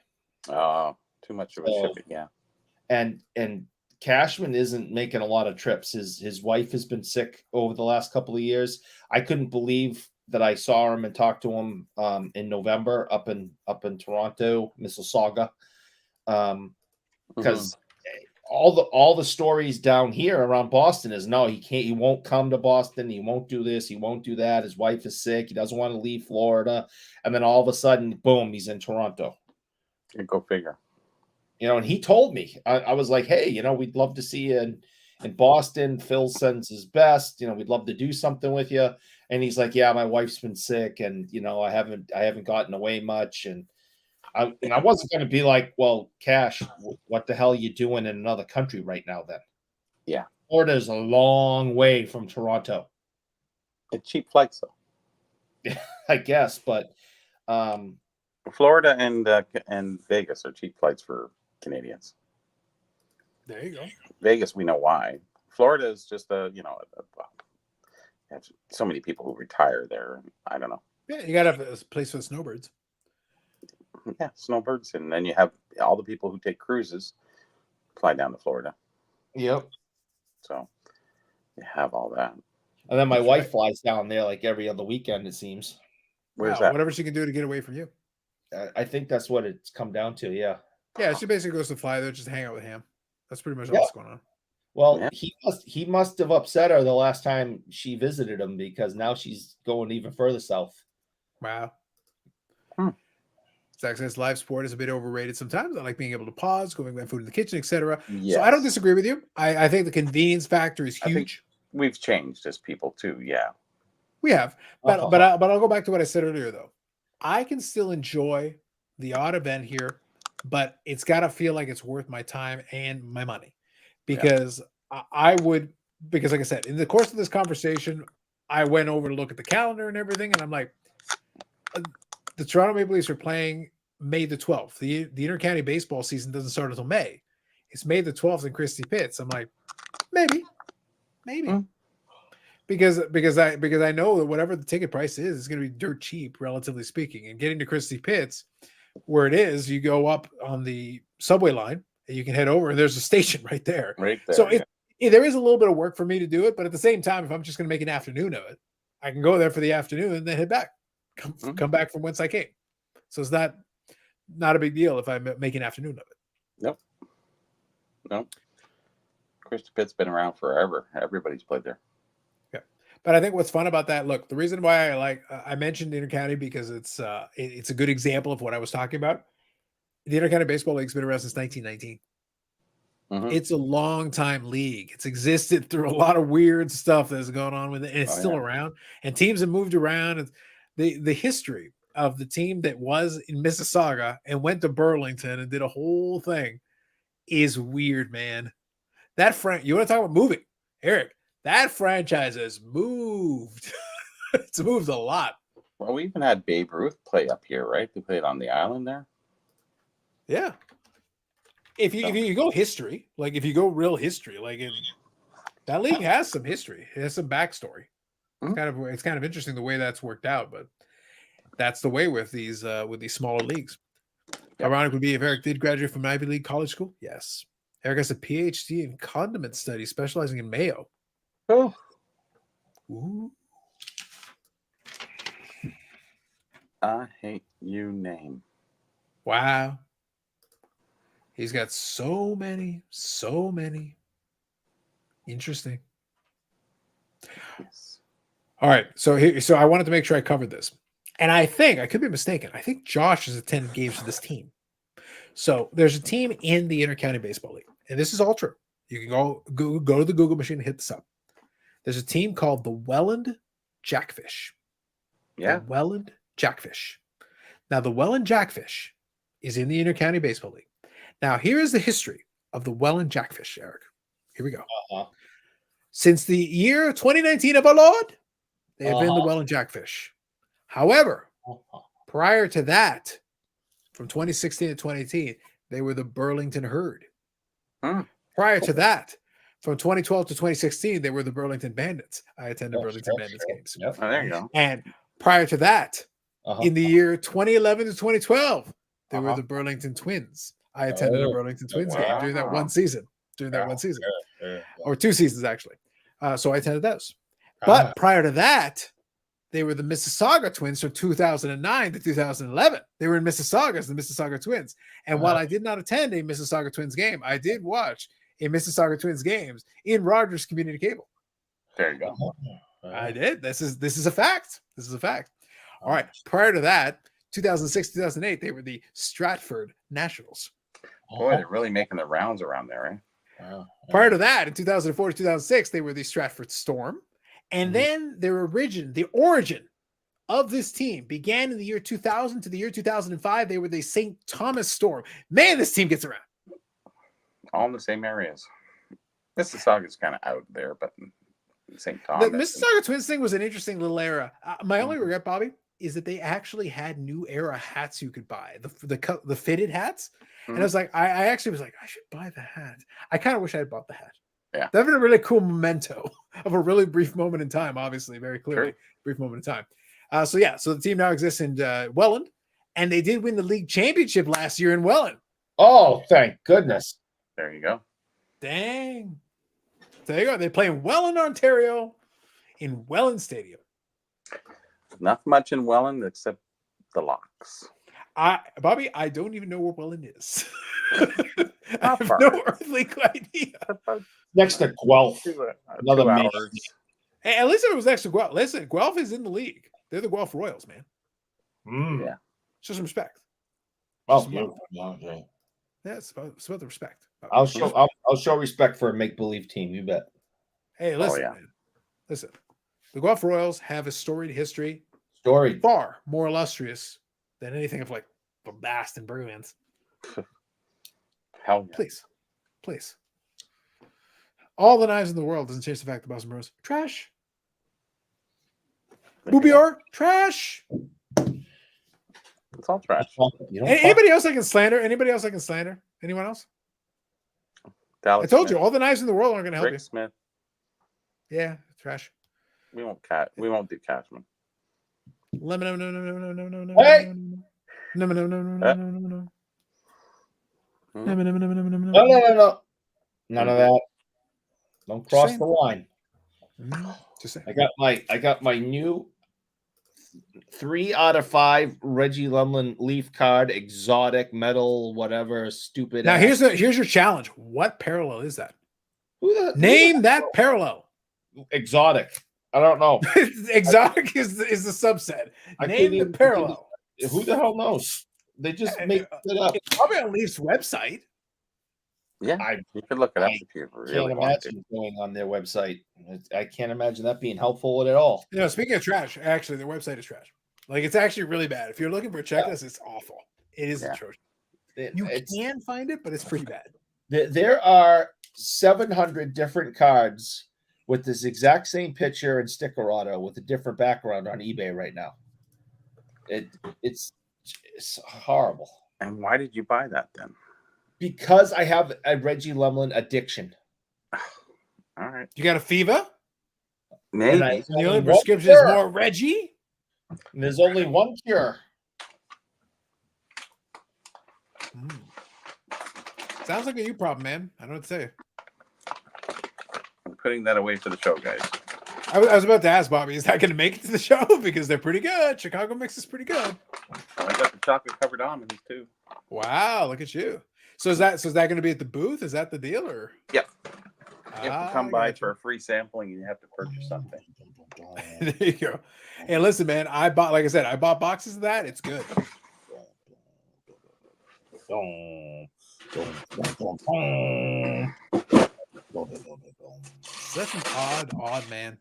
Too much of a shipping, yeah. And Cashman isn't making a lot of trips. His wife has been sick over the last couple of years. I couldn't believe that I saw him and talked to him in November up in Toronto, Mississauga, because all the stories down here around Boston is no, he won't come to Boston, he won't do this, he won't do that. His wife is sick, he doesn't want to leave Florida, and then all of a sudden, boom, he's in Toronto. Go figure. And he told me, I was like, hey, we'd love to see you in Boston. Phil sends his best. We'd love to do something with you. And he's like, yeah, my wife's been sick, and I haven't gotten away much. And I wasn't going to be like, well, Cash, what the hell are you doing in another country right now? Then, yeah, Florida's a long way from Toronto. It's cheap flights, though. I guess, but Florida and Vegas are cheap flights for Canadians. There you go. Vegas, we know why. Florida is just have so many people who retire there. I don't know. Yeah, you got to have a place for the snowbirds. Yeah, snowbirds, and then you have all the people who take cruises fly down to Florida. Yep. So you have all that. And then my wife flies down there like every other weekend, it seems. Where's that? Whatever she can do to get away from you. I think that's what it's come down to. Yeah. Yeah, she basically goes to fly there just to hang out with Ham. That's pretty much all that's going on. Well, he must have upset her the last time she visited him, because now she's going even further south. Wow. Zach says live sport is a bit overrated sometimes. I like being able to pause, going my food in the kitchen, etc. Yes. So I don't disagree with you. I think the convenience factor is huge. We've changed as people too. Yeah, we have. But I'll go back to what I said earlier though. I can still enjoy the odd event here, but it's got to feel like it's worth my time and my money, because because like I said, in the course of this conversation, I went over to look at the calendar and everything, and I'm like, the Toronto Maple Leafs are playing May the 12th. The intercounty baseball season doesn't start until May. It's May the 12th in Christie Pitts. I'm like, maybe. Because I know that whatever the ticket price is, it's going to be dirt cheap, relatively speaking. And getting to Christie Pitts, where it is, you go up on the subway line and you can head over, and there's a station right there. Right there. So there is a little bit of work for me to do it, but at the same time, if I'm just going to make an afternoon of it, I can go there for the afternoon and then head back, come back from whence I came. So it's not a big deal if I make an afternoon of it. Nope. Christie Pitt's been around forever. Everybody's played there. But I think what's fun about that, look, the reason why I mentioned Intercounty, because it's a good example of what I was talking about. The Intercounty Baseball League's been around since 1919. It's a long time league. It's existed through a lot of weird stuff that's going on with it, and it's still around. And teams have moved around. And the history of the team that was in Mississauga and went to Burlington and did a whole thing is weird, man. That you want to talk about moving, Eric? That franchise has moved. It's moved a lot. Well, we even had Babe Ruth play up here, right? They played on the island there. Yeah. If you go history, like if you go real history, like that league has some history. It has some backstory. It's kind of interesting the way that's worked out, but that's the way with these smaller leagues. Ironic would be if Eric did graduate from Ivy League college school. Yes. Eric has a PhD in condiment studies, specializing in mayo. Oh. Ooh. I hate you name. Wow. He's got so many. Interesting. Yes. All right. So I wanted to make sure I covered this. And I think, I could be mistaken, I think Josh has attended games for this team. So there's a team in the Intercounty Baseball League, and this is all true. You can go to the Google machine and hit this up. There's a team called the Welland Jackfish. Yeah. The Welland Jackfish. Now, the Welland Jackfish is in the Intercounty Baseball League. Now, here is the history of the Welland Jackfish, Eric. Here we go. Since the year 2019 of our Lord, they have been the Welland Jackfish. However, prior to that, from 2016 to 2018, they were the Burlington Herd. Prior to that, from 2012 to 2016, they were the Burlington Bandits. I attended Burlington Bandits games. Yep. Oh, there you go. And prior to that, in the year 2011 to 2012, they were the Burlington Twins. I attended a Burlington Twins game during that one season. Or 2 seasons, actually. So I attended those. But prior to that, they were the Mississauga Twins from 2009 to 2011. They were in Mississauga as the Mississauga Twins. And while I did not attend a Mississauga Twins game, I did watch a Mississauga Twins games in Rogers Community Cable. There you go. I did. This is a fact. All right. Prior to that, 2006, 2008, they were the Stratford Nationals. Boy, they're really making the rounds around there, eh? Prior to that, in 2004 to 2006, they were the Stratford Storm. And then the origin of this team began in the year 2000 to the year 2005. They were the St. Thomas Storm. Man, this team gets around. All in the same areas. Mississauga's kind of out there, but St. Thomas. The Mississauga Twins thing was an interesting little era. My only regret, Bobby, is that they actually had new era hats you could buy, the fitted hats. And I was like, I actually was like, I should buy the hat. I kind of wish I had bought the hat. Yeah. That'd been a really cool memento of a really brief moment in time, obviously, very clearly, brief moment in time. So the team now exists in Welland. And they did win the league championship last year in Welland. Oh, thank goodness. There you go. Dang. There you go. They play in Welland, Ontario, in Welland Stadium. Not much in Welland except the locks. Bobby, I don't even know where Welland is. I have no earthly idea. Next to Guelph. Another 2 major. hours. Hey, at least it was next to Guelph. Listen, Guelph is in the league. They're the Guelph Royals, man. Yeah. Show some respect. Oh, okay. Yeah, it's about the respect. I'll show respect for a make-believe team. You bet. Hey, listen, man. Listen. The Guelph Royals have a storied history. Far more illustrious than anything of like the Boston Bruins. Hell yeah. Please. All the knives in the world doesn't change the fact that Boston Bruins trash. Boobier, trash. It's all trash. Anybody else I can slander? Anyone else? Dallas I told Smith. you, all the knives in the world aren't going to help Rick you. Smith. Yeah, trash. We won't do Cashman. No. Hey! No. No. None of that. Don't cross the line. Just saying. I got my new 3 out of 5 Reggie Lumlin Leaf card, exotic metal, whatever, stupid. Now here's your challenge. What parallel is that? Name that parallel. Exotic. I don't know. Exotic is the subset. Name the parallel. Who the hell knows? They just make it up. It's probably on Leaf's website. Yeah, you could look it up if you really want to. Can't imagine going on their website. I can't imagine that being helpful at all. You know, speaking of trash, actually, their website is trash. Like, it's actually really bad. If you're looking for a checklist, it's awful. It is atrocious. You can find it, but it's pretty bad. There are 700 different cards with this exact same picture and sticker auto with a different background on eBay right now. It's horrible. And why did you buy that then? Because I have a Reggie Lumlin addiction. All right. You got a fever? Maybe. The only prescription is more Reggie? And there's only one cure. Sounds like a you problem, man. I don't know what to say. I'm putting that away for the show, guys. I was about to ask Bobby, is that going to make it to the show? Because they're pretty good. Chicago mix is pretty good. I got the chocolate covered almonds too. Wow, look at you. So is that going to be at the booth? Is that the deal, or? Yep. You have to come by for a free sampling, and you have to purchase something. There you go. Hey, listen, man. I bought boxes of that. It's good. Such an odd man.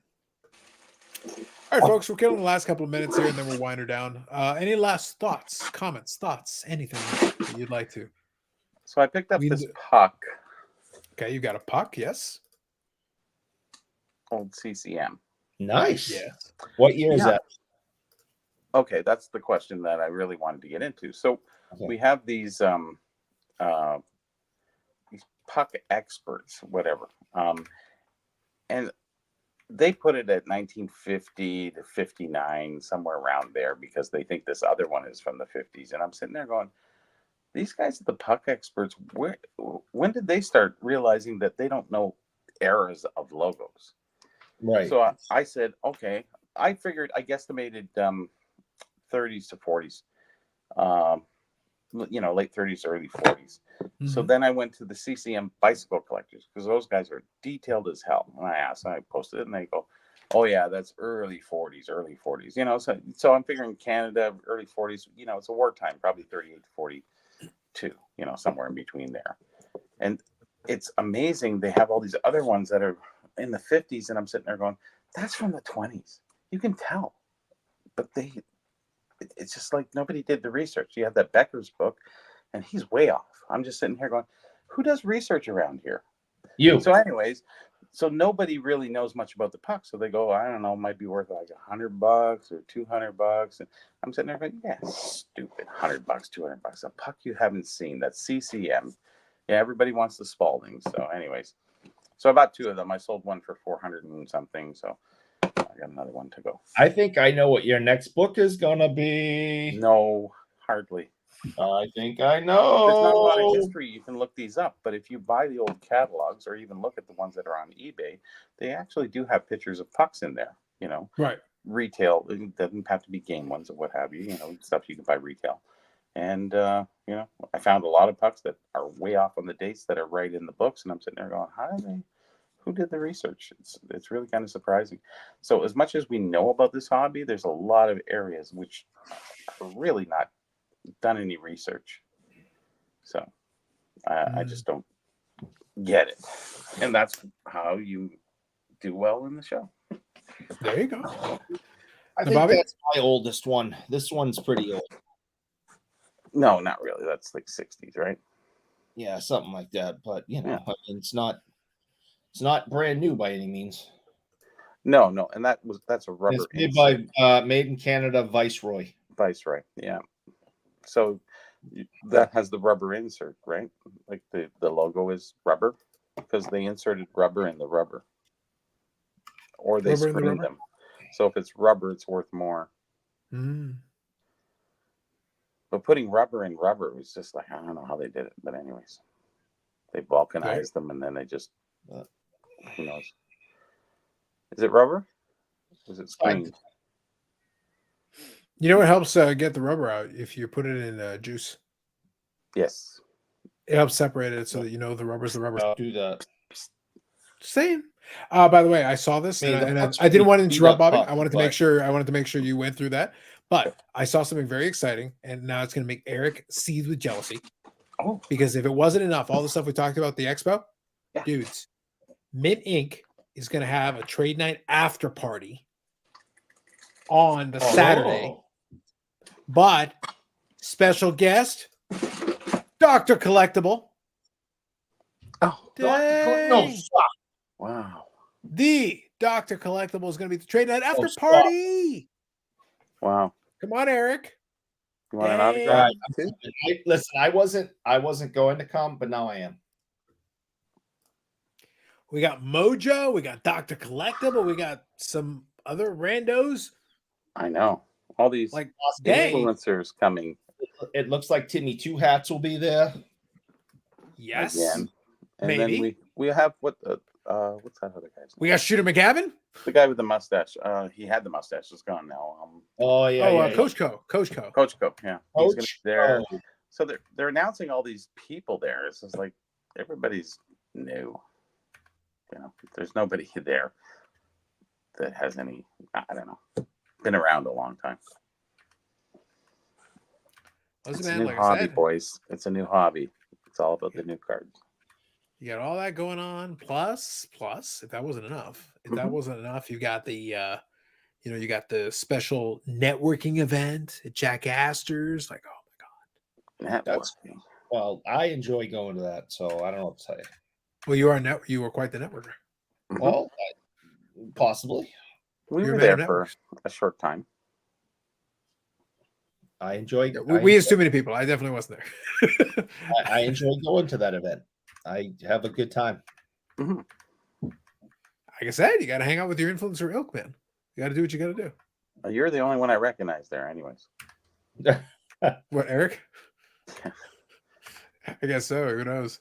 All right, folks, we're killing the last couple of minutes here, and then we'll wind her down. Any last thoughts, comments, anything that you'd like to? So I picked up this puck. Okay, you got a puck, yes. Old CCM. Nice. Yeah. What year is that? Okay, that's the question that I really wanted to get into. So we have these puck experts, whatever, and they put it at 1950 to 59, somewhere around there, because they think this other one is from the 50s. And I'm sitting there going, these guys are the puck experts. When did they start realizing that they don't know eras of logos? Right. So I said, okay, I figured, I guesstimated 30s to 40s, late 30s, early 40s. Mm-hmm. So then I went to the CCM bicycle collectors, because those guys are detailed as hell. And I asked, and I posted it, and they go, oh yeah, that's early 40s. So I'm figuring Canada, early 40s, it's a wartime, probably 38 to 42, somewhere in between there. And it's amazing. They have all these other ones that are in the 50s, and I'm sitting there going, that's from the 20s. You can tell. But it's just like nobody did the research. You have that Becker's book, and he's way off. I'm just sitting here going, who does research around here? You. So anyways, nobody really knows much about the puck. So they go, I don't know, it might be worth like $100 or $200. And I'm sitting there going, yeah, stupid, $100, $200. A puck you haven't seen. That's CCM. Yeah, everybody wants the Spalding. So anyways, so I bought 2 of them. I sold one for 400 and something. So I got another one to go. I think I know what your next book is gonna be. No, Hardly. I think I know. There's not a lot of history. You can look these up, but if you buy the old catalogs or even look at the ones that are on eBay, they actually do have pictures of pucks in there. Right. Retail. It doesn't have to be game ones or what have you. Stuff you can buy retail. And I found a lot of pucks that are way off on the dates that are right in the books, and I'm sitting there going, who did the research? It's really kind of surprising. So as much as we know about this hobby, there's a lot of areas which are really not done any research. So I just don't get it. And that's how you do well in the show. There you go. I think Bobby? that's my oldest one. This one's pretty old. No, not really. That's like 60s, right? Yeah, something like that. But I mean, it's not brand new by any means. No, and that's a rubber. It's made by Made in Canada Viceroy. Viceroy, yeah. So that has the rubber insert, right? Like the logo is rubber because they inserted rubber in the rubber, or they screened them. So if it's rubber, it's worth more. But putting rubber in rubber was just like, I don't know how they did it, but anyways, they vulcanized them and then they just who knows? Is it rubber? Is it screened? You know what helps get the rubber out? If you put it in juice. Yes. It helps separate it so that the rubber's the rubber. I'll do that. Same. By the way, I saw this and I didn't want to interrupt Bobby. I wanted to make sure you went through that. But I saw something very exciting, and now it's going to make Eric seethe with jealousy. Oh, because if it wasn't enough, all the stuff we talked about at the Expo, dudes, Mint Inc. is going to have a trade night after party on the Saturday. But special guest, Dr. Collectible. Oh, no! Wow. The Dr. Collectible is going to be the trade night after party. Wow. Come on, Eric. You want an autograph? Listen, I wasn't going to come, but now I am. We got Mojo. We got Dr. Collectible. We got some other randos. I know. All these like influencers coming. It looks like Timmy Two Hats will be there. Yes. Again. And maybe. then we have what's that other guy's name? We got Shooter McGavin. The guy with the mustache. He had the mustache. It's gone now. Coach Co. Coach Co. Coach Co. Yeah. He's gonna be there. So they're announcing all these people there. It's just like everybody's new. There's nobody there that has any, I don't know, been around a long time. It's a new hobby, boys. It's a new hobby. It's all about the new cards. You got all that going on. Plus, if that wasn't enough, you got the, you got the special networking event at Jack Astor's. Like, oh my God. Well, I enjoy going to that, so I don't know what to say. Well, you were quite the networker. Mm-hmm. Well, possibly. We were there for a short time. I enjoyed it. We used too many people. I definitely wasn't there. I enjoy going to that event. I have a good time. Mm-hmm. Like I said, you got to hang out with your influencer ilk, man. You got to do what you got to do. You're the only one I recognize there, anyways. What, Eric? I guess so. Who knows?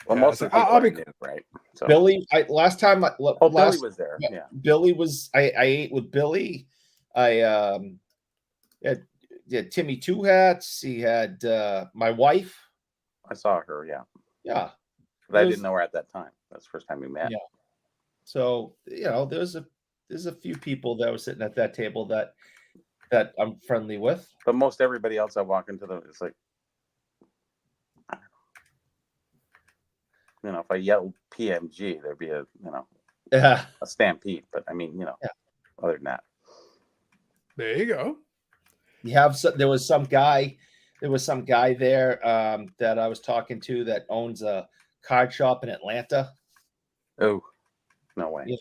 Well, most of the people I'll be right. So. Billy, last time. Billy was there. Yeah, Billy was. I ate with Billy. I had Timmy Two Hats. He had my wife. I saw her. Yeah. Yeah. But I didn't know her at that time. That's the first time we met. Yeah. So there's a few people that were sitting at that table that I'm friendly with. But most everybody else I walk into it's like, I don't know. If I yelled PMG, there'd be a stampede. But I mean, other than that. There you go. There was some guy there that I was talking to that owns a card shop in Atlanta. Oh, no way.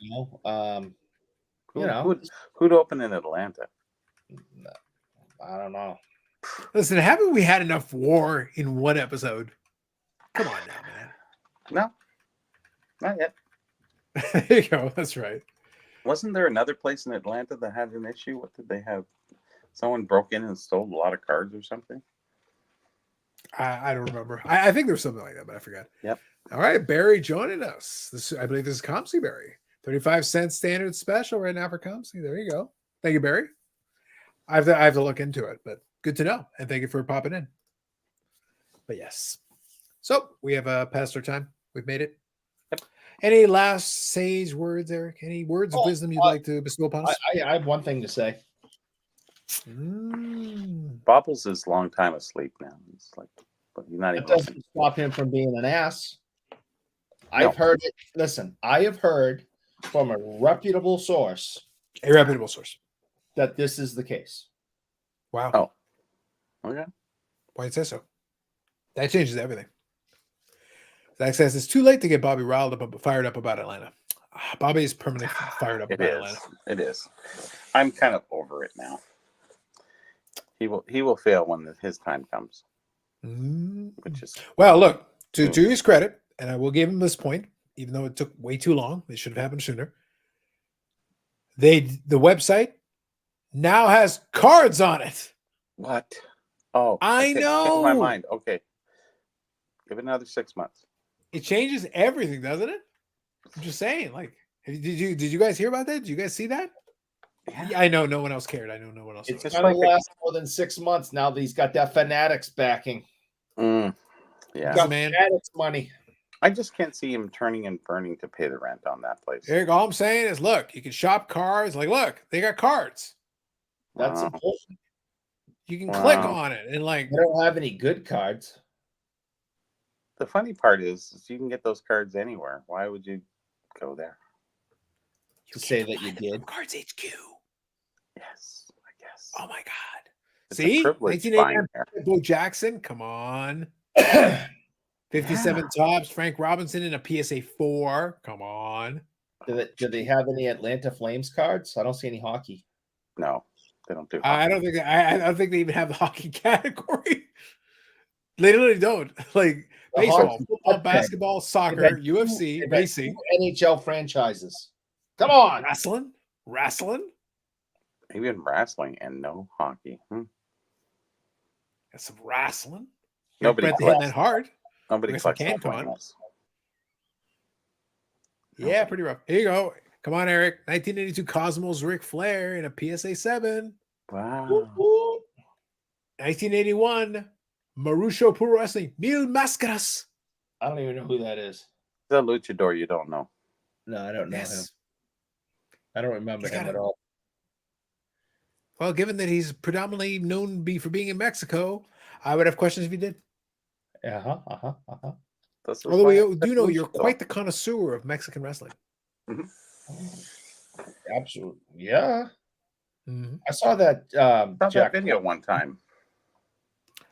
Who'd open in Atlanta? I don't know. Listen, haven't we had enough war in one episode? Come on now, man. No, not yet. There you go. That's right. Wasn't there another place in Atlanta that had an issue? What did they have? Someone broke in and stole a lot of cards or something. I don't remember. I think there was something like that, but I forgot. Yep. All right, Barry joining us. I believe this is Comsey Barry. 35-cent standard special right now for Comsey. There you go. Thank you, Barry. I have to look into it, but good to know. And thank you for popping in. But yes. So we have passed our time. We've made it. Yep. Any last sage words, Eric? Any words of wisdom you'd like to bestow upon us? I have one thing to say. Bobbles is long time asleep now. It's like, but he's not even. That doesn't stop him from being an ass. No. I've heard it. Listen, I have heard from a reputable source. A reputable source. That this is the case. Wow. Oh. Okay. Why you say so? That changes everything. Zach says it's too late to get Bobby fired up about Atlanta. Bobby is permanently fired up about Atlanta. It is. I'm kind of over it now. He will fail when his time comes. Which is well, look, to his credit, and I will give him this point, even though it took way too long. It should have happened sooner. The website now has cards on it. What? Oh, I know. My mind. Okay. Give it another 6 months. It changes everything, doesn't it? I'm just saying. Like, did you guys hear about that? Did you guys see that? Yeah, I know no one else cared. I know no one else. It's going to last more than 6 months now that he's got that Fanatics backing. Yeah, got Fanatics money. I just can't see him turning and burning to pay the rent on that place. Eric, all I'm saying is, look, you can shop cards. Like, look, they got cards. That's important. You can click on it and like. They don't have any good cards. The funny part is you can get those cards anywhere. Why would you go there? To say that you did. Cards HQ. Yes, I guess. Oh my God. It's See? 1989 Bo Jackson. Come on. 57 tops. Frank Robinson in a PSA 4. Come on. Do they have any Atlanta Flames cards? I don't see any hockey. No, they don't do hockey. I don't think they even have the hockey category. They literally don't. Like baseball, football, basketball, soccer, UFC, racing, NHL franchises. Come on, wrestling. Even wrestling and no hockey. That's some wrestling. Nobody hitting that hard. Nobody can come on. Yeah, pretty rough. Here you go. Come on, Eric. 1982 Cosmos Ric Flair in a PSA 7. Wow. 1981 Marusho Pro Wrestling Mil Máscaras. I don't even know who that is. The luchador you don't know. No, I don't know him. I don't remember him at all. Well, given that he's predominantly known for being in Mexico, I would have questions if he did. Although we do know you're quite the connoisseur of Mexican wrestling. Absolutely. Yeah. I saw that that video one time.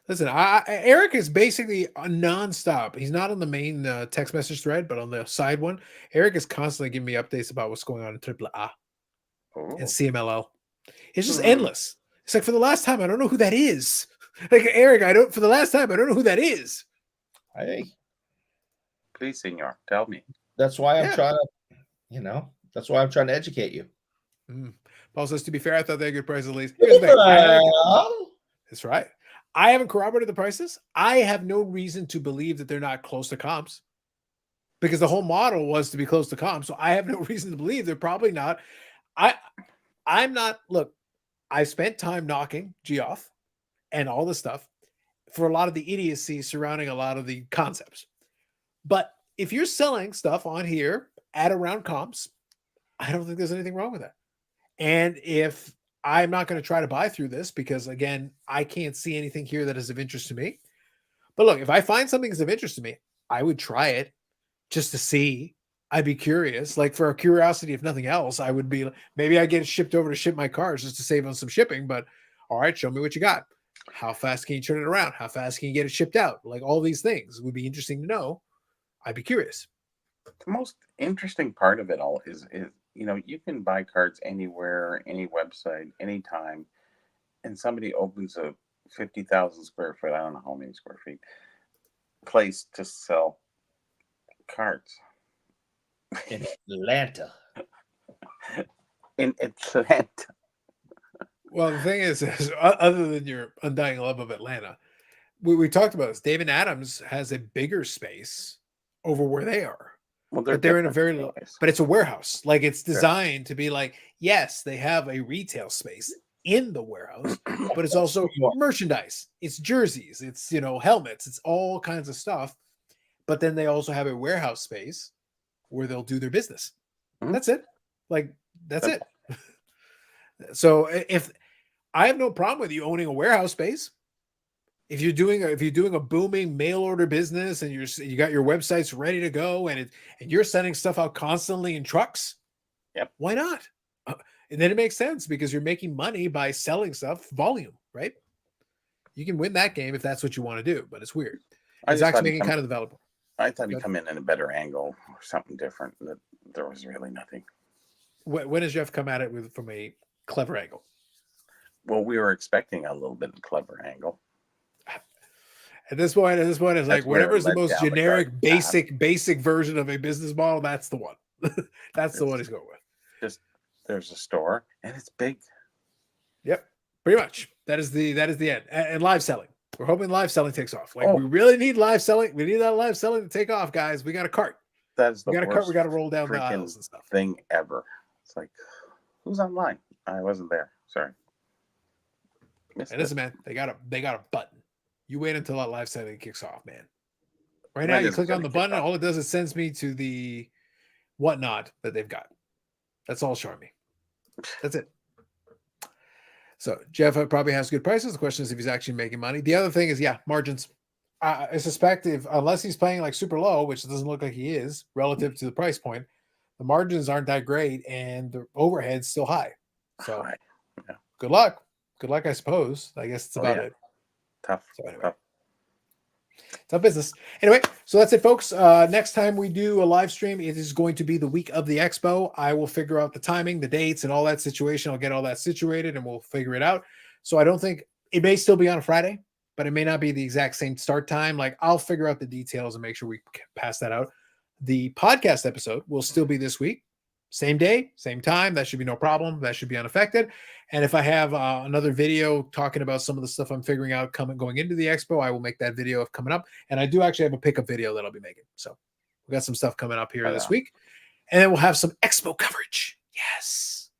Listen, Eric is basically a nonstop. He's not on the main text message thread, but on the side one, Eric is constantly giving me updates about what's going on in AAA and CMLL. It's just endless. It's like, for the last time, I don't know who that is. Like, Eric, for the last time, I don't know who that is. Hey. Please, senor, tell me. That's why I'm trying to, that's why I'm trying to educate you. Paul says, to be fair, I thought they had good prices at least. That's right. I haven't corroborated the prices. I have no reason to believe that they're not close to comps, because the whole model was to be close to comps. So I have no reason to believe they're probably not. I'm not. Look, I spent time knocking Geoff and all this stuff for a lot of the idiocy surrounding a lot of the concepts. But if you're selling stuff on here at around comps, I don't think there's anything wrong with that. And if I'm not going to try to buy through this, because again, I can't see anything here that is of interest to me. But look, if I find something that's of interest to me, I would try it just to see. I'd be curious, like for a curiosity, if nothing else. I would be, maybe I get it shipped over to ship my cars just to save on some shipping. But all right, show me what you got. How fast can you turn it around? How fast can you get it shipped out? Like, all these things would be interesting to know. I'd be curious. The most interesting part of it all is you can buy cards anywhere, any website, anytime, and somebody opens a 50,000 square foot, I don't know how many square feet, place to sell cards. In Atlanta. In Atlanta. Well, the thing is other than your undying love of Atlanta, we talked about this. David Adams has a bigger space over where they are. Well, But they're in a very anyways. but it's a warehouse. Like it's designed to be like, yes, they have a retail space in the warehouse, but it's also merchandise. It's jerseys, it's helmets, it's all kinds of stuff. But then they also have a warehouse space where they'll do their business. Mhm. That's it. Like that's it. So if I have no problem with you owning a warehouse space, if you're doing a booming mail order business and you got your websites ready to go and you're sending stuff out constantly in trucks, yep, why not? And then it makes sense because you're making money by selling stuff volume, right? You can win that game if that's what you want to do, but it's weird. Zach's making kind of the valuable. I thought he'd come in a better angle or something different. That there was really nothing. When does Jeff come at it from a clever angle? Well, we were expecting a little bit of clever angle. At this point, it's like whatever's the most generic, basic version of a business model. That's the one. That's the one he's going with. Just there's a store and it's big. Yep, pretty much. That is the end. And live selling. We're hoping live selling takes off. Like we really need live selling. We need that live selling to take off, guys. We got a cart. That's the we got a cart. We got to roll down the aisles and stuff. Thing ever. It's like, who's online? I wasn't there. Sorry. And listen, man, they got a button. You wait until that live selling kicks off, man. Right now, you click on the button. All it does is sends me to the whatnot that they've got. That's all showing me. That's it. So Jeff probably has good prices. The question is if he's actually making money. The other thing is, margins. I suspect unless he's playing like super low, which doesn't look like he is relative to the price point, the margins aren't that great and the overhead's still high. So good luck. Good luck, I suppose. I guess it's about it. Tough. So anyway. Tough business. Anyway, so that's it, folks. Next time we do a live stream, it is going to be the week of the Expo. I will figure out the timing, the dates, and all that situation. I'll get all that situated, and we'll figure it out. So I don't think it may still be on a Friday, but it may not be the exact same start time. Like I'll figure out the details and make sure we pass that out. The podcast episode will still be this week. Same day, same time. That should be no problem. That should be unaffected. And if I have another video talking about some of the stuff I'm figuring out going into the Expo, I will make that video of coming up. And I do actually have a pickup video that I'll be making. So we got some stuff coming up here this week. And then we'll have some Expo coverage. Yes.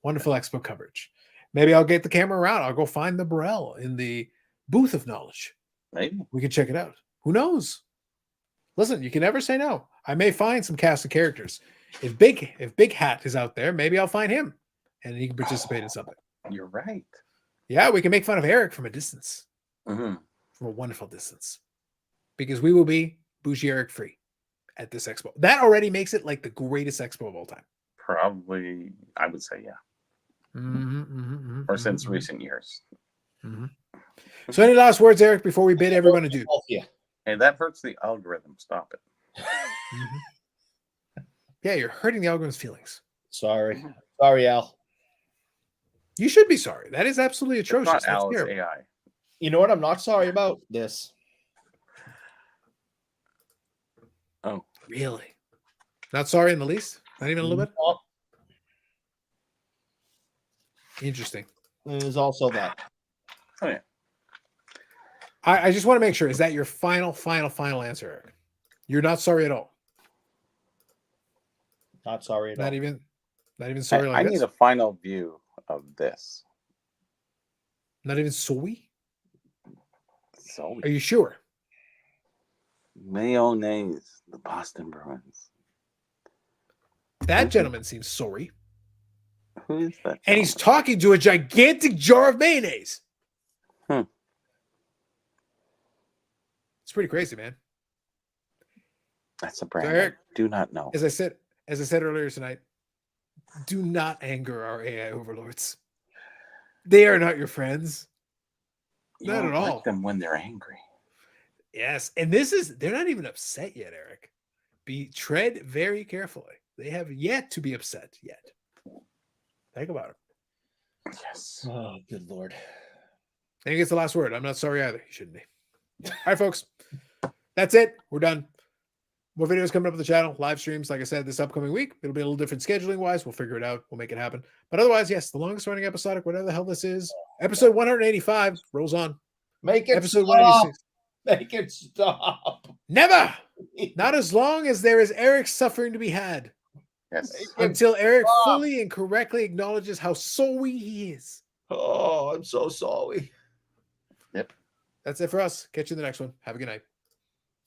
Wonderful Expo coverage. Maybe I'll get the camera around. I'll go find the Burrell in the booth of knowledge. Maybe. We can check it out. Who knows? Listen, you can never say no. I may find some cast of characters. If Big Hat is out there, maybe I'll find him and he can participate in something. You're right. Yeah, we can make fun of Eric from a distance. Mm-hmm. From a wonderful distance. Because we will be Bougie Eric free at this Expo. That already makes it like the greatest Expo of all time. Probably, I would say, yeah. Or since recent years. So any last words, Eric, before we bid everyone adieu? Hey, that hurts the algorithm. Stop it. Yeah, you're hurting the algorithm's feelings. Sorry, Al. You should be sorry. That is absolutely atrocious. It's not Al, it's AI. You know what I'm not sorry about? This. Oh, really? Not sorry in the least? Not even a little bit? Interesting. There's also that. Oh, yeah. I just want to make sure. Is that your final answer, Eric? You're not sorry at all? Not sorry at all. Not even sorry I need a final view of this. Not even sorry? So are you sure? Mayonnaise, the Boston Bruins. That gentleman seems sorry. Who is that? And he's talking to a gigantic jar of mayonnaise. It's pretty crazy, man. That's a brand. So Eric, I do not know. As I said earlier tonight, do not anger our AI overlords. They are not your friends. You not don't at all. like them when they're angry. Yes, and they're not even upset yet, Eric. Tread very carefully. They have yet to be upset yet. Think about it. Yes. Oh, good Lord. I think it's the last word. I'm not sorry either. You shouldn't be. All right, folks. That's it. We're done. More videos coming up on the channel, live streams. Like I said, this upcoming week, it'll be a little different scheduling wise. We'll figure it out. We'll make it happen. But otherwise, yes, the longest running episodic, whatever the hell this is, episode 185 rolls on. Make it episode stop. 186. Make it stop. Never. Not as long as there is Eric's suffering to be had. Yes. Until Eric fully and correctly acknowledges how sorry he is. Oh, I'm so sorry. Yep. That's it for us. Catch you in the next one. Have a good night.